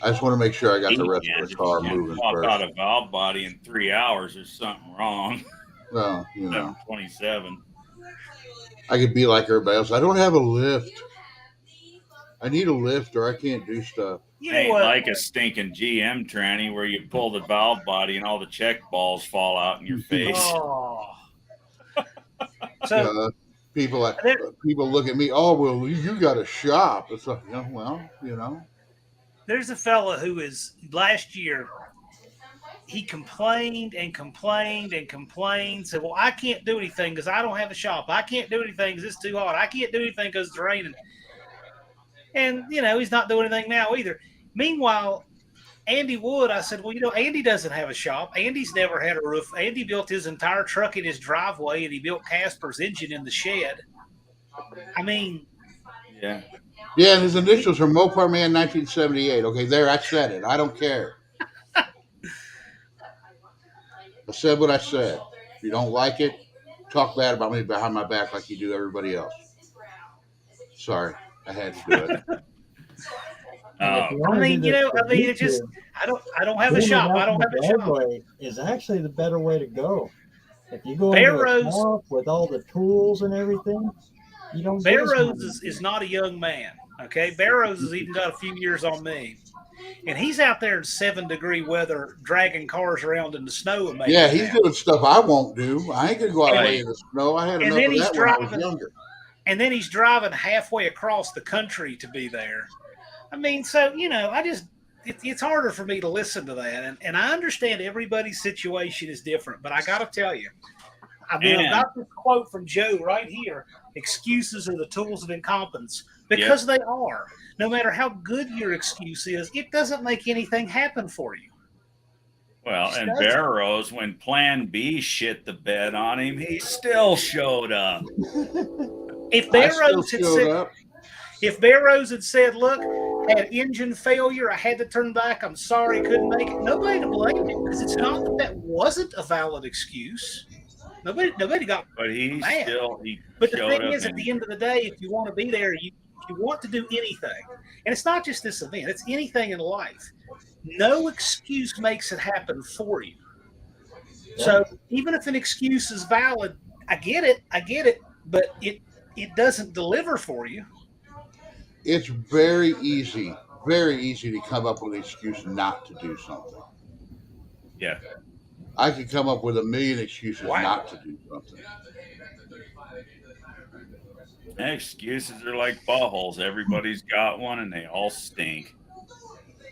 I just want to make sure I got the rest of the If car you can't moving swap first. out a valve body in 3 hours, there's something wrong. Well, you know, 727. I could be like everybody else. I don't have a lift. I need a lift, or I can't do stuff. You know Ain't what? like a stinking GM tranny where you pull the valve body and all the check balls fall out in your face. Oh. So You know, people look at me. Oh, well, you got a shop. It's like, well, you know. there's a fella who is last year. He complained and complained and complained. Said, "Well, I can't do anything because I don't have a shop. I can't do anything because it's too hot. I can't do anything because it's raining." And he's not doing anything now either. Meanwhile, Andy Wood, I said, well, Andy doesn't have a shop. Andy's never had a roof. Andy built his entire truck in his driveway, and he built Casper's engine in the shed. I mean, Yeah. Yeah, and his initials are Mopar Man 1978. Okay, there, I said it. I don't care. I said what I said. If you don't like it, talk bad about me behind my back like you do everybody else. Sorry, I had to do it. And if you Oh, want to do this for it just YouTube, I don't have a doing it shop. out I in don't the have a shop. driveway is actually the better way to go. If you go Bear into a Rose- swamp with all the tools and everything, you don't get Bear as Rose many. is not a young man. Okay, Bear Rose has even got a few years on me, and he's out there in 7-degree weather, dragging cars around in the snow and making Yeah, it he's happen. doing stuff I won't do. I ain't gonna go out and lay Right. in the snow. I had And enough then of he's that when I was driving- younger. And then he's driving halfway across the country to be there. I mean, so it's harder for me to listen to that, and I understand everybody's situation is different, but I got to tell you, I've got this quote from Joe right here: "Excuses are the tools of incompetence," because they are. No matter how good your excuse is, it doesn't make anything happen for you. well, Just and doesn't. Barrows, when Plan B shit the bed on him, he still showed up. If I Bear still Rose had showed said, up. If Bear Rose had said, "Look, I had engine failure, I had to turn back, I'm sorry, I couldn't make it," nobody to blame him, because it's not that wasn't a valid excuse. Nobody got But he mad. But the showed thing up. is, at the end of the day, if you want to be there, you want to do anything, and it's not just this event; it's anything in life. No excuse makes it happen for you. So even if an excuse is valid, I get it, but it doesn't deliver for you. It's very easy to come up with an excuse not to do something. Yeah. I could come up with a million excuses Wow. not to do something. Excuses are like buttholes. Everybody's got one, and they all stink.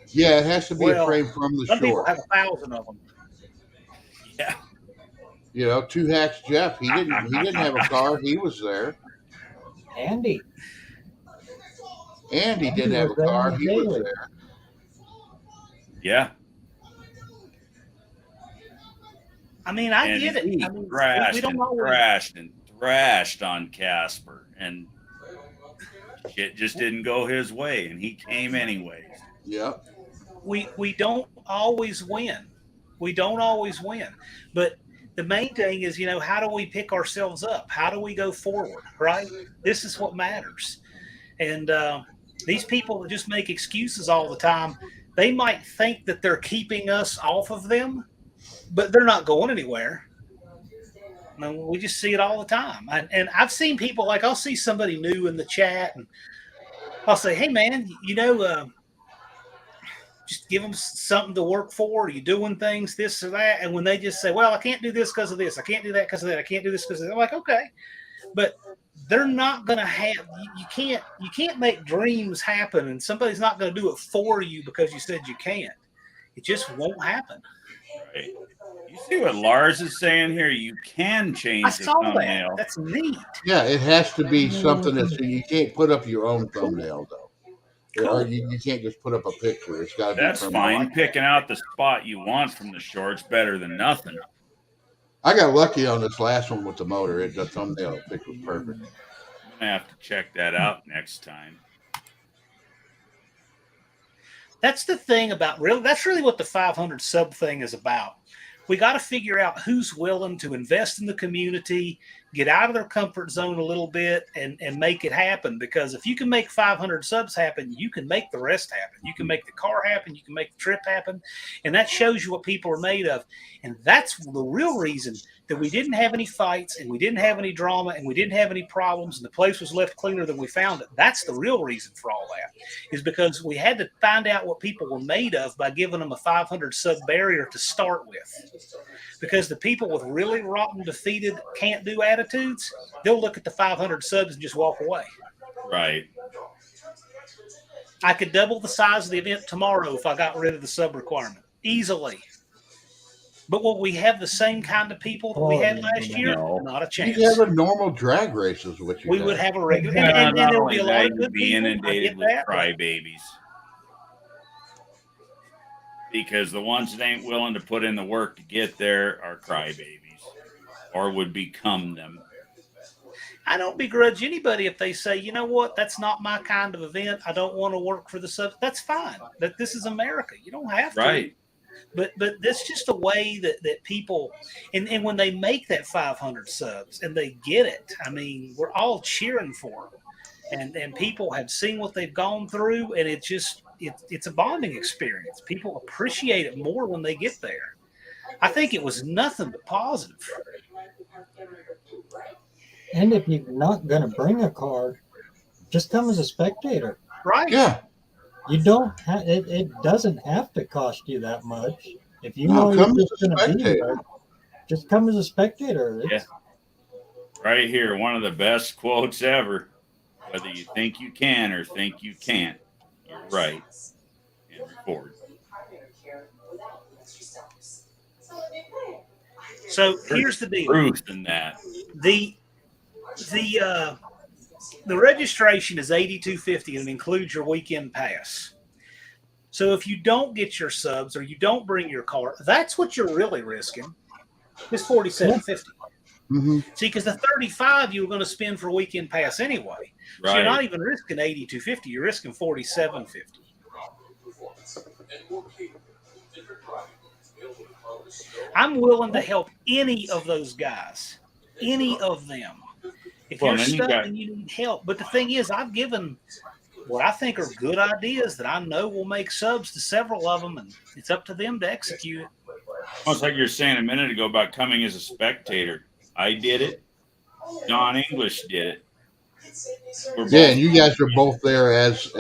Yeah, it has to be a Well, frame from the some people shore. have 1,000 of them. Yeah. You know, Two Hacks Jeff, he didn't have a car. He was there. Andy. And he didn't have a was there car. on the He was daily. there. Yeah. I mean, I And get it. he I mean, thrashed we don't and always. thrashed and thrashed on Casper, and shit just didn't go his way, and he came anyways. Yep. We don't always win. We don't always win. But the main thing is, how do we pick ourselves up? How do we go forward, right? This is what matters. And these people that just make excuses all the time, they might think that they're keeping us off of them, but they're not going anywhere. I mean, we just see it all the time. And I've seen people, like, I'll see somebody new in the chat, and I'll say, "Hey, man, just give them something to work for? Are you doing things, this or that? And when they just say, well, I can't do this because of this, I can't do that because of that, I can't do this because of that, I'm like, okay. But they're not going to have, you can't make dreams happen, and somebody's not going to do it for you because you said you can't. It just won't happen. Right. You see what Lars is saying here? You can I change the saw that. thumbnail. That's neat. Yeah, it has to be something that you can't put up your own thumbnail though. Cool. Or you can't just put up a picture. It's got to be. That's from fine. Picking out the spot you want from the shorts better than nothing. I got lucky on this last one with the motor. The thumbnail pick was perfect. I'm gonna have to check that out next time. That's the thing about that's really what the 500 sub thing is about. We got to figure out who's willing to invest in the community, get out of their comfort zone a little bit, and make it happen. Because if you can make 500 subs happen, you can make the rest happen. You can make the car happen. You can make the trip happen. And that shows you what people are made of. And that's the real reason that we didn't have any fights, and we didn't have any drama, and we didn't have any problems, and the place was left cleaner than we found it. That's the real reason for all that, is because we had to find out what people were made of by giving them a 500 sub barrier to start with. Because the people with really rotten, defeated, can't do attitudes, they'll look at the 500 subs and just walk away. Right. I could double the size of the event tomorrow if I got rid of the sub requirement. Easily. But will we have the same kind of people that we had last year? No. Not a chance. You have a normal drag race is what you We got. would have a regular, Not and there would only be a that, lot of you'd good be people. inundated with that, crybabies. Because the ones that ain't willing to put in the work to get there are crybabies, or would become them. I don't begrudge anybody if they say, you know what, that's not my kind of event. I don't want to work for the sub. That's fine. That this is America. You don't have to. Right. But that's just a way that people, and when they make that 500 subs and they get it, I mean, we're all cheering for them. And people have seen what they've gone through, and it's a bonding experience. People appreciate it more when they get there. I think it was nothing but positive. And if you're not going to bring a car, just come as a spectator. Right. Yeah. You don't have it doesn't have to cost you that much. If you No, know come you're as just a going to be spectator. there, just come as a spectator. Yeah. Right here, one of the best quotes ever. Whether you think you can or think you can't, you're right. And record. So here's the deal. Truth in that. The registration is $82.50 and includes your weekend pass. So if you don't get your subs or you don't bring your car, that's what you're really risking. It's $47.50. Mm-hmm. See, because the $35 you were going to spend for a weekend pass anyway. So you're not even risking $82.50. You're risking $47.50. I'm willing to help any of those guys, any of them. If you're stuck and you need help. But the thing is, I've given what I think are good ideas that I know will make subs to several of them, and it's up to them to execute it. Almost like you were saying a minute ago about coming as a spectator. I did it. Don English did it. Yeah, and you guys are both there as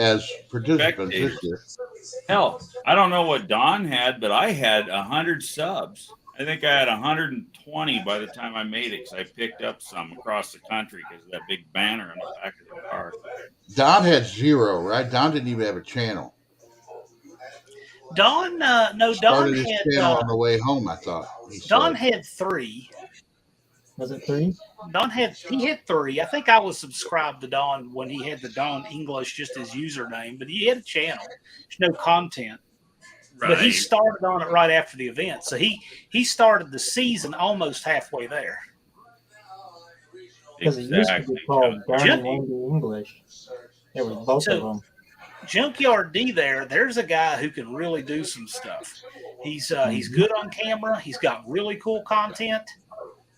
participants this year. Hell, I don't know what Don had, but I had 100 subs. I think I had 120 by the time I made it because I picked up some across the country because of that big banner on the back of the car. Don had 0, right? Don didn't even have a channel. Don, no, Started Don his had channel on the way home. I thought Don had 3. Was it 3? He had 3. I think I was subscribed to Don when he had the Don English just his username, but he had a channel. There's no content. Right. But he started on it right after the event. So he started the season almost halfway there. Because it used to be called Don English. It was both of them. Junkyard D there's a guy who can really do some stuff. He's good on camera. He's got really cool content.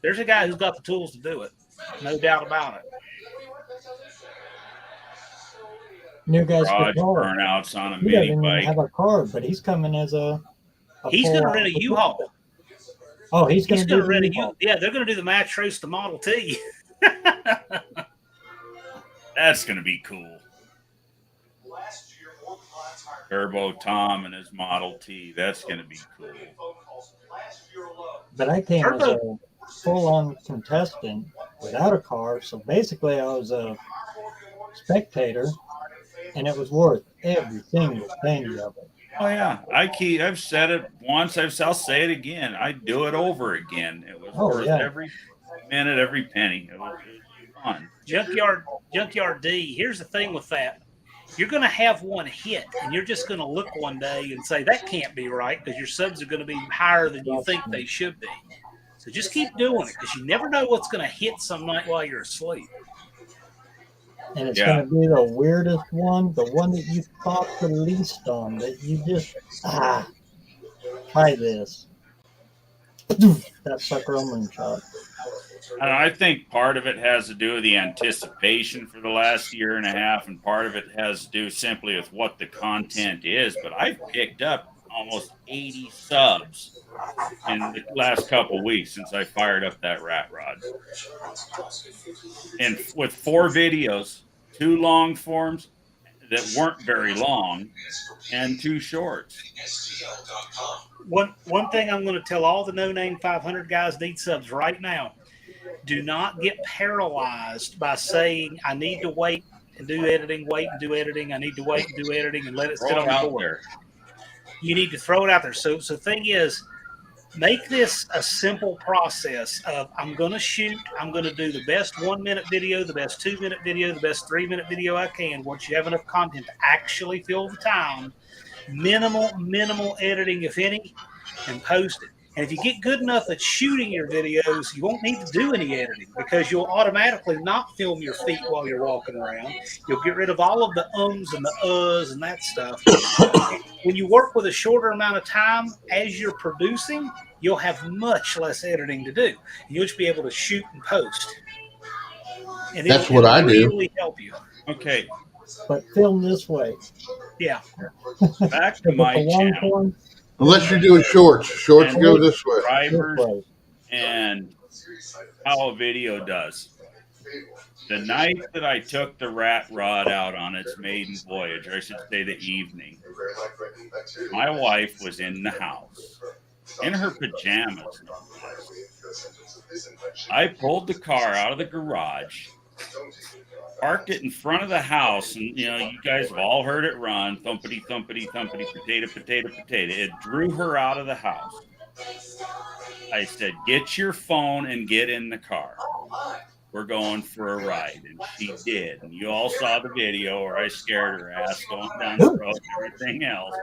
There's a guy who's got the tools to do it. No doubt about it. New guy's burnouts on a he mini doesn't even bike. have a car, but he's coming as he's going to rent a U-Haul. Oh, he's going to rent a U-Haul. Yeah, they're going to do the match race, the Model T. That's going to be cool. Turbo Tom and his Model T. That's going to be cool. But I came as Turbo- a full-on contestant without a car, so basically I was a spectator, and it was worth every single penny of it. Oh yeah, I've said it once. I'll say it again. I'd do it over again. It was Oh, worth yeah. every minute, every penny. It was fun. Junkyard D. Here's the thing with that. You're going to have one hit, and you're just going to look one day and say, that can't be right, because your subs are going to be higher than you think they should be. So just keep doing it, because you never know what's going to hit some night while you're asleep. And it's Yeah. going to be the weirdest one, the one that you thought the least on, that you just, try this. That sucker on moonshot. I think part of it has to do with the anticipation for the last year and a half, and part of it has to do simply with what the content is. But I've picked up almost 80 subs in the last couple weeks since I fired up that rat rod. And with 4 videos, 2 long forms that weren't very long, and 2 shorts. One thing I'm going to tell all the No Name 500 guys need subs right now. Do not get paralyzed by saying, I need to wait and do editing, wait and do editing. I need to wait and do editing and let it sit Throw on it the out board. there. You need to throw it out there. So thing is, make this a simple process of I'm going to shoot. I'm going to do the best 1-minute video, the best 2-minute video, the best 3-minute video I can. Once you have enough content to actually fill the time, minimal editing, if any, and post it. And if you get good enough at shooting your videos, you won't need to do any editing, because you'll automatically not film your feet while you're walking around. You'll get rid of all of the ums and the uhs and that stuff. When you work with a shorter amount of time as you're producing, you'll have much less editing to do. And you'll just be able to shoot and post. And That's what I do. really help you. Okay, But film this way. Yeah. back to With my the long channel. form, Unless you're doing shorts. Shorts And go this way. this Drivers way. and how a video does. The night that I took the rat rod out on its maiden voyage, or I should say the evening, my wife was in the house, in her pajamas, no less. I pulled the car out of the garage, parked it in front of the house, and you guys have all heard it run, thumpity, thumpity, thumpity, potato, potato, potato. It drew her out of the house. I said, get your phone and get in the car. We're going for a ride. And she did. And you all saw the video where I scared her ass going down the road and everything else.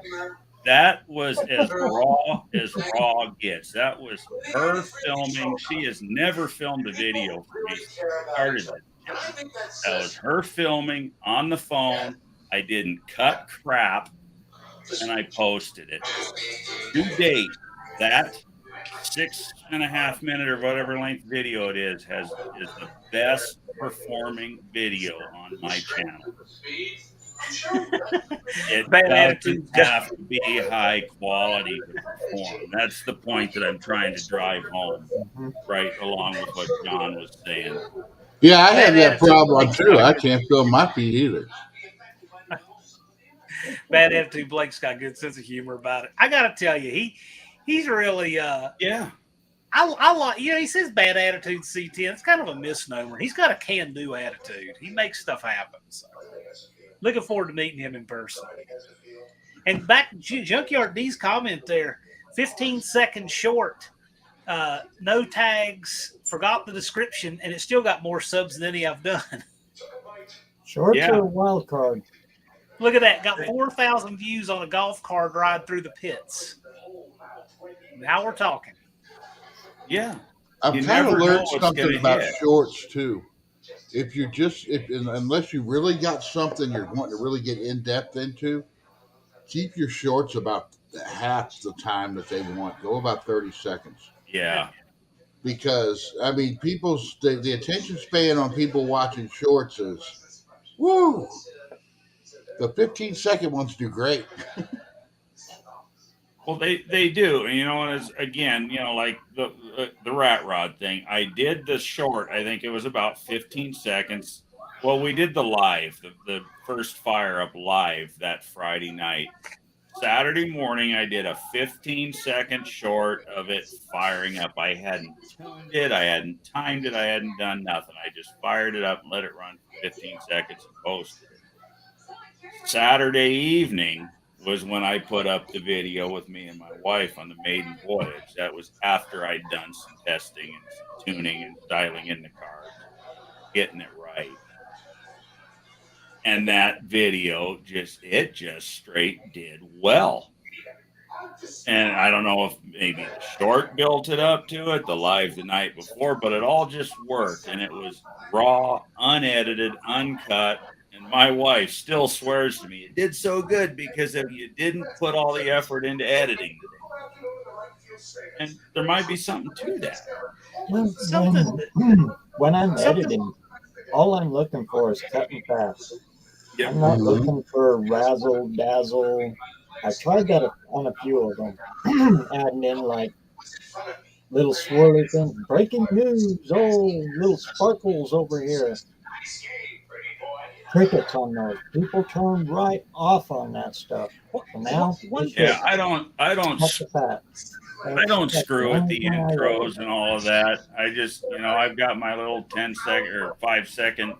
That was as raw gets. That was her filming. She has never filmed a video for me since I started this channel. That was her filming on the phone. I didn't cut crap, and I posted it. To date, that 6.5 minute or whatever length video it is the best performing video on my channel. It Bad doesn't attitude. have to be high quality to perform. That's the point that I'm trying to drive home, right along with what John was saying. Yeah, I have that problem too. I can't feel my feet either. Bad attitude. Blake's got a good sense of humor about it. I got to tell you, he's really Yeah. I like, he says bad attitude C10. It's kind of a misnomer. He's got a can-do attitude. He makes stuff happen. So looking forward to meeting him in person. And back to Junkyard D's comment there, 15-second short, no tags, forgot the description, and it still got more subs than any I've done. Shorts Yeah. are a wild card. Look at that. Got 4,000 views on a golf cart ride through the pits. Now we're talking. Yeah. I've You kind of never know learned what's something gonna about hit. shorts too. If you unless you really got something you're wanting to really get in depth into, keep your shorts about half the time that they want. Go about 30 seconds. Yeah. Because I mean, the attention span on people watching shorts is woo. The 15-second ones do great. Well, they do, and it's again, like the rat rod thing. I did the short. I think it was about 15 seconds. Well, we did the live, the first fire up live that Friday night. Saturday morning, I did a 15-second short of it firing up. I hadn't tuned it, I hadn't timed it, I hadn't done nothing. I just fired it up and let it run for 15 seconds and posted it. Saturday evening was when I put up the video with me and my wife on the maiden voyage. That was after I'd done some testing and some tuning and dialing in the cards and getting it right. And that video just straight did well. And I don't know if maybe the short built it up to it, the live the night before, but it all just worked. And it was raw, unedited, uncut. And my wife still swears to me, it did so good because if you didn't put all the effort into editing today. And there might be something to that. When I'm editing, all I'm looking for is cut and fast. Yep. I'm not looking for razzle dazzle. I tried that on a few of them, adding in like little swirly things, breaking news, little sparkles over here. Crickets on those. People turn right off on that stuff. So now, yeah, I don't screw with the intros and all of that. I just, I've got my little 10-second or 5-second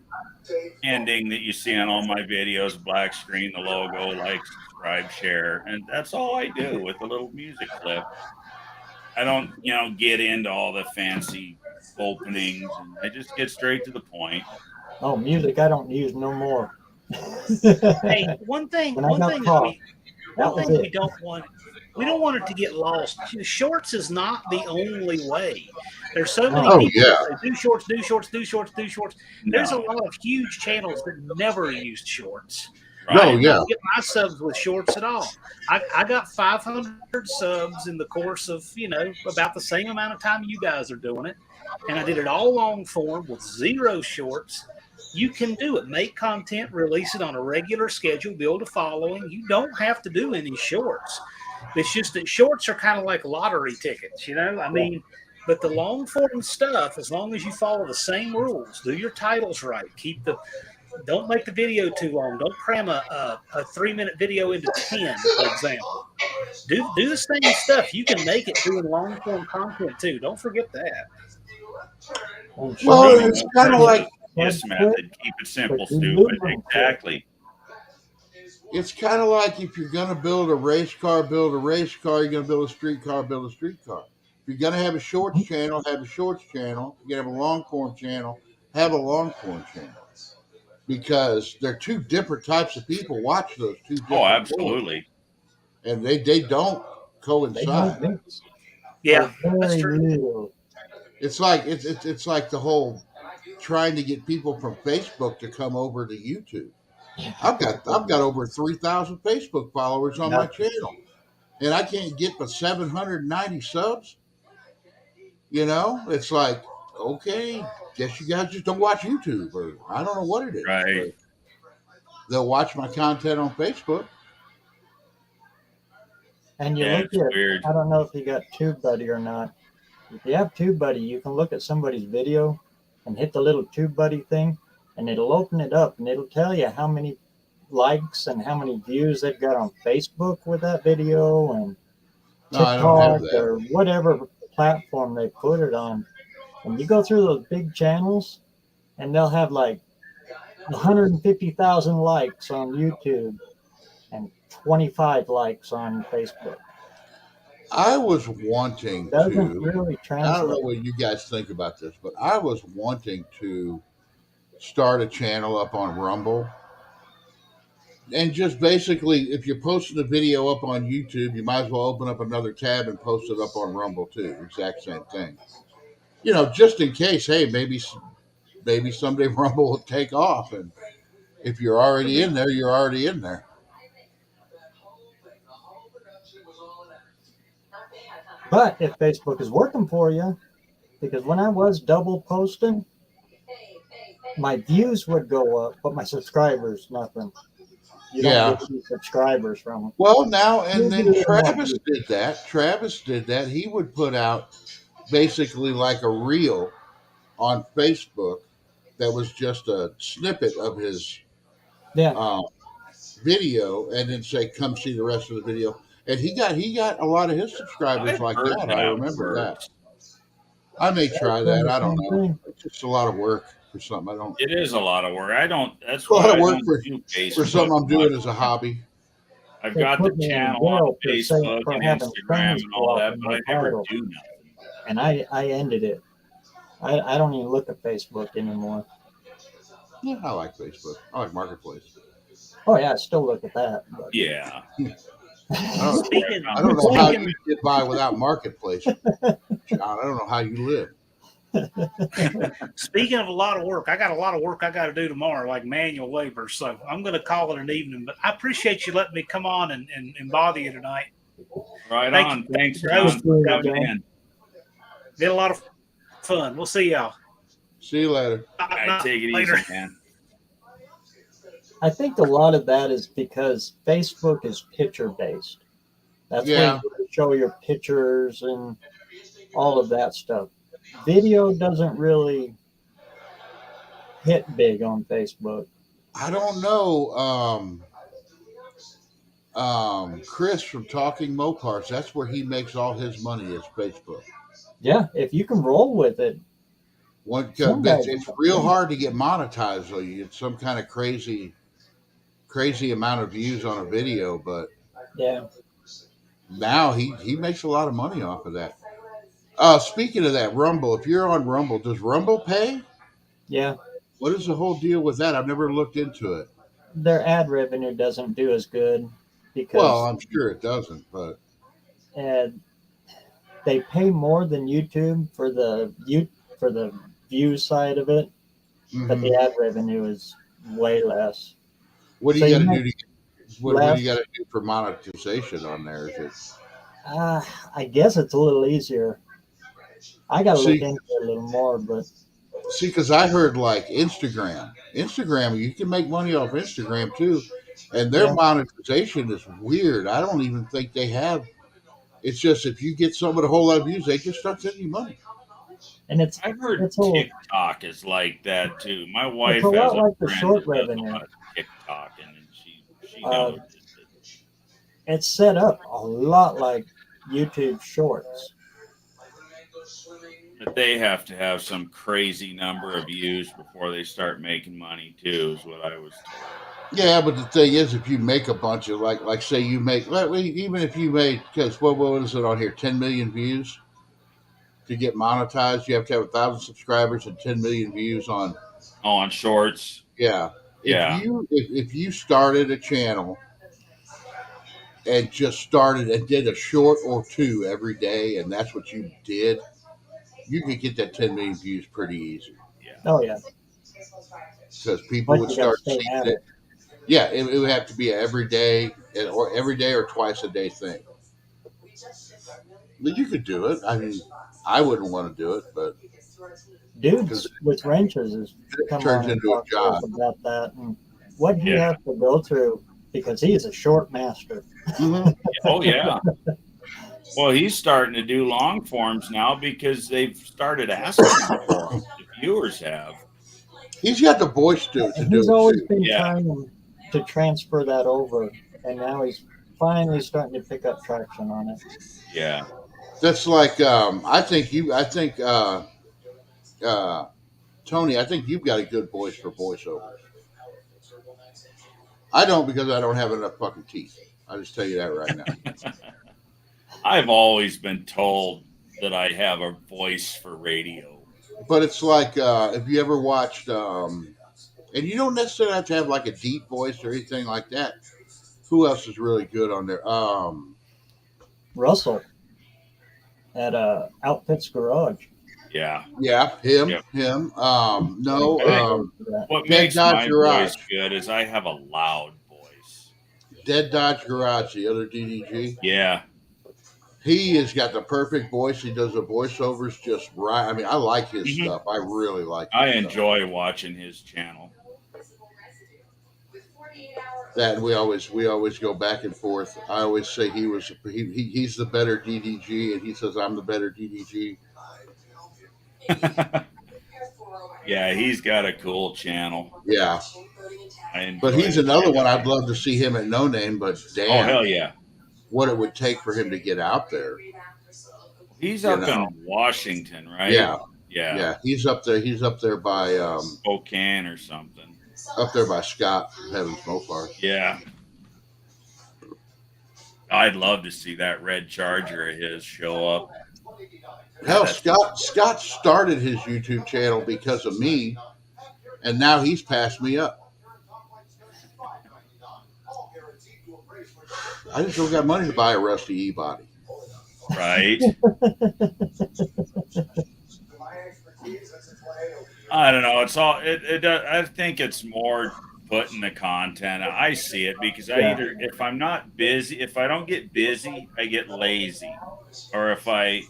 ending that you see on all my videos, black screen, the logo, like, subscribe, share, and that's all I do with a little music clip. I don't, get into all the fancy openings, and I just get straight to the point. Oh, music I don't use no more. Hey, one thing we don't want. We don't want it to get lost. Shorts is not the only way. There's so many people that do shorts. There's a lot of huge channels that never used shorts. Right? I didn't get my subs with shorts at all. I got 500 subs in the course of, about the same amount of time you guys are doing it. And I did it all long form with 0 shorts. You can do it. Make content, release it on a regular schedule, build a following. You don't have to do any shorts. It's just that shorts are kind of like lottery tickets, I mean, but the long form stuff, as long as you follow the same rules, do your titles right, don't make the video too long. Don't cram a 3-minute video into 10, for example. Do the same stuff. You can make it doing long form content too. Don't forget that. Well, it's kind of like this method. Keep it simple, stupid. Exactly. It's kind of like if you're going to build a race car, build a race car. You're going to build a street car, build a street car. If you're going to have a shorts channel, have a shorts channel. You're going to have a long form channel, have a long form channel. Because they're two different types of people watch those two different absolutely. Things. And they don't coincide. Yeah, that's true. It's like it's like the whole trying to get people from Facebook to come over to YouTube. I've got over 3,000 Facebook followers on my channel, and I can't get but 790 subs. It's like, okay, guess you guys just don't watch YouTube, or I don't know what it is. Right. They'll watch my content on Facebook. And you look at, weird. I don't know if you got TubeBuddy or not. If you have TubeBuddy, you can look at somebody's video and hit the little TubeBuddy thing, and it'll open it up, and it'll tell you how many likes and how many views they've got on Facebook with that video, and TikTok or whatever platform they put it on. And you go through those big channels, and they'll have like 150,000 likes on YouTube and 25 likes on Facebook. I was wanting really I don't know what you guys think about this, but I was wanting to start a channel up on Rumble. And just basically, if you're posting a video up on YouTube, you might as well open up another tab and post it up on Rumble too. Exact same thing. Just in case, hey, maybe someday Rumble will take off. And if you're already in there, you're already in there. But if Facebook is working for you, because when I was double posting, my views would go up, but my subscribers, nothing. You don't get any subscribers from it. Well, now, and then Travis did that. He would put out basically like a reel on Facebook that was just a snippet of his Yeah. video, and then say, "Come see the rest of the video." And he got a lot of his subscribers I've like heard that. I that remember that. works. I may I try was doing that. the I don't same know. thing. It's just a lot of work for something I don't. It is a lot of work. I don't. That's A lot why of I work don't do for something Facebook I'm doing much. as a hobby. I've They got the put me in channel on jail for saying Facebook for and having Instagram friends and go all up that, in but my I never title, do nothing. and I ended it. I don't even look at Facebook anymore. Yeah, I like Facebook. I like Marketplace. Oh yeah, I still look at that. But Yeah. I don't, Speaking, I don't know how speaking, you get by without Marketplace, John. I don't know how you live. speaking of a lot of work, I got a lot of work I got to do tomorrow, like manual labor. So I'm going to call it an evening. But I appreciate you letting me come on and bother you tonight. Right Thank on. you. Thanks, for John, hosting. for Good, coming John. in. Been a lot of fun. We'll see y'all. See you later. All right, take it Later. easy, man. I think a lot of that is because Facebook is picture based. That's where Yeah. you show your pictures and all of that stuff. Video doesn't really hit big on Facebook. I don't know. Chris from Talking Mopars, that's where he makes all his money is Facebook. Yeah, if you can roll with it. Some guys It's don't real think hard to get monetized though. You get some kind of crazy amount of views on a video, but Yeah. now he makes a lot of money off of that. Speaking of that, Rumble, if you're on Rumble, does Rumble pay? Yeah. What is the whole deal with that? I've never looked into it. Their ad revenue doesn't do as good Well, because I'm sure it doesn't, but they pay more than YouTube for the view side of it, but the ad revenue is way less. What do So you you got to make do to what do you got to do for monetization on there? Is it I guess it's a little easier. I got to look See- into it a little more, but See, because I heard like Instagram, you can make money off Instagram too, and their Yeah. monetization is weird. I don't even think they have. It's just if you get someone with a whole lot of views, they just start sending you money. and it's I've heard it's a TikTok is like that too. My it's wife a has lot a like the friend short that does a revenue. lot of TikToking, and she Uh, knows It's set up a lot like YouTube Shorts. that they have to have some crazy number of views before they start making money too. Is what I was told. Yeah, but the thing is, if you make a bunch of like say you make even if you made because what is it on here, 10 million views to get monetized, you have to have 1,000 subscribers and 10 million views on. Oh, on Shorts. Yeah, Yeah. if you started a channel and just started and did a short or two every day, and that's what you did, you could get that 10 million views pretty easy. Oh yeah, Because people but would you got to start stay seeing at it. it. Yeah, it would have to be every day or twice a day thing. But you could do it. I mean, I wouldn't want to do it, but Dudes with wrenches has it come turns on and into a talked to us job. about that and what he Yeah. has to go through because he is a short master. Oh yeah. Well, he's starting to do long forms now because they've started asking for them. The viewers have. He's got the voice to And do he's it always too. been Yeah. trying to transfer that over, and now he's finally starting to pick up traction on it. Yeah. That's like I think Tony, I think you've got a good voice for voiceovers. I don't because I don't have enough fucking teeth. I'll just tell you that right now. I've always been told that I have a voice for radio. But it's like if you ever watched, and you don't necessarily have to have like a deep voice or anything like that. Who else is really good on there? Russell at Outfits Garage. Yeah. Yeah, him. Yep. No, I think what Dead makes Dodge my Garage. voice good is I have a loud voice. Dead Dodge Garage, the other DDG. Yeah. He has got the perfect voice. He does the voiceovers just right. I mean, I like his stuff. I really like his I stuff. enjoy watching his channel. That we always go back and forth. I always say he's the better DDG, and he says I'm the better DDG. Yeah, he's got a cool channel. Yeah, I enjoy but he's it. another one I'd love to see him at No Name. But Oh damn, hell yeah. what it would take for him to get out there. He's You up know, in Washington, right? yeah, Yeah. yeah, he's up there. He's up there by Spokane or something. up there by Scott from Heaven's Mopar. Yeah. I'd love to see that red Charger of his show up. Hell, That's Scott started his YouTube channel because of me, and now he's passed me up. I just don't got money to buy a rusty e-body. right. I don't know. It's all I think it's more putting the content. I see it because I Yeah. either if I'm not busy, if I don't get busy, I get lazy. Or if I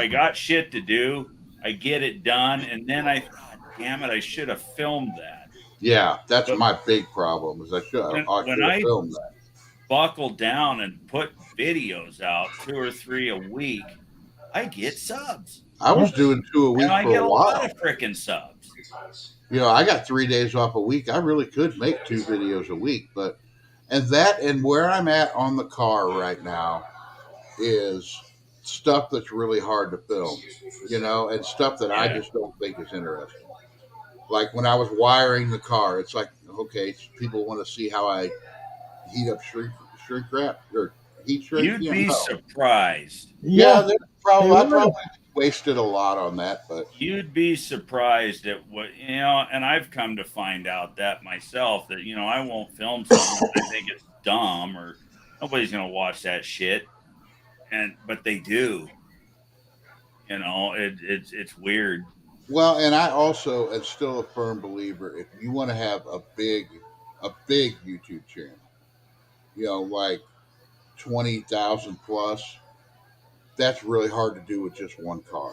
got shit to do, I get it done and then God damn it, I should have filmed that. Yeah, that's But my big problem. Is I should when have I filmed that. buckle down and put videos out 2 or 3 a week, I get subs. I was doing 2 a week And I for get a a while. lot of freaking subs. You know, I got 3 days off a week. I really could make 2 videos a week, but and where I'm at on the car right now is stuff that's really hard to film, you know, and stuff that I Yeah. just don't think is interesting. Like when I was wiring the car, it's like, okay, people want to see how I heat up shrink wrap or heat shrink. You'd Yeah, be no. surprised. Yeah, Yeah. I would. probably wasted a lot on that, but You'd be surprised at what, and I've come to find out that myself that, I won't film something if I think it's dumb or nobody's going to watch that shit. But they do, it's weird. well, and I also am still a firm believer if you want to have a big YouTube channel, you know, like 20,000 plus, that's really hard to do with just one car.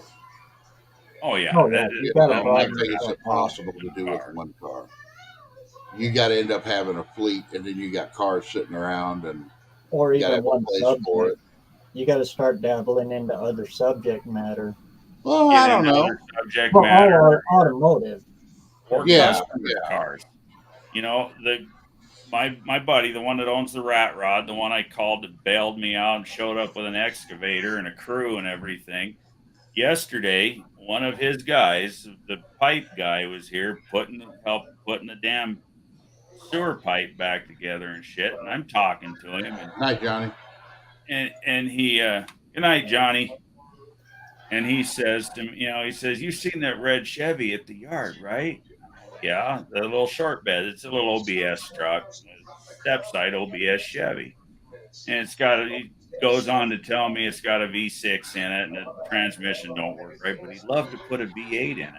Oh yeah. Oh, yeah. You gotta That'll I buy never think it's happen impossible with to one do with car. one car. You got to end up having a fleet, and then you got cars sitting around, and or you got to even have a one place for subject. it. You got to start dabbling into other subject matter. Well, Get I don't into know. other subject Well, matter automotive. or Yeah, customer cars. My buddy, the one that owns the Rat Rod, the one I called that bailed me out and showed up with an excavator and a crew and everything. Yesterday, one of his guys, the pipe guy, was here putting the damn sewer pipe back together and shit. And I'm talking to him Night, Johnny. and he good night, Johnny. And he says to me, he says, "You seen that red Chevy at the yard, right?" Yeah, the little short bed. It's a little OBS truck, step side OBS Chevy. And he goes on to tell me it's got a V6 in it and the transmission don't work right, but he'd love to put a V8 in it.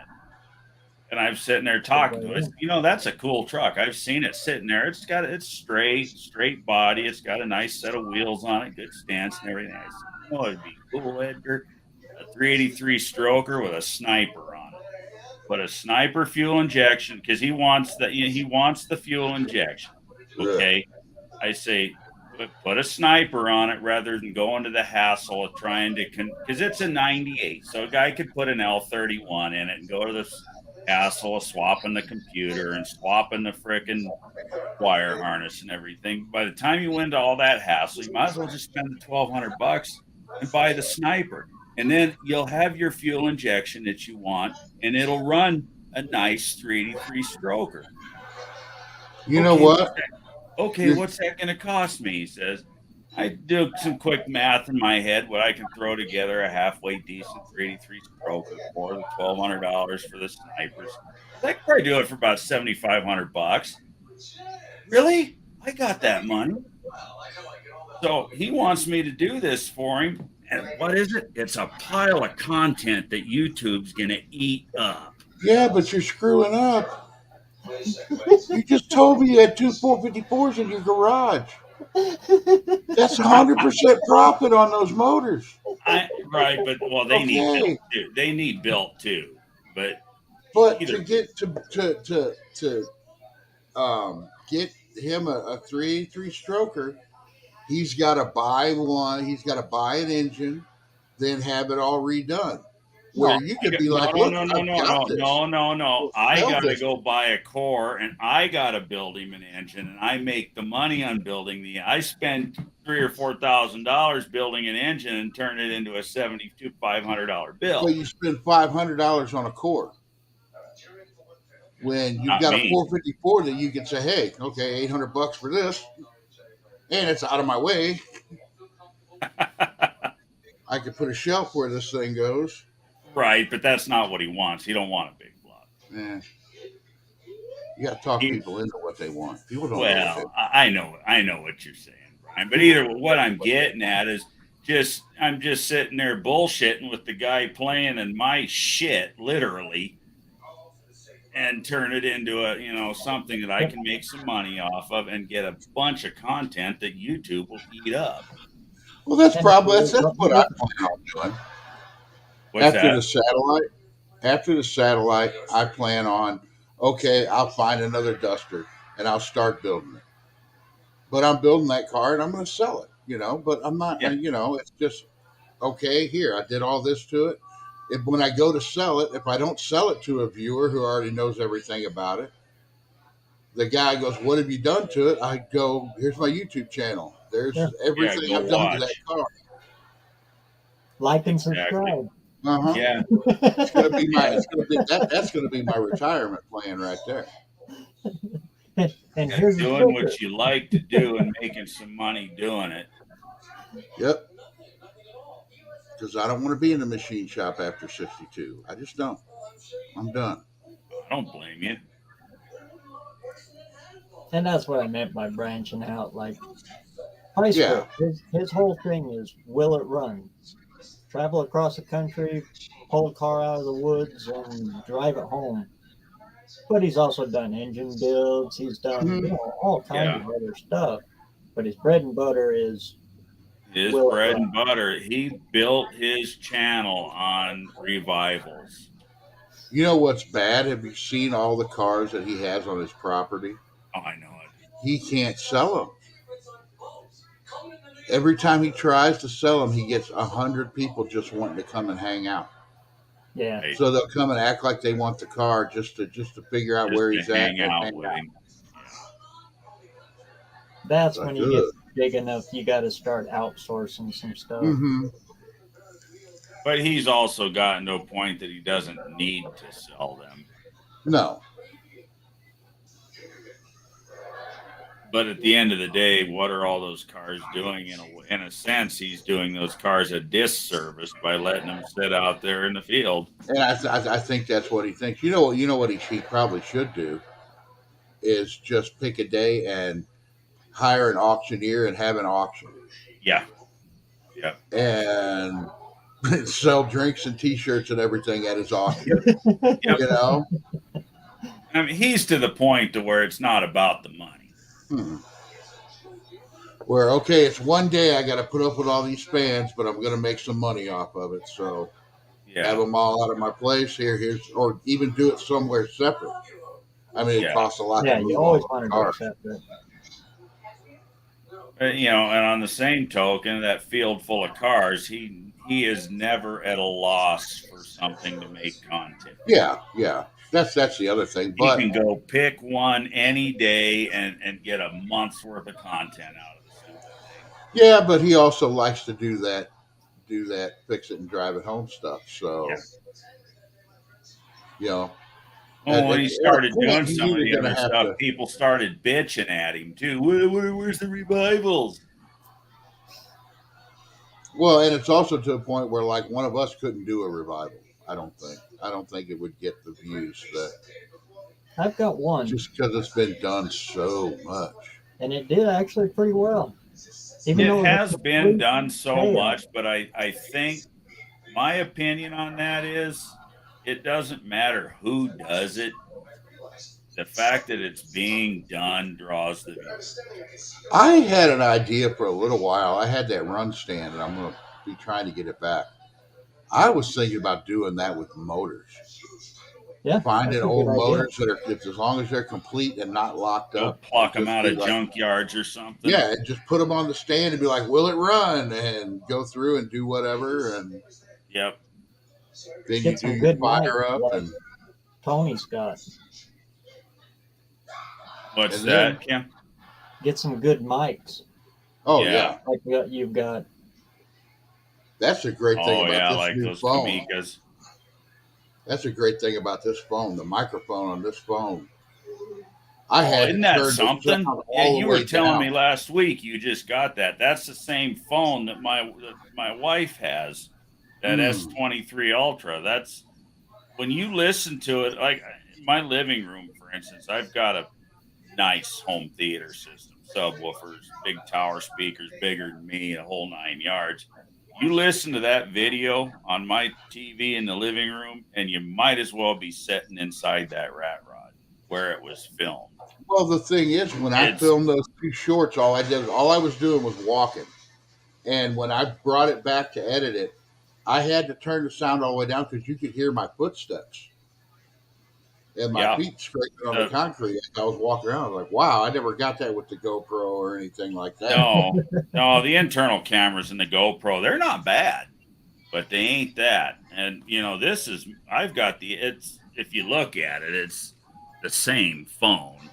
And I'm sitting there talking to him. I said, that's a cool truck. I've seen it sitting there. It's straight body. It's got a nice set of wheels on it, good stance and everything. I said, it'd be cool, Edgar, a 383 stroker with a sniper on it. But a sniper fuel injection because he wants the fuel injection. Okay, I say put a sniper on it rather than go into the hassle of trying to because it's a 98, so a guy could put an L31 in it and go to the hassle of swapping the computer and swapping the frickin' wire harness and everything. By the time you went to all that hassle, you might as well just spend the $1,200 and buy the sniper. And then you'll have your fuel injection that you want, and it'll run a nice 383 stroker. You know what? What's that going to cost me? He says. I do some quick math in my head, what I can throw together a halfway decent 383 stroker for the $1,200 for the snipers. I could probably do it for about $7,500. Really? I got that money. So he wants me to do this for him. And what is it? It's a pile of content that YouTube's going to eat up. Yeah, but you're screwing up. You just told me you had 2 454s in your garage. That's 100% profit on those motors. Right, but they need built too. They need built too. But to get to get him a 383 stroker, he's got to buy one. He's got to buy an engine, then have it all redone. where you could be like, look, I've got this. No. I Sell gotta this. go buy a core and I gotta build him an engine, and I make the money on building I spend $3,000 or $4,000 building an engine and turn it into a $7,500 bill. But you spend $500 on a core. When you've Not got a me. 454 that you can say, hey, okay, $800 for this, and it's out of my way. I could put a shelf where this thing goes. Right, but that's not what he wants. He don't want a big block. Eh. You got to talk people into what they want. People don't know what they Well, want. I know what you're saying, Brian. But either what I'm getting at is I'm just sitting there bullshitting with the guy playing in my shit, literally, and turn it into something that I can make some money off of and get a bunch of content that YouTube will eat up. Well, that's probably that's what I plan on doing. What's After that? the satellite, I plan on, okay, I'll find another Duster and I'll start building it. But I'm building that car and I'm going to sell it, but I'm not, Yeah. it's just, okay, here, I did all this to it. When I go to sell it, if I don't sell it to a viewer who already knows everything about it, the guy goes, what have you done to it? I go, here's my YouTube channel. There's everything go I've done to watch. that car. Like and subscribe. Uh-huh. Yeah. It's gonna be that's gonna be my retirement plan right there. And here's doing what you like to do and making some money doing it. Yep. Because I don't want to be in the machine shop after 62. I just don't. I'm done. I don't blame you. And that's what I meant by branching out. Like Price Yeah. his whole thing is, will it run? Travel across the country, pull a car out of the woods, and drive it home. But he's also done engine builds. He's done all kinds of other stuff. But his bread and butter is his bread and butter. He built his channel on revivals. You know what's bad? Have you seen all the cars that he has on his property? Oh, I know it. He can't sell them. Every time he tries to sell them, he gets 100 people just wanting to come and hang out. Yeah. So they'll come and act like they want the car just to figure out where he's at and hang out. That's when you get big enough, you got to start outsourcing some stuff. Mm-hmm. But he's also gotten to a point that he doesn't need to sell them. No. But at the end of the day, what are all those cars doing? In a sense, he's doing those cars a disservice by letting them sit out there in the field. And I think that's what he thinks. You know what he probably should do is just pick a day and hire an auctioneer and have an auction. Yeah. And sell drinks and T-shirts and everything at his auction. I mean, he's to the point to where it's not about the money. Where, okay, it's one day I got to put up with all these fans, but I'm going to make some money off of it. So have them all out of my place or even do it somewhere separate. I mean, it costs a lot. Yeah, you always want to go separate. And on the same token, that field full of cars, he is never at a loss for something to make content. Yeah. That's the other thing. But he can go pick one any day and get a month's worth of content out of the thing. Yeah, but he also likes to do that, fix it and drive it home stuff. So, when he started doing some of the other stuff, people started bitching at him too. Where's the revivals? Well, and it's also to a point where like one of us couldn't do a revival. I don't think it would get the views that I've got one. Just because it's been done so much. And it did actually pretty well. Even though it has been done so much, but I think my opinion on that is it doesn't matter who does it. The fact that it's being done draws the views. I had an idea for a little while. I had that run stand, and I'm going to be trying to get it back. I was thinking about doing that with motors. Yeah, finding old motors that are, as long as they're complete and not locked up, pluck them out of junkyards or something. Yeah, and just put them on the stand and be like, "Will it run?" and go through and do whatever. And yep. Then you Get do some your good fire mics up, like Tony's got. What's and then that, Kim? Get some good mics oh Yeah. yeah, like what you've got. that's a great thing Oh about yeah, this like new those phone. Kamika's. That's a great thing about this phone. The microphone on this phone. I Oh, had isn't to that turn the something? sound Yeah, all you the were way telling me down. last week you just got that. That's the same phone that my wife has, that Mm. S23 Ultra. That's when you listen to it, like in my living room, for instance, I've got a nice home theater system, subwoofers, big tower speakers, bigger than me, a whole 9 yards. You listen to that video on my TV in the living room, and you might as well be sitting inside that rat rod where it was filmed. Well, the thing is, when I It's filmed those 2 shorts, all I was doing was walking. And when I brought it back to edit it, I had to turn the sound all the way down because you could hear my footsteps and my yeah. feet scraping on the The, concrete as I was walking around. I was like, wow, I never got that with the GoPro or anything like that. no, the internal cameras in the GoPro, they're not bad, but they ain't that. And this is I've got it's if you look at it, it's the same phone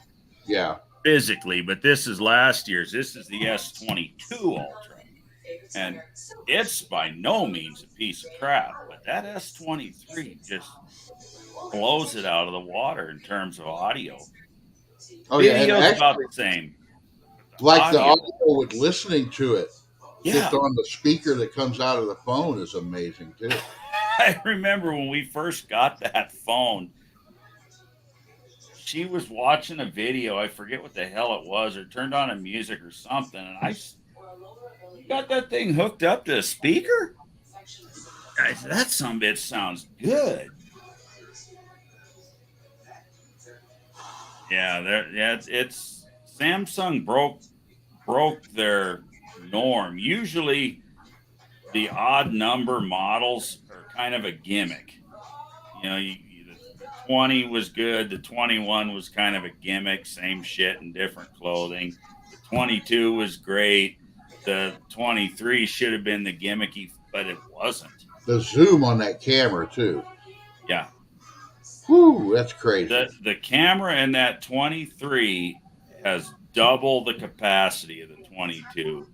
Yeah. physically, but this is last year's. This is the S22 Ultra, and it's by no means a piece of crap. But that S23 just blows it out of the water in terms of audio. Oh, yeah. And Video's about actually, the same, but the like the audio, audio with listening to it, just yeah. on the speaker that comes out of the phone is amazing too. I remember when we first got that phone, she was watching a video. I forget what the hell it was, or turned on a music or something. And you got that thing hooked up to a speaker? I said, that sumbitch sounds good. Yeah, it's Samsung broke their norm. Usually, the odd number models are kind of a gimmick. The 20 was good. The 21 was kind of a gimmick, same shit in different clothing. The 22 was great. The 23 should have been the gimmicky, but it wasn't. The zoom on that camera too. Yeah. Whoo, that's crazy. The camera in that 23 has double the capacity of the 22.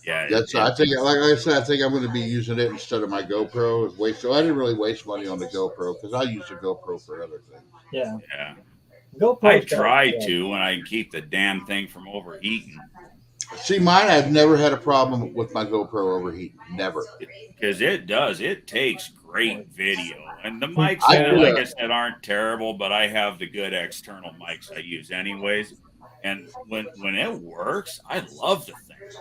Yeah, I think, like I said, I think I'm going to be using it instead of my GoPro. So I didn't really waste money on the GoPro because I use the GoPro for other things. Yeah. yeah. I GoPro's got try to when I can keep the damn thing from overheating. See, mine, I've never had a problem with my GoPro overheating. Never. Because it does. It takes great video. And the mics I in it, did like a, I said, aren't terrible, but I have the good external mics I use anyways. And when it works, I love the thing.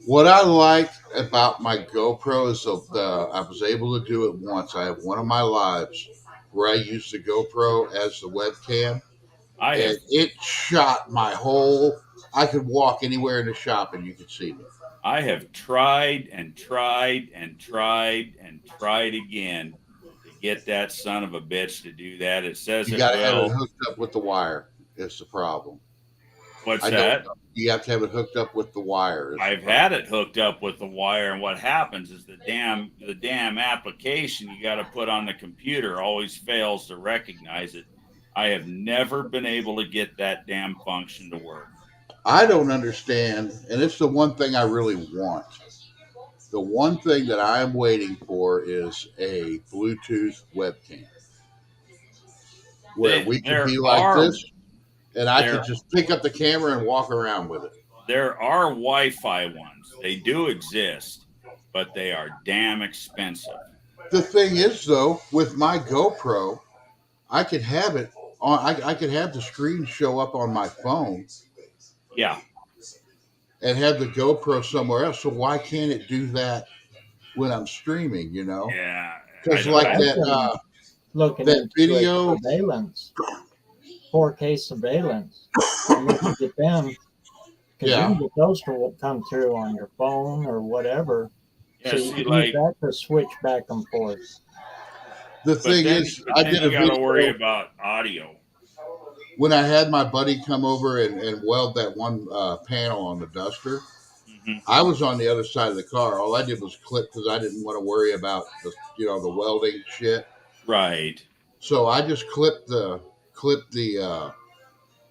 what I like about my GoPro is I was able to do it once. I have one of my lives where I used the GoPro as the webcam, and it shot my whole. I could walk anywhere in the shop and you could see me. I have tried and tried and tried and tried again to get that son of a bitch to do that. It says You it got to have it will. hooked up with the wire. It's the problem. What's I don't that? know. You have to have it hooked up with the wire. I've had it hooked up with the wire, and what happens is the damn application you got to put on the computer always fails to recognize it. I have never been able to get that damn function to work. I don't understand, and it's the one thing I really want. The one thing that I'm waiting for is a Bluetooth webcam where we could be like this, and I could just pick up the camera and walk around with it. There are Wi-Fi ones. They do exist, but they are damn expensive. The thing is, though, with my GoPro, I could have it on. I could have the screen show up on my phone. Yeah. And have the GoPro somewhere else. So why can't it do that when I'm streaming? Yeah. Because like that looking that video surveillance, 4K surveillance. Once you get them, because you can get those to come through on your phone or whatever. Yeah, so you can use that to switch back and forth. The thing is, I did a video. You got to worry about audio. When I had my buddy come over and weld that one panel on the duster, I was on the other side of the car. All I did was clip because I didn't want to worry about the welding shit. Right. So I just clipped the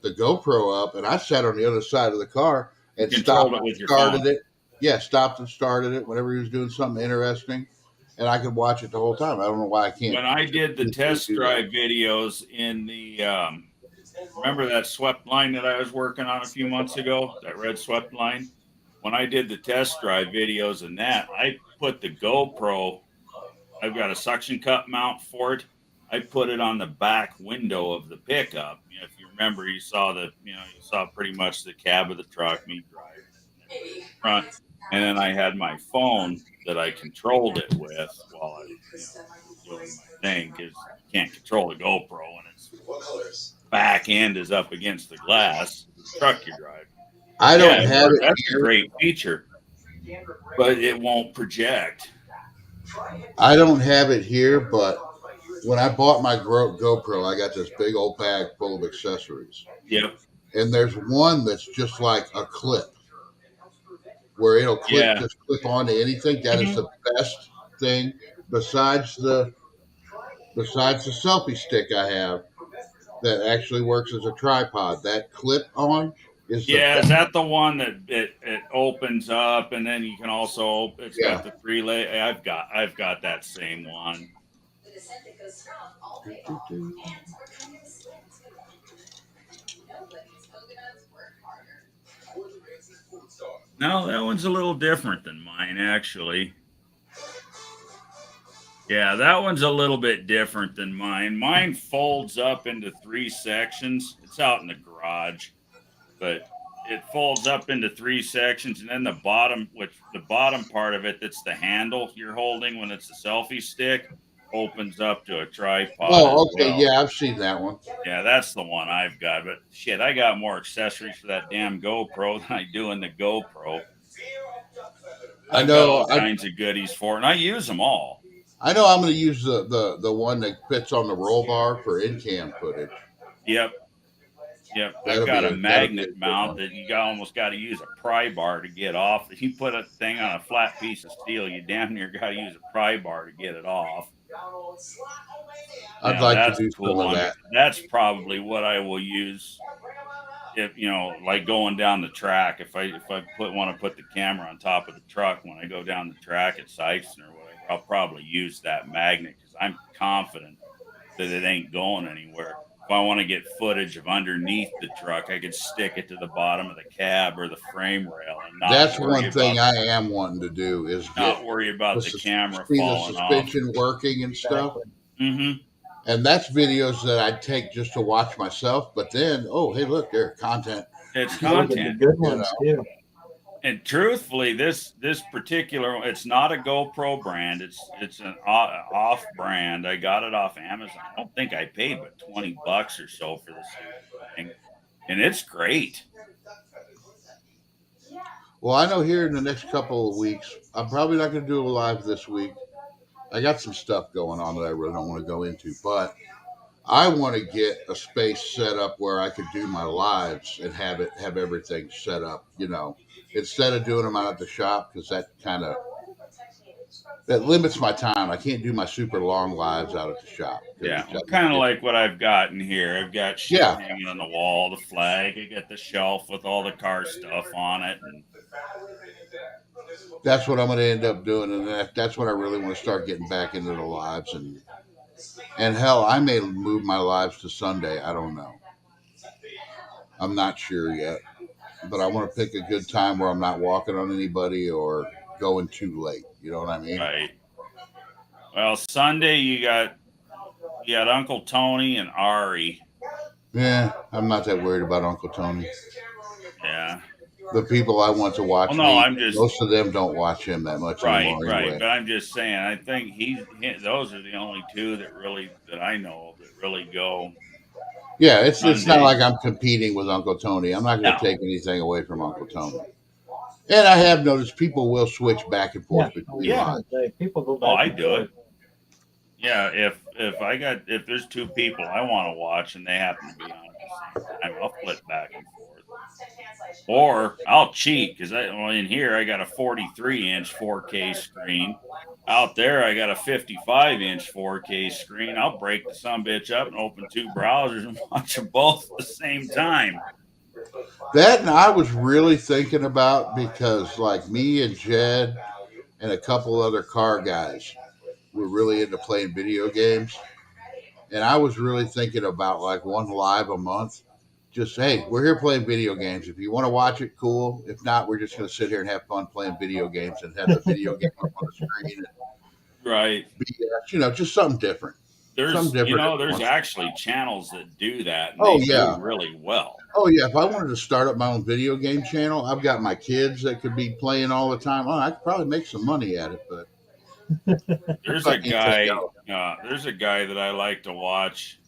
GoPro up, and I sat on the other side of the car and Controlled stopped it and with your started phone. it. Yeah, stopped and started it whenever he was doing something interesting, and I could watch it the whole time. I don't know why I can't. When I did the test do that. drive videos in the remember that swept line that I was working on a few months ago, that red swept line? When I did the test drive videos in that, I put the GoPro, I've got a suction cup mount for it. I put it on the back window of the pickup. You know, if you remember, you saw pretty much the cab of the truck, me driving and everything in front. And then I had my phone that I controlled it with while I, was doing my thing because you can't control the GoPro when its back end is up against the glass of the truck you're driving. I Yeah, don't it have worked. it That's a here. great feature, but it won't project. I don't have it here, but when I bought my GoPro, I got this big old bag full of accessories, Yep. and there's one that's just like a clip where it'll Yeah. just clip onto anything. That is the best thing besides the selfie stick I have that actually works as a tripod. That clip on is the Yeah, is best. that the one that it opens up and then you can also it's Yeah. got the three lay I've got that same one. No, that one's a little different than mine actually. Yeah, that one's a little bit different than mine. Mine folds up into three sections. It's out in the garage, but it folds up into three sections, and then the bottom part of it, that's the handle you're holding when it's a selfie stick, opens up to a tripod as Oh, okay. well. Yeah, I've seen that one. Yeah, that's the one I've got. But shit, I got more accessories for that damn GoPro than I do in the GoPro. I I've got know. all kinds of goodies for it, and I use them all. I know. I'm going to use the one that fits on the roll bar for in cam footage. Yep. Yep, I've got a That'll be a magnet good mount one. that almost got to use a pry bar to get off. If you put a thing on a flat piece of steel, you damn near got to use a pry bar to get it off. I'd Yeah, like to that's a do some cool of one. that. That's probably what I will use if like going down the track. If I want to put the camera on top of the truck when I go down the track at Sykeston or whatever, I'll probably use that magnet because I'm confident that it ain't going anywhere. If I want to get footage of underneath the truck, I could stick it to the bottom of the cab or the frame rail and That's one thing I am wanting to do is get not worry about the camera the falling off. suspension working and stuff. Exactly. Mm-hmm. And that's videos that I'd take just to watch myself. But then, oh, hey, look, there's content. It's Those are the content. good ones too. And truthfully, this particular, it's not a GoPro brand. It's an off brand. I got it off Amazon. I don't think I paid but $20 or so for the stupid thing, and it's great. Well, I know here in the next couple of weeks, I'm probably not going to do a live this week. I got some stuff going on that I really don't want to go into, but I want to get a space set up where I could do my lives and have everything set up, instead of doing them out at the shop because that limits my time. I can't do my super long lives out at the shop. Yeah, well, kind of like what I've got in here. I've got shit Yeah. hanging on the wall, the flag. I got the shelf with all the car stuff on it, and That's what I'm going to end up doing, and that's when I really want to start getting back into the lives, and hell, I may move my lives to Sunday. I don't know. I'm not sure yet, but I want to pick a good time where I'm not walking on anybody or going too late. You know what I mean? right. Well, Sunday you got Uncle Tony and Ari. Yeah, I'm not that worried about Uncle Tony. Yeah. The people I want to watch Well, no, me, I'm just most of them don't watch him that much anymore right. anyway. But I'm just saying, I think those are the only two that I know of that really go Yeah, it's not Sundays. like I'm competing with Uncle Tony. I'm not going to No. take anything away from Uncle Tony. And I have noticed people will switch back and forth between Yeah. lives. People go back. Oh, I and do forth. it. Yeah, if there's two people I want to watch and they happen to be on at the same time, I'll flip back and forth. Or I'll cheat because in here I got a 43-inch 4K screen. Out there I got a 55-inch 4K screen. I'll break the sumbitch up and open two browsers and watch them both at the same time. That and I was really thinking about because like me and Jed and a couple other car guys were really into playing video games. And I was really thinking about like one live a month. Just hey, we're here playing video games. If you want to watch it, cool. If not, we're just going to sit here and have fun playing video games and have the video game up on the screen and Right. BS, just something different. Something different. There's actually channels that do that and Oh, they yeah. do really well. Oh yeah, if I wanted to start up my own video game channel, I've got my kids that could be playing all the time. Oh, I could probably make some money at it, but There's a guy that I like to watch.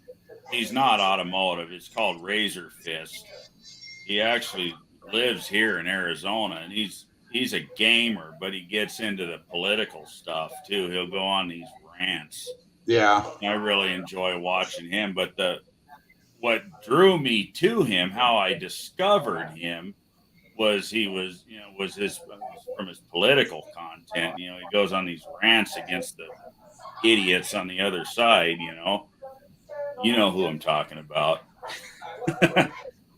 He's not automotive. It's called Razor Fist. He actually lives here in Arizona, and he's a gamer, but he gets into the political stuff too. He'll go on these rants. yeah. I really enjoy watching him. But what drew me to him, how I discovered him, was from his political content. He goes on these rants against the idiots on the other side. You know who I'm talking about.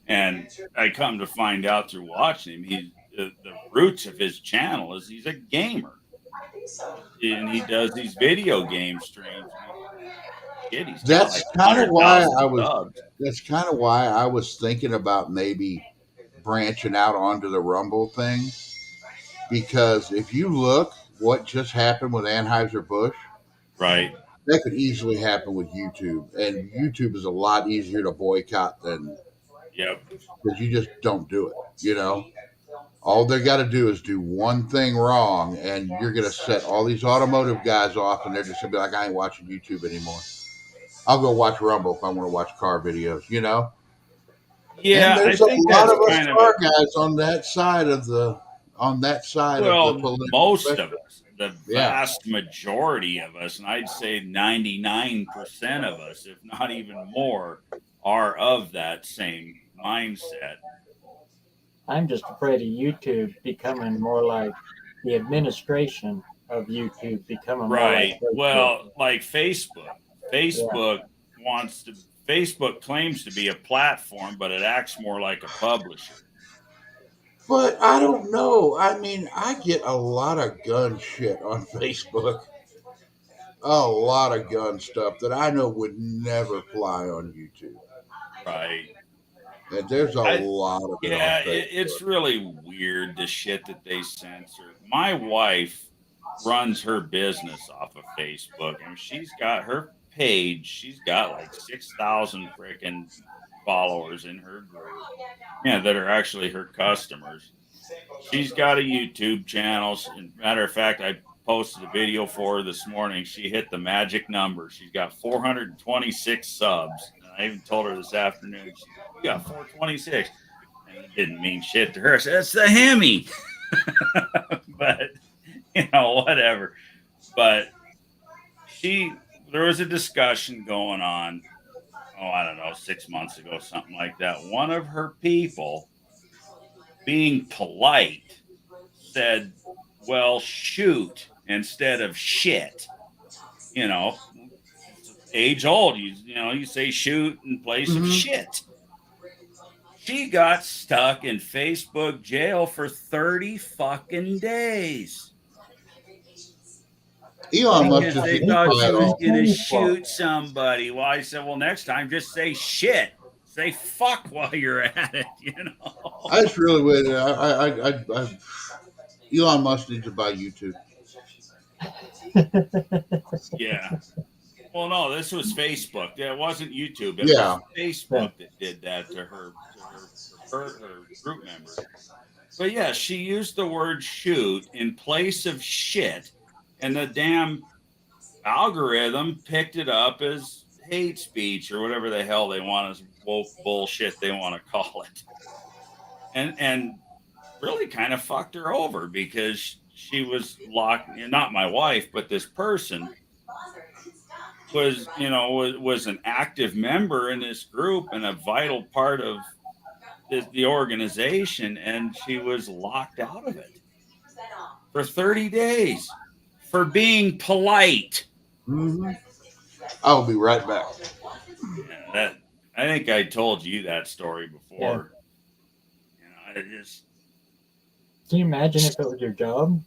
And I come to find out through watching him, the roots of his channel is he's a gamer, and he does these video game streams. He's got That's like kind of why 100,000 I was. subs. That's kind of why I was thinking about maybe branching out onto the Rumble thing, because if you look what just happened with Anheuser Busch, Right. that could easily happen with YouTube, and YouTube is a lot easier to boycott than Yep. because you just don't do it. All they got to do is do one thing wrong, and you're going to set all these automotive guys off, and they're just going to be like, I ain't watching YouTube anymore. I'll go watch Rumble if I want to watch car videos. Yeah, And there's I a think lot that's of us kind of car guys on that side of the political most spectrum. of us, the Yeah. vast majority of us, and I'd say 99% of us, if not even more, are of that same mindset. I'm just afraid of YouTube becoming more like the administration of YouTube becoming more like Right. Facebook. Well, like Facebook. Yeah. Facebook claims to be a platform, but it acts more like a publisher. But I don't know. I mean, I get a lot of gun shit on Facebook. A lot of gun stuff that I know would never fly on YouTube. Right. And there's a I lot of it on Yeah, Facebook. it's really weird the shit that they censor. My wife runs her business off of Facebook, and she's got her page. She's got like 6,000 freaking followers in her group. Yeah, that are actually her customers. She's got a YouTube channel. Matter of fact, I posted a video for her this morning. She hit the magic number. She's got 426 subs. And I even told her this afternoon, she's like, "You got 426." And it didn't mean shit to her. I said, "That's the Hemi." But, whatever. But there was a discussion going on, I don't know, 6 months ago, something like that. One of her people, being polite, said, "Well, shoot," instead of shit. It's age old. You say shoot in place of shit. She got stuck in Facebook jail for 30 fucking days. Elon Musk Because just they didn't thought buy she it was all. going to shoot somebody. Well, I said, well, next time just say shit. Say fuck while you're at it, I just really would. Elon Musk needs to buy YouTube. Yeah. Well, no, this was Facebook. Yeah, it wasn't YouTube. It Yeah. was Facebook that did that to her group members. But yeah, she used the word shoot in place of shit, and the damn algorithm picked it up as hate speech or whatever the hell they want, as woke bullshit they want to call it. And really kind of fucked her over because she was locked, not my wife, but this person was an active member in this group and a vital part of the organization, and she was locked out of it for 30 days for being polite. Mm-hmm. I'll be right back. Yeah, that I think I told you that story before. You know, I just Can you imagine if it was your job?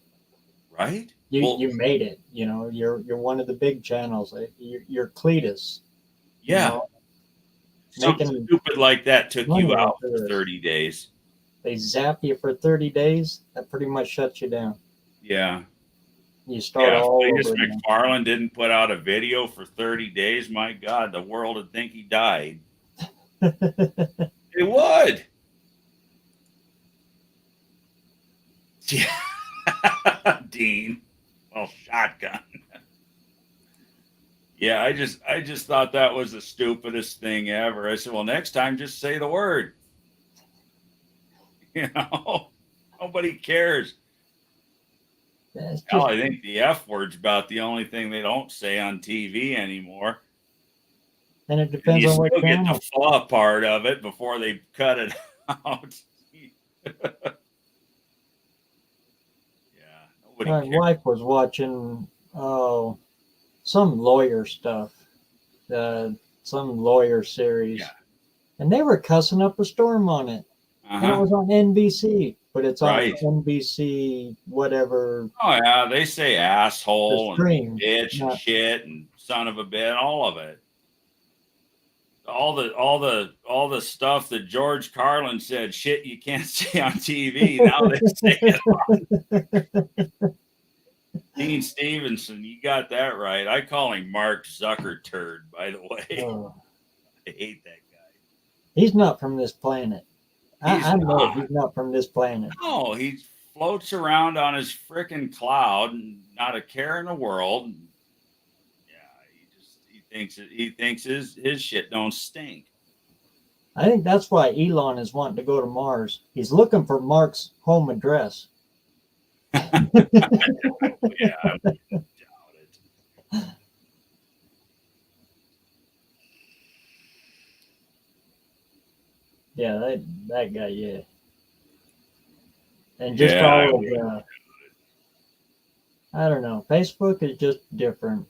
right. You made it. You know, you're one of the big channels. You're Cletus. You yeah, know, something making stupid like that took money you off out for this. 30 days. They zap you for 30 days. That pretty much shuts you down. Yeah. You start Yeah, if all Cletus over again. McFarland didn't put out a video for 30 days, my God, the world would think he died. It would. Yeah. Dean. Well, shotgun. Yeah, I just thought that was the stupidest thing ever. I said, well, next time just say the word. You know, nobody cares. It's Hell, just, I think the F word's about the only thing they don't say on TV anymore. and it And depends you on what still get channel. the flaw part of it before they cut it out. Yeah, nobody My cares. wife was watching some lawyer stuff, some lawyer series, Yeah. and they were cussing up a storm on it. And it Uh-huh. was on NBC, but it's Right. on NBC whatever Oh yeah, they say the asshole and stream. bitch and Not, shit and son of a bitch, all of it. All the stuff that George Carlin said, shit you can't say on TV. Now they say it. Dean Stevenson, you got that right. I call him Mark Zuckerturd, by the way. oh, I hate that guy. he's not from this planet. He's I know not. he's not from this planet. No, he floats around on his freaking cloud and not a care in the world. Yeah, he thinks his shit don't stink. I think that's why Elon is wanting to go to Mars. He's looking for Mark's home address. Yeah, I wouldn't doubt it. Yeah, that guy, yeah. And just Yeah, I all of wouldn't. I don't know. Facebook is just different.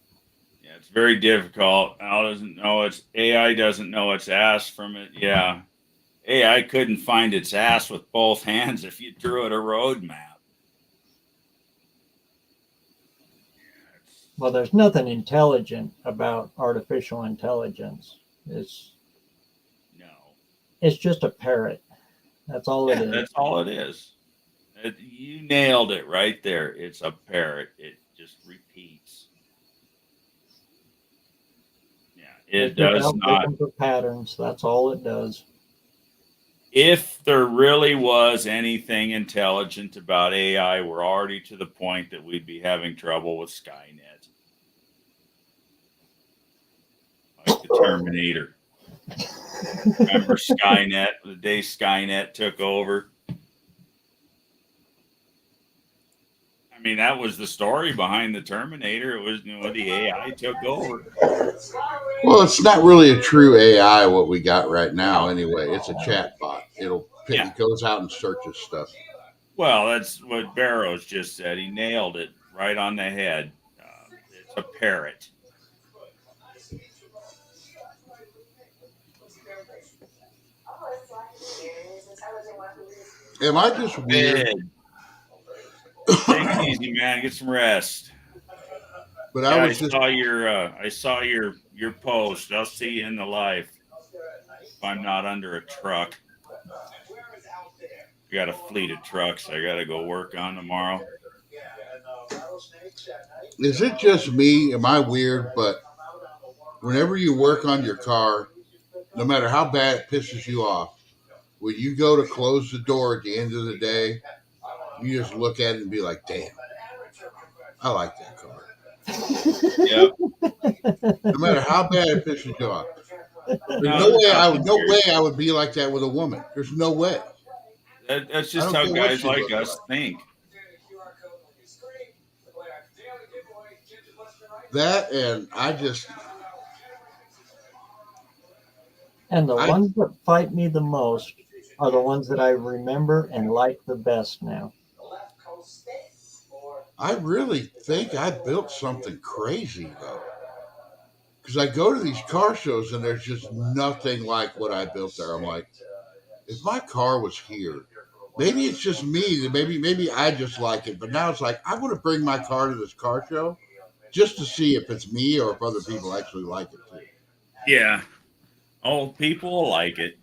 Yeah, it's very difficult. AI doesn't know its ass from it. Yeah. AI couldn't find its ass with both hands if you drew it a road map. Well, there's nothing intelligent about artificial intelligence. It's No. it's just a parrot. That's all it Yeah, is. that's all it is. You nailed it right there. It's a parrot. It just repeats. Yeah, it It's just does out not. looking for patterns. That's all it does. If there really was anything intelligent about AI, we're already to the point that we'd be having trouble with Skynet. Like the Terminator. Remember Skynet, the day Skynet took over? I mean, that was the story behind the Terminator. It was, the AI took over. Well, it's not really a true AI what we got right now. Anyway, it's a chat bot. It goes out and searches stuff. Well, that's what Barrows just said. He nailed it right on the head. It's a parrot. Am I just weird? Take it easy, man. Get some rest. But Yeah, I I saw your post. I'll see you in the life if I'm not under a truck. I got a fleet of trucks I got to go work on tomorrow. Is it just me? Am I weird? But whenever you work on your car, no matter how bad it pisses you off, when you go to close the door at the end of the day, you just look at it and be like, damn, I like that car. Yep. No matter how bad it pisses you off. There's no way I would be like that with a woman. There's no way. That's just how guys like us think. That and And the ones that fight me the most are the ones that I remember and like the best now. I really think I built something crazy though. Because I go to these car shows and there's just nothing like what I built there. I'm like, if my car was here, maybe it's just me. Maybe I just like it. But now it's like I want to bring my car to this car show just to see if it's me or if other people actually like it too. Yeah. Oh, people will like it.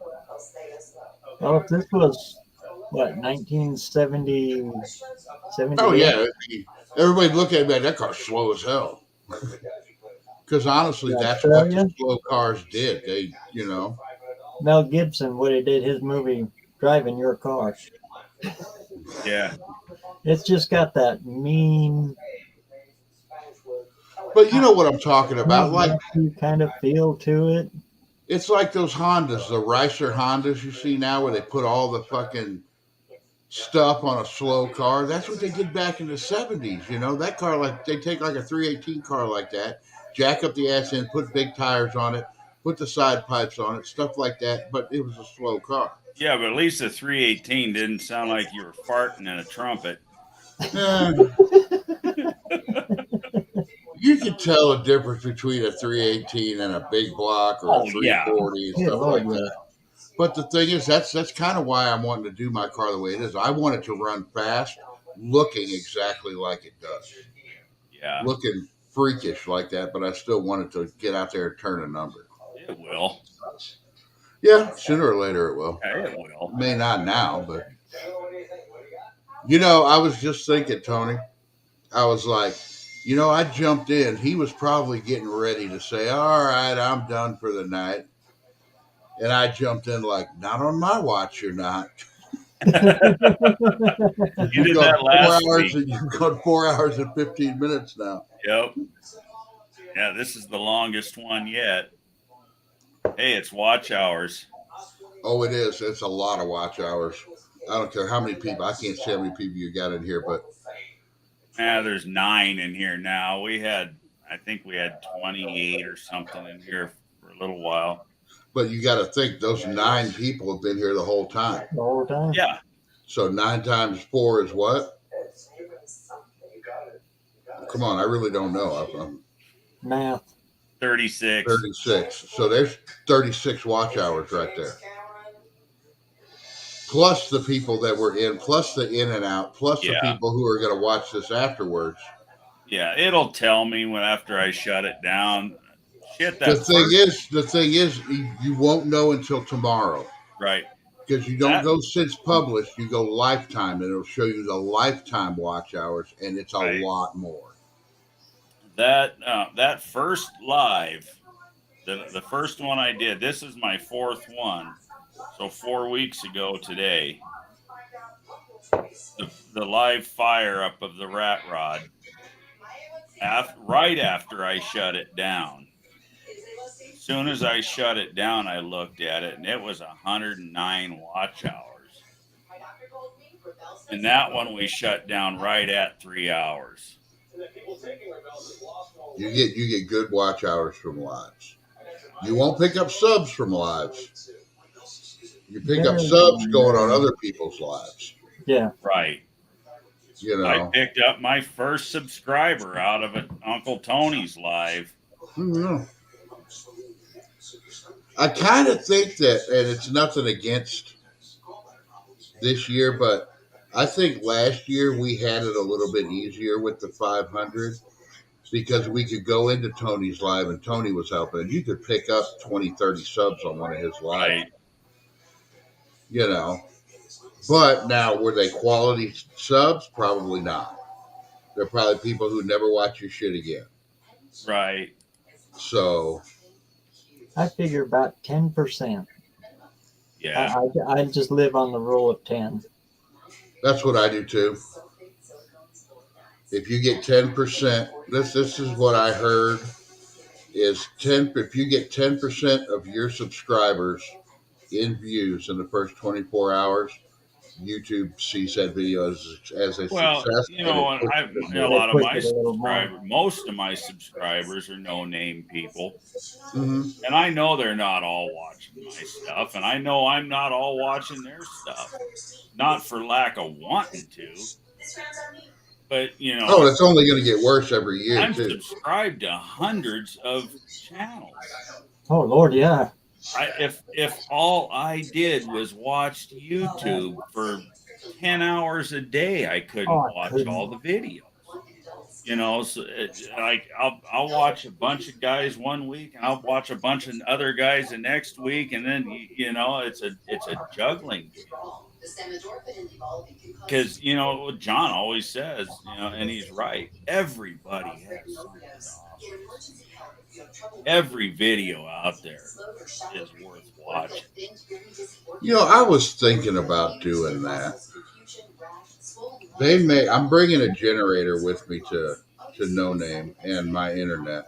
Well, if this was, what, 1970, Oh 78? yeah, everybody look at me. That car's slow as hell. Because honestly, In that's what the Australia, slow cars did. They, you know, Mel Gibson, when he did his movie Driving Your Car, Yeah. it's just got that mean, but you know what I'm talking about. Like nasty kind of feel to it. it's like those Hondas, the Ricer Hondas you see now, where they put all the fucking stuff on a slow car. That's what they did back in the 70s. You know, that car, like they take like a 318 car like that, jack up the ass end, put big tires on it, put the side pipes on it, stuff like that. But it was a slow car. Yeah, but at least the 318 didn't sound like you were farting in a trumpet. Eh, you can tell a difference between a 318 and a big block or a Oh, yeah. 340 and Good stuff Lord, like yeah. that. But the thing is, that's kind of why I'm wanting to do my car the way it is. I want it to run fast, looking exactly like it does, Yeah, looking freakish like that. But I still want it to get out there and turn a number. it will. Yeah, sooner or later it will. Yeah, it will. May not now, but you know, I was just thinking, Tony. I was like, you know, I jumped in. He was probably getting ready to say, "All right, I'm done for the night." And I jumped in like, "Not on my watch, you're not." You You've did gone that 4 last hours week. and you've gone 4 hours and 15 minutes now. Yep. Yeah, this is the longest one yet. Hey, it's watch hours. Oh, it is. It's a lot of watch hours. I don't care how many people. I can't see how many people you got in here, but There's 9 in here now. I think we had 28 or something in here for a little while. you got to think those 9 people have been here the whole time. The whole time? Yeah. So 9 times 4 is what? Come on, I really don't know. I'm Math. 36. 36. So there's 36 watch hours right there. Plus the people that were in, plus the in and out, plus the Yeah. people who are going to watch this afterwards. Yeah, it'll tell me when after I shut it down. Shit, The that thing is, you won't know until tomorrow. right. Because you don't go since published, you go lifetime, and it'll show you the lifetime watch hours, and it's a Right. lot more. That first live, the first one I did. This is my 4th one, so 4 weeks ago today. The live fire up of the rat rod. Right after I shut it down. As soon as I shut it down, I looked at it, and it was 109 watch hours. And that one we shut down right at 3 hours. You get good watch hours from lives. You won't pick up subs from lives. You pick up subs going on other people's lives. Yeah. Right. You know. I picked up my first subscriber out of it, Uncle Tony's live. I kind of think that, and it's nothing against this year, but I think last year we had it a little bit easier with the 500 because we could go into Tony's live and Tony was helping, and you could pick up 20, 30 subs on one of his lives. Right. You know. But now, were they quality subs? Probably not. They're probably people who never watch your shit again. Right. So I figure about 10%. Yeah. I just live on the rule of 10. that's what I do too. If you get 10%, this is what I heard is 10. If you get 10% of your subscribers in views in the first 24 hours, YouTube sees that video as a Well, success. you And know, it and pushes I it a more. They lot of push my it a little more. most of my subscribers are no name people, Mhm. and I know they're not all watching my stuff, and I know I'm not all watching their stuff. Not for lack of wanting to, but you know, Oh, it's only going to get worse every year I'm too. subscribed to hundreds of channels. Oh Lord, yeah. If all I did was watch YouTube for 10 hours a day, I Oh, couldn't I watch couldn't. all the videos. You know, so like I'll watch a bunch of guys one week, and I'll watch a bunch of other guys the next week, and then you know it's a juggling game. Because you know what John always says, you know, and he's right. Everybody has something to offer you. Every video out there is worth watching. I was thinking about doing that. I'm bringing a generator with me to No Name and my internet.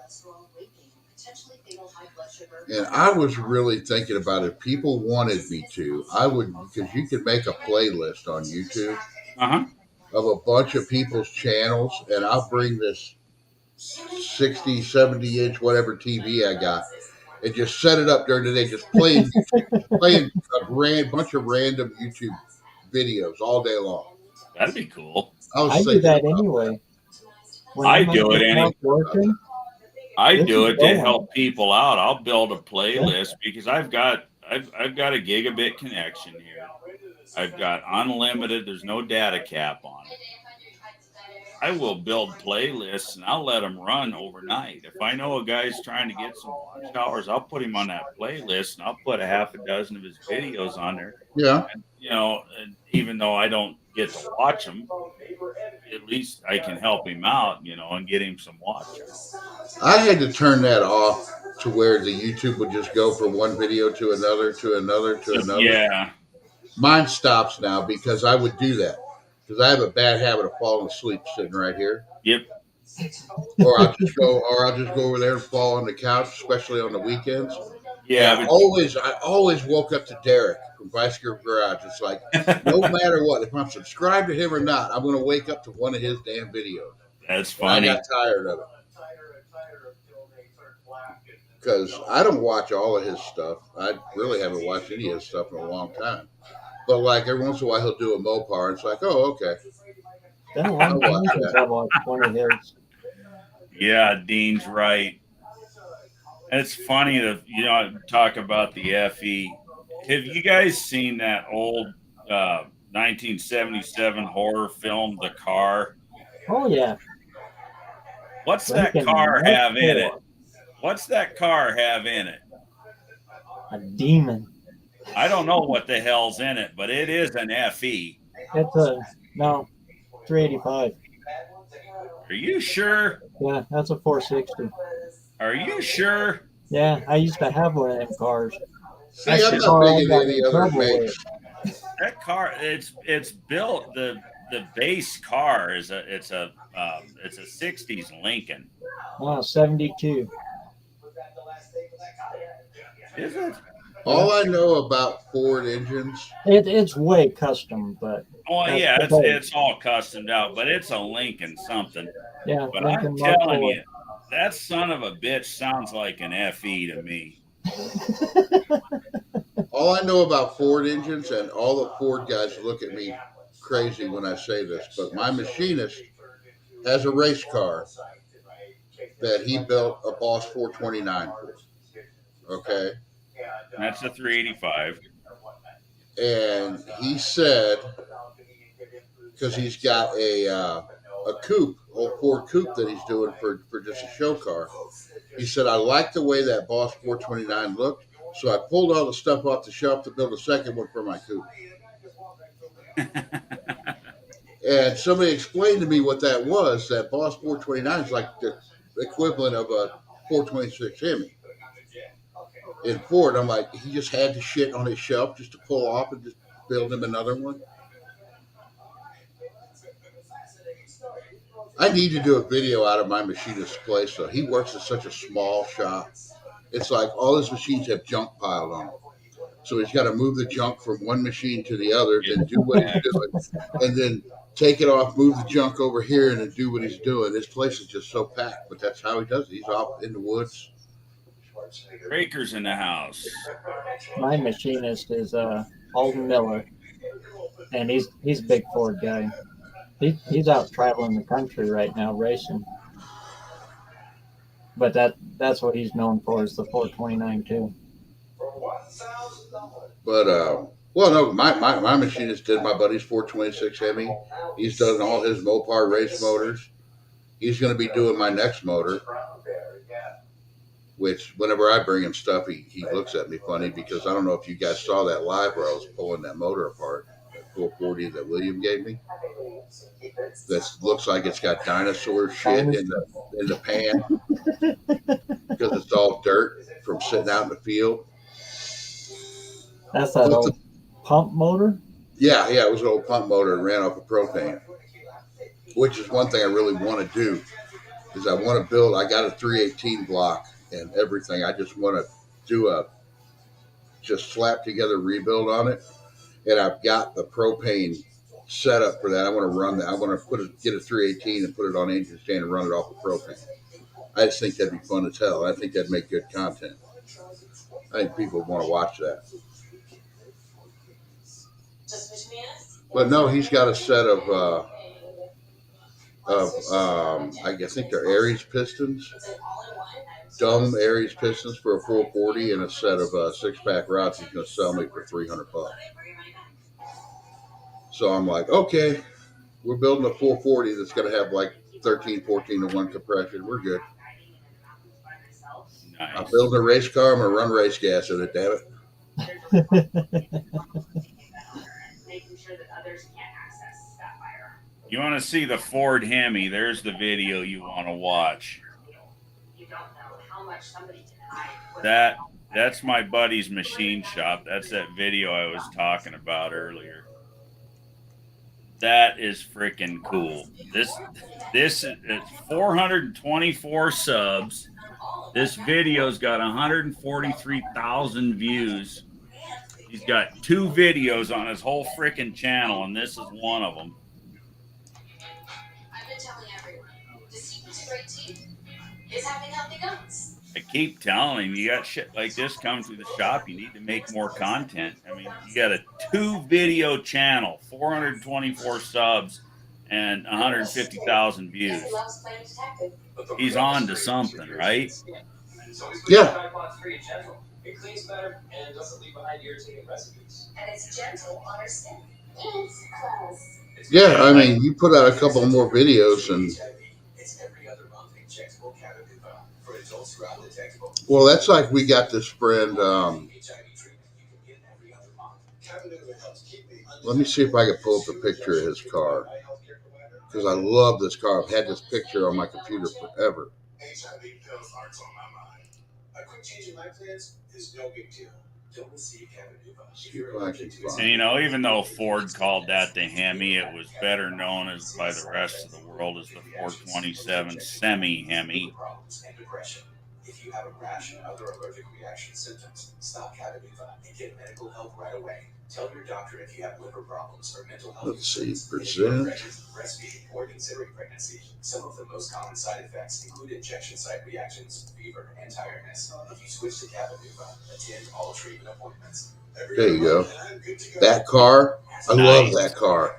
And I was really thinking about it. People wanted me to. I would, because you could make a playlist on YouTube Uh huh. of a bunch of people's channels, and I'll bring this 60, 70 inch, whatever TV I got, and just set it up during the day, just playing a bunch of random YouTube videos all day long. That'd be cool. I was I do thinking that about anyway. When I I'm at do it the any house working, I this do is it to going. help people out. I'll build a Yeah. playlist because I've got a gigabit connection here. I've got unlimited. There's no data cap on it. I will build playlists and I'll let them run overnight. If I know a guy's trying to get some watch hours, I'll put him on that playlist and I'll put a half a dozen of his videos on there. Yeah. And you know, and even though I don't get to watch them, at least I can help him out, you know, and get him some watch hours. I had to turn that off to where the YouTube would just go from one video to another to another to Just another. yeah. Mine stops now because I would do that because I have a bad habit of falling asleep sitting right here, Yep. or I'll just go over there and fall on the couch, especially on the weekends. And Yeah, I always woke up to Derek from Vice Grip Garage. It's like no but matter what, if I'm subscribed to him or not, I'm going to wake up to one of his damn videos. that's And I got funny. tired of it because I don't watch all of his stuff. I really haven't watched any of his stuff in a long time. But like every once in a while, he'll do a Mopar. And it's like, oh, okay. Been a I'll long watch time since that. I watched one of his. Yeah, Dean's right. It's funny that you know talk about the FE. Have you guys seen that old 1977 horror film, The Car? Oh yeah, What's that Lincoln car Mark have in it? IV, What's that car have in it? a demon. I don't know what the hell's in it, but it is an FE. It's a no 385. Are you sure? Yeah, that's a 460. Are you sure? Yeah, I used to have one of them cars. See, That's I'm the not car I big got into in any other trouble with. makes. That car, it's built the base car is it's a 60s Lincoln. 72. Is it? All I know about Ford engines, It's way custom, but Well, that's yeah, the base. it's all customed out, but it's a Lincoln something. Yeah, But I'm Lincoln Mark telling IV. you, that son of a bitch sounds like an FE to me. all I know about Ford engines, and all the Ford guys look at me crazy when I say this, but my machinist has a race car that he built a Boss 429 for. Okay. That's a 385. And he said, because he's got a coupe, old Ford coupe that he's doing for just a show car. He said, I like the way that Boss 429 looked, so I pulled all the stuff off the shelf to build a second one for my coupe. And somebody explained to me what that was. That Boss 429 is like the equivalent of a 426 Hemi. In Ford, I'm like, he just had the shit on his shelf just to pull off and just build him another one. I need to do a video out of my machinist's place, though. He works at such a small shop. It's like all his machines have junk piled on them. So he's got to move the junk from one machine to the other, then do what he's doing, and then take it off, move the junk over here, and then do what he's doing. This place is just so packed, but that's how he does it. He's off in the woods. Breakers in the house. My machinist is Alden Miller, and he's a big Ford guy. He's out traveling the country right now racing. But that's what he's known for, is the 429 too. But well, no, my machinist did my buddy's 426 Hemi. He's done all his Mopar race motors. He's going to be doing my next motor, which whenever I bring him stuff, he looks at me funny, because I don't know if you guys saw that live where I was pulling that motor apart, that 440 that William gave me. That looks like it's got dinosaur shit in the pan because it's all dirt from sitting out in the field. That's that old pump motor? Yeah, it was an old pump motor and ran off of propane, which is one thing I really want to do, is I want to build, I got a 318 block and everything. I just want to do just slap together rebuild on it. And I've got the propane set up for that. I want to run that. I want to get a 318 and put it on engine stand and run it off of propane. I just think that'd be fun as hell. I think that'd make good content. I think people want to watch that. But no, he's got a set of I think they're Aries pistons, dumb Aries pistons for a 440, and a set of 6-pack rods he's going to sell me for $300. So I'm like, okay, we're building a 440 that's going to have like 13, 14 to 1 compression. We're good. Nice. I'm building a race car. I'm going to run race gas in it, damn it. You want to see the Ford Hemi? There's the video you want to watch. That's my buddy's machine shop. That's that video I was talking about earlier. That is freaking cool. This is 424 subs. This video's got 143,000 views. He's got 2 videos on his whole freaking channel, and this is one of them. I've been telling everyone, the secret to great teeth is having healthy gums. I keep telling him, you got shit like this coming through the shop, you need to make more content. I mean, you got a 2 video channel, 424 subs, and 150,000 views. He's on to something, right? Yeah. It cleans better and doesn't leave behind irritating residues. And it's gentle on our skin. It's close. Yeah, I mean, you put out a couple more videos and. Well, that's like we got this friend. Let me see if I can pull up a picture of his car, because I love this car. I've had this picture on my computer forever. A quick change in my plans is no big deal. Don't receive And you know, even though Ford called that the Hemi, it was better known as by the rest of the world as the 427 Semi-Hemi. If you have a rash and other allergic reaction symptoms, stop Cabenuva and get medical help right away. Tell your doctor if you have liver problems or mental health. Let's see, present. Breastfeeding or considering pregnancy. Some of the most common side effects include injection site reactions, fever, and tiredness. If you switch to Cabenuva, attend all treatment appointments. There you go. That car, I love that car,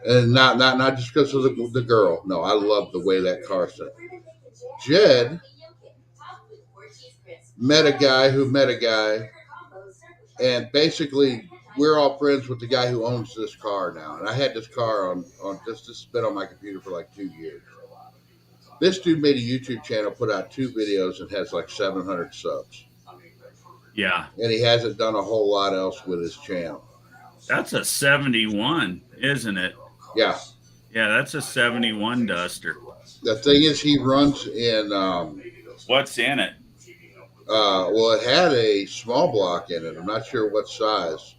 and not just because of the girl. No, I love the way that car set. Jed met a guy, and basically we're all friends with the guy who owns this car now. And I had this car on this has been on my computer for like 2 years. This dude made a YouTube channel, put out 2 videos, and has like 700 subs. Yeah. And he hasn't done a whole lot else with his channel. That's a 71, isn't it? Yeah. Yeah, that's a 71 Duster. The thing is, he runs in. What's in it? Well, it had a small block in it. I'm not sure what size,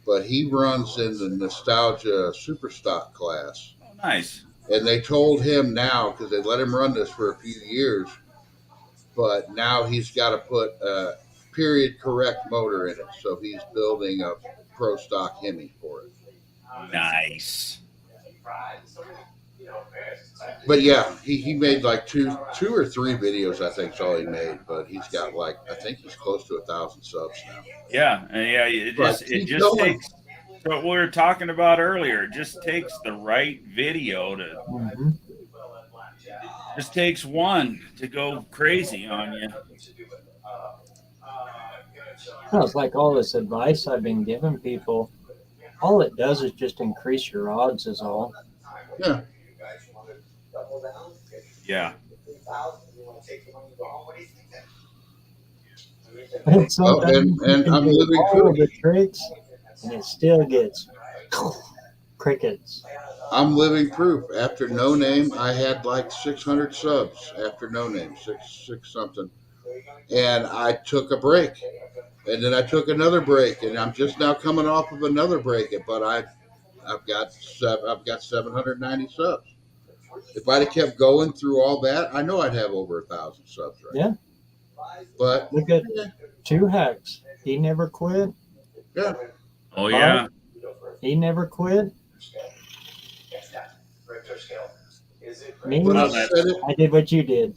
but he runs in the Nostalgia Superstock class. Oh, nice. And they told him now, because they let him run this for a few years, but now he's got to put period correct motor in it. So he's building a pro stock Hemi for it. Nice. But yeah, he made like two or three videos, I think is all he made. But he's got like, I think he's close to 1,000 subs now. Yeah, and yeah. It Right, just keep going. takes what we were talking about earlier. It just takes the right video to. Mm-hmm. Just takes one to go crazy on you. It's like all this advice I've been giving people. All it does is just increase your odds, is all. Yeah. Yeah. And sometimes you and can I'm do living all proof. of the tricks, and it still gets crickets. I'm living proof. After No Name, I had like 600 subs. After No Name, six something, and I took a break, and then I took another break, and I'm just now coming off of another break. But I've got 790 subs. If I'd have kept going through all that, I know I'd have over 1,000 subs right Yeah. now. But Look at Two Hacks. He never quit. yeah. Oh yeah. He never quit. Me, But Well, I've said it. I did what you did.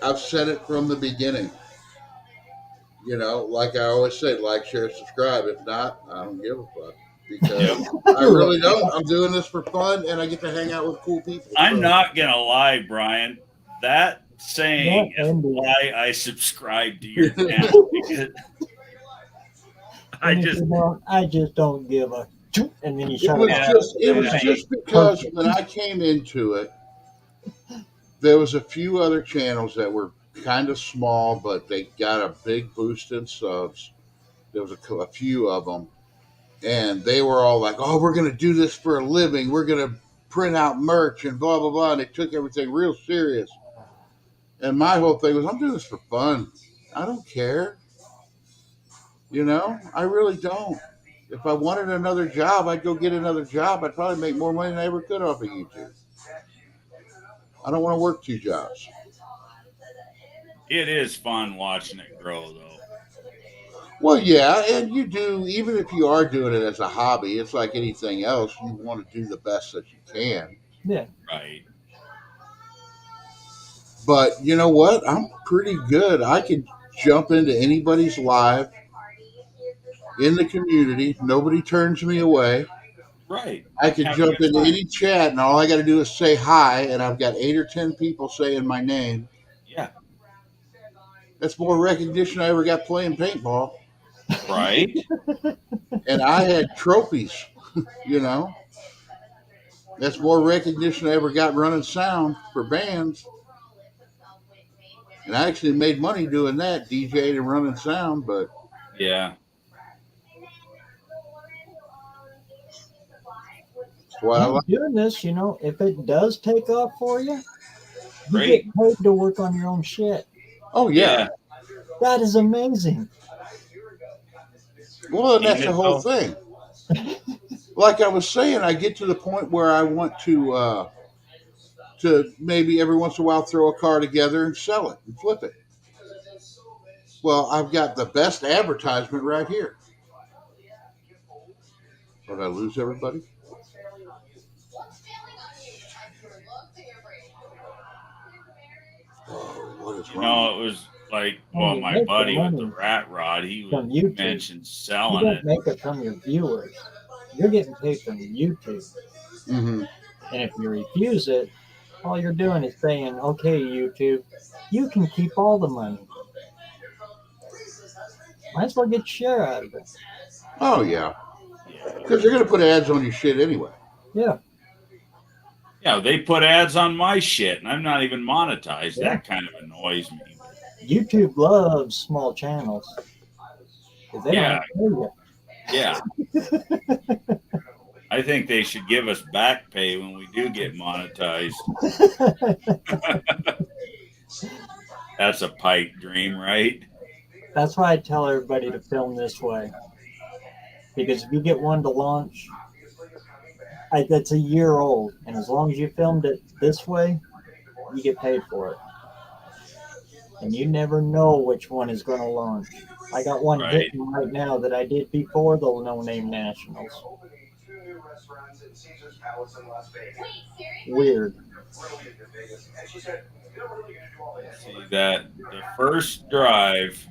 I've said it from the beginning. You know, like I always say, like, share, subscribe. If not, I don't give a fuck. Because I really don't. I'm doing this for fun, and I get to hang out with cool people. I'm so. not gonna lie, Brian. That saying That is ended. why I subscribe to your channel. Because I And if just you don't, I just don't give a. And then you It shut was it off. just because Perfect. when I came into it, there was a few other channels that were kind of small, but they got a big boost in subs. There was a few of them, and they were all like, "Oh, we're gonna do this for a living. We're gonna print out merch and blah blah blah." And they took everything real serious. And my whole thing was, "I'm doing this for fun. I don't care. You know, I really don't. If I wanted another job, I'd go get another job. I'd probably make more money than I ever could off of YouTube. I don't want to work two jobs." it is fun watching it grow though. Well, yeah, and you do, even if you are doing it as a hobby, it's like anything else. You want to do the best that you can. Yeah. Right. But you know what? I'm pretty good. I can jump into anybody's live in the community. Nobody turns me away. Right. I can Have a jump good into time. any chat, and all I got to do is say hi, and I've got 8 or 10 people saying my name. Yeah. That's more recognition I ever got playing paintball. Right. And I had trophies, you know. That's more recognition I ever got running sound for bands. And I actually made money doing that, DJing and running sound, but Yeah. that's why I like Doing this, if it does take off for you, you Great. get paid to work on your own shit. Oh, yeah. That is amazing. Well, and that's Ain't the it whole though? thing. Like I was saying, I get to the point where I want to maybe every once in a while throw a car together and sell it and flip it. Well, I've got the best advertisement right here. Did I lose everybody? Oh, what is wrong? It was like, And well, you my make the buddy with the money rat rod, he from was YouTube. mentioned You selling don't it. make it from your viewers. You're getting paid from YouTube. Mm-hmm. And if you refuse it, all you're doing is saying, okay, YouTube, you can keep all the money. Might as well get your share out of it. Oh, yeah. Yeah. Because they're going to put ads on your shit anyway. Yeah. Yeah, they put ads on my shit, and I'm not even monetized. Yeah. That kind of annoys me. YouTube loves small channels. Because they don't have to pay you. Yeah. I think they should give us back pay when we do get monetized. That's a pipe dream, right? That's why I tell everybody to film this way. Because if you get one to launch, that's a year old. And as long as you filmed it this way, you get paid for it. and you never know which one is going to launch. I got one Right. hitting right now that I did before the No Name Nationals. Weird. See that the first drive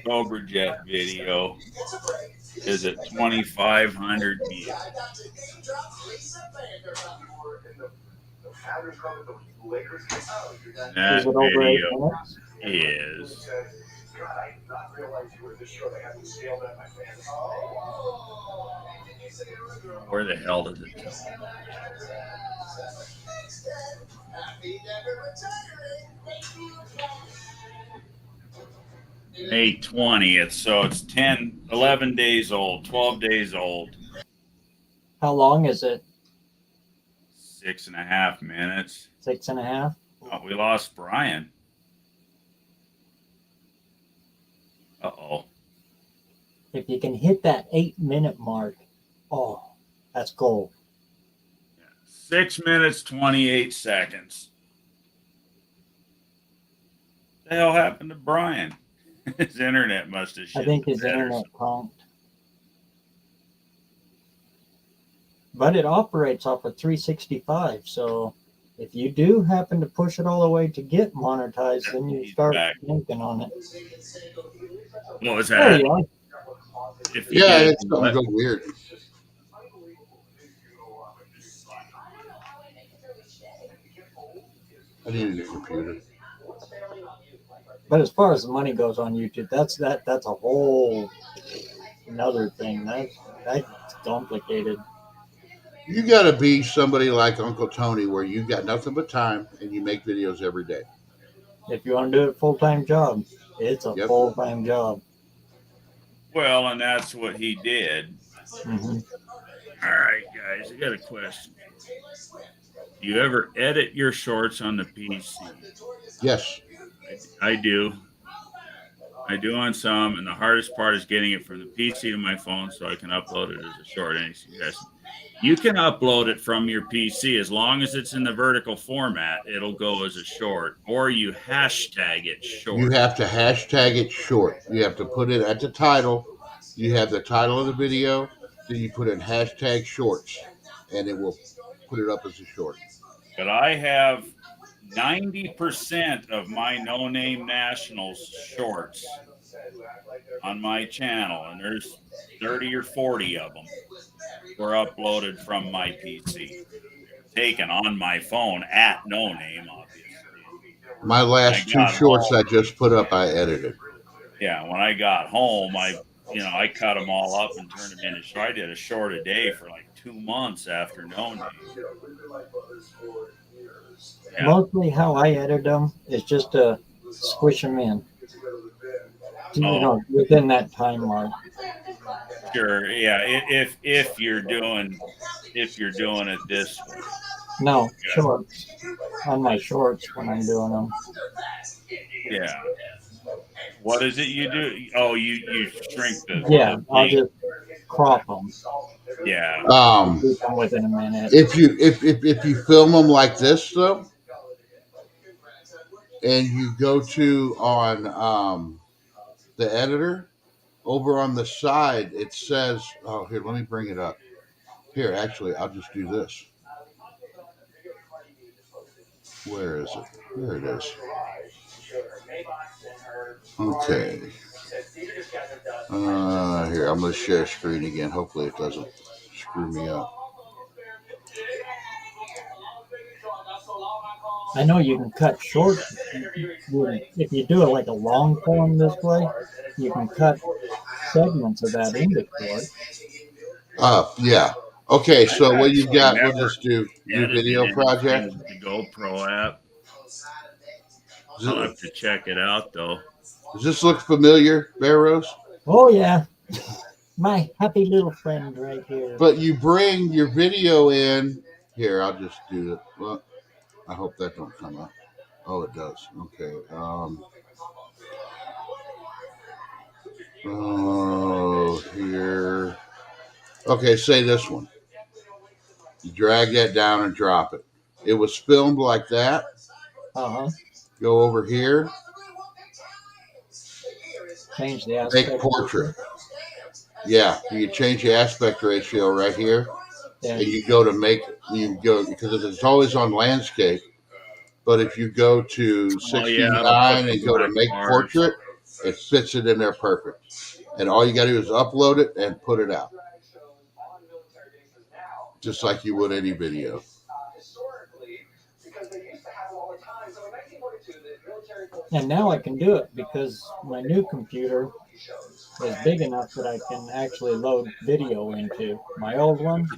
Cobra Jet video is at 2,500 views. That Is it over 8 video minutes? is where the hell does it tell me? 8/20th, so it's 10, 11 days old, 12 days old. How long is it? 6.5 minutes. 6.5? Oh, we lost Brian. Uh-oh. If you can hit that 8-minute mark, oh, that's gold. 6 minutes, 28 seconds. What the hell happened to Brian? His internet must have shit I think the his bed or internet something. conked. But it operates off of 365, so if you do happen to push it all the way to get monetized, then you He's start back. thinking on it. What was There that? you are. If he Yeah, did, it's something go weird. I need a new computer. But as far as the money goes on YouTube, that's a whole another thing. That's complicated. You got to be somebody like Uncle Tony, where you got nothing but time and you make videos every day. If you want to do it full-time job, it's a Yep. full-time job. well, and that's what he did. Mm-hmm. All right, guys, I got a question for you. Do you ever edit your shorts on the PC? Yes. I do. I do on some, and the hardest part is getting it from the PC to my phone so I can upload it as a short. Any suggestion? You can upload it from your PC as long as it's in the vertical format. It'll go as a short, or you hashtag it short. You have to hashtag it short. You have to put it at the title. You have the title of the video, then you put in hashtag shorts, and it will put it up as a short. But I have 90% of my No Name Nationals shorts on my channel, and there's 30 or 40 of them were uploaded from my PC, taken on my phone at No Name, obviously. My last two shorts I just put up, I edited. Yeah, when I got home, I cut them all up and turned them into short. I did a short a day for like 2 months after No Name. Yeah. Mostly how I edit them is just to squish them in. Within that time mark. Sure. Yeah. If you're doing it this way. No, shorts. On my shorts when I'm doing them. Yeah. What is it you do? Oh, you shrink the. Yeah, the I'll just crop them. Yeah. Within a minute. If you film them like this though, and you go to on the editor, over on the side it says, oh, here, let me bring it up. Here, actually, I'll just do this. Where is it? There it is. Okay. Here, I'm going to share screen again. Hopefully it doesn't screw me up. I know you can cut short. If you do it like a long form this way, you can cut segments of that into short. Yeah. Okay, so what you got, we'll never just do new edited video anything project. with the GoPro app. I'll have to check it out though. Does this look familiar, Barrows? Oh yeah. My happy little friend right here. But you bring your video in. Here, I'll just do it. Well, I hope that don't come up. Oh, it does. Okay. Oh, here. Okay, say this one. You drag that down and drop it. It was filmed like that. Uh-huh. Go over here. change the Make aspect. portrait. Yeah, you change the aspect ratio right here, Yeah. and you go to make because it's always on landscape. But if you go to Well, yeah, it'll put 69 the and go to black make bars. portrait, it fits it in there perfect. And all you got to do is upload it and put it out, just like you would any video. And now I can do it because my new computer is big enough that I can actually load video into. My old one,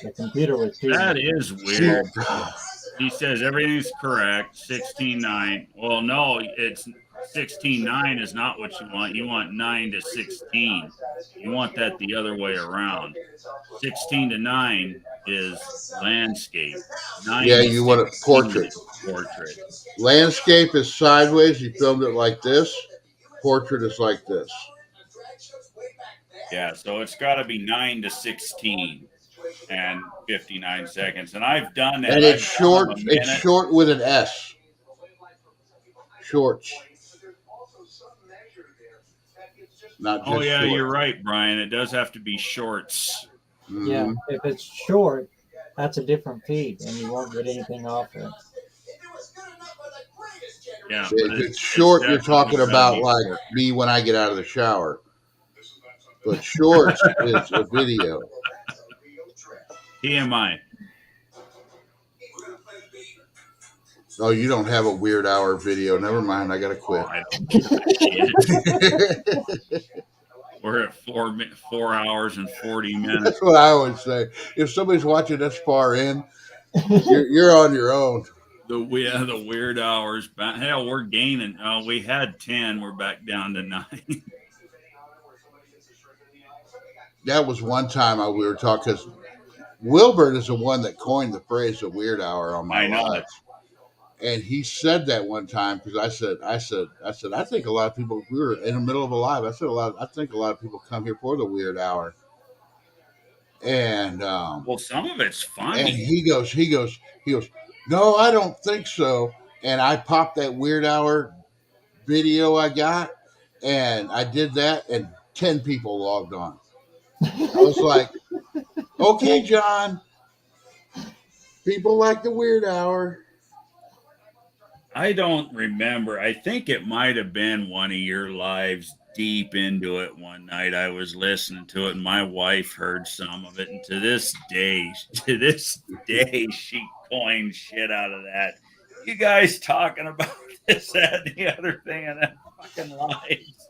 the computer was too That big. is weird. He says everything's correct. 16:9. Well, no, it's 16:9 is not what you want. You want 9 to 16. You want that the other way around. 16 to 9 is landscape. 9 Yeah, to you want a 16 portrait. is portrait. Landscape is sideways. You filmed it like this. Portrait is like this. Yeah, so it's got to be 9 to 16 and 59 seconds. And I've done that. And it's I've done them short. a It's minute. short with an S. Shorts. Not just Oh yeah, short. you're right, Brian. It does have to be shorts. Mhm. Yeah, if it's short, that's a different feed, and you won't get anything off it. Yeah, If but it's short, you're definitely talking gotta about be like short. me when I get out of the shower. But shorts is a video. TMI. Oh, you don't have a weird hour video. Never mind. I gotta quit. Oh, I don't give a shit. We're at 4 hours and 40 minutes. That's what I always say. If somebody's watching this far in, you're on your own. The weird hours. Hell, we're gaining. We had 10. We're back down to 9. That was one time we were talking because Wilbert is the one that coined the phrase "the weird hour" on my I know live. it. And he said that one time because I said, I think a lot of people. We were in the middle of a live. I think a lot of people come here for the weird hour. And Well, some of it's and funny. he goes, no, I don't think so. And I popped that weird hour video I got, and I did that, and 10 people logged on. I was like, okay, John, people like the weird hour. I don't remember. I think it might have been one of your lives deep into it one night. I was listening to it and my wife heard some of it. And to this day, she coined shit out of that. You guys talking about this, that, and the other thing in that fucking lives.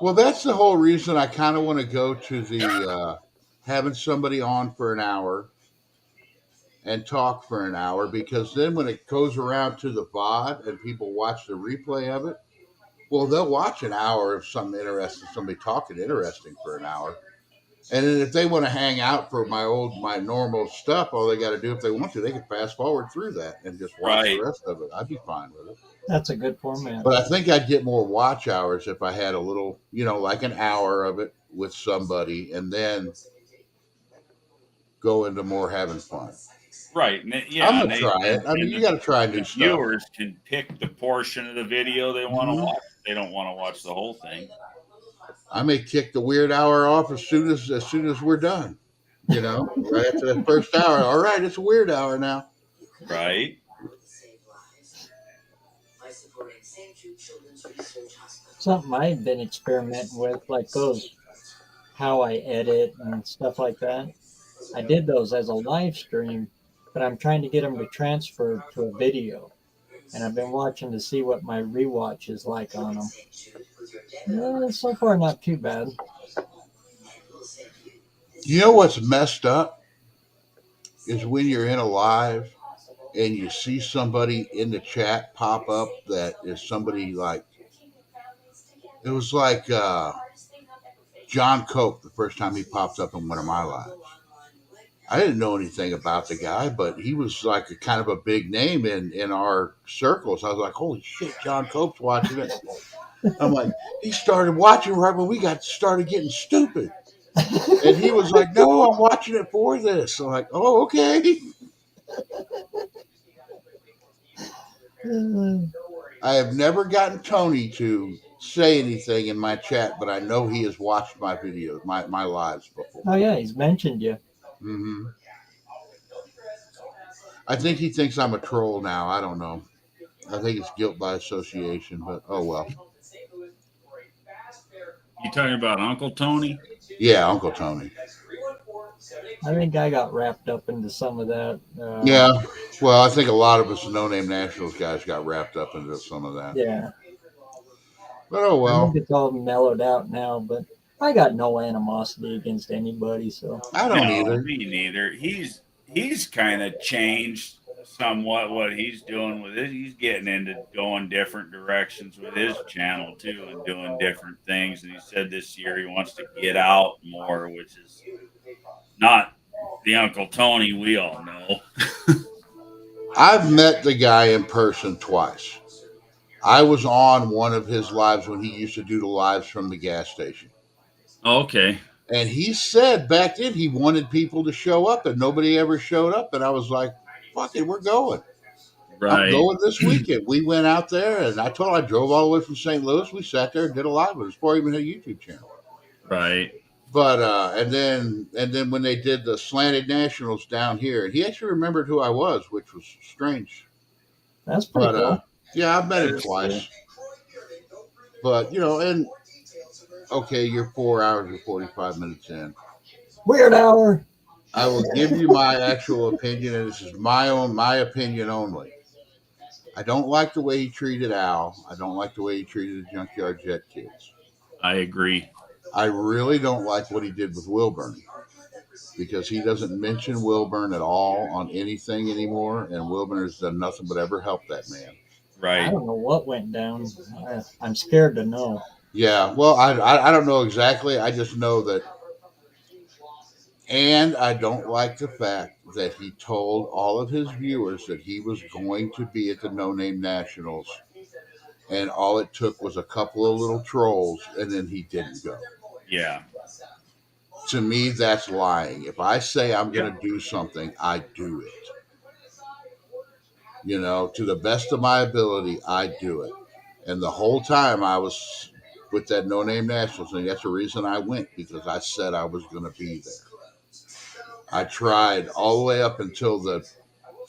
Well, that's the whole reason I kind of want to go to the having somebody on for an hour and talk for an hour, because then when it goes around to the VOD and people watch the replay of it, well, they'll watch an hour of something interesting, somebody talking interesting for an hour. And then if they want to hang out for my normal stuff, all they got to do if they want to, they can fast forward through that and just watch Right. the rest of it. I'd be fine with it. That's a good format. But I think I'd get more watch hours if I had a little, like an hour of it with somebody and then go into more having fun. Right. Yeah. I'm going to try it. I mean, you got to try new The stuff. viewers can pick the portion of the video they want to Mhm. watch. They don't want to watch the whole thing. I may kick the weird hour off as soon as we're done. Right after that first hour. All right, it's a weird hour now. Right. Something I've been experimenting with, like those how I edit and stuff like that. I did those as a live stream, but I'm trying to get them to transfer to a video. And I've been watching to see what my rewatch is like on them. So far, not too bad. You know what's messed up is when you're in a live and you see somebody in the chat pop up that is somebody like, it was like John Cope the first time he popped up in one of my lives. I didn't know anything about the guy, but he was like a kind of a big name in our circles. I was like, holy shit, John Cope's watching it. I'm like, he started watching right when we started getting stupid. And he was like, no, I'm watching it for this. I'm like, oh, okay. I have never gotten Tony to say anything in my chat, but I know he has watched my videos, my lives before. Oh yeah, he's mentioned you. Hmm. I think he thinks I'm a troll now. I don't know. I think it's guilt by association, but oh well. You talking about Uncle Tony? Yeah, Uncle Tony. I think I got wrapped up into some of that. Yeah. Well, I think a lot of us No Name Nationals guys got wrapped up into some of that. Yeah. But oh I well. think it's all mellowed out now, but I got no animosity against anybody, so I don't No, either. me neither. He's kind of changed somewhat what he's doing with it. He's getting into going different directions with his channel too, and doing different things. And he said this year he wants to get out more, which is not the Uncle Tony we all know. I've met the guy in person twice. I was on one of his lives when he used to do the lives from the gas station. Okay. And he said back then he wanted people to show up and nobody ever showed up. And I was like, fuck it, we're going. I'm Right. going this weekend. We went out there and I drove all the way from St. Louis. We sat there and did a live with us before I even had a YouTube channel. Right. But and then when they did the Slanted Nationals down here, he actually remembered who I was, which was strange. that's pretty But cool. yeah, I've met him That is twice. But and okay, you're 4 hours and 45 minutes in. Weird hour. I will give you my actual opinion, and this is my opinion only. I don't like the way he treated Al. I don't like the way he treated the Junkyard Jet kids. I agree. I really don't like what he did with Wilburn because he doesn't mention Wilburn at all on anything anymore, and Wilburn has done nothing but ever help that man. I Right. don't know what went down. I'm scared to know. Yeah, well, I don't know exactly. I just know that. And I don't like the fact that he told all of his viewers that he was going to be at the No Name Nationals, and all it took was a couple of little trolls, and then he didn't go. Yeah. To me, that's lying. If I say I'm going to do something, I do it. To the best of my ability, I do it. And the whole time I was with that No Name Nationals, and that's the reason I went, because I said I was going to be there. I tried all the way up until the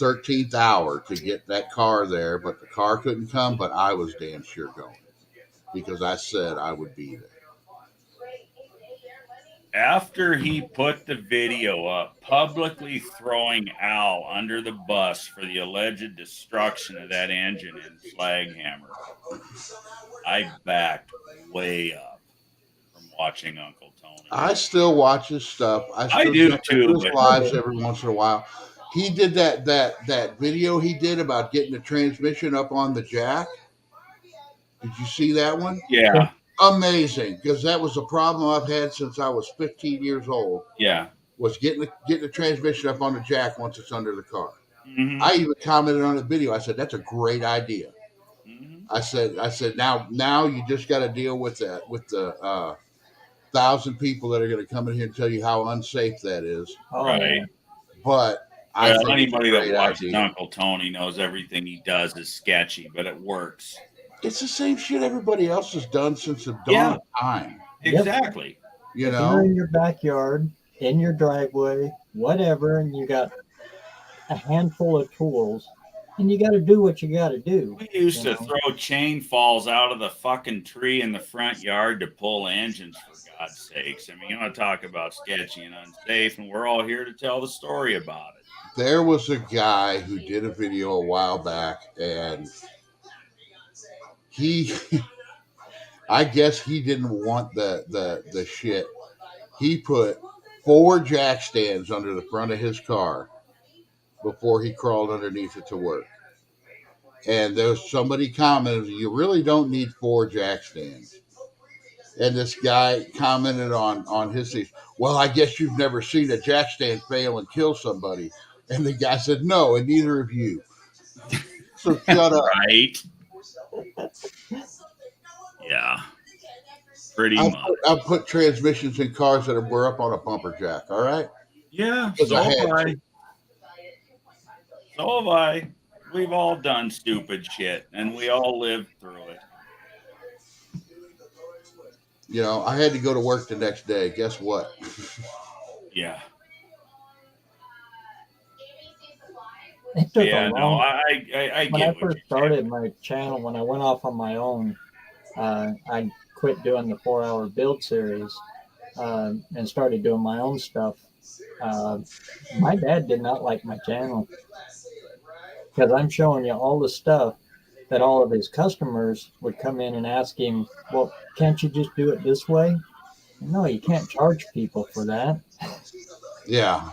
13th hour to get that car there, but the car couldn't come, but I was damn sure going because I said I would be there. After he put the video up publicly throwing Al under the bus for the alleged destruction of that engine in Flaghammer, I backed way up from watching Uncle Tony. I still watch his stuff. I do too, his but lives every once in a while. He did that video he did about getting the transmission up on the jack. Did you see that one? yeah, Amazing, because that was a problem I've had since I was 15 years old. yeah. Was getting the transmission up on the jack once it's under the car. Mhm. I even commented on the video. I said that's a great idea. Mhm. I said now you just got to deal with that with the 1,000 people that are going to come in here and tell you how unsafe that is. Oh, Right. yeah. But I Well, think anybody it's a that great watches idea. Uncle Tony knows everything he does is sketchy, but it works. It's the same shit everybody else has done since the dawn Yeah. of time. Yep. Exactly. You If you're know, in your backyard, in your driveway, whatever, and you got a handful of tools, and you got to do what you got to do. We used you to know? throw chain falls out of the fucking tree in the front yard to pull engines, for God's sakes. I mean, you want to talk about sketchy and unsafe, and we're all here to tell the story about it. there was a guy who did a video a while back, and he, I guess he didn't want the shit. He put 4 jack stands under the front of his car before he crawled underneath it to work. And there's somebody commented, you really don't need 4 jack stands. And this guy commented on his thing, well, I guess you've never seen a jack stand fail and kill somebody. And the guy said, no, and neither have you. So shut up. Right? Yeah. Pretty much. I've put transmissions in cars that were up on a bumper jack, all right? Yeah. Because So I have had I. to. So have I. we've all done stupid shit, and we all lived through it. You know, I had to go to work the next day. Guess what? Yeah. It took a Yeah, no, long. I When I get what first you're started my channel, when I went off on my own, I quit doing the 4 hour build series and started doing my own stuff. Uh, my dad did not like my channel because I'm showing you all the stuff that all of his customers would come in and ask him, well, can't you just do it this way? No, you can't charge people for that. Yeah.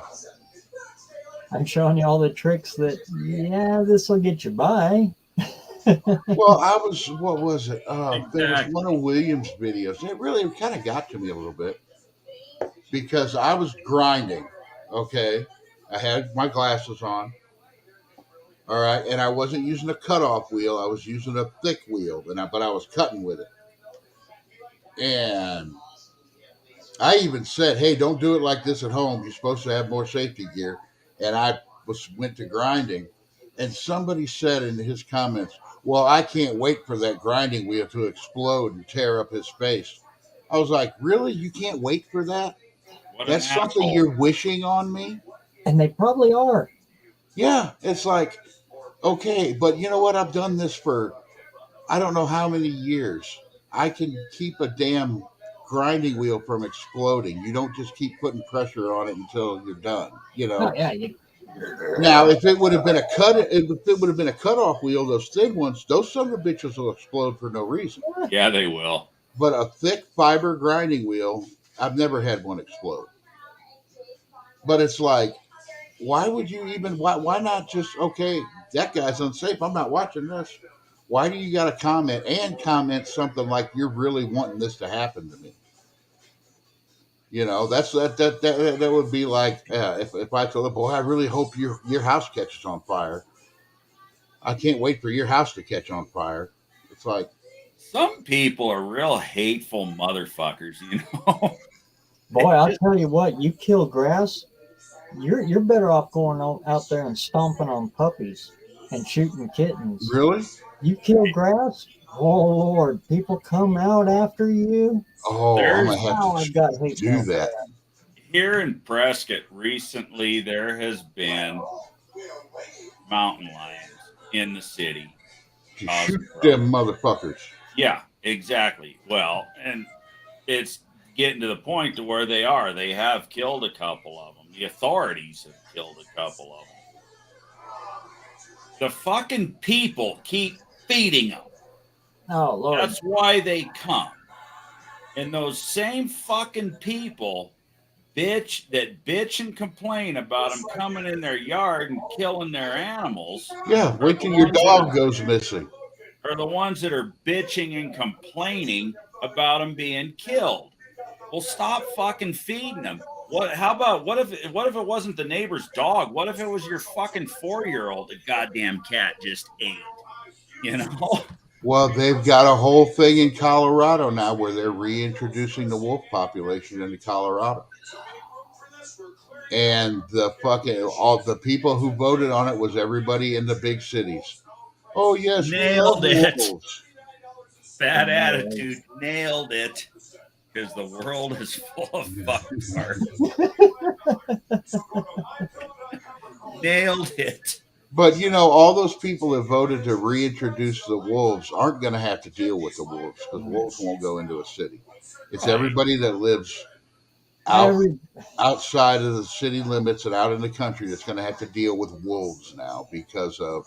I'm showing you all the tricks that, yeah, this will get you by. Well, what was it? There was Exactly. one of Williams' videos. It really kind of got to me a little bit because I was grinding. Okay. I had my glasses on. All right. And I wasn't using a cutoff wheel. I was using a thick wheel, but I was cutting with it. And I even said, "Hey, don't do it like this at home. You're supposed to have more safety gear." And I went to grinding, and somebody said in his comments, "Well, I can't wait for that grinding wheel to explode and tear up his face." I was like, "Really? You can't wait for that? What an That's something asshole. you're wishing on me?" And they probably are. Yeah, it's like, okay, but you know what? I've done this for I don't know how many years. I can keep a damn grinding wheel from exploding. You don't just keep putting pressure on it until you're done. You Oh, know. yeah. Now, if it would have been a cutoff wheel, those thin ones, those son of bitches will explode for no reason. Yeah, they will. But a thick fiber grinding wheel, I've never had one explode. But it's like, why would you even? Why not just okay? That guy's unsafe. I'm not watching this. Why do you got to comment something like you're really wanting this to happen to me? You know, that would be like if I told the boy, I really hope your house catches on fire. I can't wait for your house to catch on fire. It's like, Some people are real hateful motherfuckers, you know. Boy, I'll tell you what, you kill grass, you're better off going out there and stomping on puppies and shooting kittens. really? You kill grass, oh Lord, people come out after you. Oh, I'm gonna There's have Oh, I've got to hate do mail for that. that. here in Prescott recently there has been mountain lions in the city To shoot causing them trouble. motherfuckers. Yeah, exactly. Well, and it's getting to the point to where they have killed a couple of them. The authorities have killed a couple of them. The fucking people keep feeding them. Oh Lord. That's why they come. And those same fucking people bitch and complain about them coming in their yard and killing their animals Yeah, are wait the till your ones that dog goes missing. are bitching and complaining about them being killed. Well, stop fucking feeding them. How about what if it wasn't the neighbor's dog? What if it was your fucking 4-year-old the goddamn cat just ate? You know? Well, they've got a whole thing in Colorado now where they're reintroducing the wolf population into Colorado. And all the people who voted on it was everybody in the big cities. Oh yes, we love Nailed it. wolves. Bad Yeah. attitude. Nailed it. Because the world is full of fucktards. Nailed it. But you know, all those people that voted to reintroduce the wolves aren't going to have to deal with the wolves because wolves won't go into a city. It's Right. everybody that lives out Every outside of the city limits and out in the country that's going to have to deal with wolves now because of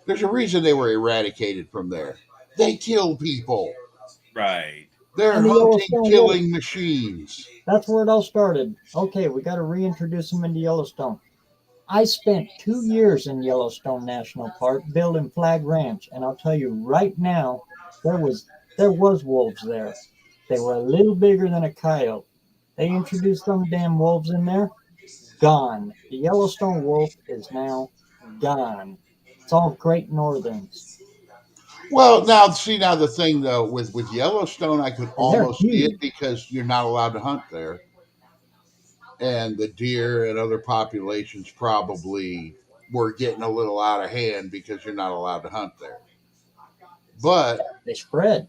there's a reason they were eradicated from there. They kill people. Right. They're and the hunting, Yellowstone wolf. killing machines. That's where it all started. Okay, we got to reintroduce them into Yellowstone. I spent 2 years in Yellowstone National Park building Flag Ranch, and I'll tell you right now, there was wolves there. They were a little bigger than a coyote. They introduced them damn wolves in there. Gone. The Yellowstone wolf is now gone. It's all Great Northerns, Well, now the thing though with Yellowstone, I could and they're almost see it huge. because you're not allowed to hunt there, and the deer and other populations probably were getting a little out of hand because you're not allowed to hunt there. But They spread.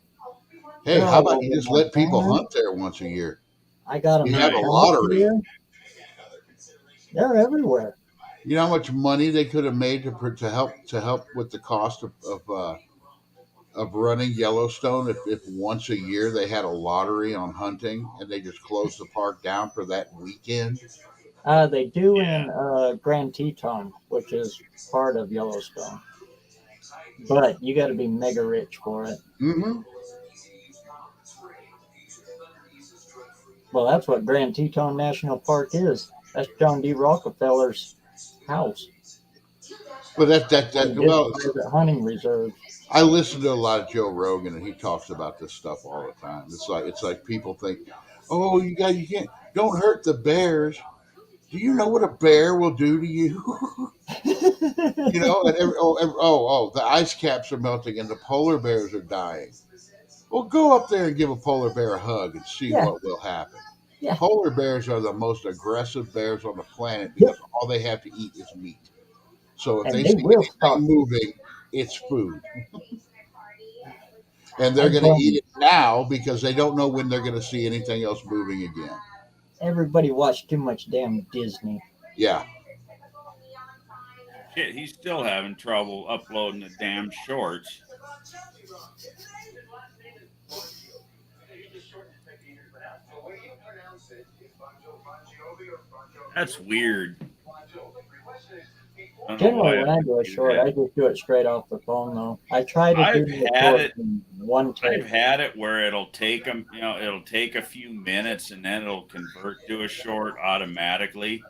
hey, They're how all about over you just let people Montana. hunt there once a year? I got them You in have a Nice. lottery. here. They're everywhere. You know how much money they could have made to help with the cost of running Yellowstone if once a year they had a lottery on hunting and they just closed the park down for that weekend. They do Yeah. in Grand Teton, which is part of Yellowstone. But you got to be mega rich for it. Mm-hmm. Well, that's what Grand Teton National Park is. That's John D. Rockefeller's house. But that His well, private hunting reserve. I listen to a lot of Joe Rogan and he talks about this stuff all the time. It's like people think, oh, you can't don't hurt the bears. Do you know what a bear will do to you? You know, and the ice caps are melting and the polar bears are dying. Well, go up there and give a polar bear a hug and see Yeah. what will happen. Yeah. Polar bears are the most aggressive bears on the planet Yep. because all they have to eat is meat. So if And they they see will anything stalk you. moving, it's food. And they're I going to eat blame it now because they don't know when they're going to see anything else moving again. everybody watched too much damn Disney. Yeah. Shit, he's still having trouble uploading the damn shorts. That's weird. I don't know Generally, why when I I would do a do short, that. I just do it straight off the phone, though. I try to do I've the had short it. in one take. I've had it where it'll take them, it'll take a few minutes and then it'll convert to a short automatically,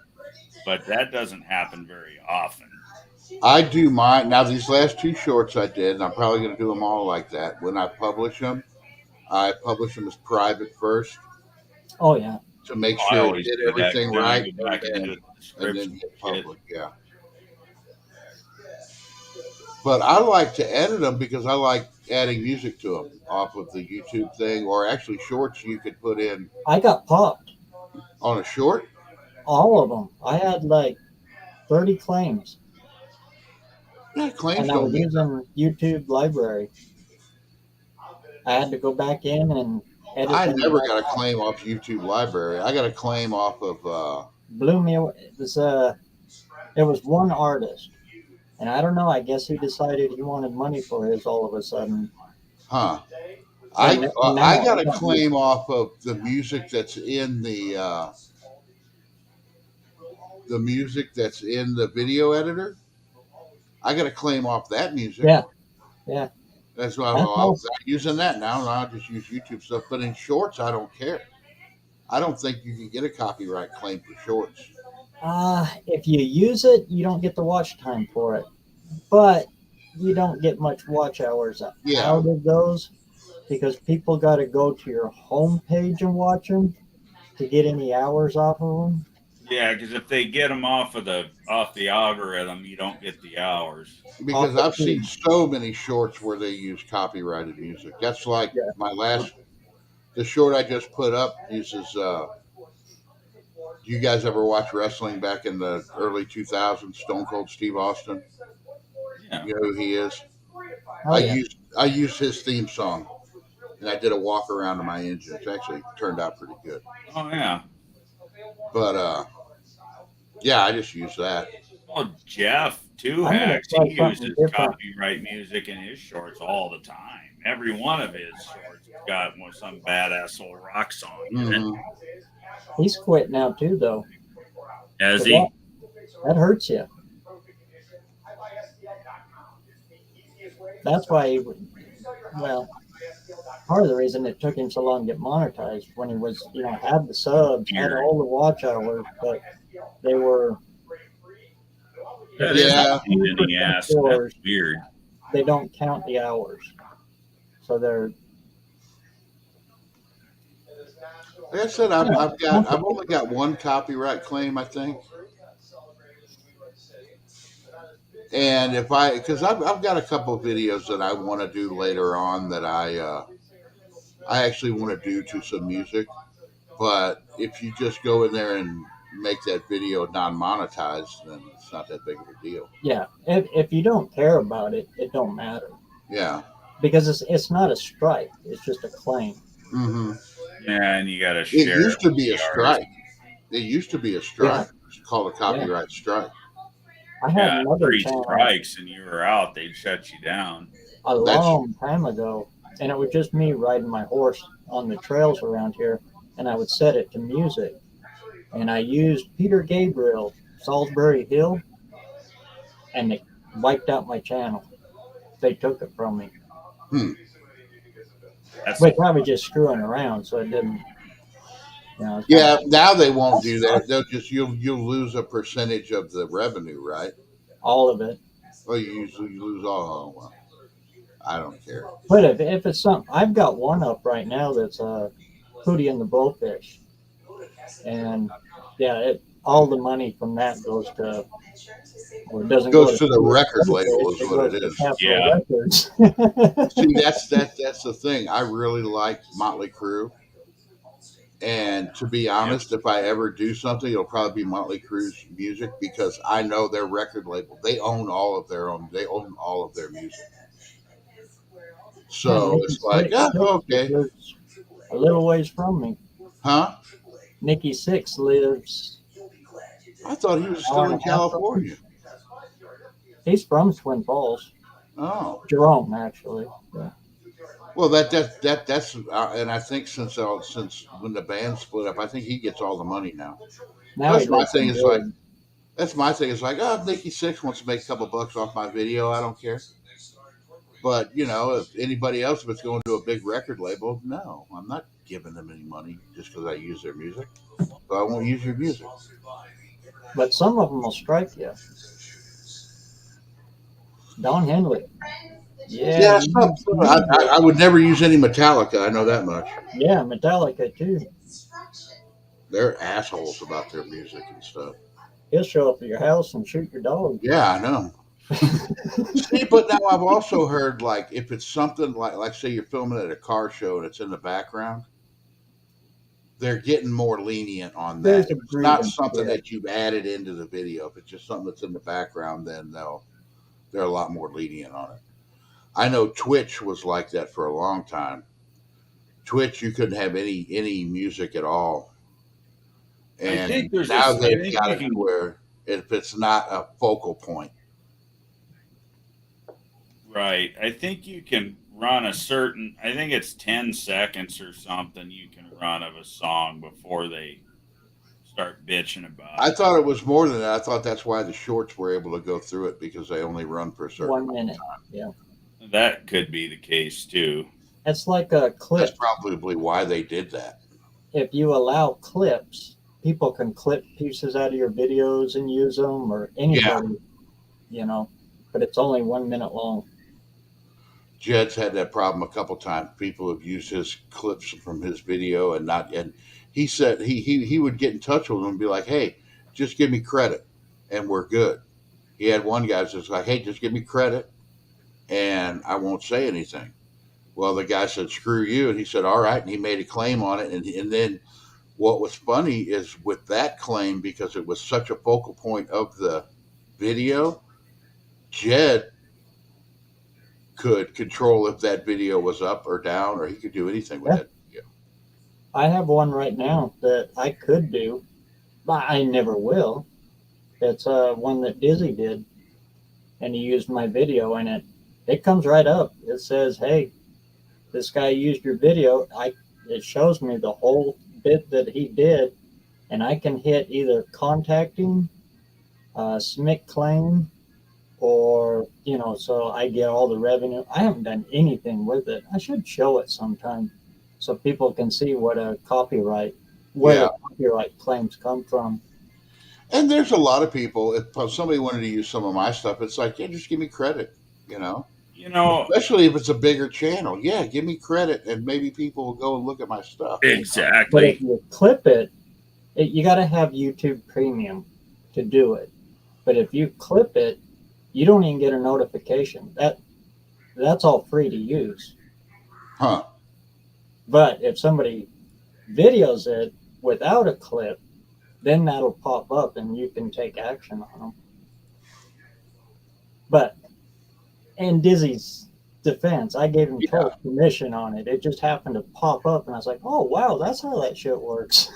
but that doesn't happen very often. I do mine. Now, these last two shorts I did, and I'm probably going to do them all like that. When I publish them as private first Oh, yeah. to make Oh, I sure it always did do that everything because then I right go back and do the and then description hit shit. public. Yeah. But I like to edit them because I like adding music to them off of the YouTube thing, or actually shorts you could put in I got popped. on a short. All of them. I had like 30 claims. Yeah, claims And I don't was mean using YouTube library. I had to go back in and edit I them never back got a out. claim off YouTube library. I got a claim off of Blew me away. It was one artist. And I don't know, I guess he decided he wanted money for his all of a sudden. huh. And I now got I a don't use claim off of the music that's in the music that's in the video editor. I got a claim off that music. Yeah, yeah. That's why That's I'm awesome. not using that now. I'll just use YouTube stuff. But in shorts, I don't care. I don't think you can get a copyright claim for shorts. If you use it, you don't get the watch time for it. But you don't get much watch hours Yeah. out of those because people got to go to your home page and watch them to get any hours off of them. Yeah, because if they get them off the algorithm, you don't get the hours. Because Off the I've seen feed. so many shorts where they use copyrighted music. That's like Yeah. the short I just put up uses. Do you guys ever watch wrestling back in the early 2000s? Stone Cold Steve Austin. Yeah. You know who he is? Oh, yeah. I used his theme song, and I did a walk around to my engine. It actually turned out pretty good. Oh yeah. But yeah, I just use that. Well, Jeff Two I'm gonna Hacks, try he something uses different. copyright music in his shorts all the time. Every one of his shorts has got some badass old rock song in it. Mhm. He's quit now too, though. Has So he? that hurts you. That's why, well, part of the reason it took him so long to get monetized when he was, had the subs, had all the watch hours, but they were. That is Yeah. a pain in the ass. That's weird. They don't count the hours, so they're. Like I said, I've only got one copyright claim, I think. And because I've got a couple of videos that I want to do later on that I actually want to do to some music. But if you just go in there and make that video non-monetized, then it's not that big of a deal. Yeah, if you don't care about it, it don't matter Yeah. because it's not a strike; it's just a claim. Mm-hmm. Yeah, and you got to It share used to with be the a artist. strike. It used to be a Yeah, strike. It's called a yeah. copyright strike. I had Yeah, another 3 channel strikes and you were out. They'd shut you down. a That's long time ago, and it was just me riding my horse on the trails around here, and I would set it to music, and I used Peter Gabriel, Salisbury Hill, and it wiped out my channel. They took it from me, hmm. That's which I was just screwing around, so it didn't. It's kind Yeah. of Now they won't that do that. sucks. They'll just you'll lose a percentage of the revenue, right? All of it. Well, you lose all. Oh, well, I don't care. But if it's something, I've got one up right now that's Hootie and the Blowfish, and yeah, all the money from that goes to, or it doesn't go Goes to to the Hootie and record the label Blowfish, is it what goes it to is. Capitol yeah. Records. See, that's the thing. I really like Motley Crue, and to be Yep. honest, if I ever do something, it'll probably be Motley Crue's music because I know their record label. They own all of their own. They own all of their music. Yeah, So Nikki it's like, Six okay, lives a little ways from me. huh? Nikki Six lives I thought he was an hour still and in a half from me. California. He's from Twin Falls, Oh, Jerome, actually. Yeah. well, that's and I think since when the band split up, I think he gets all the money now. Now he That's my lives thing. in Is like Jordan. that's my thing. Is like, oh, if Nikki Six wants to make a couple bucks off my video, I don't care. But if anybody else, if it's going to a big record label, no, I'm not giving them any money just because I use their music. So I won't use your music. But some of them will strike you. Don Henley. Yeah, Yeah, you I would never use any Metallica. I know that much. yeah, Metallica too. They're assholes about their music and stuff. He'll show up at your house and shoot your dog. Yeah, I know. See, but now I've also heard like if it's something like say you're filming at a car show and it's in the background, they're getting more lenient on There's that. a If it's not grievance. something Yeah. that you've added into the video. If it's just something that's in the background, then they're a lot more lenient on it. I know Twitch was like that for a long time. Twitch, you couldn't have any music at all, I and think there's now this. I they've think got you it to can. where if it's not a focal point, Right. I think you can run a certain. I think it's 10 seconds or something. You can run of a song before they start bitching about I it. thought it was more than that. I thought that's why the shorts were able to go through it because they only run for a certain 1 amount minute. of time. Yeah. That could be the case too. It's like a clip. That's probably why they did that. If you allow clips, people can clip pieces out of your videos and use them, or anybody, but it's only 1 minute long. Jed's had that problem a couple times. People have used his clips from his video and he said he would get in touch with them and be like, hey, just give me credit and we're good. He had one guy that's like, hey, just give me credit and I won't say anything. Well, the guy said, screw you. And he said, all right. And he made a claim on it. And then what was funny is with that claim, because it was such a focal point of the video, Jed could control if that video was up or down, or he could do anything with Yeah. that video. I have one right now that I could do, but I never will. It's one that Dizzy did, and he used my video in it. It comes right up. It says, "Hey, this guy used your video." It shows me the whole bit that he did, and I can hit either contacting, SMIC claim, or so I get all the revenue. I haven't done anything with it. I should show it sometime so people can see what a copyright, where Yeah. the copyright claims come from. And there's a lot of people, if somebody wanted to use some of my stuff, it's like, yeah, just give me credit, You know, especially if it's a bigger channel. Yeah, give me credit, and maybe people will go and look at my stuff. But exactly. if you clip it, you got to have YouTube Premium to do it. But if you clip it, you don't even get a notification. That's all free to use. Huh. But if somebody videos it without a clip, then that'll pop up and you can take action on them. But in Dizzy's defense, I gave him total permission on it. It just happened to pop up, and I was like, "Oh wow, that's how that shit works."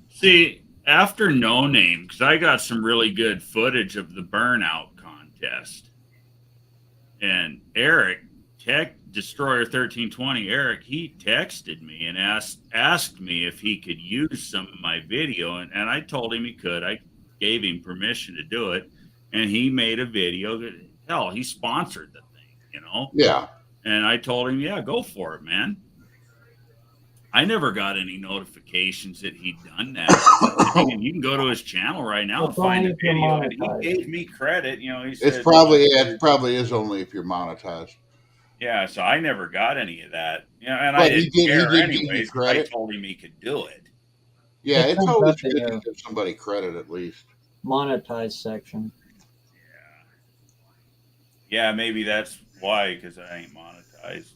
See, after No Name, because I got some really good footage of the burnout contest, and Eric, Tech Destroyer 1320, Eric, he texted me and asked me if he could use some of my video, and I told him he could. I gave him permission to do it, and he made a video. Hell, he sponsored the thing, you know? Yeah. And I told him, yeah, go for it, man. I never got any notifications that he'd done that. You can go to his channel right now and find the video. And he gave me credit. You know, he said it probably is only if you're monetized. Yeah, so I never got any of that. You know, and But I didn't care give you anyways. I credit. told him he could do it. Yeah, It it's comes always up in good to your give somebody credit at least. monetized section. Yeah, maybe that's why, because I ain't monetized.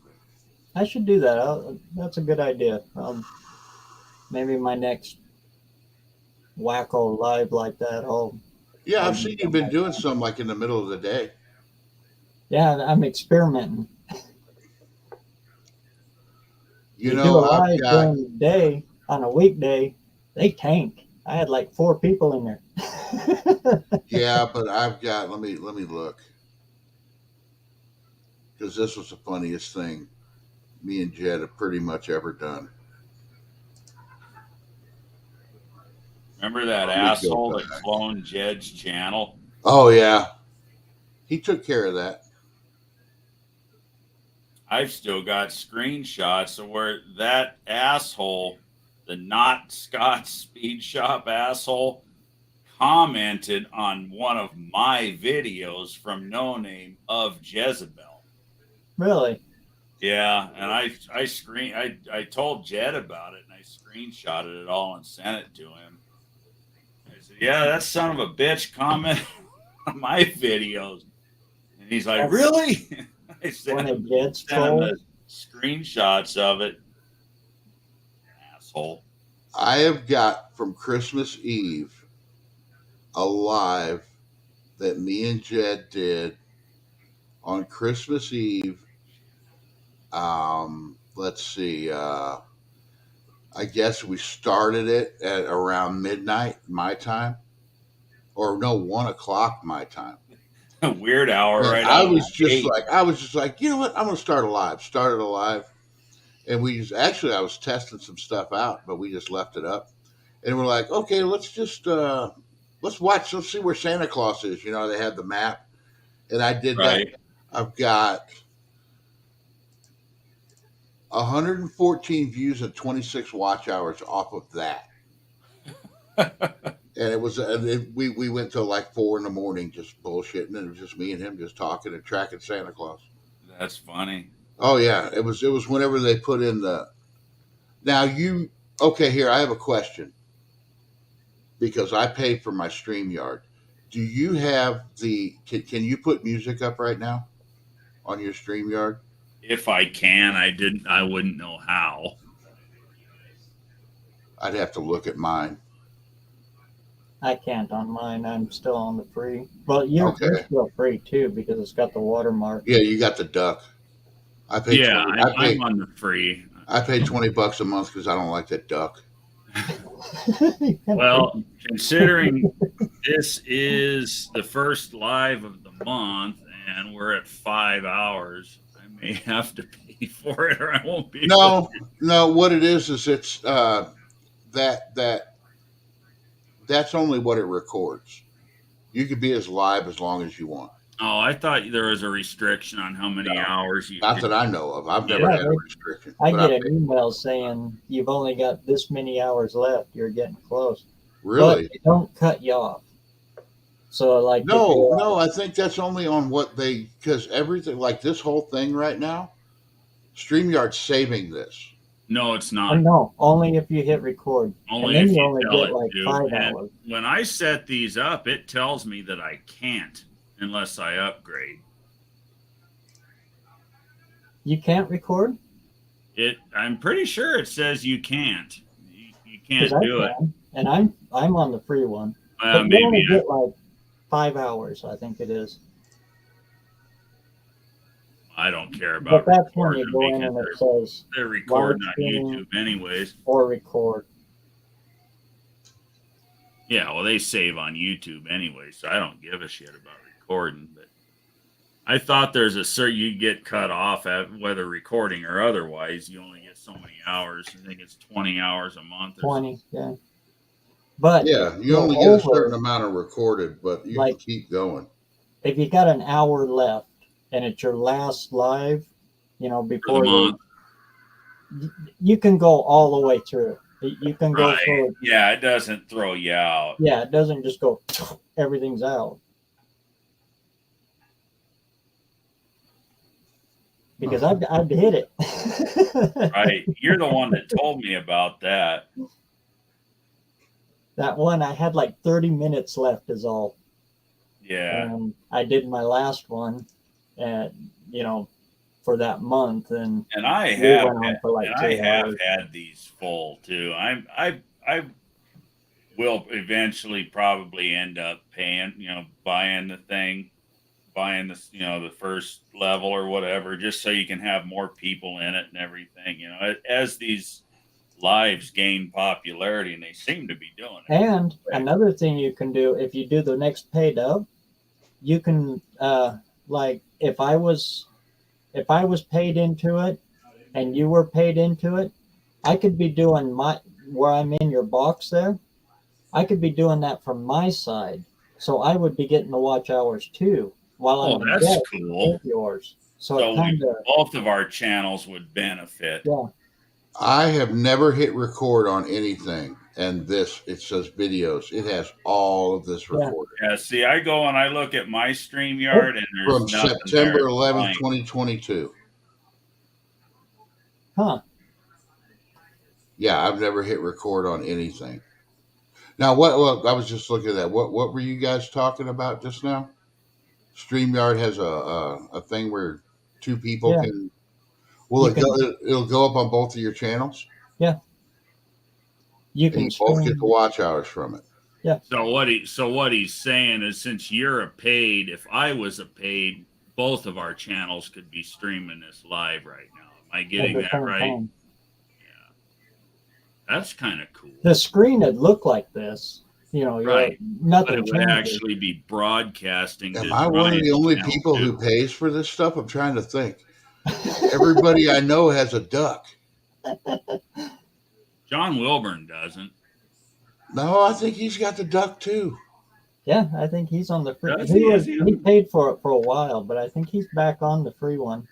I should do that. That's a good idea. Maybe my next wacko live like that. Yeah, I've seen you've been doing some like in the middle of the day. Yeah, I'm experimenting. You do know, a live during the day on a weekday, they tank. I had like 4 people in there. Yeah, but I've got let me look. Because this was the funniest thing me and Jed have pretty much ever done. Remember that asshole that cloned Jed's channel? Oh, yeah. He took care of that. I've still got screenshots of where that asshole, the not Scott Speed Shop asshole, commented on one of my videos from No Name of Jezebel. Really? Yeah, and I told Jed about it, and I screenshotted it all and sent it to him. I said, "Yeah, that son of a bitch comment on my videos," and he's like, "Really?" I sent him the screenshots of it. Asshole. I have got from Christmas Eve a live that me and Jed did on Christmas Eve. Let's see. I guess we started it at around midnight my time, or no, 1 o'clock my time. Weird hour, and right? I was just like, you know what? I'm going to start a live. Started a live, and I was testing some stuff out, but we just left it up, and we're like, okay, let's just let's watch. Let's see where Santa Claus is. You know, they had the map, and I did that. I've got 114 views and 26 watch hours off of that. And it was we went till like 4 a.m. just bullshitting, and it was just me and him just talking and tracking Santa Claus. That's funny. Oh yeah, it was whenever they put in the. Now here I have a question, because I paid for my StreamYard. Do you have can you put music up right now on your StreamYard? If I can, I wouldn't know how. I'd have to look at mine. I can't on mine. I'm still on the free. Well, you're still free too, because it's got the watermark. Yeah, you got the duck. I paid. Yeah, I'm on the free. I paid $20 a month because I don't like that duck. Well, considering this is the first live of the month and we're at 5 hours, I may have to pay for it, or I won't be. No. What it is it's that's only what it records. You could be as live as long as you want. Oh, I thought there was a restriction on how many hours you. Not that I know of. I've never had a restriction. I get an email saying you've only got this many hours left. You're getting close. Really? But they don't cut you off. So like no, I think that's only on because everything, like this whole thing right now, StreamYard's saving this. No, it's not. No, only if you hit record. Only and then if you you only tell get it like to. 5 And hours. when I set these up, it tells me that I can't unless I upgrade. You can't record? I'm pretty sure it says you can't. You can't do it. And I'm on the free one. But you Maybe only get like 5 hours, I think it is. I don't care But about that's when recording you go in and it because says they're recording live on stream YouTube anyways. or record. Yeah, well, they save on YouTube anyway, so I don't give a shit about recording. But I thought there's a certain you get cut off at whether recording or otherwise. You only get so many hours. I think it's 20 hours a month. Or 20, yeah. But Yeah, you go only get a over, certain amount of recorded, but you like, can keep going. if you got an hour left and it's your last live, you know, for the before month. you can go all the way through. You can go Right. for, Yeah, it doesn't throw you out. yeah, it doesn't just go, everything's out. Because I've hit it. Right. You're the one that told me about that. That one, I had like 30 minutes left is all. Yeah. And I did my last one at, you know, for that month. And I we have went on for like 2 hours. had these full too. I will eventually probably end up paying, buying the thing, buying the the first level or whatever, just so you can have more people in it and everything. As these lives gain popularity, and they seem to be doing it. And another thing you can do if you do the next paid up, you can like if I was paid into it and you were paid into it, I could be doing where I'm in your box there. I could be doing that from my side, so I would be getting the watch hours too while I'm in that's debt cool. with yours. So So it kind of both of our channels would benefit. yeah. I have never hit record on anything, and it says videos. It has all of this recorded. Yeah, see, I go and I look at my StreamYard, and there's From nothing September there. 11th, 2022. Huh. Yeah, I've never hit record on anything. Now, what I was just looking at that. What were you guys talking about just now? StreamYard has a thing where two people Yeah. can. Will it'll go up on both of your channels? Yeah. You And can you both get stream. the watch hours from it. Yeah. So what he's saying is, since you're a paid, if I was a paid, both of our channels could be streaming this live right now. Am I getting At the that same right? time. Yeah. That's kind of cool. The screen would look like this. You know, Right. nothing But it would changes. actually be broadcasting. Am to I one of the Ryan's only channel, people too. who pays for this stuff? I'm trying to think. Everybody I know has a duck. John Wilburn doesn't. No, I think he's got the duck too. Yeah, I think he's on the free. Does he? Is he? He paid for it for a while, but I think he's back on the free one.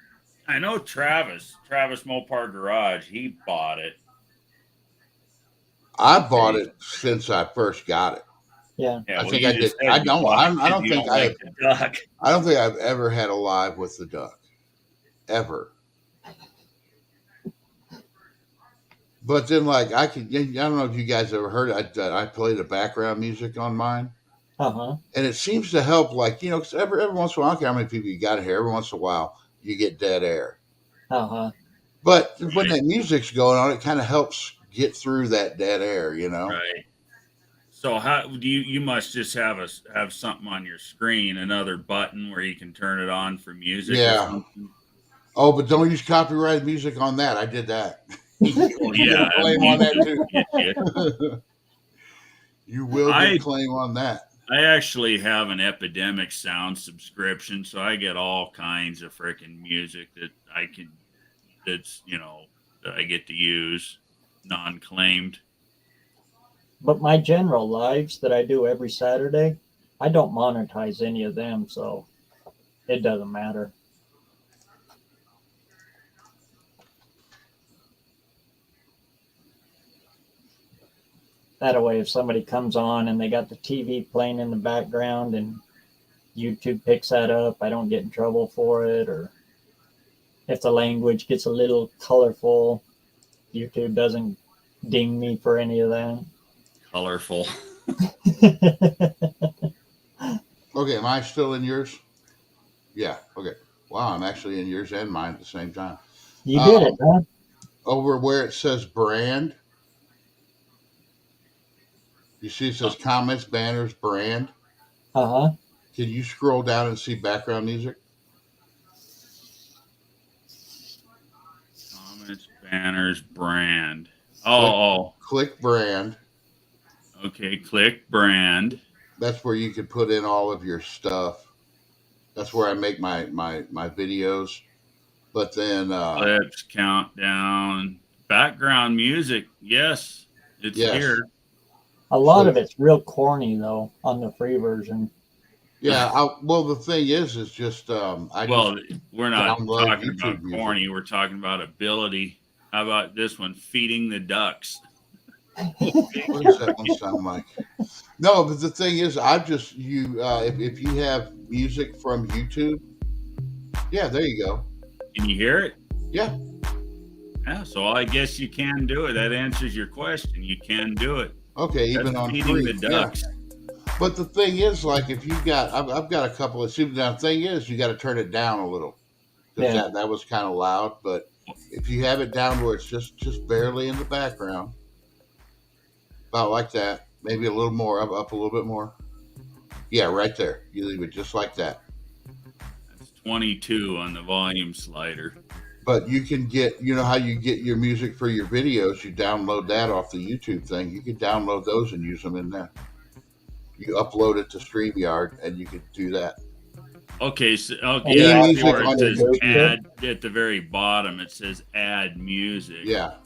I know Travis Mopar Garage, he bought it. I bought it since I first got it. Yeah. Yeah, I think I did. I don't think I've ever had a live with the duck. Ever. But then, like, I don't know if you guys ever heard it. I play the background music on mine. Uh-huh. And it seems to help, like, because every once in a while, I don't care how many people you got here, every once in a while, you get dead air. Uh-huh. But when that music's going on, it kind of helps get through that dead air, Right. So how do you must just have something on your screen, another button where you can turn it on for music or something? Oh, but don't use copyrighted music on that. I did that. Yeah, claim on that too. You will get claim on that. I actually have an Epidemic Sound subscription, so I get all kinds of freaking music that that I get to use, non-claimed. But my general lives that I do every Saturday, I don't monetize any of them, so it doesn't matter. That way, if somebody comes on and they got the TV playing in the background and YouTube picks that up, I don't get in trouble for it. Or if the language gets a little colorful, YouTube doesn't ding me for any of that. Colorful. Okay, am I still in yours? Yeah, okay. Wow, I'm actually in yours and mine at the same time. You did it, huh? Over where it says brand, You see, it says comments, banners, brand. Uh-huh. Can you scroll down and see background music? Comments, banners, brand. Oh, Click brand. okay. Click brand. That's where you can put in all of your stuff. That's where I make my videos. But then Clips, countdown, background music. Yes, it's yes. here. A lot So- of it's real corny though on the free version. Yeah, well, the thing is just Well, we're not download talking YouTube about music. corny. We're talking about ability. How about this one? Feeding the ducks. What does that one sound like? No, but the thing is, I've just if you have music from YouTube, yeah, there you go. Can you hear it? Yeah. Yeah. So I guess you can do it. That answers your question. You can do it. Okay, even That's on feeding free. the ducks. Yeah. But the thing is, like, if you've got, I've got a couple of. See, the thing is, you got to turn it down a little because Yeah. that was kind of loud. But if you have it down where it's just barely in the background, about like that, maybe a little more, up a little bit more. Yeah, right there. You leave it just like that. That's 22 on the volume slider. But you can get, you know how you get your music for your videos? You download that off the YouTube thing. You can download those and use them in there. You upload it to StreamYard and you can do that. Okay, so Any yeah, I see music where on it your says YouTube? add at the very bottom. It says add music. Yeah.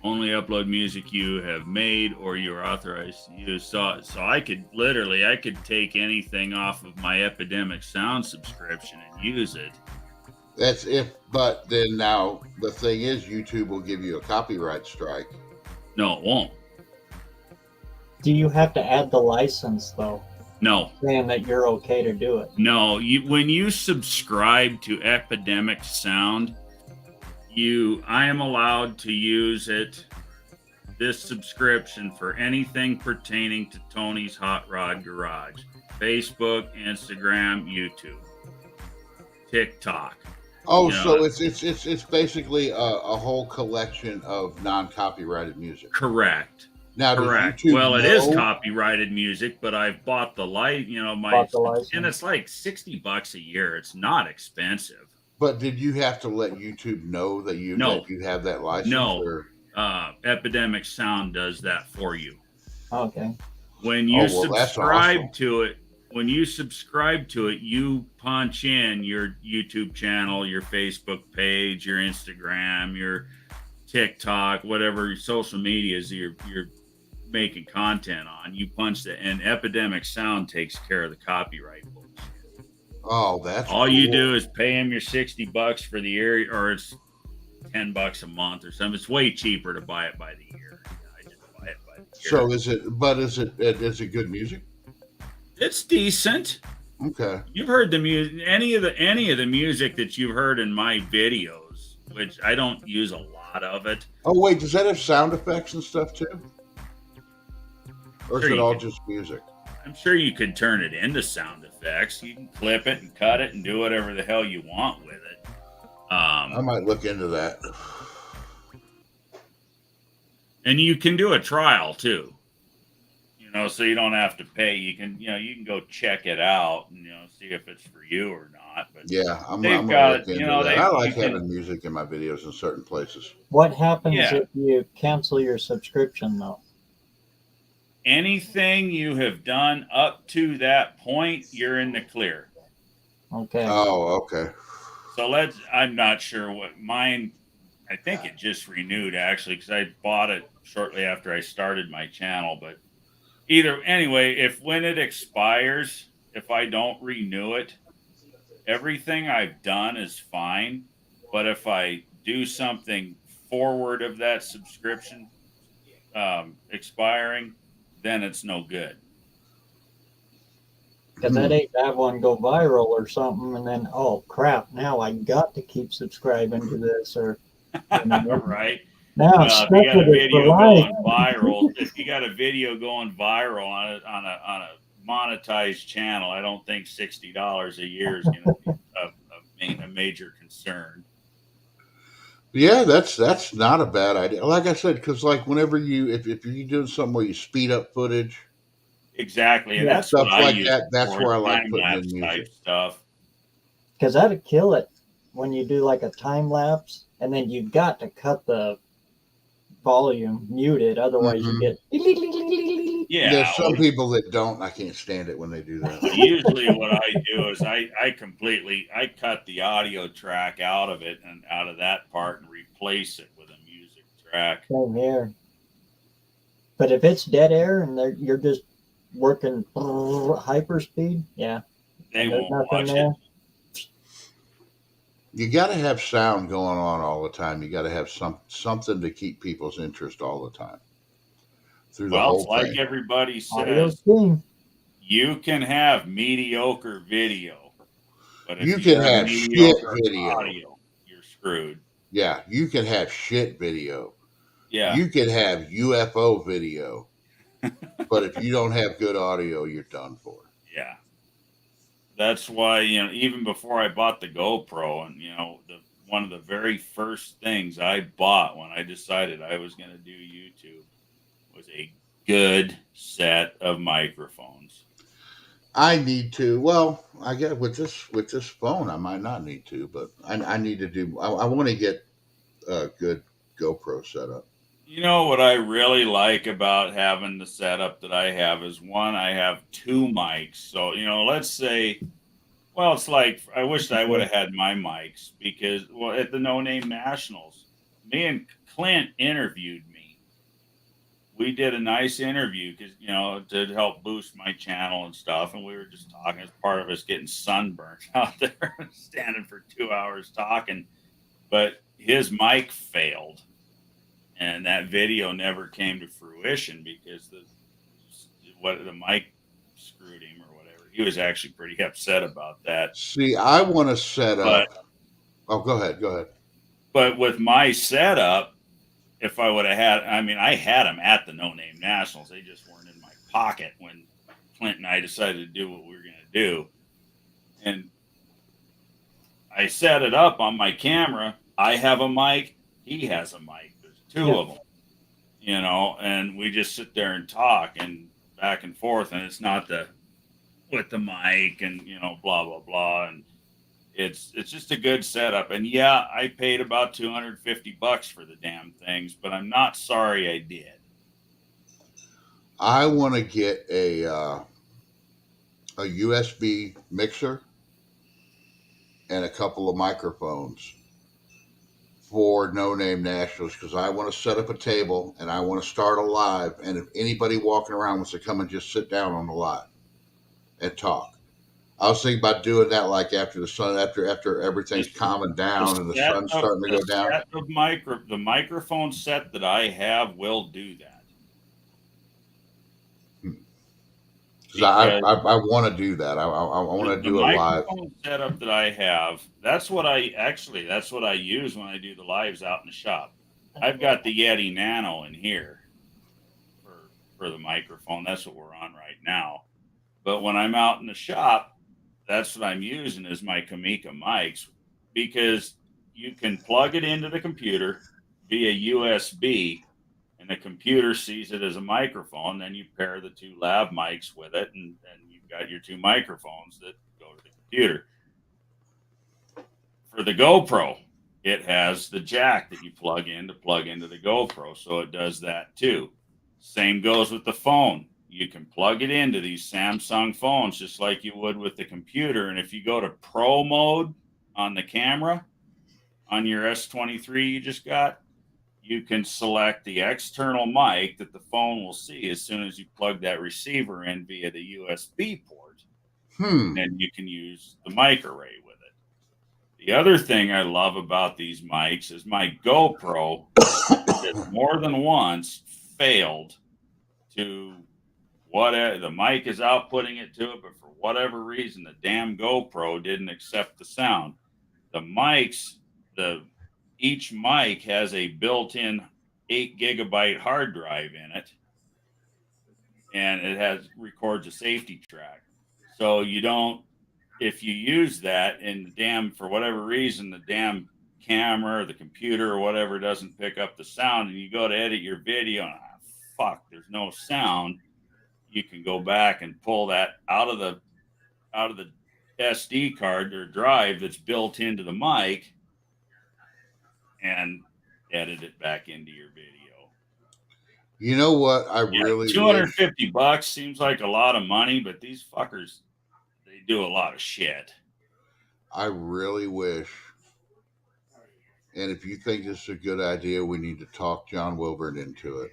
Only upload music you have made or you're authorized to use. So I could take anything off of my Epidemic Sound subscription and use it. That's if, but then now the thing is, YouTube will give you a copyright strike. No, it won't. Do you have to add the license though, No, saying that you're okay to do it? no. When you subscribe to Epidemic Sound, I am allowed to use this subscription for anything pertaining to Tony's Hot Rod Garage, Facebook, Instagram, YouTube, TikTok. Oh, Yeah. so it's basically a whole collection of non-copyrighted music. Correct. Now, does Correct. YouTube Well, it is know- copyrighted music, but I've bought the Bought the license. and it's like $60 a year. It's not expensive. But did you have to let YouTube know that you No. have that license? No. Or? Epidemic Sound does that for you. Okay. When you Oh, well, that's subscribe awesome. to it, you punch in your YouTube channel, your Facebook page, your Instagram, your TikTok, whatever social medias you're making content on. You punch that, and Epidemic Sound takes care of the copyright bullshit. Oh, that's All you cool. do is pay them your $60 for the year, or it's $10 a month or something. It's way cheaper to buy it by the year. I just buy it by the year. So is it good music? It's decent. Okay. You've heard the music, any of the music that you've heard in my videos, which I don't use a lot of it. Oh wait, does that have sound effects and stuff too? Or is Sure it you all can. just music? I'm sure you could turn it into sound effects. You can clip it and cut it and do whatever the hell you want with it. I might look into that. And you can do a trial too. So you don't have to pay. You can go check it out and see if it's for you or not. But Yeah, I'm They've gonna got- look into you know, that. they- I like you can- having music in my videos in certain places. What happens Yeah. if you cancel your subscription though? anything you have done up to that point, you're in the clear. Okay. Oh, okay. So I'm not sure what mine, I think it just renewed actually, because I bought it shortly after I started my channel. But anyway, when it expires, if I don't renew it, everything I've done is fine. But if I do something forward of that subscription expiring, then it's no good. Because I'd hate to have one go viral or something, and then oh crap! Now I got to keep subscribing to this, or Right? now I'm If stuck you got a with it video for life. going viral, if you got a video going viral on a monetized channel, I don't think $60 a year is going to be a major concern. Yeah, that's not a bad idea. Like I said, because like whenever if you're doing something where you speed up footage, Exactly. And Yeah, that's what stuff I like use that, it that's for, is where I like time putting in lapse type music. stuff. because that'd kill it when you do like a time lapse, and then you've got to cut the volume, mute it, otherwise you Hmm. get. Yeah. There's some people that don't. I can't stand it when they do that. Usually what I do is I cut the audio track out of it and out of that part and replace it with a music track. Same here. But if it's dead air and you're just working hyper speed, yeah, They and there's won't nothing watch it. there. You got to have sound going on all the time. You got to have something to keep people's interest all the time through the Well, it's whole like thing. everybody Audio says, king. you can have mediocre video, but if You you can have have shit mediocre video. audio, you're screwed. Yeah, you can have shit video. Yeah. You can have UFO video. But if you don't have good audio, you're done for. Yeah. That's why, even before I bought the GoPro, and one of the very first things I bought when I decided I was going to do YouTube was a good set of microphones. I need to. Well, I guess with this phone, I might not need to, but I need to do. I want to get a good GoPro setup. You know what I really like about having the setup that I have is, one, I have two mics. So, let's say, well, it's like I wish I would have had my mics because, well, at the No Name Nationals, me and Clint interviewed me. We did a nice interview because, to help boost my channel and stuff. And we were just talking as part of us getting sunburnt out there, standing for 2 hours talking. But his mic failed, and that video never came to fruition because the mic screwed him or whatever. He was actually pretty upset about that. See, I want to set But up. Oh, go ahead. Go ahead. but with my setup, if I would have had, I mean, I had them at the No Name Nationals. They just weren't in my pocket when Clint and I decided to do what we were going to do. And I set it up on my camera. I have a mic. He has a mic. There's two of them, and we just sit there and talk and back and forth. And it's not with the mic and, blah, blah, blah. And it's just a good setup. And yeah, I paid about $250 for the damn things, but I'm not sorry I did. I want to get a USB mixer and a couple of microphones for No Name Nationals because I want to set up a table and I want to start a live. And if anybody walking around wants to come and just sit down on the live and talk, I was thinking about doing that like after the sun, after everything's calming down and the sun's starting to go down. The microphone set that I have will do that. Because I want to do that. I want to The do a live. microphone setup that I have, that's what I use when I do the lives out in the shop. I've got the Yeti Nano in here for the microphone. That's what we're on right now. But when I'm out in the shop, that's what I'm using is my Kamika mics, because you can plug it into the computer via USB, and the computer sees it as a microphone. Then you pair the two lav mics with it, and you've got your two microphones that go to the computer. For the GoPro, it has the jack that you plug into the GoPro, so it does that too. Same goes with the phone. You can plug it into these Samsung phones just like you would with the computer. And if you go to pro mode on the camera on your S23 you just got, you can select the external mic that the phone will see as soon as you plug that receiver in via the USB port. And then you can use the mic array with it. The other thing I love about these mics is my GoPro has more than once failed to whatever. The mic is outputting it to it, but for whatever reason, the damn GoPro didn't accept the sound. The mics, each mic has a built-in 8 gigabyte hard drive in it, and it records a safety track. So you don't, if you use that and for whatever reason, the damn camera or the computer or whatever doesn't pick up the sound, and you go to edit your video and fuck, there's no sound, you can go back and pull that out of the SD card or drive that's built into the mic and edit it back into your video. You know what? I really wish. $250 seems like a lot of money, but these fuckers, they do a lot of shit. I really wish. And if you think this is a good idea, we need to talk John Wilburn into it.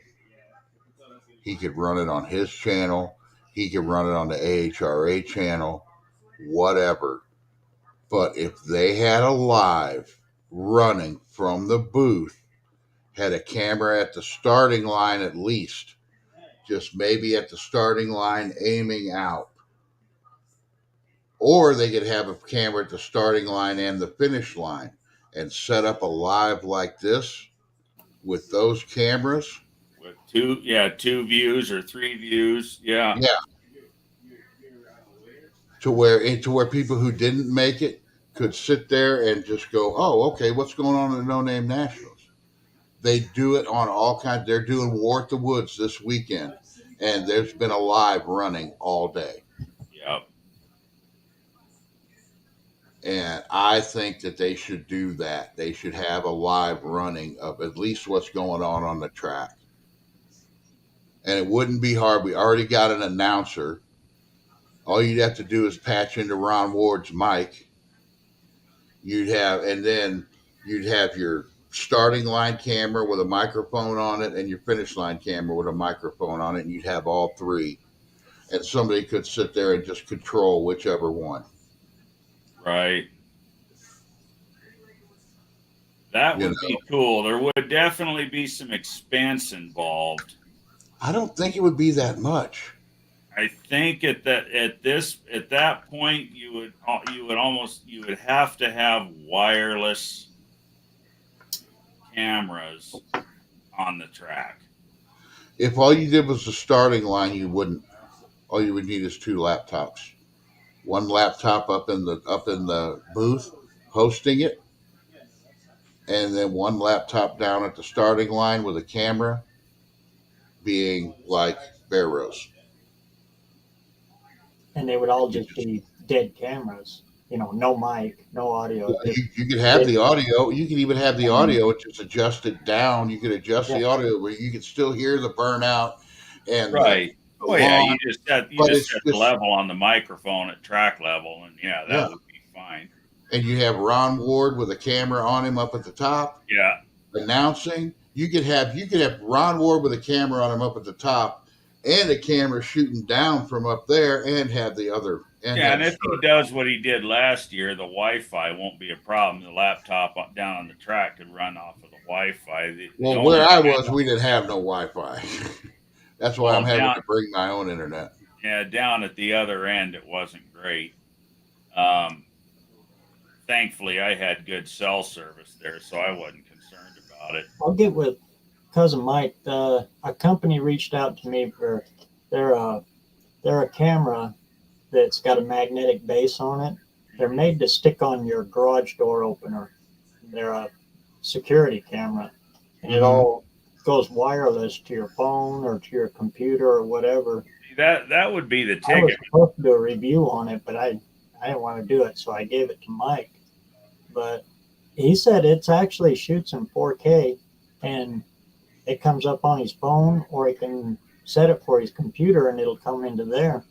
He could run it on his channel. He could run it on the AHRA channel, whatever. But if they had a live running from the booth, had a camera at the starting line at least, just maybe at the starting line aiming out. Or they could have a camera at the starting line and the finish line and set up a live like this with those cameras. With two views or 3 views. Yeah. To where people who didn't make it could sit there and just go, oh, okay, what's going on in the No Name Nationals? They do it on all kinds. They're doing War at the Woods this weekend, and there's been a live running all day. Yep. And I think that they should do that. They should have a live running of at least what's going on the track. And it wouldn't be hard. We already got an announcer. All you'd have to do is patch into Ron Ward's mic. You'd have your starting line camera with a microphone on it and your finish line camera with a microphone on it, and you'd have all three. And somebody could sit there and just control whichever one. Right. That would be cool. There would definitely be some expense involved. I don't think it would be that much. I think at that point you would have to have wireless cameras on the track. If all you did was the starting line, you wouldn't. All you would need is 2 laptops. One laptop up in the booth hosting it, and then one laptop down at the starting line with a camera being like Barrows. And they would all just be dead cameras. No mic, no audio. You could have the audio. You could even have the audio just adjust it down. You could adjust the audio where you could still hear the burnout. And right. You just set the level on the microphone at track level, and that would be fine. And you have Ron Ward with a camera on him up at the top. Yeah. Announcing. You could have Ron Ward with a camera on him up at the top, and a camera shooting down from up there, and have the other. And if he does what he did last year, the Wi-Fi won't be a problem. The laptop down on the track could run off of the Wi-Fi. Where I was, we didn't have no Wi-Fi. That's why I'm having to bring my own internet. Yeah, down at the other end, it wasn't great. Thankfully, I had good cell service there, so I wasn't concerned about it. I'll get with Cousin Mike. A company reached out to me for they're a camera that's got a magnetic base on it. They're made to stick on your garage door opener. They're a security camera, and it all goes wireless to your phone or to your computer or whatever. That would be the ticket. I was supposed to do a review on it, but I didn't want to do it, so I gave it to Mike. But he said it's actually shoots in 4K, and it comes up on his phone, or he can set it for his computer, and it'll come into there.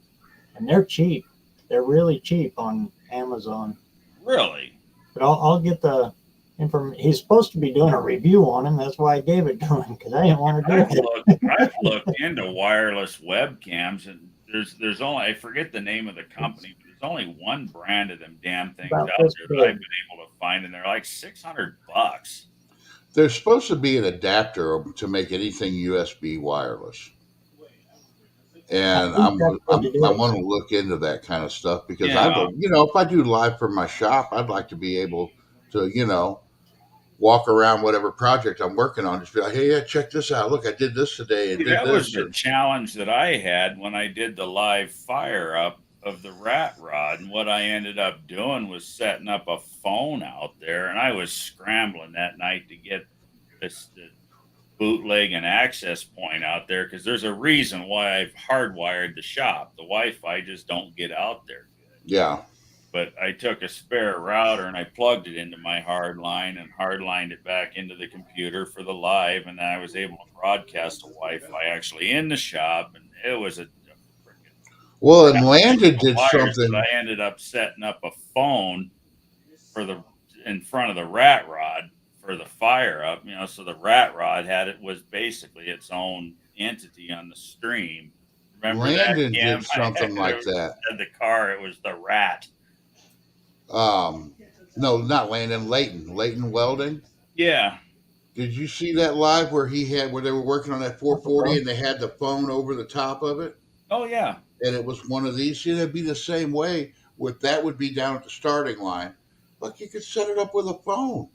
And they're cheap. They're really cheap on Amazon. Really? But I'll get the information. He's supposed to be doing a review on him. That's why I gave it to him, because I didn't want to do it. I've looked into wireless webcams, and there's only, I forget the name of the company, but there's only one brand of them damn things out there that I've been able to find, and they're like $600. There's supposed to be an adapter to make anything USB wireless. And I'm going to look into that kind of stuff because if I do live from my shop, I'd like to be able to, walk around whatever project I'm working on, just be like, hey, check this out. Look, I did this today. That was the challenge that I had when I did the live fire up of the rat rod, and what I ended up doing was setting up a phone out there, and I was scrambling that night to get the bootleg and access point out there because there's a reason why I've hardwired the shop. The Wi-Fi just don't get out there good. Yeah. But I took a spare router and I plugged it into my hard line and hardlined it back into the computer for the live, and then I was able to broadcast to Wi-Fi actually in the shop, and it was a freaking Well, and Landon did wires. But something. I ended up setting up a phone for the in front of the rat rod for the fire up, so the rat rod was basically its own entity on the stream. Remember Landon that, did something like that. The car, it was the rat. No, not Landon. Leighton Welding. Yeah. Did you see that live where they were working on that 440 and they had the phone over the top of it? Oh yeah. And it was one of these. See, it'd be the same way. That would be down at the starting line. Look, you could set it up with a phone.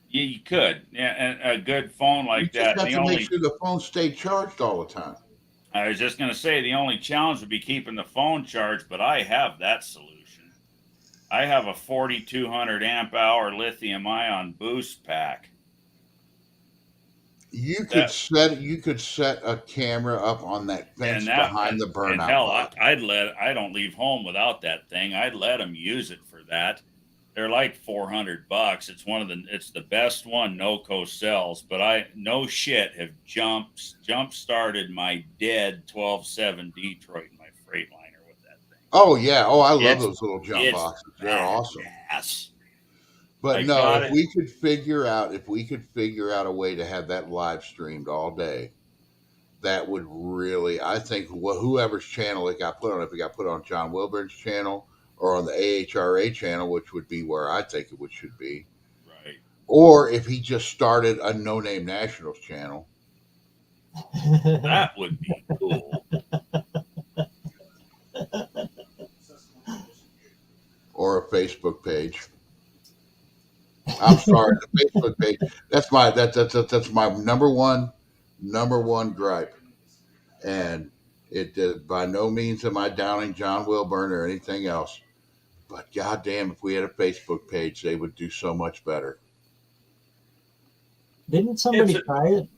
Yeah, you could. Yeah, and a good phone like you that. You have to make sure the phone stayed charged all the time. I was just going to say the only challenge would be keeping the phone charged, but I have that solution. I have a 4,200 amp hour lithium ion boost pack. You could set a camera up on that fence behind the burnout. And hell, I don't leave home without that thing. I'd let them use it for that. They're like $400. It's the best one NOCO sells, but no shit have jump started my dead 12.7 Detroit in my Freightliner with that thing. Oh yeah. Oh, I love those little jump boxes. They're awesome. Yes. But if we could figure out a way to have that live streamed all day, that would really, I think, whoever's channel it got put on, if it got put on John Wilburn's channel or on the AHRA channel, which would be where I think it should be, right? Or if he just started a No Name Nationals channel, that would be cool. Or a Facebook page. I'm sorry, the Facebook page. That's my number one gripe, and it by no means am I downing John Wilburn or anything else, but goddamn, if we had a Facebook page, they would do so much better. Didn't somebody try it?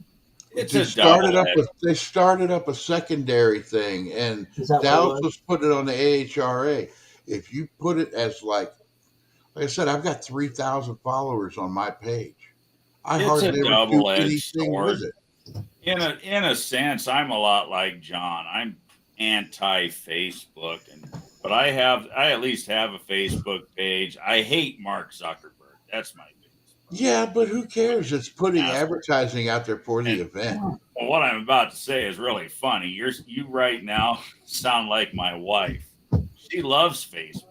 They started up a secondary thing, and Dallas was putting it on the AHRA. If you put it as like I said, I've got 3,000 followers on my page. I hardly ever do anything with it. In a sense, I'm a lot like John. I'm anti-Facebook, but I at least have a Facebook page. I hate Mark Zuckerberg. That's my biggest problem. Yeah, but who cares? It's putting advertising out there for the event. Well, what I'm about to say is really funny. You right now sound like my wife. She loves Facebook.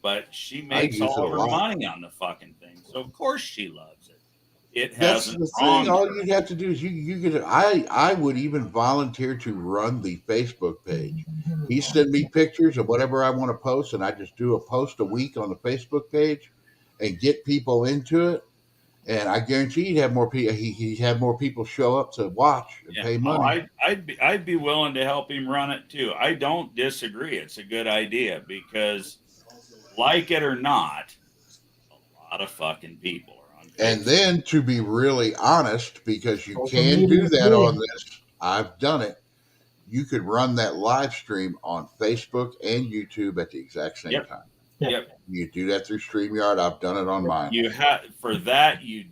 But she makes all of her money on the fucking thing, so of course she loves it. It hasn't. That's the thing. All you'd have to do is you could. I would even volunteer to run the Facebook page. He send me pictures of whatever I want to post, and I just do a post a week on the Facebook page, and get people into it. And I guarantee he'd have more people. He'd have more people show up to watch and pay money. I'd be willing to help him run it too. I don't disagree. It's a good idea because, like it or not, a lot of fucking people are on Facebook. And then, to be really honest, because you can do that on this, I've done it. You could run that live stream on Facebook and YouTube at the exact same time. Yep. You do that through StreamYard. I've done it on mine. You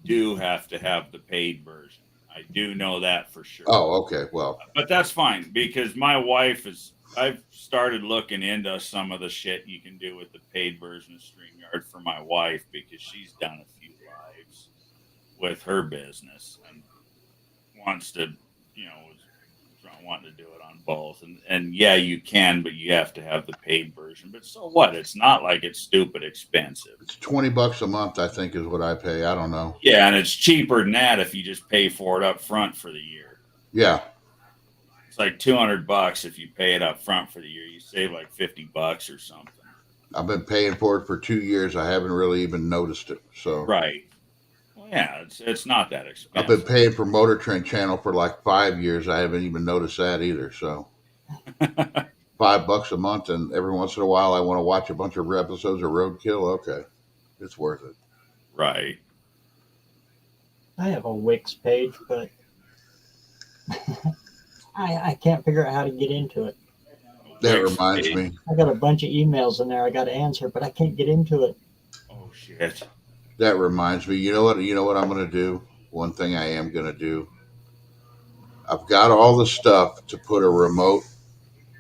do have to have the paid version. I do know that for sure. Oh, okay. Well, but that's fine because my wife I've started looking into some of the shit you can do with the paid version of StreamYard for my wife because she's done a few lives with her business and wants to, wanting to do it on both. And yeah, you can, but you have to have the paid version. But so what? It's not like it's stupid expensive. It's $20 a month, I think, is what I pay. I don't know. Yeah, and it's cheaper than that if you just pay for it up front for the year. Yeah. It's like $200 if you pay it up front for the year. You save like $50 or something. I've been paying for it for 2 years. I haven't really even noticed it. So right. Well, yeah, it's not that expensive. I've been paying for Motor Trend Channel for like 5 years. I haven't even noticed that either. So 5 $5 a month, and every once in a while I want to watch a bunch of episodes of Roadkill. Okay, it's worth it. Right. I have a Wix page, but I can't figure out how to get into it. That Wix reminds page. me. I got a bunch of emails in there I got to answer, but I can't get into it. Oh shit. That reminds me. You know what? You know what I'm going to do. One thing I am going to do. I've got all the stuff to put a remote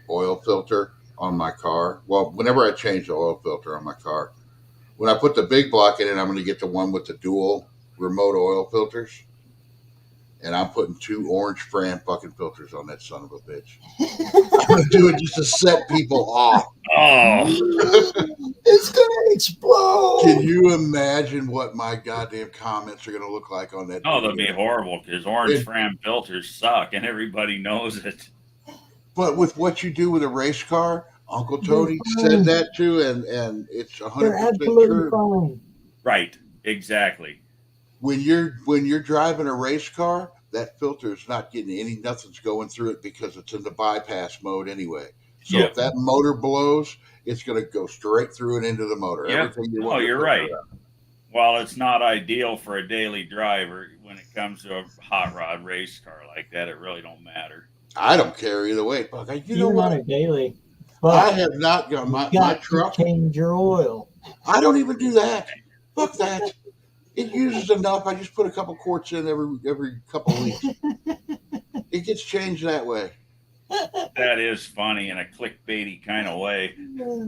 oil filter on my car. Well, whenever I change the oil filter on my car, when I put the big block in it, I'm going to get the one with the dual remote oil filters. And I'm putting 2 orange Fran fucking filters on that son of a bitch. I'm going to do it just to set people off. Oh. It's gonna explode. Can you imagine what my goddamn comments are going to look like on that? Oh, they'll video? be horrible because orange It- Fram filters suck, and everybody knows it. But with what you do with a race car, Uncle They're Tony fine. said that too, and it's They're 100% absolutely true. fine. Right. Exactly. When you're driving a race car, that filter is not getting any, nothing's going through it because it's in the bypass mode anyway. So Yep. if that motor blows, it's going to go straight through and into the motor. Yep. Everything you want. Oh, to you're filter right. out. While it's not ideal for a daily driver, when it comes to a hot rod race car like that, it really don't matter. I don't care either way. But you know Even what? on a daily. I But have not got you my got truck. to change your oil. I don't even do that. Fuck that. It uses enough. I just put a couple quarts in every couple weeks. It gets changed that way. That is funny in a clickbaity kind of way.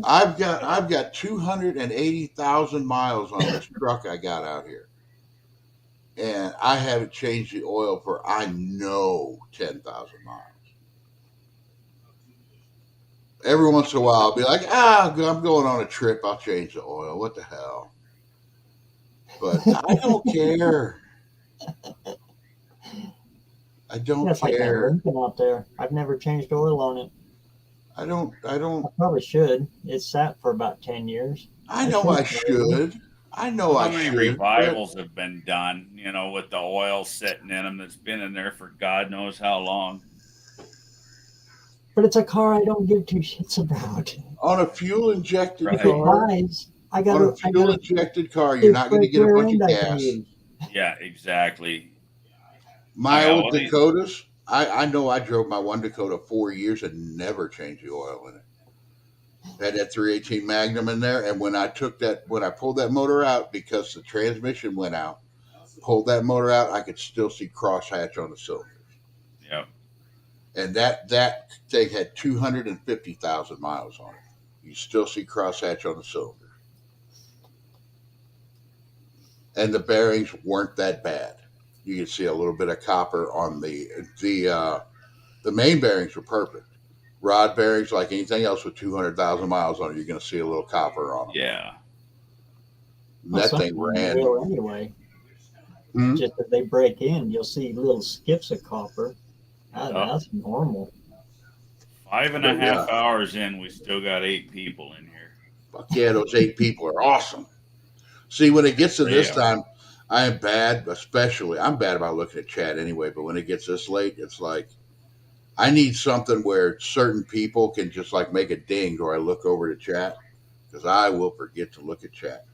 I've got 280,000 miles on this truck I got out here, and I haven't changed the oil for I know 10,000 miles. Every once in a while, I'll be like, I'm going on a trip. I'll change the oil. What the hell? But I don't care. I don't That's like that care. Lincoln out there. I've never changed oil on it. I don't. I probably should. It's sat for about 10 years. I know I should. I know How I many should. revivals have been done, with the oil sitting in them that's been in there for God knows how long? But it's a car I don't give two shits about. On a fuel injected Right. If it car, dies, I on got a fuel injected car, you're not going to get a bunch of gas. Yeah, exactly. My Yeah, old well, Dakotas, I know I drove my one Dakota 4 years and never changed the oil in it. Had that 318 Magnum in there, and when I pulled that motor out because the transmission went out, pulled that motor out, I could still see crosshatch on the cylinders. Yep. And that thing had 250,000 miles on it. You still see crosshatch on the cylinder. And the bearings weren't that bad. You could see a little bit of copper on the main bearings were perfect. Rod bearings, like anything else with 200,000 miles on it, you're going to see a little copper on them. Yeah. And that thing ran. Anyway. Hmm? Just as they break in, you'll see little skips of copper. That's normal. 5.5 hours in, we still got 8 people in here. Fuck yeah, those 8 people are awesome. See, when it gets to this time, I am bad, I'm bad about looking at chat anyway, but when it gets this late, it's like, I need something where certain people can just like make a ding or I look over to chat, because I will forget to look at chat.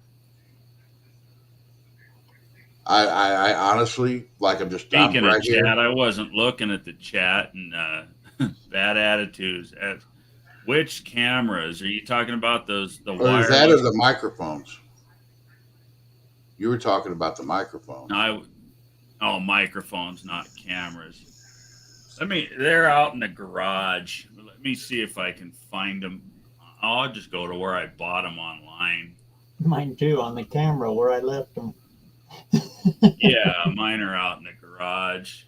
I honestly, like, Speaking right of chat, here. I wasn't looking at the chat and bad attitudes. Which cameras are you talking about? The wireless? Or that or the microphones? You were talking about the microphones. Microphones, not cameras. They're out in the garage. Let me see if I can find them. I'll just go to where I bought them online. Mine too, on the camera where I left them. Yeah, mine are out in the garage.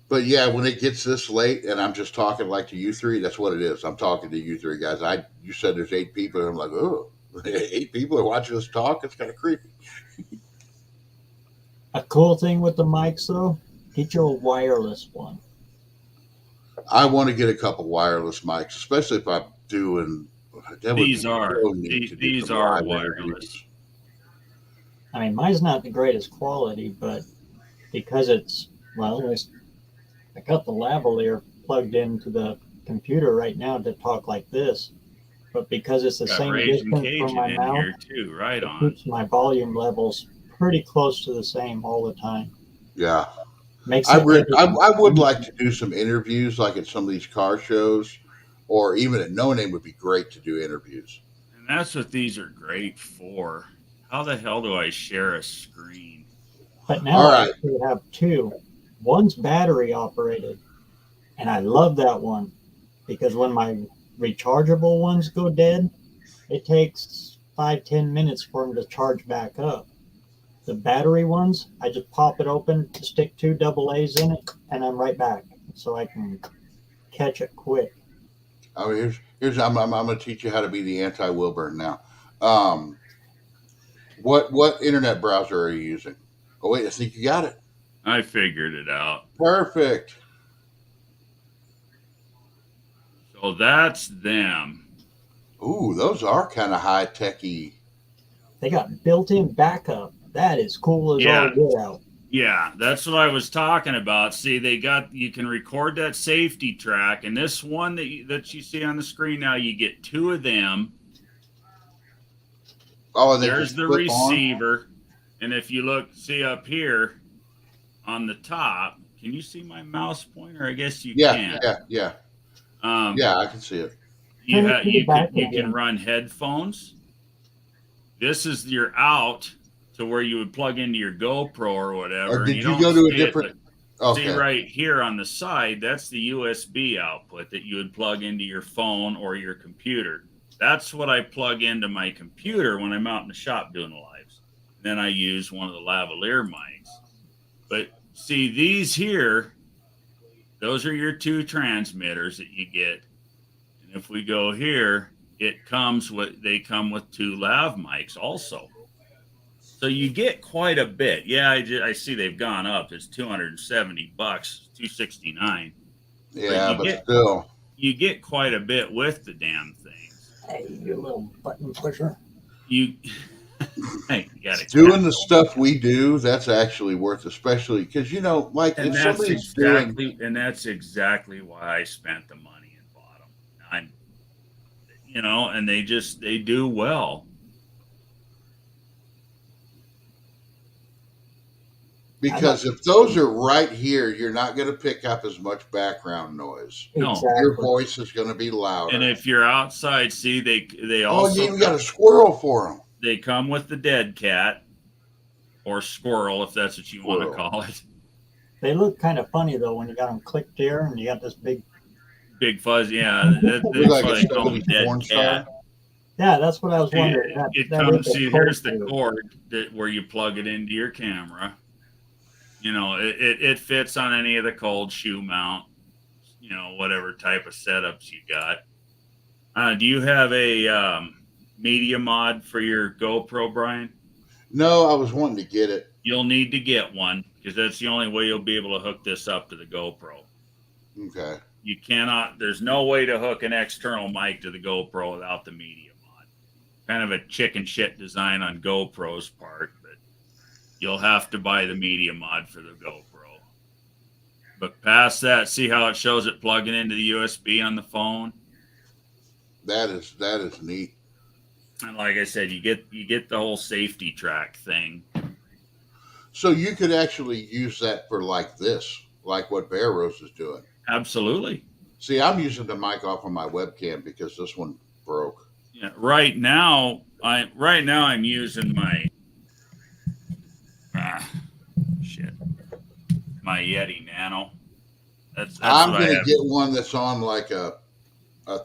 But yeah, when it gets this late and I'm just talking like to you three, that's what it is. I'm talking to you three guys. You said there's 8 people, and I'm like, oh, 8 people are watching us talk. It's kind of creepy. A cool thing with the mics, though, get your wireless one. I want to get a couple wireless mics, especially if I'm doing. These are wireless. I mean, mine's not the greatest quality, but because I got the lavalier plugged into the computer right now to talk like this, but because it's the Got same Raging distance from my Cajun in mouth, here too. Right it on. keeps my volume levels pretty close to the same all the time. Yeah. Makes I, it re- I, editing I would like easy. to do some interviews like at some of these car shows or even at No Name would be great to do interviews. And that's what these are great for. How the hell do I share a screen? But now All I right. actually have two. One's battery operated, and I love that one because when my rechargeable ones go dead, it takes 5-10 minutes for them to charge back up. The battery ones, I just pop it open, stick two double A's in it, and I'm right back. So I can catch it quick. I mean, here's I'm going to teach you how to be the anti Wilburn now. Um, what internet browser are you using? Oh wait, I think you got it. I figured it out. Perfect. So that's them. Ooh, those are kind of high techy. They got built-in backup. That is cool as Yeah. all get out. Yeah, that's what I was talking about. See, you can record that safety track, and this one that you see on the screen now, you get two of them. Oh, and they There's just the flip on. receiver, and if you see up here on the top, can you see my mouse pointer? I guess you can. Yeah. Um, Yeah, I can see it. you Turn it to the back you can again. run headphones. This is your out to where you would plug into your GoPro or whatever. Or and did you don't go to a see it, different? but see Okay. right here on the side, that's the USB output that you would plug into your phone or your computer. That's what I plug into my computer when I'm out in the shop doing the lives. Then I use one of the lavalier mics. But see, these here, those are your two transmitters that you get. And if we go here, they come with two lav mics also. So you get quite a bit. Yeah, I see they've gone up. It's $270, $269. Yeah, but But still. you get quite a bit with the damn things. Hey, you little button pusher. You hey, you got Doing the stuff we do, that's actually worth, especially because like and if that's somebody's doing. exactly why I spent the money and bought them. And they do well. Because if those are right here, you're not going to pick up as much background noise. No. Exactly. Your voice is going to be louder. And if you're outside, see they you also even got a squirrel for them. they come with the dead cat or squirrel, if that's what you want to call it. They look kind of funny though when you got them clicked here and you got this big fuzz. Yeah, that's like why a they call them 70s dead porn cat. star. Yeah, that's what I was wondering. It that comes. is a See, here's the code. cord where you plug it into your camera. It fits on any of the cold shoe mount. Whatever type of setups you got. Do you have a media mod for your GoPro, Brian? No, I was wanting to get it. You'll need to get one because that's the only way you'll be able to hook this up to the GoPro. Okay. You cannot. There's no way to hook an external mic to the GoPro without the media mod. Kind of a chicken shit design on GoPro's part, but you'll have to buy the media mod for the GoPro. But past that, see how it shows it plugging into the USB on the phone? That is neat. And like I said, you get the whole safety track thing. So you could actually use that for like this, like what Bear Rose is doing. Absolutely. See, I'm using the mic off of my webcam because this one broke. Yeah. Right now I'm using my my Yeti Nano. That's I'm what I gonna have. get one that's on like a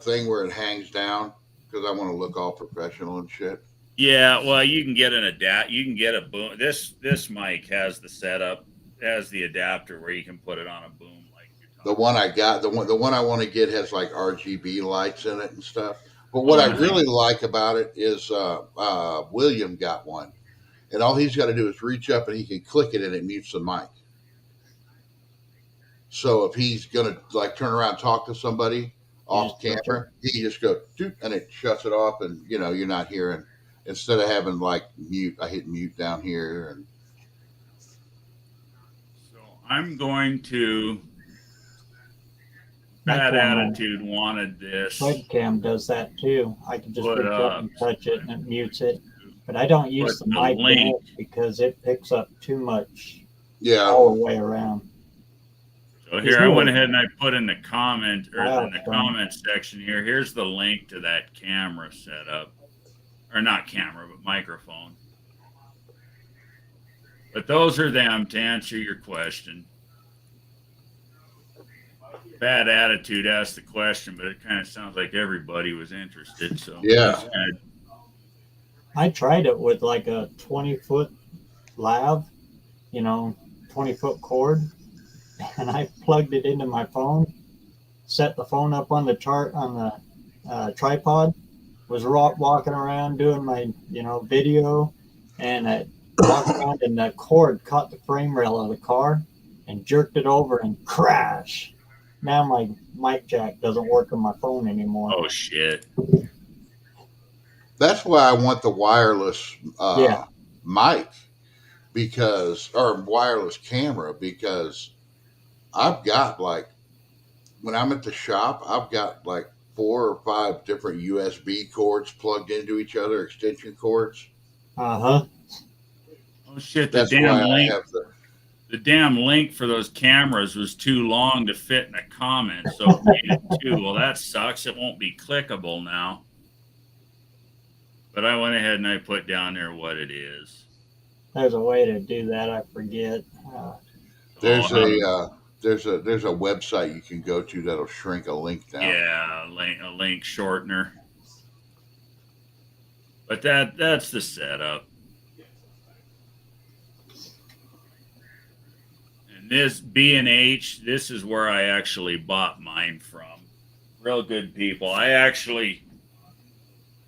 thing where it hangs down because I want to look all professional and shit. Yeah, well, you can get You can get a boom. This mic has the setup, has the adapter where you can put it on a boom like you're talking. The one I got, the one I want to get has like RGB lights in it and stuff. But what I really like about it is William got one, and all he's got to do is reach up and he can click it and it mutes the mic. So if he's gonna like turn around and talk to somebody off camera, he can just go doot, and it shuts it off, and you're not hearing. Instead of having like mute, I hit mute down here, and so I'm going to My Bad camera, Attitude wanted this webcam does that too. I can just put reach up up. and touch it and it mutes it. But I don't use Put the the mic in link. it because it picks up too much Yeah. all the way around. So here I went ahead and I put in the comment or in the Wow. comment section here. Here's the link to that camera setup, or not camera, but microphone. But those are them to answer your question. Bad Attitude asked the question, but it kind of sounds like everybody was interested. So Yeah. that's good. I tried it with like a 20-foot lav, 20-foot cord, and I plugged it into my phone, set the phone up on the tripod, was walking around doing my video, and I walked around and the cord caught the frame rail of the car and jerked it over and crash. Now my mic jack doesn't work on my phone anymore. Oh shit. That's why I want the wireless Yeah. mic or wireless camera, because I've got like, when I'm at the shop, I've got like 4 or 5 different USB cords plugged into each other, extension cords. Uh-huh. Oh shit. That's why I have the damn link for those cameras was too long to fit in a comment, so it made it 2. Well, that sucks. It won't be clickable now. But I went ahead and I put down there what it is. There's a way to do that. I forget. there's a website you can go to that'll shrink a link down. Yeah, a link shortener. But that's the setup. And this B&H, this is where I actually bought mine from. Real good people. I actually,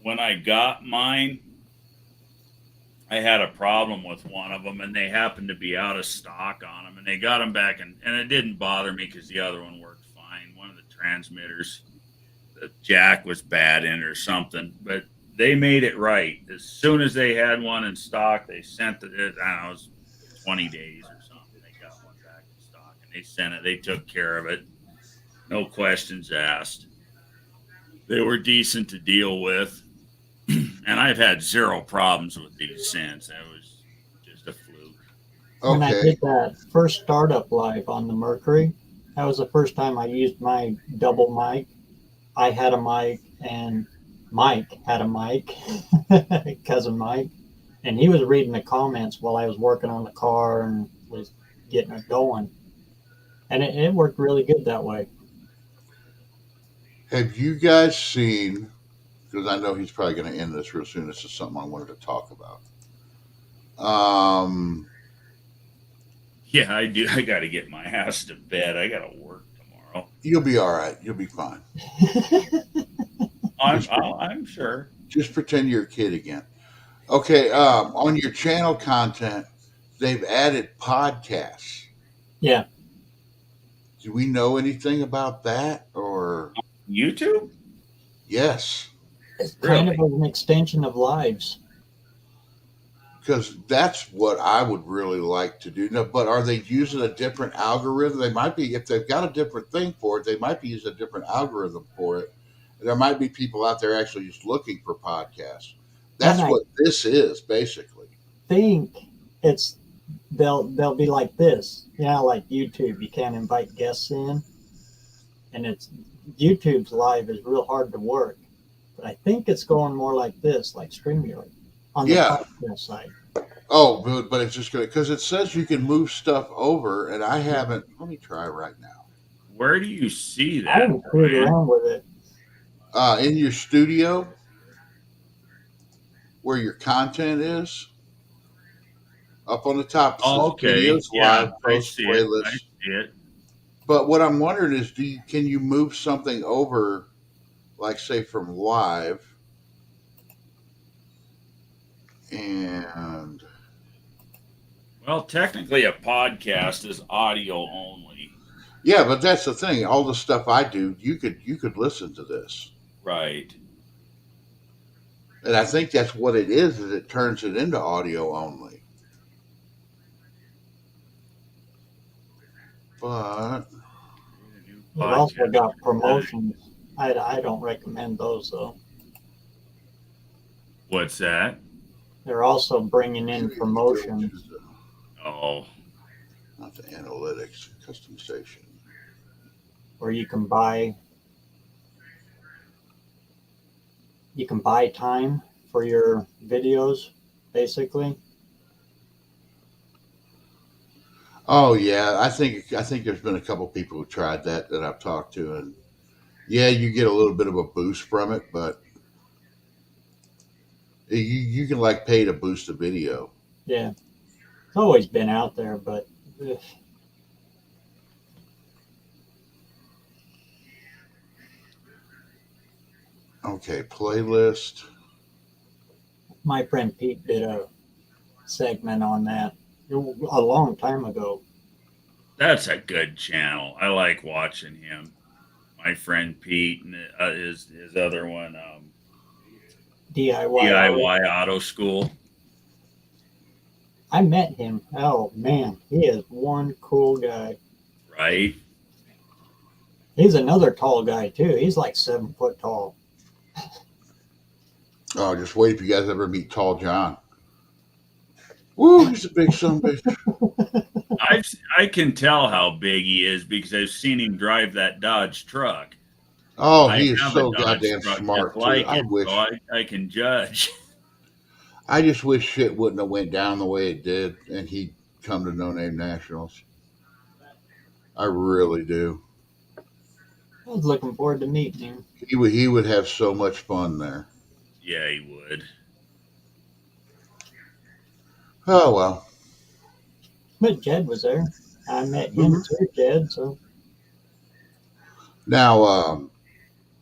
when I got mine, I had a problem with one of them, and they happened to be out of stock on them, and they got them back, and it didn't bother me because the other one worked fine. One of the transmitters, the jack was bad in it or something, but they made it right. As soon as they had one in stock, they sent it. I don't know, it was 20 days or something. They got one back in stock, and they sent it. They took care of it. No questions asked. They were decent to deal with. And I've had 0 problems with these since. That was just a fluke. When I Okay. did that first startup live on the Mercury, that was the first time I used my double mic. I had a mic and Mike had a mic, cousin Mike, and he was reading the comments while I was working on the car and was getting it going. And it worked really good that way. Have you guys seen, because I know he's probably going to end this real soon, this is something I wanted to talk about. Yeah, I do. I got to get my ass to bed. I got to work tomorrow. You'll be all right. You'll be fine. I'm sure. Just pretend you're a kid again. Okay. On your channel content, they've added podcasts. Yeah. Do we know anything about that, or YouTube? yes? It's kind of an extension of lives. Because that's what I would really like to do. No, but are they using a different algorithm? They might be, if they've got a different thing for it, they might be using a different algorithm for it. There might be people out there actually just looking for podcasts. That's what this is, basically. Think it's they'll be like this, like YouTube. You can't invite guests in, and it's YouTube's live is real hard to work. But I think it's going more like this, like StreamYard on the podcast side. Oh, but it's just good because it says you can move stuff over, and I haven't. Let me try right now. Where do you see that? I haven't screwed around with it. In your studio, where your content is, up on the top. It says videos, live, post, playlist. I see it. But what I'm wondering is, can you move something over, like say from live, and well, technically, a podcast is audio only. Yeah, but that's the thing. All the stuff I do, you could listen to this, right? And I think that's what it is it turns it into audio only. But You've also got promotions. I don't recommend those though. What's that? They're also bringing in promotions. Oh, Not the analytics, customization. Where you can buy time for your videos, basically. Oh yeah, I think there's been a couple people who tried that I've talked to, and yeah, you get a little bit of a boost from it, but you can like pay to boost a video. Yeah, it's always been out there, but ugh. Okay, playlist. My friend Pete did a segment on that a long time ago. that's a good channel. I like watching him. My friend Pete and his other one, DIY. DIY Auto School. I met him. Oh man, he is one cool guy. Right? He's another tall guy too. He's like 7 foot tall. Oh, just wait if you guys ever meet Tall John. Woo, he's a big son of a bitch. I can tell how big he is because I've seen him drive that Dodge truck. Oh, I he is have so a Dodge goddamn truck smart just too. like I it, wish. so I can judge. I just wish shit wouldn't have went down the way it did, and he'd come to No Name Nationals. I really do. I was looking forward to meeting him. He would have so much fun there. Yeah, he would. Oh well. But Jed was there. I met him too, Jed. So Now,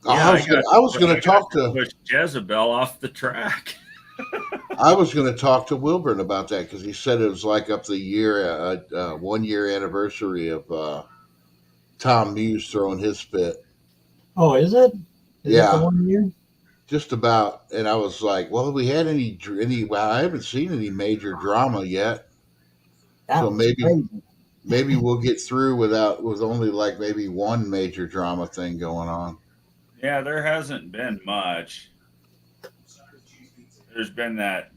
Yeah, I was gonna talk to push Jezebel off the track. I was gonna talk to Wilburn about that because he said it was like up the year 1 year anniversary of Tom Muse throwing his fit. oh, is it? Is it the Yeah, 1 year? just about. And I was like, well, have we had any? Well, I haven't seen any major drama yet. That So was crazy. maybe we'll get through with only like maybe one major drama thing going on. Yeah, there hasn't been much. There's been that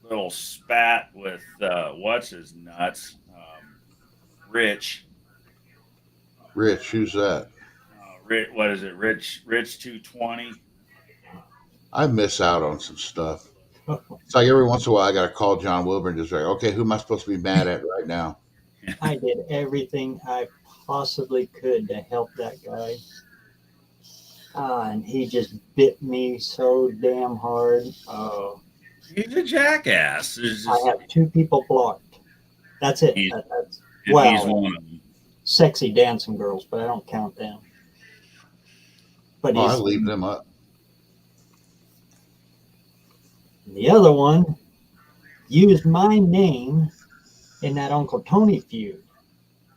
little spat with what's his nuts, Rich. Rich, who's that? Rich, what is it? Rich 220. I miss out on some stuff. It's like every once in a while I got to call John Wilburn and just like, okay, who am I supposed to be mad at right now? I did everything I possibly could to help that guy. And he just bit me so damn hard. He's a jackass. I have 2 people blocked. That's it. He's, That's he's one of them. sexy dancing girls, but I don't count them. But I leave them up. The other one used my name in that Uncle Tony feud.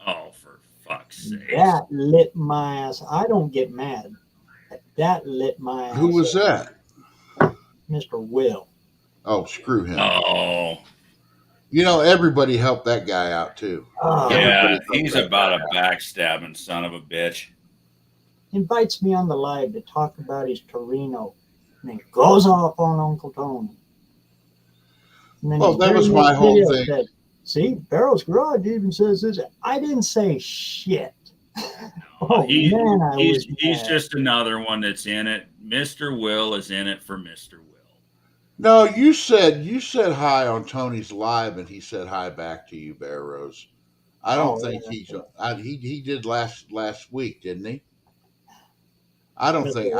Oh, for fuck's sake. That lit my ass. I don't get mad. That lit my ass. Who was that? Mr. Will. Oh, screw him. Oh. You know, everybody helped that guy out too. Yeah, he's about a backstabbing son of a bitch. Invites me on the live to talk about his Torino. And then goes off on Uncle Tony. And then Well, that was my whole thing. Said, see, Barrow's Garage even says this. I didn't say shit. He's just another one that's in it. Mr. Will is in it for Mr. Will. No, you said hi on Tony's live, and he said hi back to you, Bear Rose. I don't think he did last week, didn't he? I don't think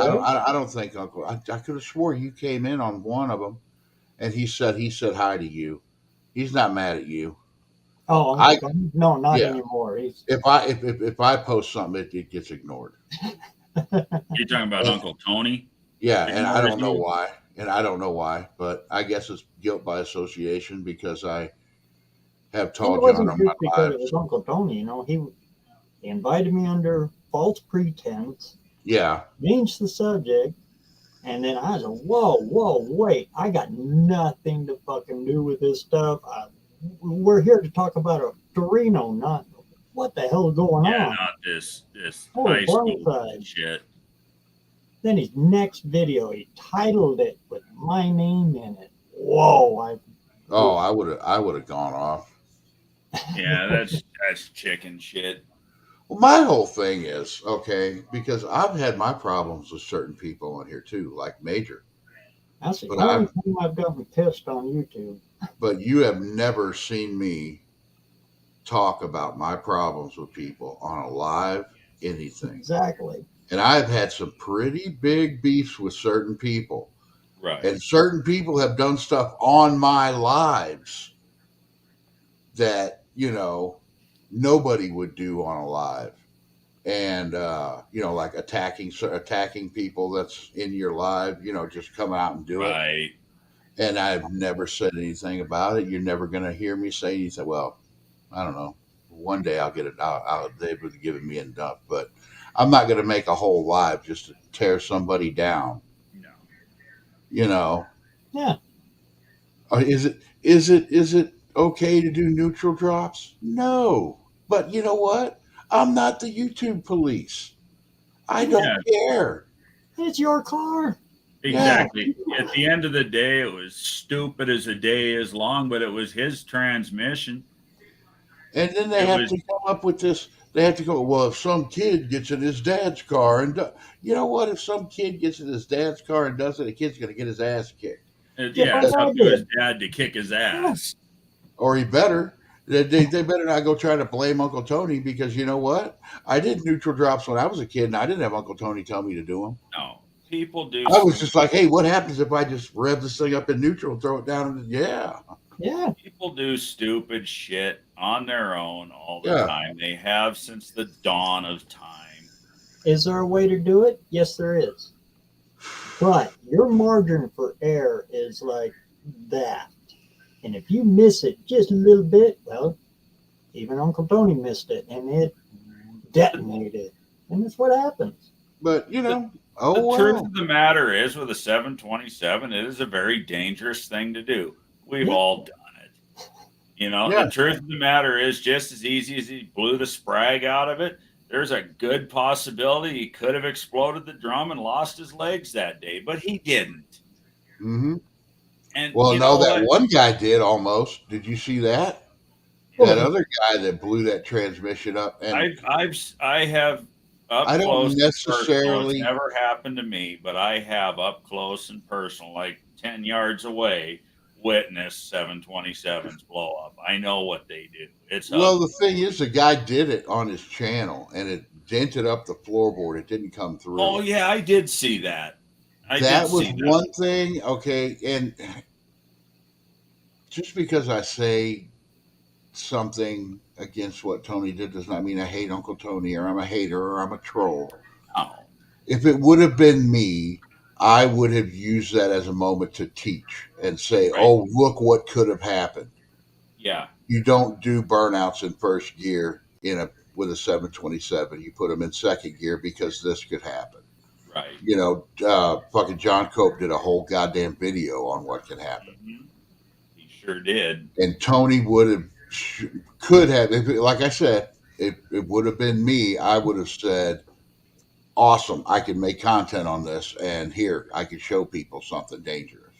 Uncle. I could have swore you came in on one of them, and he said hi to you. He's not mad at you. Oh, no, not anymore. If I post something, it gets ignored. You're talking about Uncle Tony? Yeah, and I don't know why. But I guess it's guilt by association because I have told John on my because it was Uncle Tony. You know, he invited me under false pretense. Yeah. Changed the subject, and then I was like, whoa, wait! I got nothing to fucking do with this stuff. We're here to talk about a Torino, not what the hell is going Yeah, on? not this Oh, high school blindside. shit. Then his next video, he titled it with my name in it. Whoa! Oh, I would have gone off. Yeah, that's chicken shit. Well, my whole thing is okay because I've had my problems with certain people on here too, like Major. That's the But only thing I've gotten pissed on YouTube. but you have never seen me talk about my problems with people on a live anything. Exactly. And I've had some pretty big beefs with certain people. Right. And certain people have done stuff on my lives that, nobody would do on a live. And like attacking people that's in your live, just come out and do it. Right. And I've never said anything about it. You're never going to hear me say anything. Well, I don't know. One day I'll get it out. They would have given me enough, but I'm not going to make a whole live just to tear somebody down. No. Yeah. Is it okay to do neutral drops? No. But you know what? I'm not the YouTube police. I don't care. It's your car. Exactly. At the end of the day, it was stupid as a day is long, but it was his transmission. And then they have to come up with this. They have to go, well, if some kid gets in his dad's car you know what? If some kid gets in his dad's car and does it, the kid's going to get his ass kicked. Yeah, it's up to his dad to kick his ass. Or he better. They better not go try to blame Uncle Tony because you know what? I did neutral drops when I was a kid and I didn't have Uncle Tony tell me to do them. No. People do. I was just like, hey, what happens if I just rev this thing up in neutral and throw it down? And Yeah. People do stupid shit on their own all the time. They have since the dawn of time. Is there a way to do it? Yes, there is. But your margin for error is like that. And if you miss it just a little bit, well, even Uncle Tony missed it and it detonated. And that's what happens. But, the truth of the matter is with a 727, it is a very dangerous thing to do. We've all done it. The truth of the matter is just as easy as he blew the sprag out of it, there's a good possibility he could have exploded the drum and lost his legs that day, but he didn't. Mm-hmm. And well, no, that one guy did almost. Did you see that? That other guy that blew that transmission up. And I have up I close don't necessarily. It's never happened to me, but I have up close and personal, like 10 yards away, witnessed 727s blow up. I know what they do. It's the thing is, the guy did it on his channel, and it dented up the floorboard. It didn't come through. Oh yeah, I did see that. That was one thing. Okay, and just because I say something against what Tony did does not mean I hate Uncle Tony or I'm a hater or I'm a troll. No. If it would have been me, I would have used that as a moment to teach and say, oh, look what could have happened. Yeah. You don't do burnouts in first gear with a 727. You put them in second gear because this could happen. Right. Fucking John Cope did a whole goddamn video on what can happen. Mm-hmm. He sure did. And Tony could have, like I said, if it would have been me, I would have said, awesome, I can make content on this, and here, I can show people something dangerous.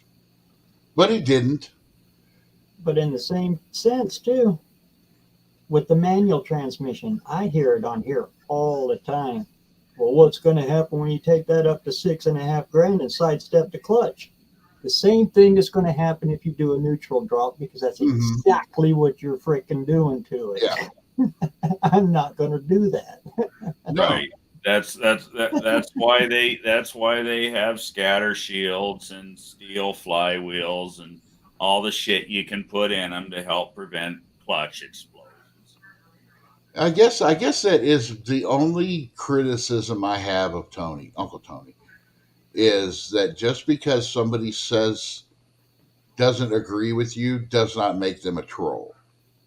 But he didn't. But in the same sense, too, with the manual transmission, I hear it on here all the time. Well, what's going to happen when you take that up to $6,500 and sidestep the clutch? The same thing is going to happen if you do a neutral drop because that's exactly what you're freaking doing to it. Yeah. I'm not going to do that. Right. That's why they have scatter shields and steel flywheels and all the shit you can put in them to help prevent clutch explosions. I guess that is the only criticism I have of Tony, Uncle Tony, is that just because somebody doesn't agree with you does not make them a troll.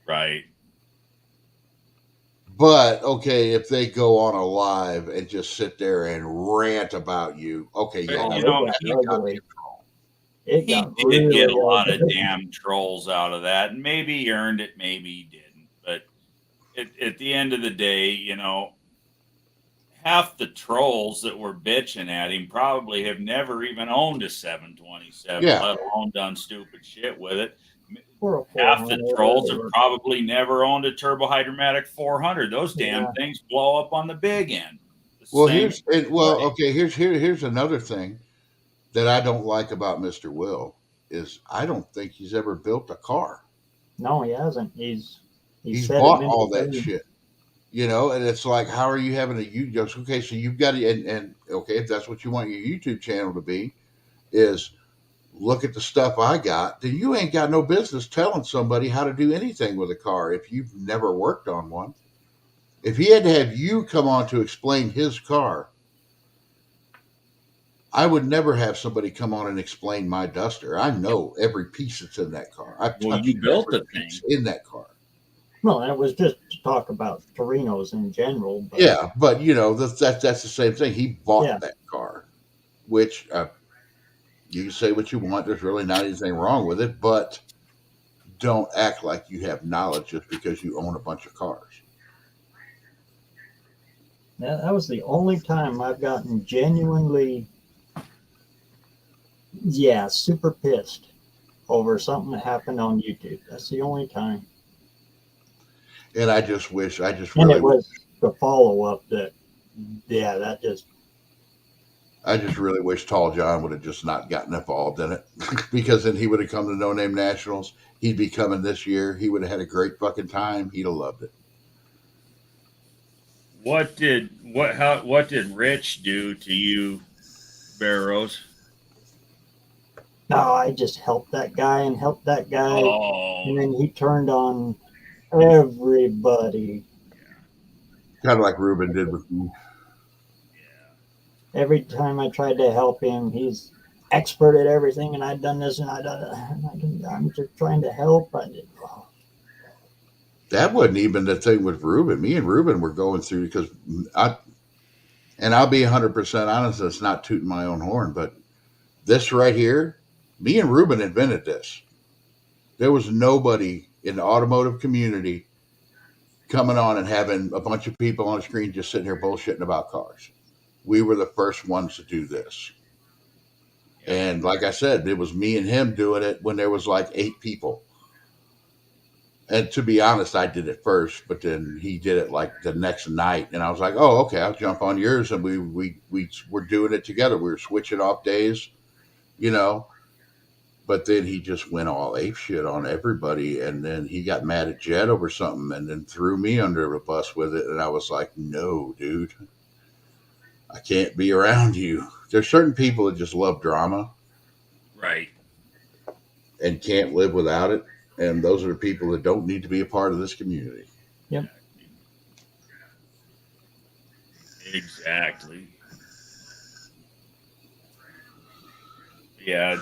Right. But okay, if they go on a live and just sit there and rant about you, okay, yeah, he did get a lot of damn trolls out of that, and maybe he earned it, maybe he didn't. But at the end of the day, you know, half the trolls that were bitching at him probably have never even owned a 727, Yeah. let alone done stupid shit with it. Or a Half the 400 trolls have or- probably never owned a turbo hydromatic 400. Those damn Yeah. things blow up on the big end. The Well, same here's another thing that I don't like about Mr. Will is I don't think he's ever built a car. No, he hasn't. He's He's said it bought many all that times. shit. You know, and it's like, how are you having okay, so you've got to, and okay, if that's what you want your YouTube channel to be, is look at the stuff I got, then you ain't got no business telling somebody how to do anything with a car if you've never worked on one. If he had to have you come on to explain his car, I would never have somebody come on and explain my Duster. I know every piece that's in that car. I've Well, touched you built every the thing. piece in that car. Well, that was just to talk about Torinos in general. But Yeah, but you know that's the same thing. He bought Yeah. that car, which you can say what you want. There's really not anything wrong with it, but don't act like you have knowledge just because you own a bunch of cars. that was the only time I've gotten genuinely, super pissed over something that happened on YouTube. That's the only time. And I just And really, it was the follow up that just. I just really wish Tall John would have just not gotten involved in it, because then he would have come to No Name Nationals. He'd be coming this year. He would have had a great fucking time. He'd have loved it. What did Rich do to you, Barrows? No, I just helped that guy and helped that guy. Oh, And then he turned on everybody. Kind of like Ruben did with me. Every time I tried to help him, he's expert at everything, and I've done this and I've done that. I'm just trying to help. That wasn't even the thing with Ruben. Me and Ruben were going through because I'll be 100% honest. It's not tooting my own horn, but this right here, me and Ruben invented this. There was nobody in the automotive community coming on and having a bunch of people on the screen just sitting here bullshitting about cars. We were the first ones to do this. And like I said, it was me and him doing it when there was like 8 people. And to be honest, I did it first, but then he did it like the next night, and I was like, "Oh, okay, I'll jump on yours." And we were doing it together. We were switching off days, you know. But then he just went all ape shit on everybody, and then he got mad at Jed over something, and then threw me under the bus with it. And I was like, "No, dude, I can't be around you." There's certain people that just love drama right. and can't live without it, and those are the people that don't need to be a part of this community. Yep. Exactly. Yeah,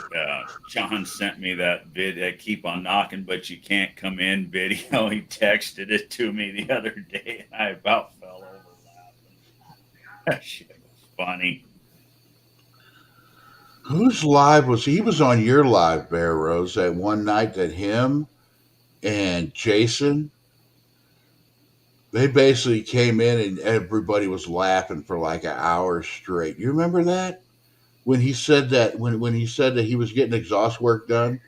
John sent me that keep on knocking, but you can't come in video. He texted it to me the other day, and I about fell over laughing. That shit was funny. Whose live was he? Was on your live, Bear Rose, that one night that him and Jason, they basically came in and everybody was laughing for like an hour straight. You remember that? When he said that when he said that he was getting exhaust work done,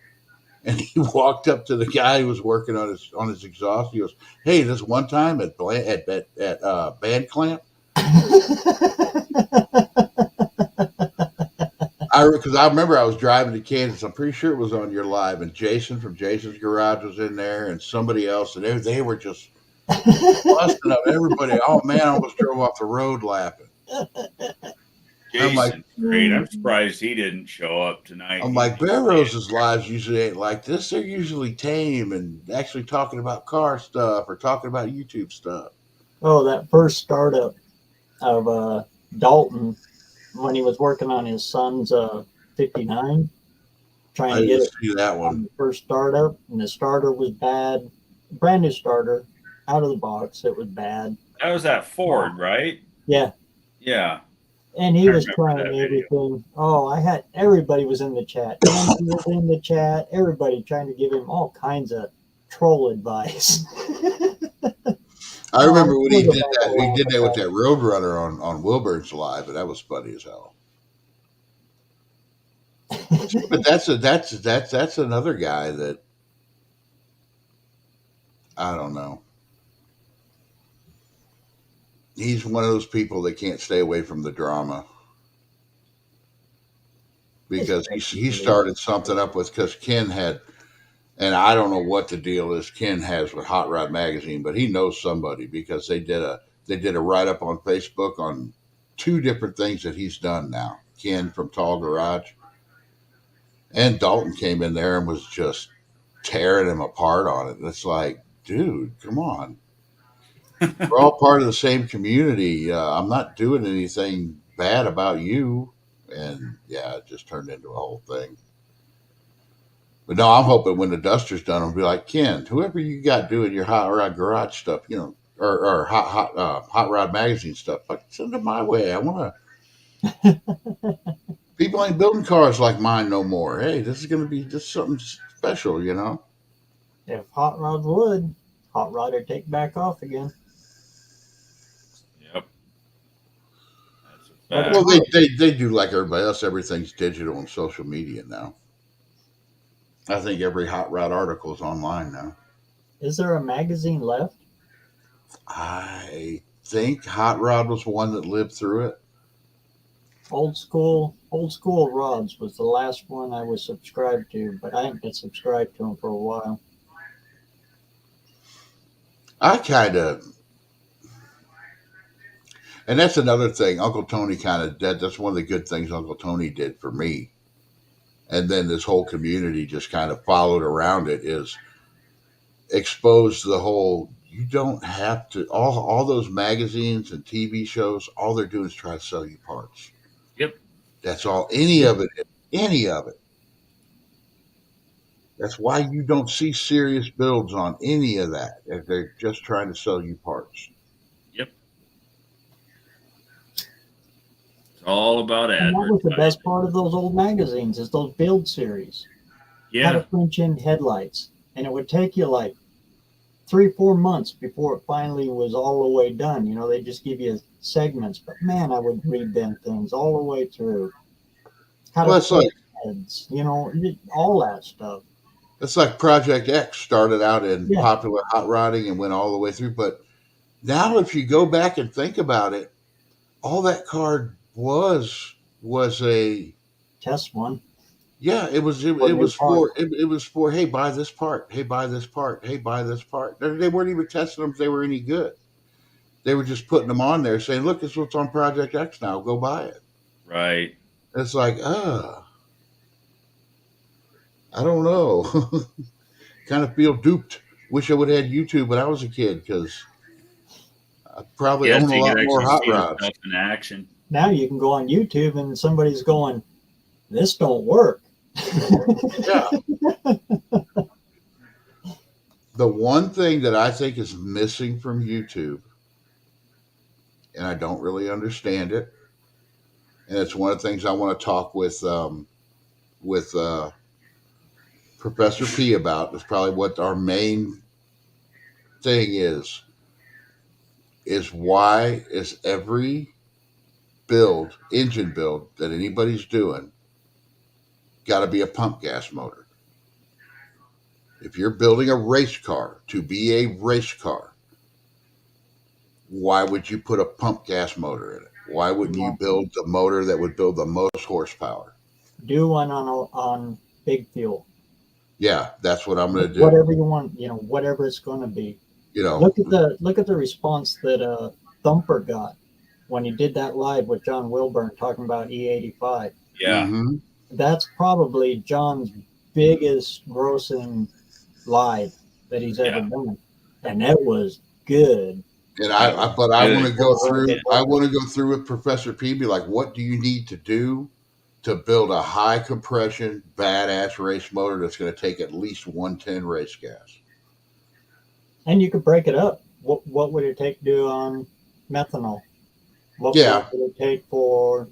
and he walked up to the guy who was working on his exhaust. He goes, "Hey, this one time at Band Clamp, because I remember I was driving to Kansas. I'm pretty sure it was on your live, and Jason from Jason's Garage was in there, and somebody else, and they were just busting up everybody. Oh man, I almost drove off the road laughing." Jason's like, great. I'm surprised he didn't show up tonight. I'm like, Bear Rose's lives usually ain't like this. They're usually tame and actually talking about car stuff or talking about YouTube stuff. Oh, that first startup of Dalton when he was working on his son's 59, trying I to get didn't it see that on one. the first startup, and the starter was bad. Brand new starter, out of the box, it was bad. That was that Ford, right? Yeah. Yeah. And he I was remember trying that video. everything. Oh, everybody was in the chat. Andy was in the chat. Everybody trying to give him all kinds of troll advice. I Oh, I'm remember when sure he the did bank that. will He laugh did at that with that. that Roadrunner on Wilburn's Live, and that was funny as hell. But that's another guy that I don't know. He's one of those people that can't stay away from the drama because he started something up with because Ken had, and I don't know what the deal is Ken has with Hot Rod Magazine, but he knows somebody because they did a write up on Facebook on two different things that he's done now. Ken from Tall Garage and Dalton came in there and was just tearing him apart on it. And it's like, dude, come on. We're all part of the same community. I'm not doing anything bad about you. And yeah, it just turned into a whole thing. But no, I'm hoping when the duster's done, I'll be like, Ken, whoever you got doing your Hot Rod Garage stuff, or Hot Rod Magazine stuff, like, send it my way. I want to. People ain't building cars like mine no more. Hey, this is going to be just something special. If Hot Rod would, Hot Rod would take back off again. Yep. That's a But fact. Well, they do like everybody else. Everything's digital and social media now. I think every hot rod article is online now. is there a magazine left? I think Hot Rod was one that lived through it. Old school rods was the last one I was subscribed to, but I haven't been subscribed to them for a while. I kind of, and that's another thing. Uncle Tony kind of did. That's one of the good things Uncle Tony did for me. And then this whole community just kind of followed around it is exposed the whole. You don't have to all those magazines and TV shows. All they're doing is try to sell you parts. Yep. That's all. Any of it. Any of it. That's why you don't see serious builds on any of that. If they're just trying to sell you parts. Yep. It's all about And that was the advertising. best part of those old magazines is those build series. Had Yeah. a French end headlights, and it would take you like 3-4 months before it finally was all the way done. They just give you segments, but man, I would read them things all the way through. How Well, to it's like heads, all that stuff. it's like Project X started out in Yeah. popular hot rodding and went all the way through. But now, if you go back and think about it, all that card was a Test one. yeah. It was For new parts. it was for hey, buy this part, hey, buy this part, hey, buy this part. They weren't even testing them if they were any good. They were just putting them on there, saying, "Look, this is what's on Project X now. Go buy it." Right. It's like, I don't know. Kind of feel duped. Wish I would have had YouTube when I was a kid because I probably Yes, own a you lot could more actually hot see the rods. stuff in action. Now you can go on YouTube and somebody's going, "This don't work." Yeah. The one thing that I think is missing from YouTube, and I don't really understand it, and it's one of the things I want to talk with Professor P about. Is probably what our main thing is why is every engine build that anybody's doing got to be a pump gas motor? If you're building a race car to be a race car, why would you put a pump gas motor in it? Why wouldn't you build the motor that would build the most horsepower? Do one on big fuel. Yeah, that's what I'm going to do. Whatever you want, whatever it's going to be. Look at the response that Thumper got when he did that live with John Wilburn talking about E85. Yeah. Mm-hmm. That's probably John's biggest grossing live that he's ever done, and that was good. And I want to go through. I want to go through with Professor P. Be like, what do you need to do to build a high compression, badass race motor that's going to take at least 110 race gas? And you could break it up. What would it take to do on methanol? What would it take for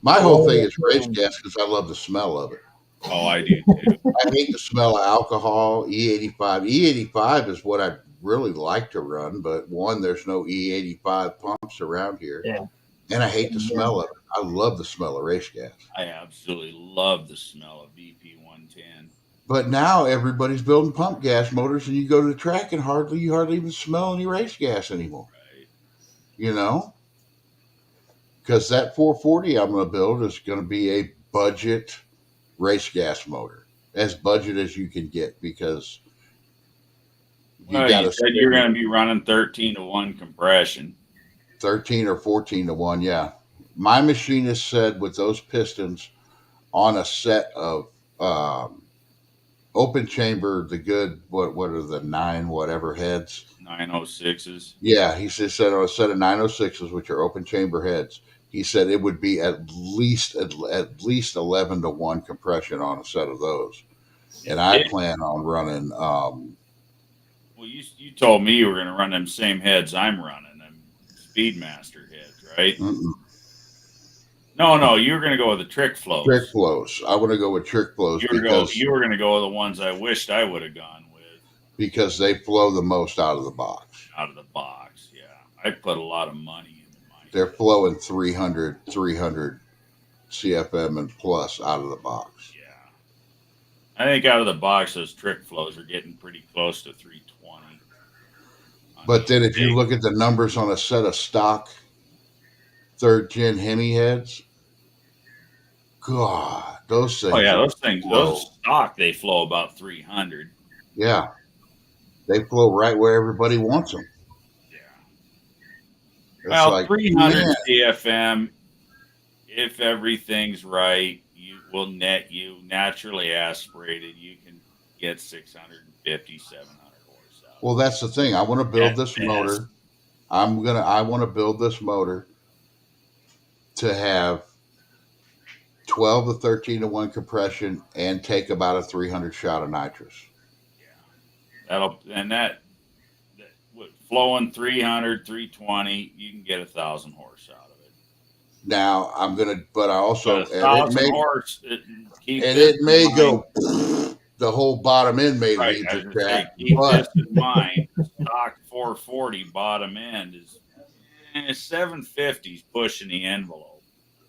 My whole thing is race gas because I love the smell of it. Oh, I do too. I hate the smell of alcohol. E85. E85 is what I really like to run, but one, there's no E85 pumps around here. Yeah. And I hate the smell of it. I love the smell of race gas. I absolutely love the smell of BP 110. But now everybody's building pump gas motors, and you go to the track and you hardly even smell any race gas anymore. Right. You know? Because that 440 I'm going to build is going to be a budget race gas motor, as budget as you can get, because Well, you said you're going to be running 13-to-1 compression. 13 or 14-to-1, yeah. My machinist said with those pistons on a set of open chamber, the good, what are the 9 whatever heads? 906s. Yeah, he said on a set of 906s, which are open chamber heads, he said it would be at least 11-to-1 compression on a set of those. And I plan on running. Well, you told me you were going to run them same heads I'm running, them Speedmaster heads, right? Mm-mm. No, you were going to go with the trick flows. Trick flows. I want to go with trick flows you were going to go with the ones I wished I would have gone with, because they flow the most out of the box. Out of the box, yeah. I put a lot of money into mine. They're flowing 300 CFM and plus out of the box. Yeah. I think out of the box, those trick flows are getting pretty close to 320. But then if you look at the numbers on a set of stock 3rd gen Hemi heads, God, those things. Oh yeah, those stock, they flow about 300. Yeah. They flow right where everybody wants them. Yeah. It's Well, like, 300 man, CFM, if everything's right, will net you naturally aspirated. You can get 650, 700 horsepower. well, that's the thing. I want to build this motor. I want to build this motor to have 12 to 13-to-1 compression and take about a 300 shot of nitrous. That flowing 300, 320, you can get 1,000 horse out of it. Now but I also, it may go, the whole bottom end may leave the track. Keep this in mind. Stock 440 bottom end is 750s pushing the envelope.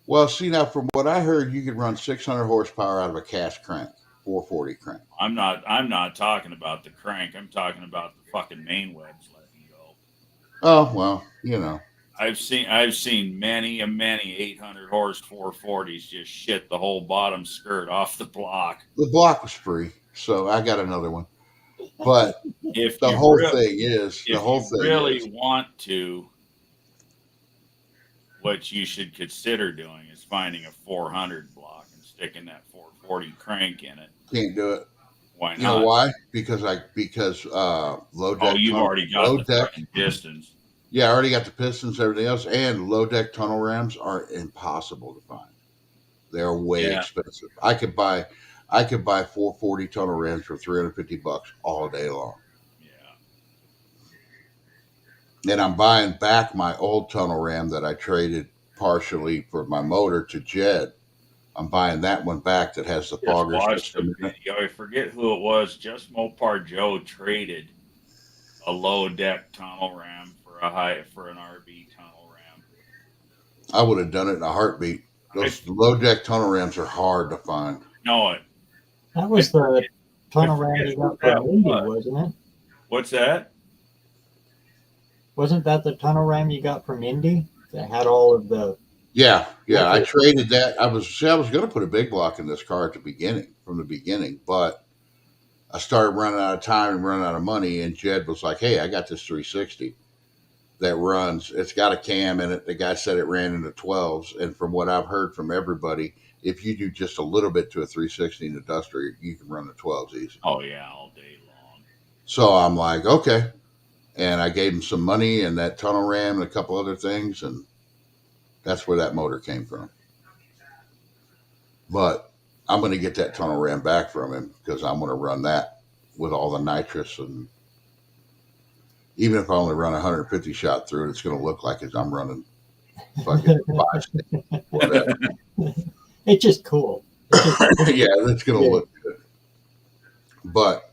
Well, see, now from what I heard, you could run 600 horsepower out of a cast crank, 440 crank. I'm not talking about the crank. I'm talking about the fucking main webs letting go. Oh, well, you know. I've seen many 800 horse 440s just shit the whole bottom skirt off the block. The block was free, so I got another one. But if the you whole really, thing is, if you really want to, what you should consider doing is finding a 400 block and sticking that 440 crank in it. Can't do it. Why not? You know why? Because low deck. Oh, you've already got the fucking pistons. Yeah, I already got the pistons, everything else, and low deck tunnel rams are impossible to find. They're way expensive. I could buy 440 tunnel rams for $350 all day long. Yeah. And I'm buying back my old tunnel ram that I traded partially for my motor to Jed. I'm buying that one back that has the fogger system. I forget who it was. Just Mopar Joe traded a low deck tunnel ram for an RB tunnel ram. I would have done it in a heartbeat. Those low deck tunnel rams are hard to find. No, that was the tunnel ram you got from Indy, wasn't it? What's that? Wasn't that the tunnel ram you got from Indy that had all of the? Yeah. I traded that. I was going to put a big block in this car from the beginning, but I started running out of time and running out of money. And Jed was like, "Hey, I got this 360 that runs. It's got a cam in it. The guy said it ran into 12s. And from what I've heard from everybody, if you do just a little bit to a 360 in the Duster, you can run the 12s easy." Oh yeah, all day long. So I'm like, okay. And I gave him some money and that tunnel ram and a couple other things. And that's where that motor came from. But I'm going to get that tunnel ram back from him because I'm going to run that with all the nitrous. And even if I only run 150 shot through it, it's going to look like I'm running fucking 5. Whatever. It's just cool. Yeah, it's going to look good. But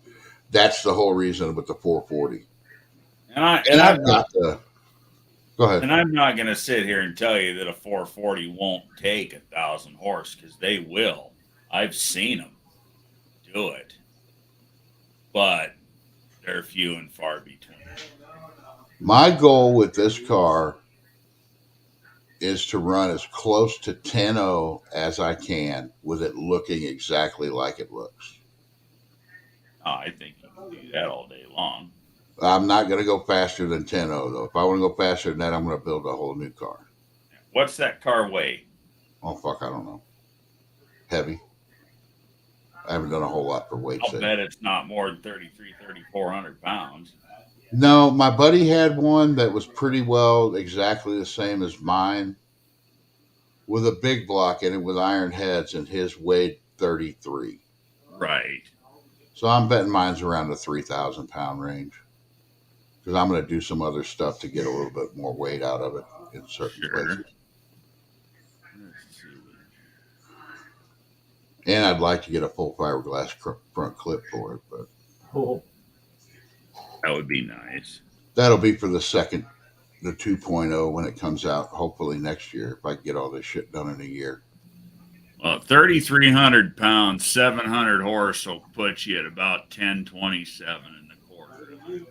that's the whole reason with the 440. And I've got the. Go ahead. And I'm not going to sit here and tell you that a 440 won't take 1,000 horse, because they will. I've seen them do it, but they're few and far between. My goal with this car is to run as close to 10.0 as I can with it looking exactly like it looks. Oh, I think you can do that all day long. I'm not going to go faster than 10.0 though. If I want to go faster than that, I'm going to build a whole new car. What's that car weigh? Oh, fuck, I don't know. Heavy. I haven't done a whole lot for weight. I'll bet it's not more than 3,400 pounds. No, my buddy had one that was pretty well exactly the same as mine with a big block in it with iron heads, and his weighed 33. Right. So I'm betting mine's around the 3,000 pound range, because I'm going to do some other stuff to get a little bit more weight out of it in certain places. Let's see. And I'd like to get a full fiberglass front clip for it, but that would be nice. That'll be for the 2.0 when it comes out, hopefully next year, if I can get all this shit done in a year. Well, 3,300 pounds, 700 horse will put you at about 1027 in the quarter. 131.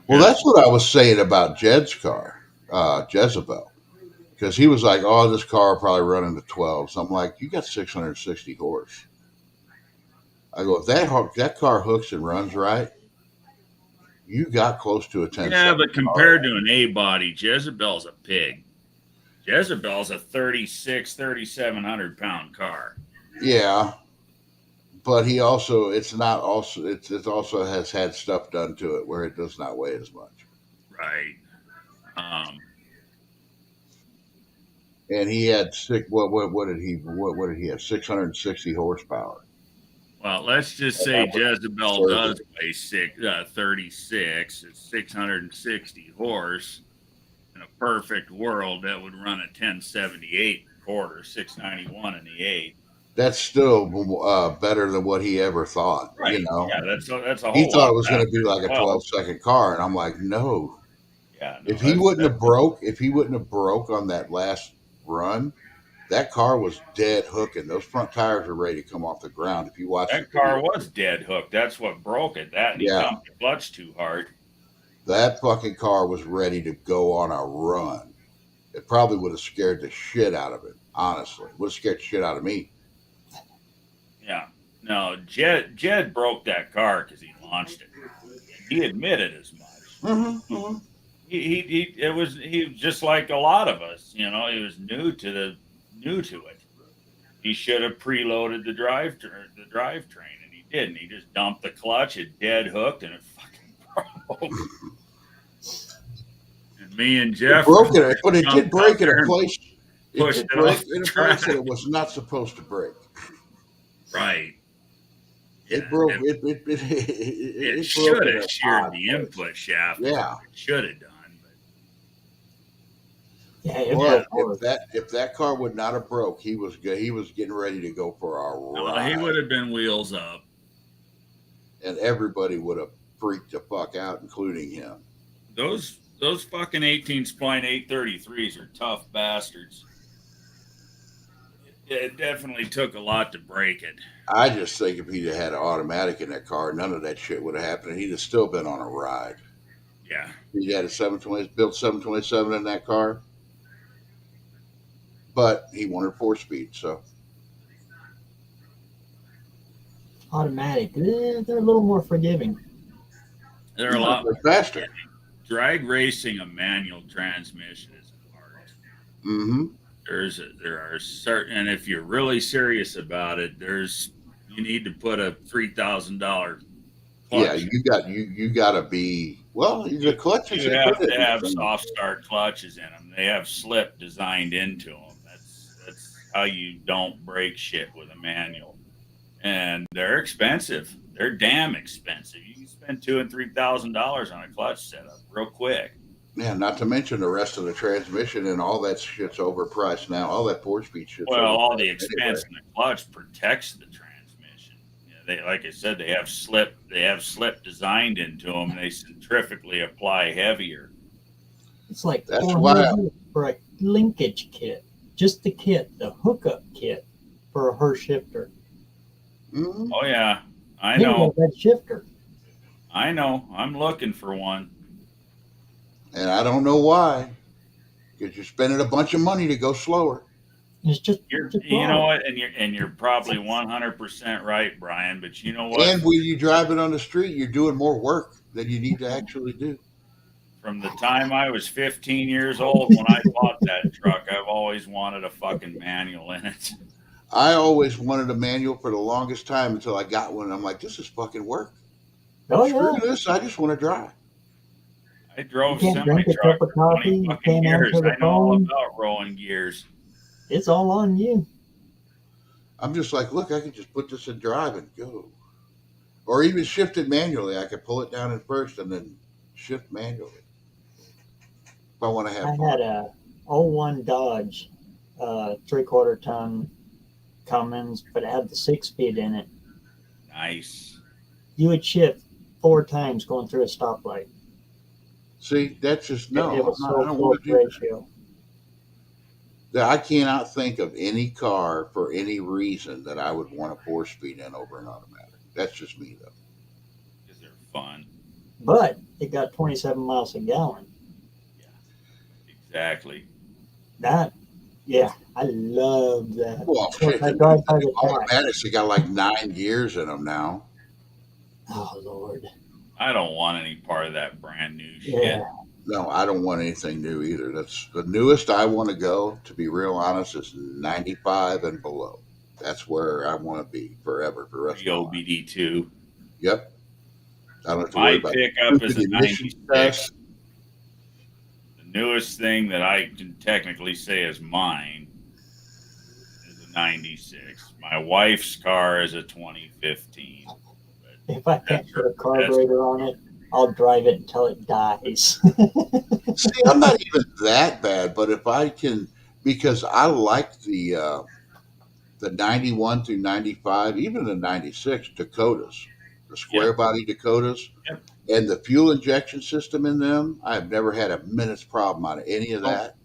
Well, that's what I was saying about Jed's car, Jezebel, because he was like, "Oh, this car will probably run into 12." So I'm like, "You got 660 horse." I go, if that car hooks and runs right, you got close to a 10. Yeah, but compared to an A body, Jezebel's a pig. Jezebel's a 3,700 pound car. Yeah, but it also has had stuff done to it where it does not weigh as much. Right. And he had what did he have? 660 horsepower. Well, let's just say Jezebel does weigh 36. It's 660 horse. In a perfect world, that would run a 1078 quarter, 691 in the 8. That's still better than what he ever thought. Right. You know, yeah, that's a whole. He thought it was lot going to be like a faster. 12-second car, and I'm like, no. Yeah. No, If he wouldn't have broke on that last run, that car was dead hooking. Those front tires are ready to come off the ground. If you watch that car was dead hooked. That's what broke it. That and he dumped the clutch too hard. That fucking car was ready to go on a run. It probably would have scared the shit out of it. Honestly, would have scared the shit out of me. Yeah. No, Jed broke that car because he launched it. He admitted as much. Mm-hmm. He was just like a lot of us. You know, he was new to it. He should have preloaded the drivetrain, and he didn't. He just dumped the clutch, it dead hooked, and it fucking broke. And me and Jeff broke it, but it did break in a place. Pushed it off in a place that it was not supposed to break. Right. It broke. It should have sheared the input shaft. Yeah, it should have done. Well, if that car would not have broke, he was good. He was getting ready to go for a ride. He would have been wheels up, and everybody would have freaked the fuck out, including him. Those fucking 18 spline 833s are tough bastards. It definitely took a lot to break it. I just think if he'd had an automatic in that car, none of that shit would have happened. He'd have still been on a ride. Yeah. He had built 727 in that car. But he wanted 4-speed, so. Automatic. They're a little more forgiving. They're a lot faster. Drag racing a manual transmission is hard. Mm-hmm. There are certain, and if you're really serious about it, you need to put a $3,000 clutch. Yeah, you got to be. Well, the clutches. You have to have soft start clutches in them. They have slip designed into them. That's how you don't break shit with a manual. And they're expensive. They're damn expensive. You can spend $2,000 and $3,000 on a clutch setup real quick. Yeah, not to mention the rest of the transmission and all that shit's overpriced now. All that 4-speed shit's all the expense in the clutch protects the transmission. they, like I said, they have slip designed into them, and they centrifugally apply heavier. It's like That's 400 why bucks for a linkage kit. Just the kit, the hookup kit for a her shifter. Mhm. Oh yeah, I He know, got that shifter. I know. I'm looking for one. and I don't know why, because you're spending a bunch of money to go slower. It's just You know wrong. what, and you're probably 100% right, Brian. But you know what? And when you drive it on the street, you're doing more work than you need to actually do. From the time I was 15 years old when I bought that truck, I've always wanted a fucking manual in it. I always wanted a manual for the longest time until I got one. And I'm like, this is fucking work. Oh Screw yeah. this. I just want to drive. I You drove can't semi drink a truck cup of for coffee. 20 You fucking can't years. answer the I know all phone. about rolling gears. It's all on you. I'm just like, look, I could just put this in drive and go. Or even shift it manually. I could pull it down in first and then shift manually if I want to I have fun. had a '01 Dodge, 3/4 ton Cummins, but it had the 6-speed in it. Nice. You would shift 4 times going through a stoplight. See, that's just It no. was I so don't close want to do ratio. that. I cannot think of any car for any reason that I would want a 4-speed in over an automatic. That's just me though. Because they're fun. But it got 27 miles a gallon. Exactly. That, yeah, I love that. Well, Of course, shit, I drive by the track. automatics, they got like 9 gears in them now. Oh, Lord. I don't want any part of that brand new shit. Yeah. No, I don't want anything new either. That's the newest I want to go, to be real honest, is 95 and below. That's where I want to be forever for the rest The of my life. OBD2. Yep. I don't have to My worry about pickup is stupid a emission 96. tests. The newest thing that I can technically say is mine is a 96. My wife's car is a 2015. If I can't That's put a her- carburetor on it, I'll drive it until it dies. See, I'm not even that bad, but if I can, because I like the 91 through 95, even the 96 Dakotas, the square Yep. body Dakotas, Yep. and the fuel injection system in them. I've never had a minute's problem on any of Oh. that.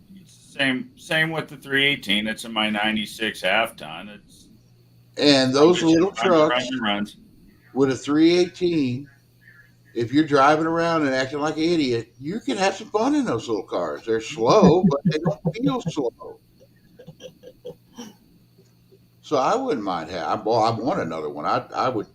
Same with the 318. It's in my 96 half ton. It's And those little trucks runs. with a 318, if you're driving around and acting like an idiot, you can have some fun in those little cars. They're slow, but they don't feel slow. So I wouldn't mind having. Well, I want another one. I would.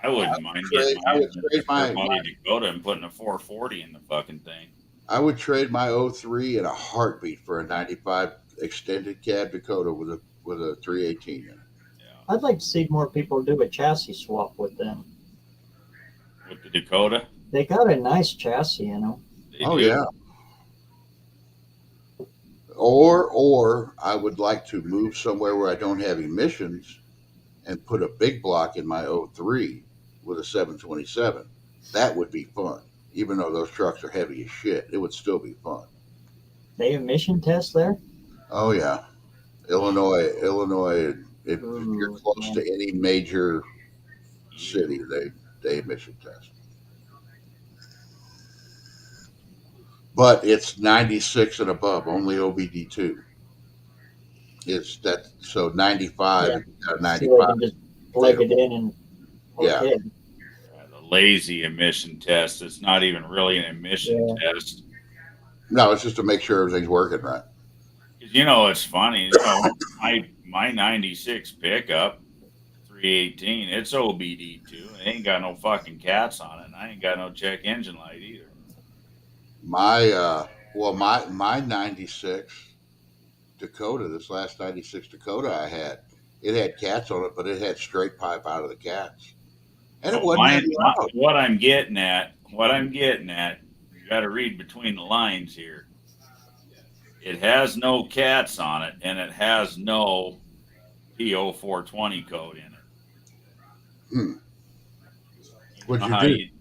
I wouldn't mind trade- getting I my would trade my- body Dakota and putting a 440 in the fucking thing. I would trade my 03 in a heartbeat for a 95 extended cab Dakota with a 318 in it. Yeah. I'd like to see more people do a chassis swap with them. With the Dakota. They got a nice chassis, you know. They Oh do. yeah. Or I would like to move somewhere where I don't have emissions and put a big block in my 03 with a 727. That would be fun. Even though those trucks are heavy as shit, it would still be fun. They emission tests there. Oh yeah. Illinois, if you're Ooh, close man. to any major city, they emission test. But it's 96 and above, only OBD2. It's that, so 95, Yeah. if you got a So they 95. can just plug it in and Yeah. okay. The lazy emission test. It's not even really an emission test. No, it's just to make sure everything's working right. 'Cause it's funny. My 96 pickup, 318. It's OBD2. It ain't got no fucking cats on it. And I ain't got no check engine light either. My 96 Dakota, this last 96 Dakota I had, it had cats on it, but it had straight pipe out of the cats. And it wasn't that loud. What I'm getting at, you got to read between the lines here. It has no cats on it, and it has no PO 420 code in it. What'd know you do?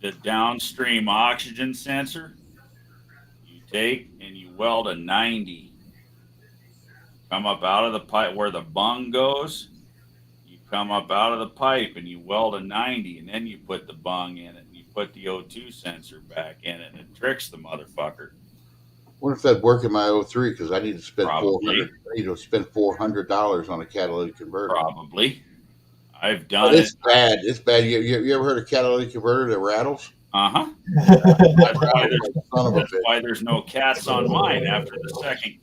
The downstream oxygen sensor, you take and you weld a 90. Come up out of the pipe where the bung goes. You come up out of the pipe and you weld a 90 and then you put the bung in it and you put the O2 sensor back in it and it tricks the motherfucker. Wonder if that'd work in my 03 because I need to spend Probably. $400 on a catalytic converter. Probably. I've done But it's it. bad. It's bad. You ever heard of catalytic converter that rattles? Uh-huh. Son of a That's why there's no cats on mine after the second.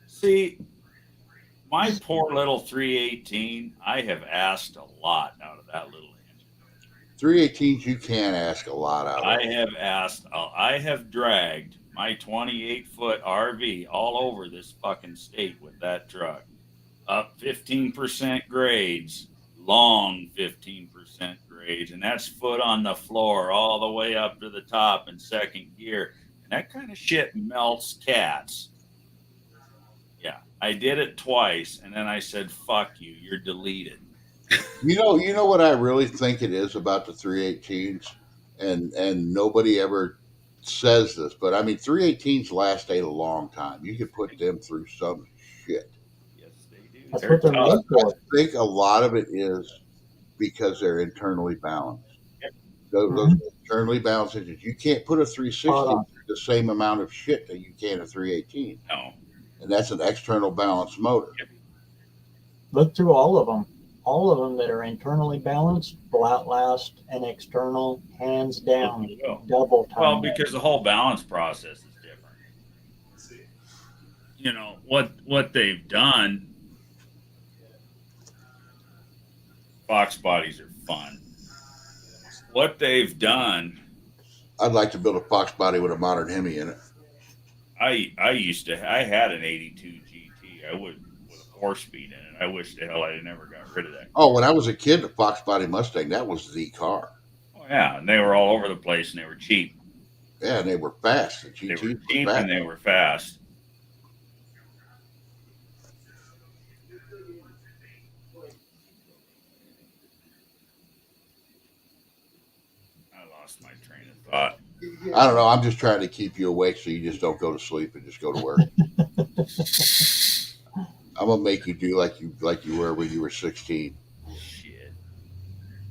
See, my poor little 318, I have asked a lot out of that little engine. 318s, you can ask a lot out of. I have dragged my 28-foot RV all over this fucking state with that truck. Up 15% grades, long 15% grades, and that's foot on the floor all the way up to the top in second gear. And that kind of shit melts cats. Yeah, I did it twice, and then I said, "Fuck you, you're deleted." You know what I really think it is about the 318s, and nobody ever says this, but I mean 318s last a long time. You could put them through some shit. Yes, they do. That's They're what they're tough. made I for. think a lot of it is because they're internally balanced. Yep. Those internally balanced engines, you can't put a 360 Spot on. through the same amount of shit that you can a 318, No. and that's an external balanced motor. Look through all of them. All of them that are internally balanced will outlast an external, hands down, Well, double time. well, because the whole balance process is different. You know what they've done. Fox bodies are fun. What they've done. I'd like to build a Fox body with a modern Hemi in it. I had an 82 GT. I would with a 4-speed in it. I wish the hell I never got rid of that. Oh, when I was a kid, the Fox body Mustang, that was the car. Oh yeah, and they were all over the place and they were cheap. Yeah, and they were fast. The They GTs were were cheap fast. and they were fast. I lost my train of thought. I don't know. I'm just trying to keep you awake so you just don't go to sleep and just go to work. I'm gonna make you do like you were when you were 16. Shit.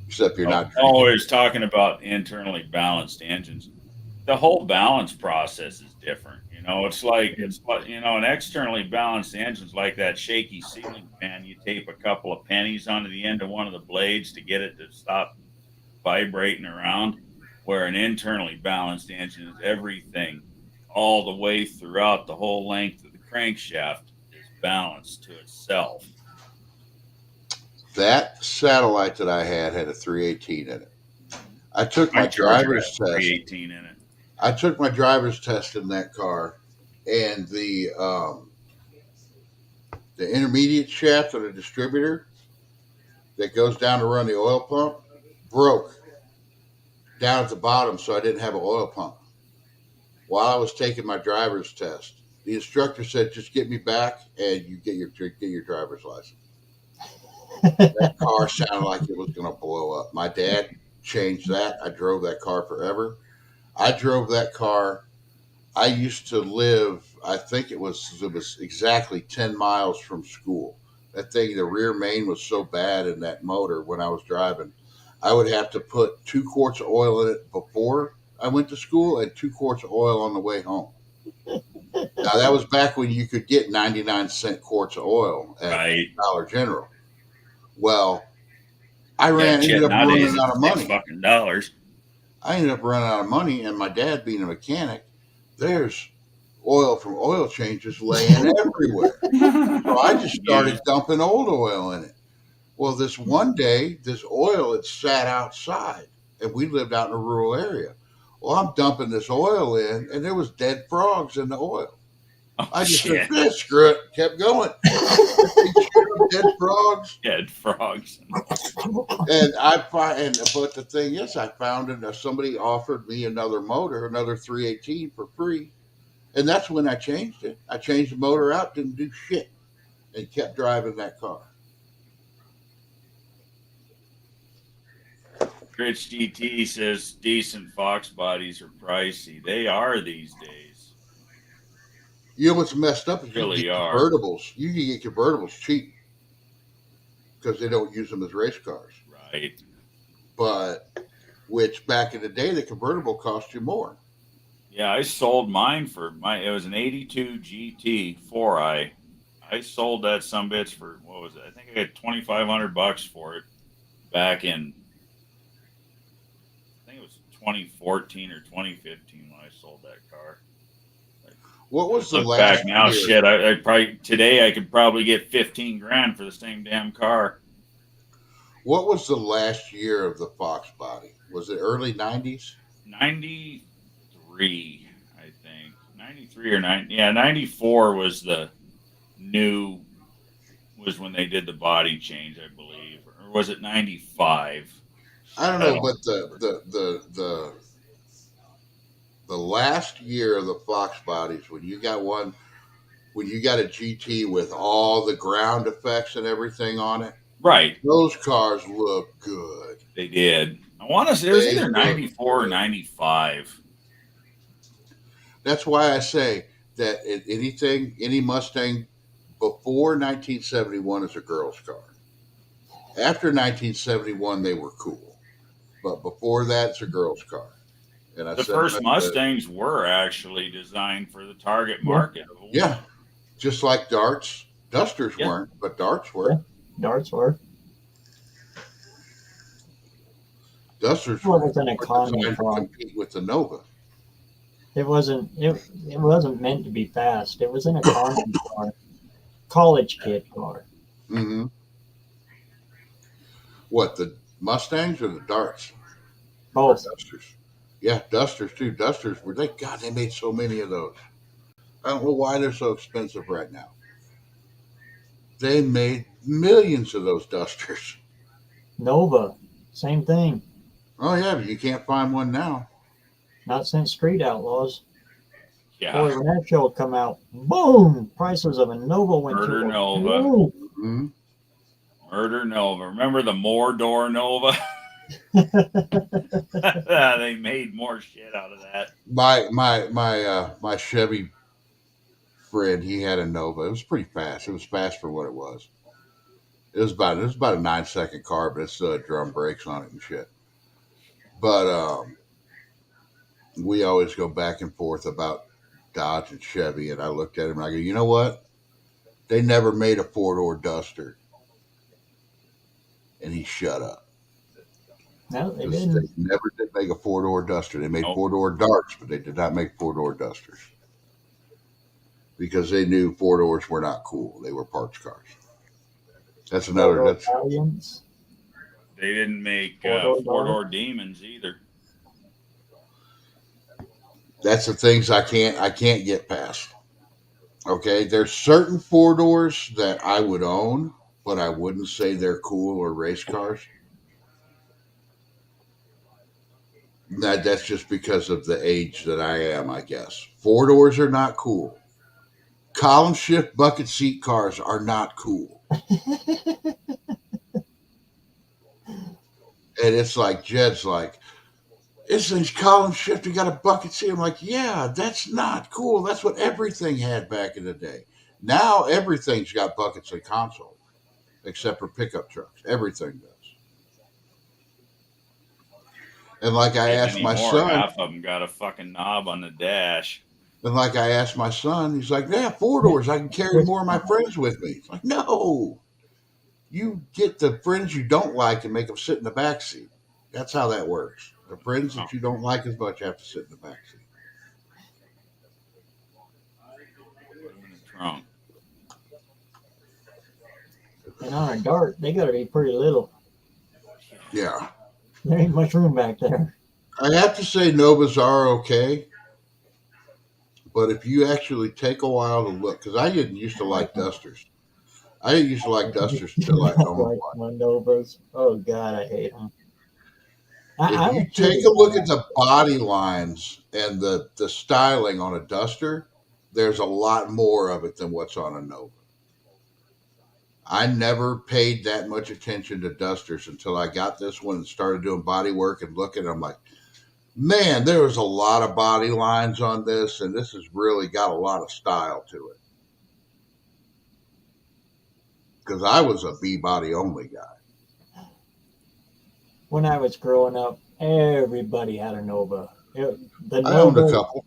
Except you're not. Always talking about internally balanced engines. The whole balance process is different. You know, it's like an externally balanced engine's like that shaky ceiling fan. You tape a couple of pennies onto the end of one of the blades to get it to stop vibrating around. Where an internally balanced engine is everything, all the way throughout the whole length of the crankshaft is balanced to itself. That satellite that I had a 318 in it. I took my driver's test. 318 in it. I took my driver's test in that car, and the intermediate shaft of the distributor that goes down to run the oil pump broke down at the bottom, so I didn't have an oil pump. While I was taking my driver's test, the instructor said, "Just get me back, and you get your driver's license." That car sounded like it was going to blow up. My dad changed that. I drove that car forever. I drove that car. I used to live, I think it was exactly 10 miles from school. That thing, the rear main was so bad in that motor when I was driving. I would have to put 2 quarts of oil in it before I went to school and 2 quarts of oil on the way home. Now, that was back when you could get 99-cent quarts of oil at Dollar General. Well, I ended up running out of money. Fucking dollars. I ended up running out of money, and my dad being a mechanic, there's oil from oil changes laying everywhere. So I just started dumping old oil in it. Well, this one day, this oil had sat outside, and we lived out in a rural area. Well, I'm dumping this oil in, and there was dead frogs in the oil. Oh, I just said, screw it, kept going. Dead frogs. Dead frogs. But the thing is, I found somebody offered me another motor, another 318 for free. And that's when I changed it. I changed the motor out, didn't do shit, and kept driving that car. Rich GT says decent Fox bodies are pricey. They are these days. You know what's messed up is Really you can get are. convertibles. You can get convertibles cheap. because they don't use them as race cars. Right. But which back in the day, the convertible cost you more. Yeah, I sold mine it was an 82 GT 4i. I sold that sumbitch for, what was it? I think I got $2,500 for it back in, I think it was 2014 or 2015 when I sold that car. What was the Look last back now, year? shit. I probably today I could probably get 15 grand for the same damn car. What was the last year of the Fox body? Was it early 90s? 93, I think. 93 or 90. Yeah, 94 was was when they did the body change, I believe. Or was it 95? I don't know, but the last year of the Fox bodies, when you got a GT with all the ground effects and everything on it, Right. those cars look good. They did. I want to say it was either 94 or 95. That's why I say that any Mustang before 1971 is a girl's car. After 1971, they were cool, but before that, it's a girl's car. And I The said, first Mustangs were actually designed for the target market. Yeah, just like darts. Dusters Yeah. weren't, but darts were. Yeah. Darts were. Dusters Well, were it was an economy designed to car. compete with the Nova. It wasn't meant to be fast. It was an economy car. College kid car. Mm-hmm. What, the Mustangs or the darts? Both. Dusters. Yeah, Dusters too. Dusters they made so many of those. I don't know why they're so expensive right now. They made millions of those Dusters. Nova. Same thing. Oh yeah, but you can't find one now. Not since Street Outlaws. Yeah. Boy, when that show come out, boom! Prices of a Nova went Murder through. Nova. Mm-hmm. Murder Nova. Remember the Mordor Nova? They made more shit out of that. My Chevy friend, he had a Nova. It was pretty fast. It was fast for what it was. It was about a 9-second car, but it still had drum brakes on it and shit. But we always go back and forth about Dodge and Chevy, and I looked at him and I go, you know what? They never made a 4-door Duster. And he shut up. No, they They didn't. never did make a 4-door Duster. They made Nope. 4-door Darts, but they did not make 4-door Dusters. Because they knew 4-doors were not cool. They were parts cars. That's another. That's Italians. They didn't make Four-door four-door demons either. that's the things I can't get past. Okay, there's certain 4-doors that I would own, but I wouldn't say they're cool or race cars. That's just because of the age that I am, I guess. 4-doors are not cool. Column shift bucket seat cars are not cool. And it's like Jed's like, this thing's column shift, you got a bucket seat. I'm like, yeah, that's not cool. That's what everything had back in the day. Now everything's got buckets and consoles, except for pickup trucks. Everything does. And like I asked my son, half of them got a fucking knob on the dash. And like I asked my son, he's like, yeah, 4-doors. I can carry more of my friends with me. It's like, no. You get the friends you don't like and make them sit in the back seat. That's how that works. The friends that you don't like as much have to sit in the back seat. Put them in the trunk. And on a Dart, they got to be pretty little. Yeah. There ain't much room back there. I have to say Novas are okay. But if you actually take a while to look, because I didn't used to like Dusters. I didn't used to like Dusters until I owned Like one. my Novas. Oh, God, I hate them. If you take a look at the body lines and the styling on a Duster, there's a lot more of it than what's on a Nova. I never paid that much attention to Dusters until I got this one and started doing body work and looking. I'm like, man, there was a lot of body lines on this, and this has really got a lot of style to it. because I was a B body only guy. When I was growing up, everybody had a Nova. The I owned a Nova couple.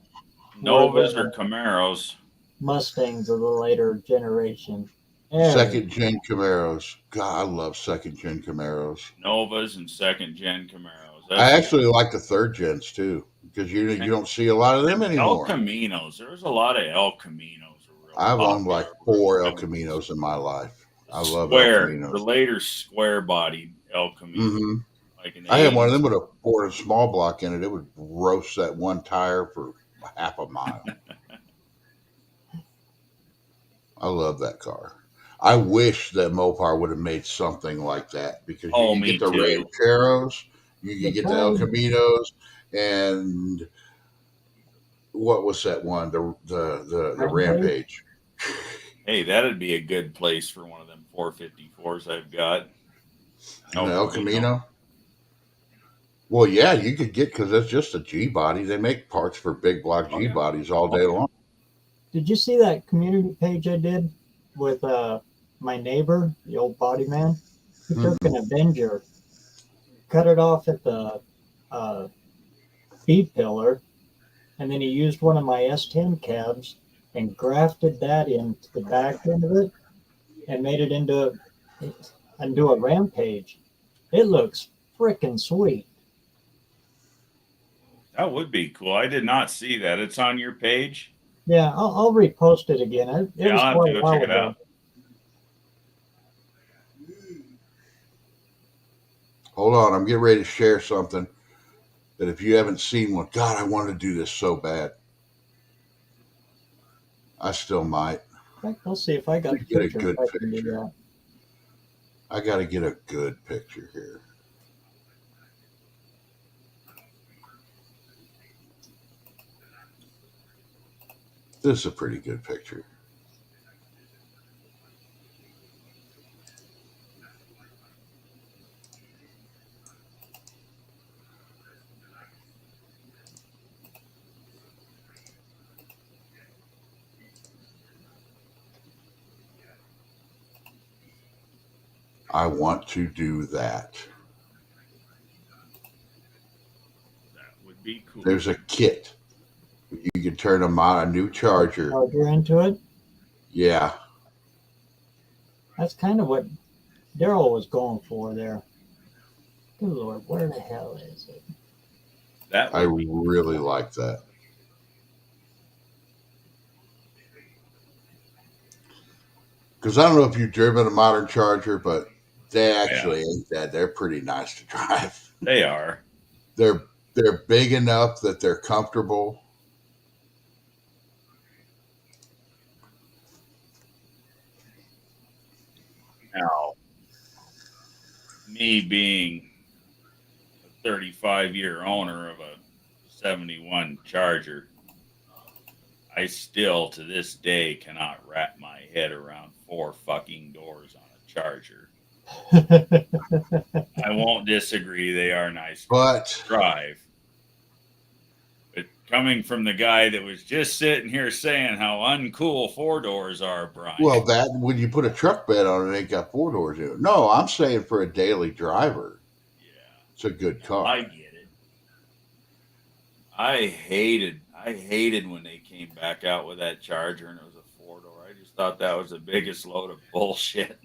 Novas were or Camaros? Mustangs of the later generation. Second gen Camaros. God, I love second gen Camaros. Novas and second gen Camaros. I That's actually like the third gens too, because you don't see a lot of them El anymore. Caminos. There was a lot of El Caminos were real I've owned popular. like 4 El Caminos in my life. I love El Square, Caminos. the later square bodied El Camino. hmm Like in the I had one of 80s. them with a Ford small block in it. It would roast that one tire for half a mile. I love that car. I wish that Mopar would have made something like that, because you Oh, could me get the too. Rancheros, you They could get the El tried. Caminos, and what was that one? The Rampage. Hey, that'd be a good place for one of them 454s I've got. The El Camino. Well, yeah, you could get, because that's just a G body. They make parts for big block G bodies all day long. Did you see that community page I did with my neighbor, the old body man? He took an Avenger, cut it off at the B pillar, and then he used one of my S10 cabs and grafted that into the back end of it and made it into a Rampage. It looks freaking sweet. That would be cool. I did not see that. It's on your page. Yeah, I'll repost it again. It was I'll have quite to a go while check it ago. out. Hold on, I'm getting ready to share something that if you haven't seen one, God, I want to do this so bad. I still might. In fact, I'll see if I got the Get a picture. good If I can do picture. that. I got to get a good picture here. This is a pretty good picture. I want to do that. That would be cool. There's a kit. You can turn a new charger. Charger into it. Yeah. That's kind of what Daryl was going for there. Good Lord, where the hell is it? That I would be really like that. Because I don't know if you've driven a modern Charger, but they actually ain't that. They're pretty nice to drive. They are. They're big enough that they're comfortable. Now, me being a 35-year owner of a 71 Charger, I still to this day cannot wrap my head around 4 fucking doors on a Charger. I won't disagree. They are nice But to drive. But coming from the guy that was just sitting here saying how uncool 4 doors are, Brian. well, that when you put a truck bed on it, ain't got 4 doors in it. No, I'm saying for a daily driver, yeah, it's a good car. I get it. I hated when they came back out with that Charger and it was a 4-door. I just thought that was the biggest load of bullshit.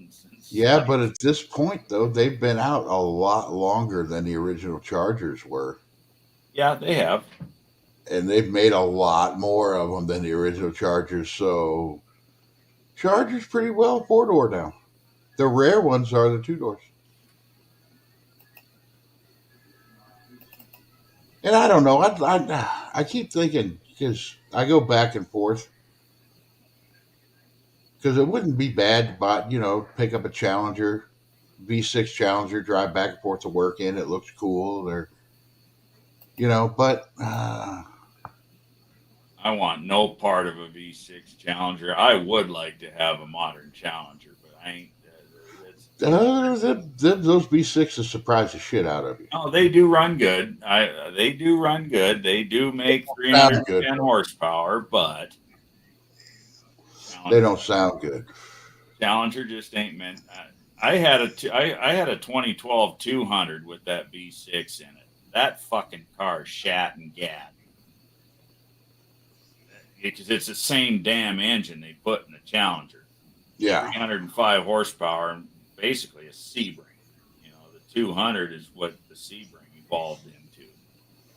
Yeah, but at this point, though, they've been out a lot longer than the original Chargers were. Yeah, they have. And they've made a lot more of them than the original Chargers. So, Charger's pretty well 4-door now. The rare ones are the 2 doors. And I don't know. I keep thinking, because I go back and forth. Because it wouldn't be bad to buy, pick up a Challenger, V6 Challenger, drive back and forth to work in. It looks cool. But I want no part of a V6 Challenger. I would like to have a modern Challenger, but I ain't. those V6s surprise the shit out of you. Oh, they do run good. They do run good. They do make 310 horsepower, but they don't sound good. Challenger just ain't meant. I had a 2012 200 with that V6 in it. That fucking car shat and gat because it's the same damn engine they put in the Challenger. Yeah. 305 horsepower and basically a Sebring. You know, the 200 is what the Sebring evolved into.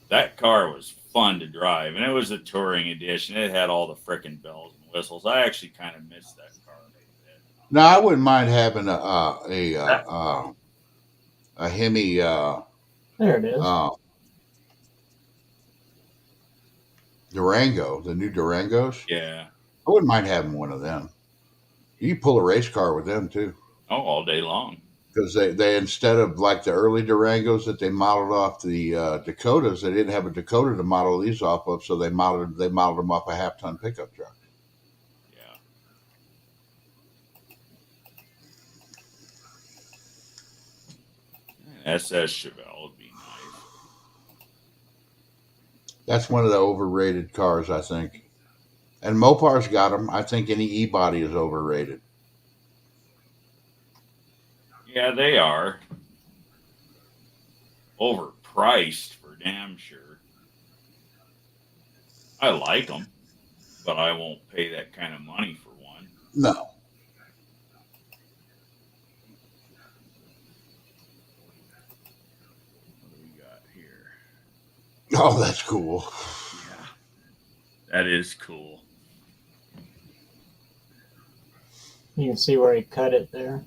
That car was fun to drive, and it was a touring edition. It had all the frickin' bells and whistles. I actually kind of missed that car a little bit. Now I wouldn't mind having a Hemi There it is. Durango, the new Durangos. Yeah. I wouldn't mind having one of them. You can pull a race car with them too. Oh, all day long. Because they instead of like the early Durangos that they modeled off the Dakotas, they didn't have a Dakota to model these off of, so they modeled them off a half-ton pickup truck. Yeah. SS Chevelle would be nice. That's one of the overrated cars, I think. And Mopar's got them. I think any E-body is overrated. Yeah, they are. Overpriced for damn sure. I like them, but I won't pay that kind of money for one. No. What do we got here? Oh, that's cool. Yeah, that is cool. You can see where he cut it there.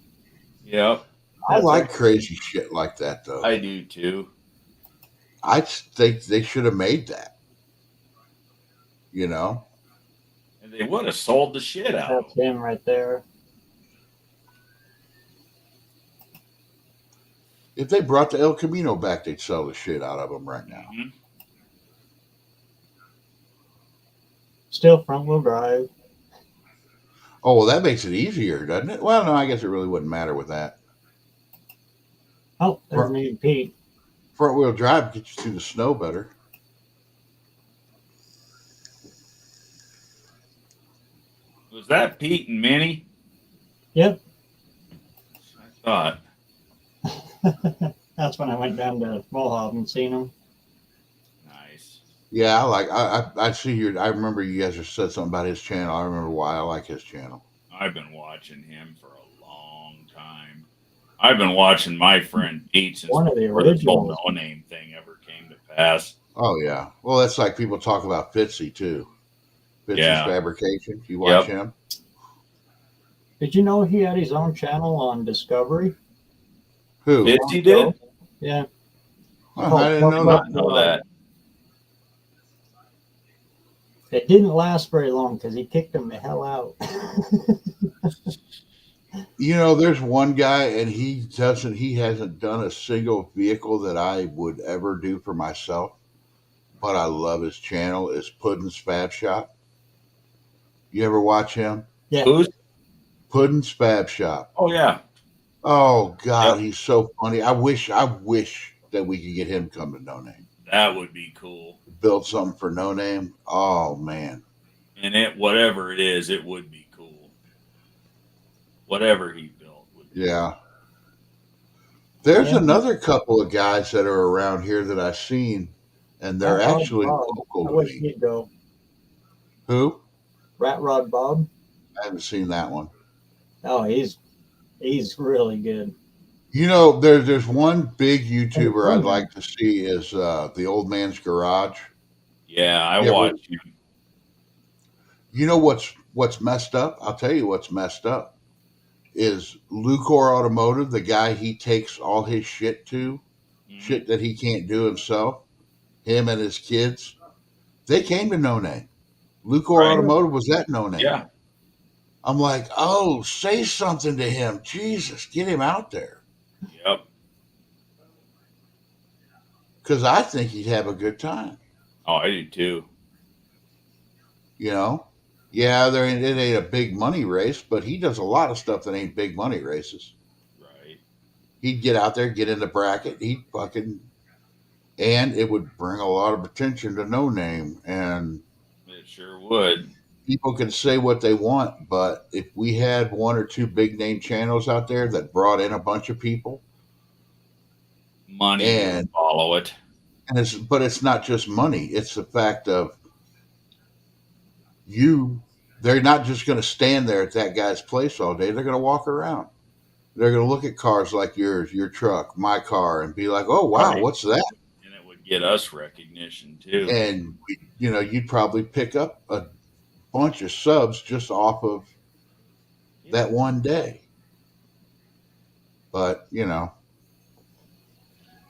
Yep. I like crazy shit like that, though. I do too. I think they should have made that. You know? And they would have sold the shit out. That's him right there. If they brought the El Camino back, they'd sell the shit out of them right now. Mm-hmm. Still front wheel drive. Oh, well, that makes it easier, doesn't it? Well, no, I guess it really wouldn't matter with that. Oh, there's me and Pete. Front wheel drive gets you through the snow better. Was that Pete and Minnie? Yep. I thought. That's when I went down to Mohawk and seen him. Nice. Yeah, I see your. I remember you guys have said something about his channel. I remember why I like his channel. I've been watching him for a long time. I've been watching my friend Pete since One of the before this whole originals. no name thing ever came to pass. Oh yeah. Well, that's like people talk about Fitzy too. Fitzy's Yeah. Fabrication. You watch him? Did you know he had his own channel on Discovery? Who? Fitzy did? Yeah. Oh, I didn't know that. I know that. It didn't last very long because he kicked him the hell out. You know, there's one guy, and he hasn't done a single vehicle that I would ever do for myself, but I love his channel. It's Puddin's Fab Shop. You ever watch him? Yeah. Who's? Puddin's Fab Shop. Oh yeah. Oh God, Yep. he's so funny. I wish that we could get him come to No Name. That would be cool. Build something for No Name. Oh man. And whatever it is, it would be cool. Whatever he built would be Yeah. There's Yeah. another couple of guys that are around here that I've seen, and they're Rat Rod actually Bob. local I to wish me. he'd go. Who? Rat Rod Bob. I haven't seen that one. Oh, he's really good. You know, there's one big YouTuber I'd like to see is the Old Man's Garage. Yeah, I Yeah, watch him. You know what's messed up? I'll tell you what's messed up is Lucor Automotive, the guy he takes all his shit to, shit that he can't do himself, him and his kids, they came to No Name. Lucor Right. Automotive was at No Name. Yeah. I'm like, oh, say something to him. Jesus, get him out there. Yep. Because I think he'd have a good time. Oh, I do too. You know? Yeah, it ain't a big money race, but he does a lot of stuff that ain't big money races. Right. He'd get out there, get in the bracket, and it would bring a lot of attention to No Name. And It sure would. people can say what they want, but if we had one or two big name channels out there that brought in a bunch of people, Money would and follow it. it's not just money; it's the fact of you. They're not just going to stand there at that guy's place all day. They're going to walk around. They're going to look at cars like yours, your truck, my car, and be like, "Oh wow, Right. what's that?" And it would get us recognition too. And you'd probably pick up a bunch of subs just off of that one day. But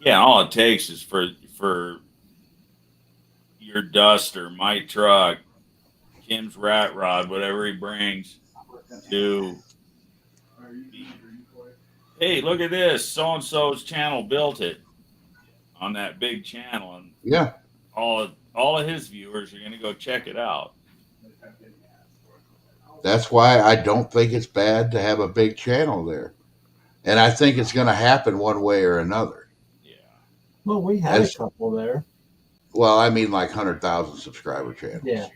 Yeah, all it takes is for your Duster, my truck, Kim's rat rod, whatever he brings, to be, hey, look at this, so and so's channel built it on that big channel, and yeah, all of his viewers are going to go check it out. that's why I don't think it's bad to have a big channel there. And I think it's going to happen one way or another. Yeah. Well, we had As- a couple there. Well, I mean, like 100,000 subscriber channels. Yeah.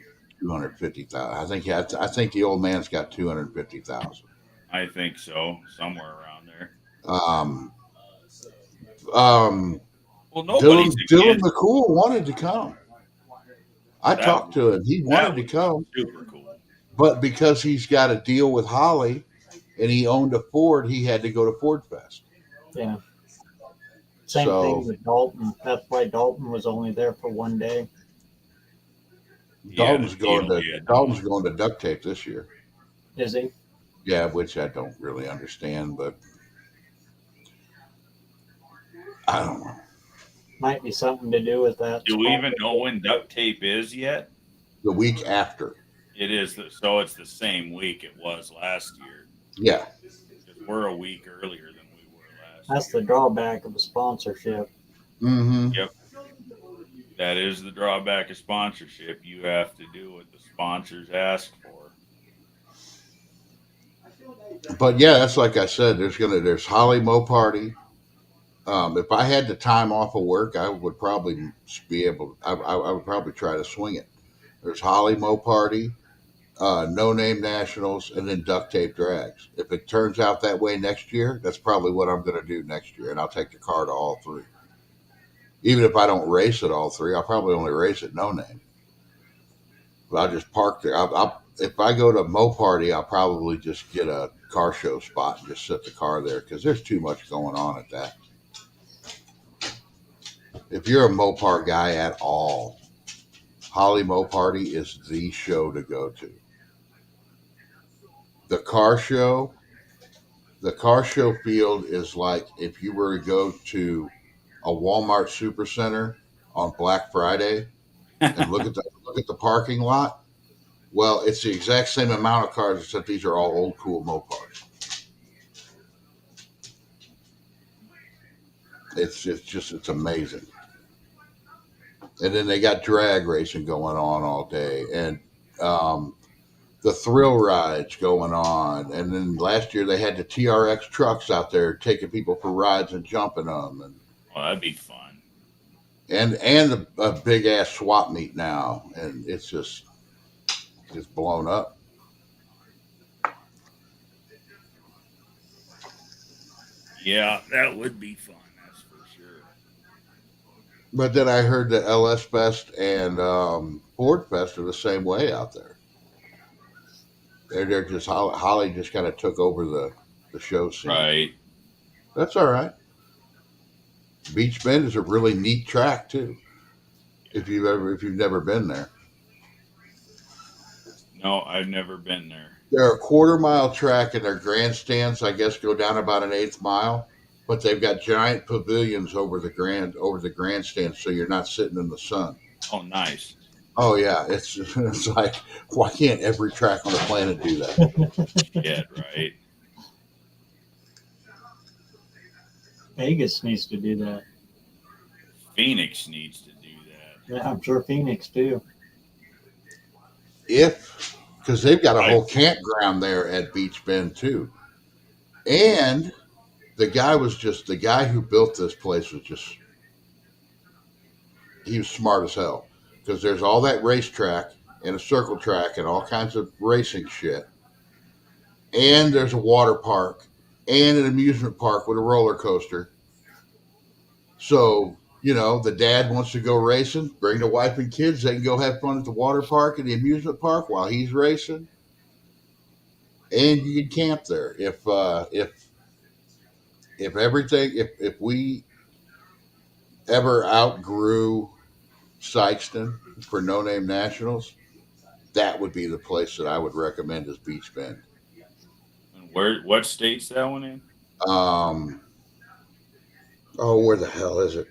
250,000. I think the old man's got 250,000. I think so, somewhere around there. Um, Well, nobody's Dylan against McCool wanted to come. I That talked to him. He that wanted to would come, be super cool. but because he's got a deal with Holly and he owned a Ford, he had to go to Ford Fest. Yeah. Same So- thing with Dalton. That's why Dalton was only there for one day. Dalton's going deal, to yeah. Dalton's going to duct tape this year. Is he? Yeah, which I don't really understand, but I don't know. Might be something to do with that. Do we even know when duct tape is yet? The week after. It is, so it's the same week it was last year. Yeah. 'Cause we're a week earlier than we were last That's year. the drawback of a sponsorship. Mm-hmm. That is the drawback of sponsorship. You have to do what the sponsors ask for. But yeah, that's like I said. There's Holly Mo Party. If I had the time off of work, I would probably be able. I would probably try to swing it. There's Holly Mo Party, No Name Nationals, and then Duct Tape Drags. If it turns out that way next year, that's probably what I'm going to do next year, and I'll take the car to all three. Even if I don't race at all three, I'll probably only race at No Name. But I'll just park there. If I go to Mo Party, I'll probably just get a car show spot and just sit the car there because there's too much going on at that. If you're a Mopar guy at all, Holly Mo Party is the show to go to. The car show field is like if you were to go to a Walmart Supercenter on Black Friday and look at the parking lot. Well, it's the exact same amount of cars, except these are all old cool Mopars. It's amazing. And then they got drag racing going on all day, and the thrill rides going on. And then last year they had the TRX trucks out there taking people for rides and jumping them, and Well, that'd be fun. a big ass swap meet now, and it's just blown up. Yeah, that would be fun. That's for sure. But then I heard that LS Fest and Ford Fest are the same way out there. They're just Holly just kind of took over the show scene. Right. That's all right. Beach Bend is a really neat track too. If you've never been there, No, I've never been there. they're a quarter-mile track, and their grandstands, I guess, go down about an eighth mile. But they've got giant pavilions over the grandstands, so you're not sitting in the sun. Oh, nice. Oh yeah, it's like, why can't every track on the planet do that? Yeah, right. Vegas needs to do that. Phoenix needs to do that. Yeah, I'm sure Phoenix too. Because they've got a whole campground there at Beach Bend too, and the guy who built this place he was smart as hell, because there's all that racetrack and a circle track and all kinds of racing shit. And there's a water park and an amusement park with a roller coaster. So, the dad wants to go racing, bring the wife and kids. They can go have fun at the water park and the amusement park while he's racing. And you can camp there. If we ever outgrew Sykeston for No Name Nationals, that would be the place that I would recommend as Beach Bend. And what state's that one in? Where the hell is it?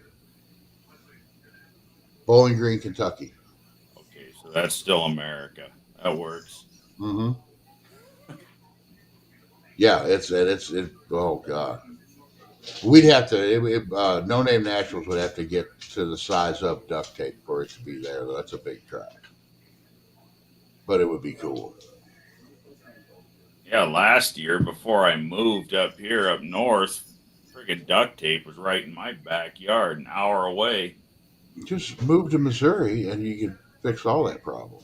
Bowling Green, Kentucky. Okay, so that's still America. That works. Mm-hmm. Yeah, it's oh god, we'd have to No Name Nationals would have to get to the size of duct tape for it to be there. That's a big track, but it would be cool. Yeah, last year before I moved up here up north, friggin' duct tape was right in my backyard, an hour away. Just move to Missouri and you can fix all that problem.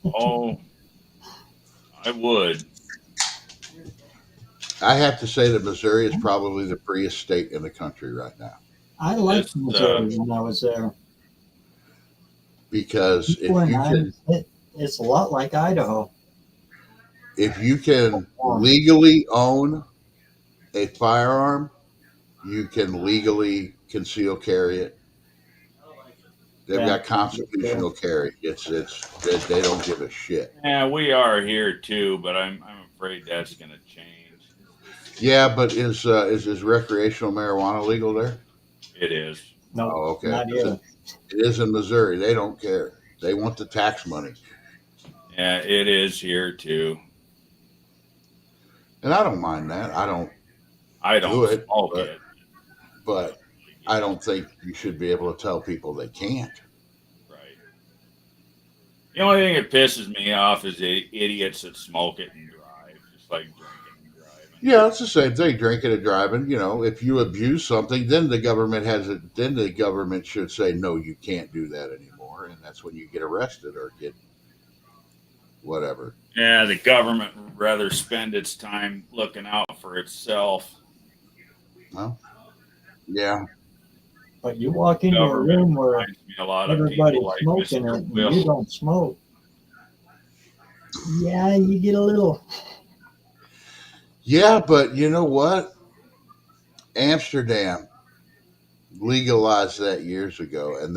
Oh, I would. I have to say that Missouri is probably the freest state in the country right now. I liked Missouri when I was there. Because it's a lot like Idaho. If you can legally own a firearm, you can legally conceal carry it. They've got constitutional carry. They don't give a shit. Yeah, we are here too, but I'm afraid that's going to change. Yeah, but is recreational marijuana legal there? It is. No, oh, okay. Not here. It is in Missouri. They don't care. They want the tax money. Yeah, it is here too. And I don't mind that. I don't do it, but I don't think you should be able to tell people they can't. Right. The only thing that pisses me off is the idiots that smoke it and drive, just like drinking and driving. Yeah, it's the same thing. Drinking and driving. If you abuse something, then the government Then the government should say no, you can't do that anymore, and that's when you get arrested or get whatever. Yeah, the government would rather spend its time looking out for itself. Well, yeah. But you walk into a room where everybody's smoking it and you don't smoke. Yeah, you get a little. Yeah, but you know what? Amsterdam legalized that years ago, and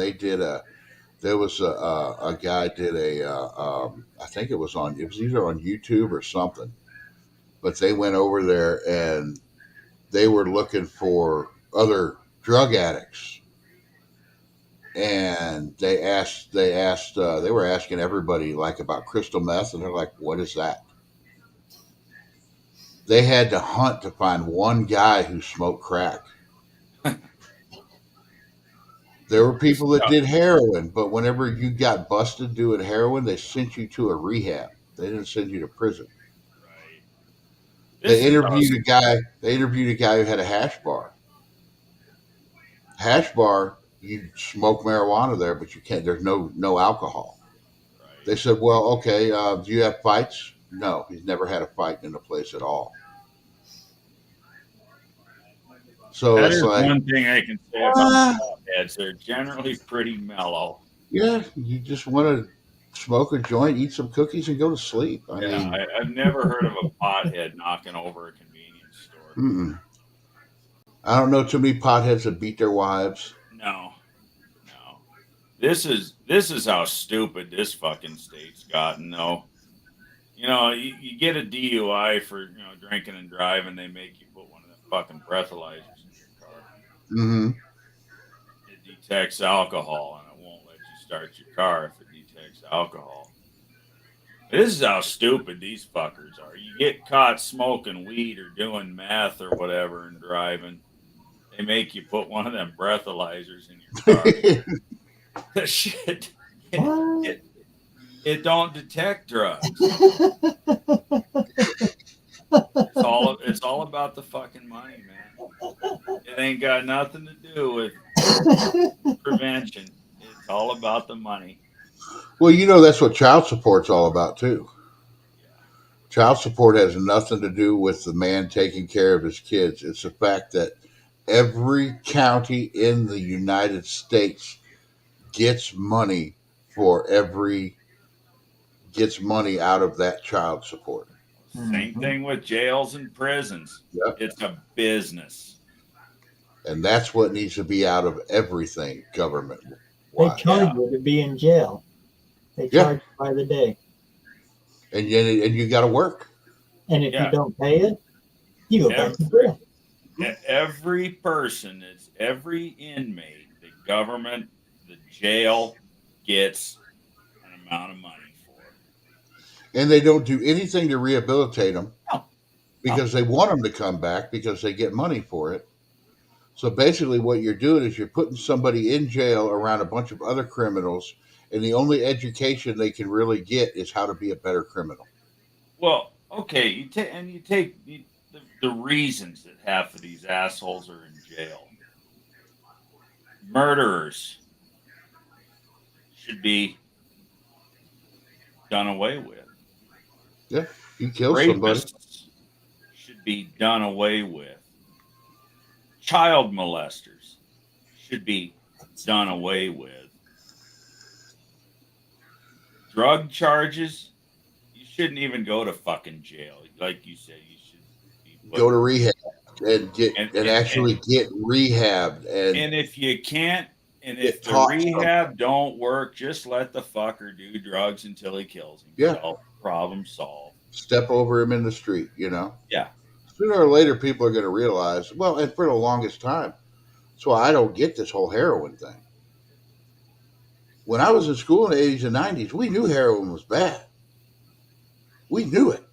there was a guy did I think it was either on YouTube or something, but they went over there and they were looking for other drug addicts, and they were asking everybody like about crystal meth, and they're like, what is that? They had to hunt to find one guy who smoked crack. There were people that did heroin, but whenever you got busted doing heroin, they sent you to a rehab. They didn't send you to prison. Right. They interviewed a guy who had a hash bar. Hash bar, you smoke marijuana there, but you can't. There's no alcohol. Right. They said, "Well, okay. Do you have fights?" No, he's never had a fight in the place at all. So that it's is like one thing I can say about potheads. They're generally pretty mellow. Yeah, you just want to smoke a joint, eat some cookies, and go to sleep. I've never heard of a pothead knocking over a convenience store. Mm-mm. I don't know too many potheads that beat their wives. No. This is how stupid this fucking state's gotten, though. You get a DUI for drinking and driving. They make you put one of the fucking breathalyzers in your car. Mm-hmm. It detects alcohol, and it won't let you start your car if it detects alcohol. This is how stupid these fuckers are. You get caught smoking weed or doing meth or whatever and driving, they make you put one of them breathalyzers in your car. The shit, it don't detect drugs. It's all about the fucking money, man. It ain't got nothing to do with prevention. It's all about the money. Well, that's what child support's all about too. Child support has nothing to do with the man taking care of his kids. It's the fact that every county in the United States gets money for every gets money out of that child support. Same Mhm. thing with jails and prisons. Yep. It's a business. And that's what needs to be out of everything government They wise. charge you to be in jail. They Yeah. charge you by the day. And you got to work. And if you Yeah. don't pay it, you go back to jail. Every person is every inmate, the government, the jail gets an amount of money for. And they don't do anything to rehabilitate them No. because they want them to come back because they get money for it. So basically, what you're doing is you're putting somebody in jail around a bunch of other criminals, and the only education they can really get is how to be a better criminal. Well, okay, you take the reasons that half of these assholes are in jail. Murderers should be done away with. You kill somebody. Rapists should be done away with. Child molesters should be done away with. Drug charges, you shouldn't even go to fucking jail. Like you said, you should be Go to rehab and actually get rehabbed. And if you can't, and if the taught rehab don't work, just let the fucker do drugs until he kills himself. Problem solved. Step over him in the street, Yeah. Sooner or later, people are going to realize, well, and for the longest time, that's why I don't get this whole heroin thing. When I was in school in the 80s and 90s, we knew heroin was bad. We knew it.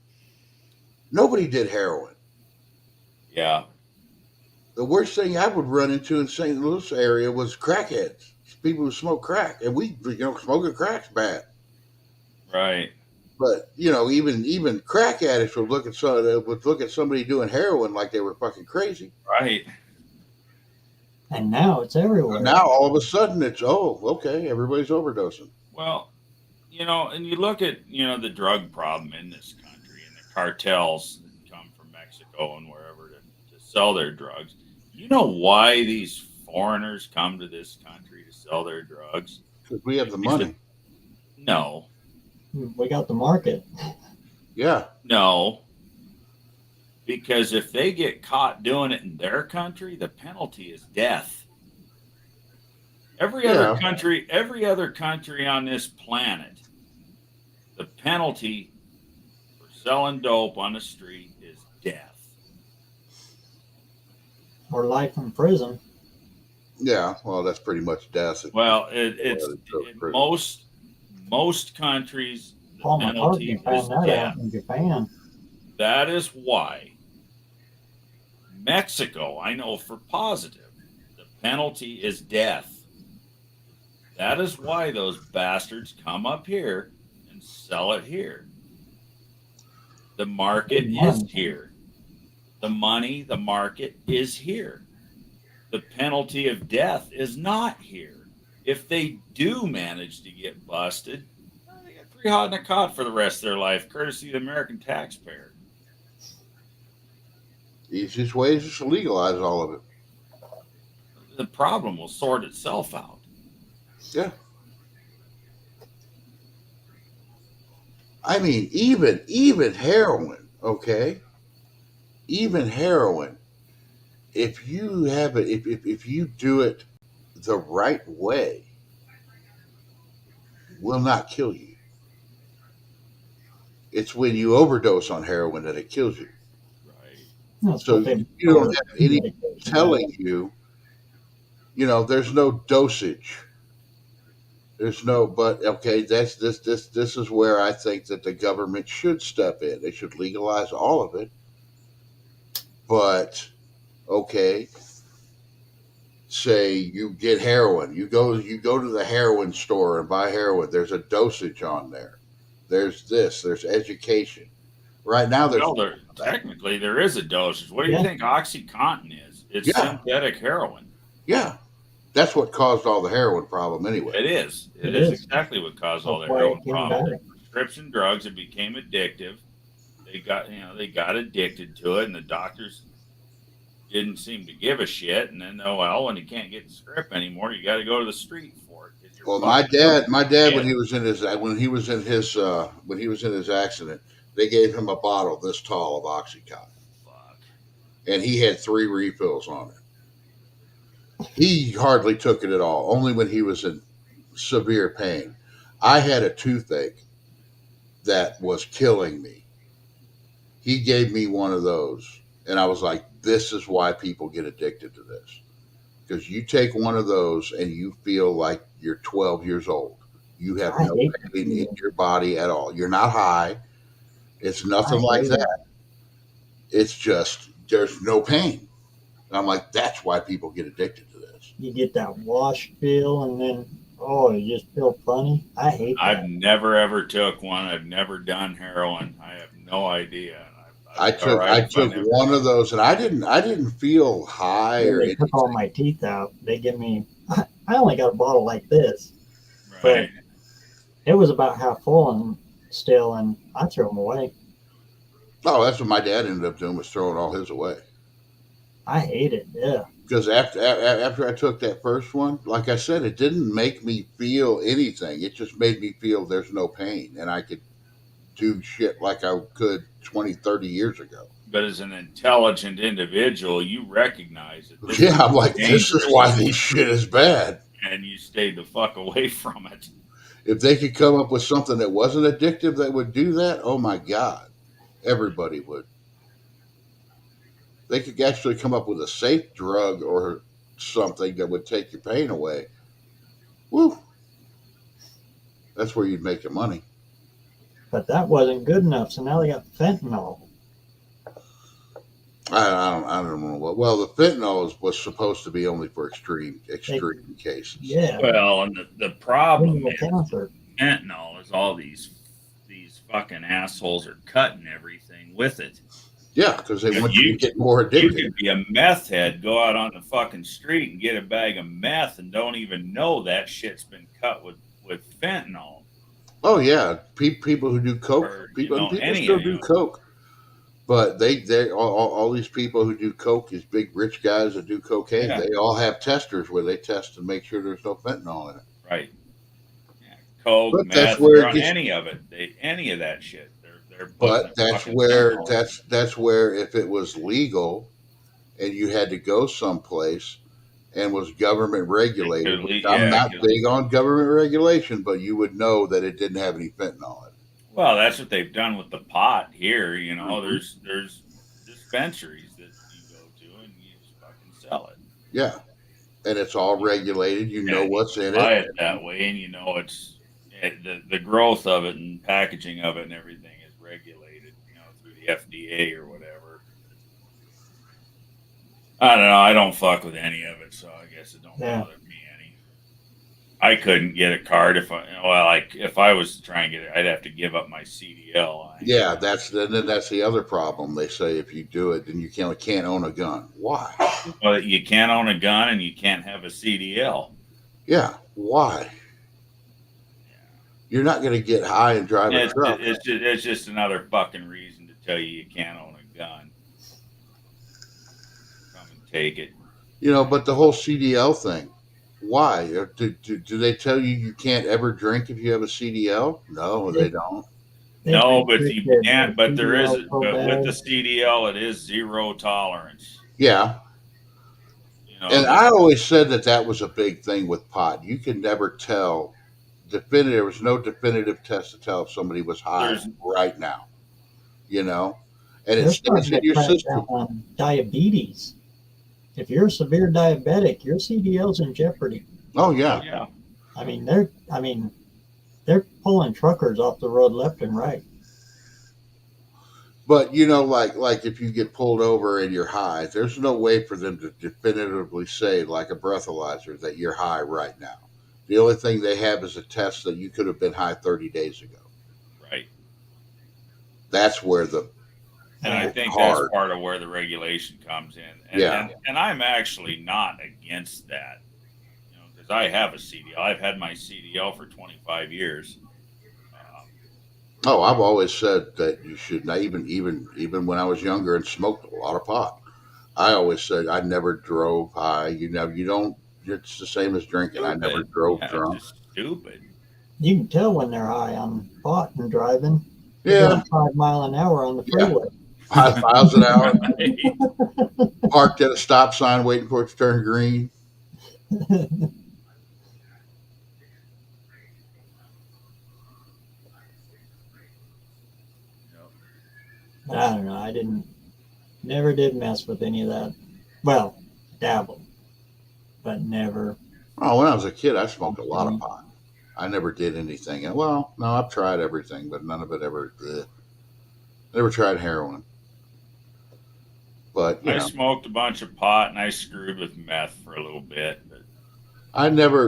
Nobody did heroin. Yeah. The worst thing I would run into in St. Louis area was crackheads. People who smoke crack, and smoking crack's bad. Right. But even crack addicts would look at somebody doing heroin like they were fucking crazy. Right. And now it's everywhere. Now all of a sudden it's okay, everybody's overdosing. Well, and you look at the drug problem in this country and the cartels that come from Mexico and wherever to sell their drugs. You know why these foreigners come to this country to sell their drugs? Because we have the money. No. We got the market. Yeah. No. Because if they get caught doing it in their country, the penalty is death. Every other country on this planet, the penalty for selling dope on the street is death. Or life in prison. Yeah, well, that's pretty much death. Well, it's most countries, the Paul penalty McCartney is found that death. out in Japan. That is why Mexico, I know for positive, the penalty is death. That is why those bastards come up here and sell it here. The market is here. The money, the market is here. The penalty of death is not here. If they do manage to get busted, they got 3 hot in a cot for the rest of their life, courtesy of the American taxpayer. The easiest way is just to legalize all of it. The problem will sort itself out. Yeah. I mean, even heroin, okay? Even heroin, if you have it, if you do it the right way, will not kill you. It's when you overdose on heroin that it kills you. Right. So you don't have any telling you, there's no dosage. There's no, but okay, this is where I think that the government should step in. They should legalize all of it. But okay, say you get heroin, you go to the heroin store and buy heroin. There's a dosage on there. There's education. Right now, technically there is a dosage. What do you think OxyContin is? It's synthetic heroin. Yeah. That's what caused all the heroin problem anyway. It is. It It is is. exactly what caused all the That's why heroin it came problem. back. Prescription drugs, it became addictive. They got addicted to it, and the doctors didn't seem to give a shit. And then, oh well, when you can't get the script anymore, you got to go to the street for it. 'Cause you're Well, fucking my dad, shit. when he was in his accident, they gave him a bottle this tall of OxyContin, Fuck. and he had 3 refills on it. He hardly took it at all. Only when he was in severe pain. I had a toothache that was killing me. He gave me one of those, and I was like, "This is why people get addicted to this." Because you take one of those and you feel like you're 12 years old. You have I no hate pain it. in your body at all. You're not high. It's nothing I like hate that. It's just there's no pain. And I'm like, that's why people get addicted to this. You get that wash feel, and then you just feel funny. I hate that. I've never ever took one. I've never done heroin. I have no idea. I took one of those, and I didn't feel high When or they anything. took all my teeth out, they give me. I only got a bottle like this. Right. It was about half full and still, and I threw them away. Oh, that's what my dad ended up doing, was throwing all his away. I hate it. Yeah. Because after I took that first one, like I said, it didn't make me feel anything. It just made me feel there's no pain, and I could do shit like I could 20, 30 years ago. But as an intelligent individual, you recognize it. This Yeah, is I'm like, this is dangerous, why this shit is bad. and you stayed the fuck away from it. If they could come up with something that wasn't addictive that would do that, oh my God, everybody would. They could actually come up with a safe drug or something that would take your pain away. Woo. That's where you'd make your money. But that wasn't good enough, so now they got fentanyl. I don't know what. Well, the fentanyl was supposed to be only for extreme cases. Yeah. Well, and the problem Criminal is cancer. fentanyl is all these fucking assholes are cutting everything with it. Yeah, because they want you to get more You addicted. could be a meth head, go out on the fucking street and get a bag of meth and don't even know that shit's been cut with fentanyl. Oh yeah, people who do coke, Or, people any still of do you. coke, but they all these people who do coke, these big rich guys that do cocaine, Yeah. they all have testers where they test to make sure there's no fentanyl in it. Right. Yeah. Coke, But that's meth, where they're it on gets- any of it. Any of that shit. They're putting But their that's fucking where fentanyl. that's where if it was legal and you had to go someplace and was government regulated, It could which le- I'm yeah, not it could- big on government regulation, but you would know that it didn't have any fentanyl in it. Well, that's what they've done with the pot here. Mhm. There's dispensaries that you go to and you just fucking sell it. Yeah, and it's all regulated. You know And what's you in buy it. it that way, and it's the growth of it and packaging of it and everything is regulated, through the FDA or whatever. I don't know. I don't fuck with any of it, so I guess it don't bother me any. I couldn't get a card if I was to try and get it, I'd have to give up my CDL. Yeah, that's the other problem. They say if you do it, then you can't own a gun. Why? Well, you can't own a gun and you can't have a CDL. Yeah, why? You're not going to get high and drive a truck. It's just another fucking reason to tell you can't own a gun. Come and take it. But the whole CDL thing, why? Do they tell you can't ever drink if you have a CDL? No, they don't. No, but you can't. But there is. CDL so But bad. with the CDL, it is zero tolerance. Yeah. And I always said that was a big thing with pot. You can never tell definitive. There was no definitive test to tell if somebody was high right now. And They're it starting stays to in your crack system. down on diabetes. If you're a severe diabetic, your CDL's in jeopardy. Oh yeah. Yeah. They're pulling truckers off the road left and right. But like if you get pulled over and you're high, there's no way for them to definitively say, like a breathalyzer, that you're high right now. The only thing they have is a test that you could have been high 30 days ago. Right. That's where And I think hard. that's part of where the regulation comes in. And, Yeah. and I'm actually not against that. because I have a CDL. I've had my CDL for 25 years. Oh, I've always said that you should not even when I was younger and smoked a lot of pot. I always said I never drove high. You know, you don't. It's the same as drinking. I never Stupid. drove Yeah, it's drunk. just stupid. You can tell when they're high on pot and driving. They're Yeah, going 5 mile an hour on the yeah, freeway. 5 miles an hour. Right. Parked at a stop sign, waiting for it to turn green. But I don't know. Never did mess with any of that. Well, dabbled, but never. Oh, when I was a kid, I smoked a lot of pot. I never did anything. Well, no, I've tried everything, but none of it ever. Never tried heroin. But I smoked a bunch of pot and I screwed with meth for a little bit, but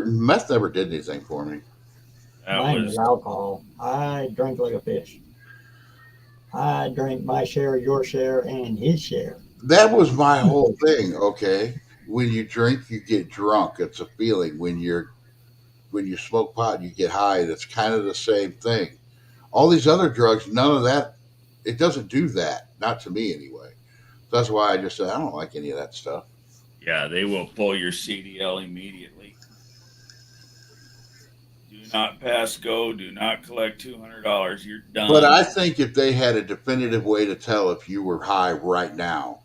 meth never did anything for me. that Mine was was alcohol. I drank like a fish. I drank my share, your share, and his share. That was my whole thing. Okay, when you drink, you get drunk. It's a feeling. When you smoke pot, you get high, and it's kind of the same thing. All these other drugs, none of that. It doesn't do that. Not to me, anyway. So that's why I just said I don't like any of that stuff. yeah, they will pull your CDL immediately. Do not pass go. Do not collect $200. You're done. But I think if they had a definitive way to tell if you were high right now,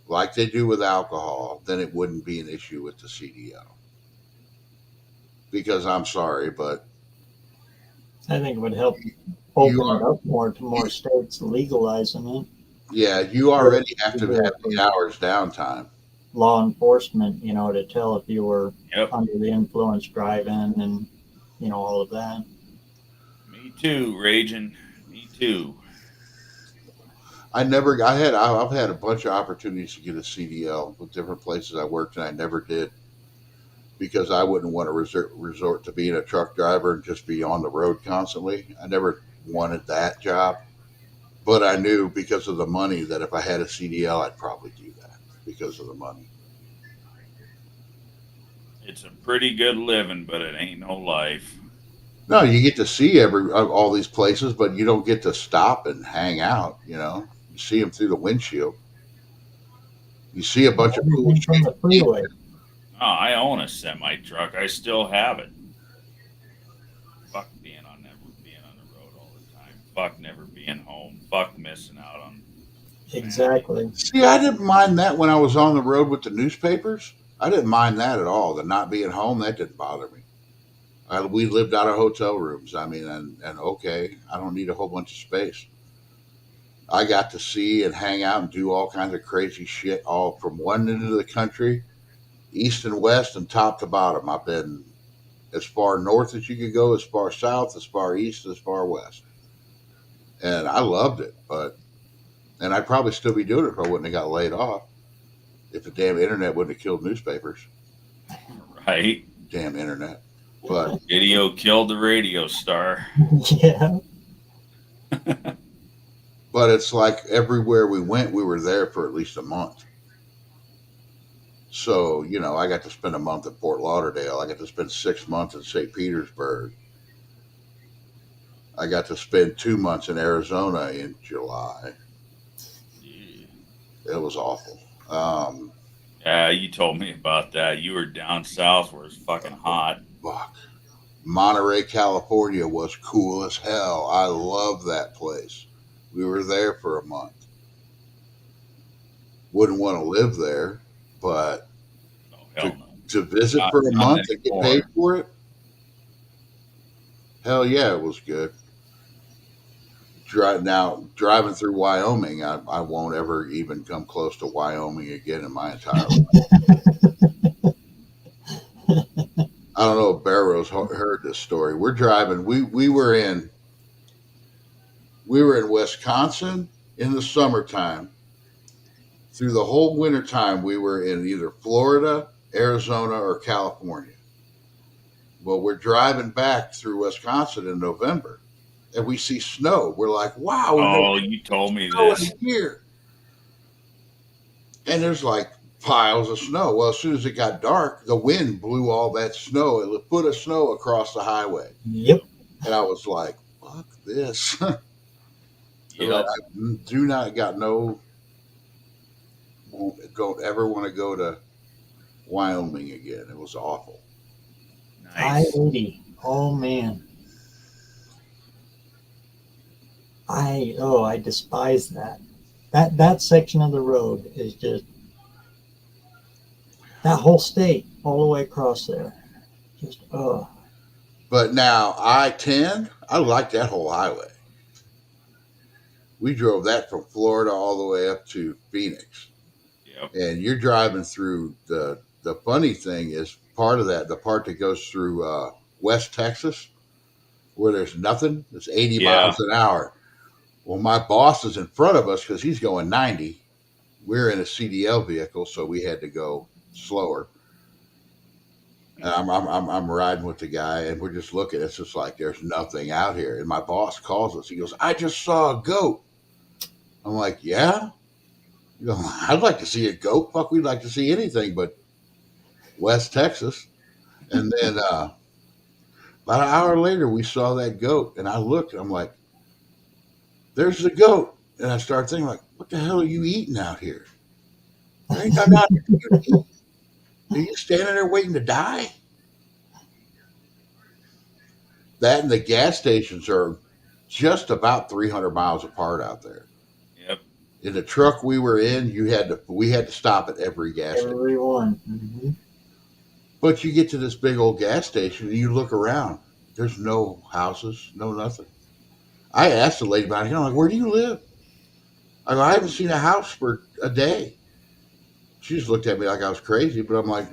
like they do with alcohol, then it wouldn't be an issue with the CDL. Because I'm sorry, but I think it would help open You are- it up more to more states legalizing it. yeah, you already have to have 8 hours downtime. Law enforcement, to tell if you were Yep. under the influence driving and, all of that. Me too, raging. Me too. I've had a bunch of opportunities to get a CDL with different places I worked, and I never did because I wouldn't want to resort to being a truck driver and just be on the road constantly. I never wanted that job, but I knew because of the money that if I had a CDL, I'd probably do that because of the money. It's a pretty good living, but it ain't no life. No, you get to see all these places, but you don't get to stop and hang out. You see them through the windshield. You see a bunch of cool Everything from the freeway. Oh, I own a semi truck. I still have it. Fuck being on the road all the time. Fuck never being home. Fuck missing out on. Exactly. See, I didn't mind that when I was on the road with the newspapers. I didn't mind that at all. The not being home, that didn't bother me. We lived out of hotel rooms. I mean, and okay, I don't need a whole bunch of space. I got to see and hang out and do all kinds of crazy shit, all from one end of the country, east and west, and top to bottom. I've been as far north as you could go, as far south, as far east, as far west, and I loved it. And I'd probably still be doing it if I wouldn't have got laid off. If the damn internet wouldn't have killed newspapers. Right? Damn internet. But Video killed the radio star. Yeah. but it's like everywhere we went, we were there for at least a month. So, I got to spend a month at Fort Lauderdale. I got to spend 6 months in St. Petersburg. I got to spend 2 months in Arizona in July. Yeah. It was awful. Yeah, you told me about that. You were down south where it's fucking hot. Fuck. Monterey, California was cool as hell. I love that place. We were there for a month. Wouldn't want to live there, but Oh, hell no. to visit Not- for a not month and get anymore. paid for it? Hell yeah, it was good. Driving through Wyoming, I won't ever even come close to Wyoming again in my entire life. I don't know if Barrow's heard this story. We're driving. We were in Wisconsin in the summertime. Through the whole wintertime, we were in either Florida, Arizona, or California. Well, we're driving back through Wisconsin in November, and we see snow. We're like, wow, Oh, you told me snow this. in here. And there's like piles of snow. Well, as soon as it got dark, the wind blew all that snow, a foot of snow across the highway. Yep. And I was like, fuck this. Yep. I do not got no, don't ever want to go to Wyoming again. It was awful. Nice. I-80. Oh man. I despise that. That section of the road is just that whole state all the way across there. Just But now I-10, I like that whole highway. We drove that from Florida all the way up to Phoenix. Yep. And you're driving through the funny thing is part of that, the part that goes through West Texas, where there's nothing, it's 80 miles an hour. Well, my boss is in front of us because he's going 90. We're in a CDL vehicle, so we had to go slower. And I'm riding with the guy, and we're just looking. It's just like there's nothing out here. And my boss calls us. He goes, "I just saw a goat." I'm like, "Yeah." You know, I'd like to see a goat. Fuck, we'd like to see anything but West Texas. And then about an hour later, we saw that goat, and I looked, and I'm like, "There's the goat." And I started thinking, like, "What the hell are you eating out here? There ain't nothing out here for you to eat. Are you standing there waiting to die?" That and the gas stations are just about 300 miles apart out there. Yep. In the truck we were in, we had to stop at every gas station. everyone. Mm-hmm. But you get to this big old gas station and you look around. There's no houses, no nothing. I asked the lady about it. I'm like, "Where do you live?" I go, "I haven't seen a house for a day." She just looked at me like I was crazy, but I'm like,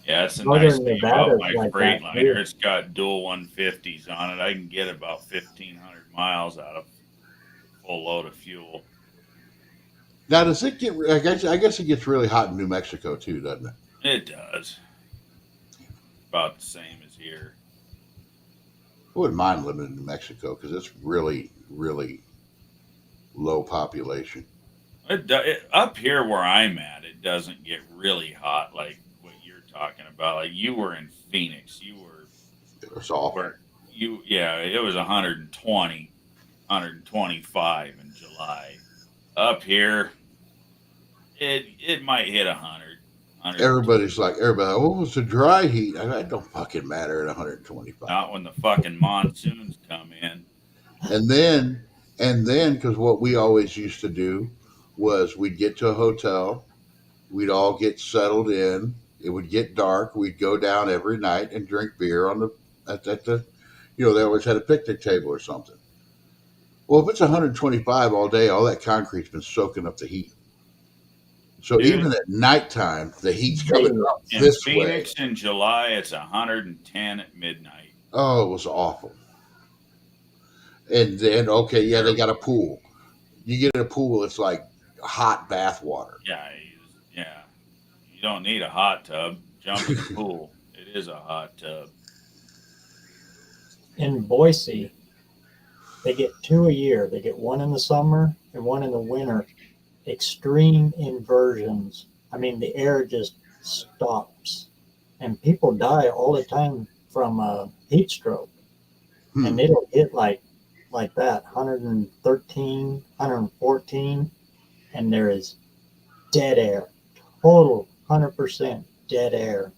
Yeah, it's a Northern nice thing Nevada's about my like that, Freightliner. too. It's got dual 150s on it. I can get about 1,500 miles out of full load of fuel. now does it get? I guess it gets really hot in New Mexico too, doesn't it? It does. About the same as here. I wouldn't mind living in New Mexico because it's really, really low population. Up here where I'm at, it doesn't get really hot like what you're talking about. Like you were in Phoenix, you were It's awful. where it was 120, 125 in July. Up here, it might hit 100. Everybody's like, "What was the dry heat?" It don't fucking matter at 125. Not when the fucking monsoons come in. And then, because what we always used to do was we'd get to a hotel, we'd all get settled in. It would get dark. We'd go down every night and drink beer at the, they always had a picnic table or something. Well, if it's 125 all day, all that concrete's been soaking up the heat. So Dude, even at nighttime, the heat's coming up in this Phoenix way. in July, it's 110 at midnight. Oh, it was awful. And then, okay, yeah, they got a pool. You get in a pool, it's like hot bath water. Yeah. You don't need a hot tub. Jump in the pool. It is a hot tub. In Boise, they get 2 a year. They get one in the summer and one in the winter. Extreme inversions. I mean, the air just stops, and people die all the time from heat stroke. And it'll hit like that, 113, 114, and there is dead air, total 100% dead air.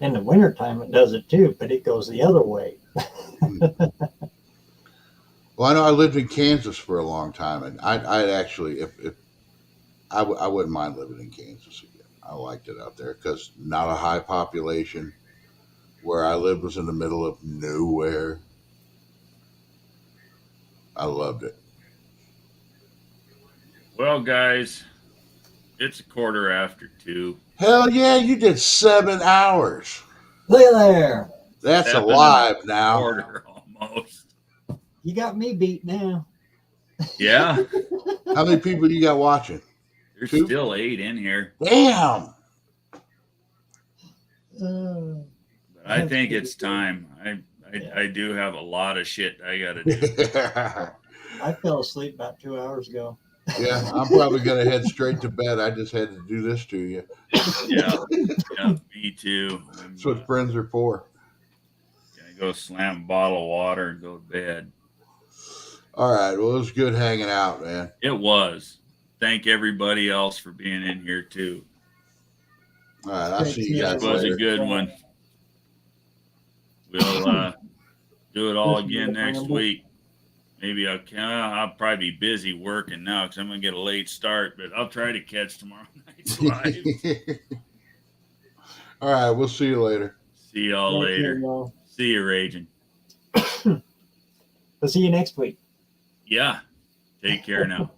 In the wintertime, it does it too, but it goes the other way. Well, I know I lived in Kansas for a long time, and I'd actually, if I wouldn't mind living in Kansas again. I liked it out there because not a high population. Where I lived was in the middle of nowhere. I loved it. Well, guys, it's 2:15. Hell yeah, you did 7 hours. Look at there. That's 7 alive and a now. quarter almost. You got me beat now. Yeah. How many people you got watching? There's 2? still 8 in here. Damn. But I think it's time. I do have a lot of shit I got to do. I fell asleep about 2 hours ago. Yeah, I'm probably gonna head straight to bed. I just had to do this to you. Yeah, me too. I'm That's what friends are for. gonna go slam a bottle of water and go to bed. All right. Well, it was good hanging out, man. It was. Thank everybody else for being in here too. All right. I'll see you This guys was a later. good one. We'll do it all This again was a next ramble. week. Maybe I'll probably be busy working now because I'm gonna get a late start, but I'll try to catch tomorrow night's live. All right. We'll see you later. See y'all Take care, later. y'all. See you, Raging. We'll see you next week. Yeah. Take care now.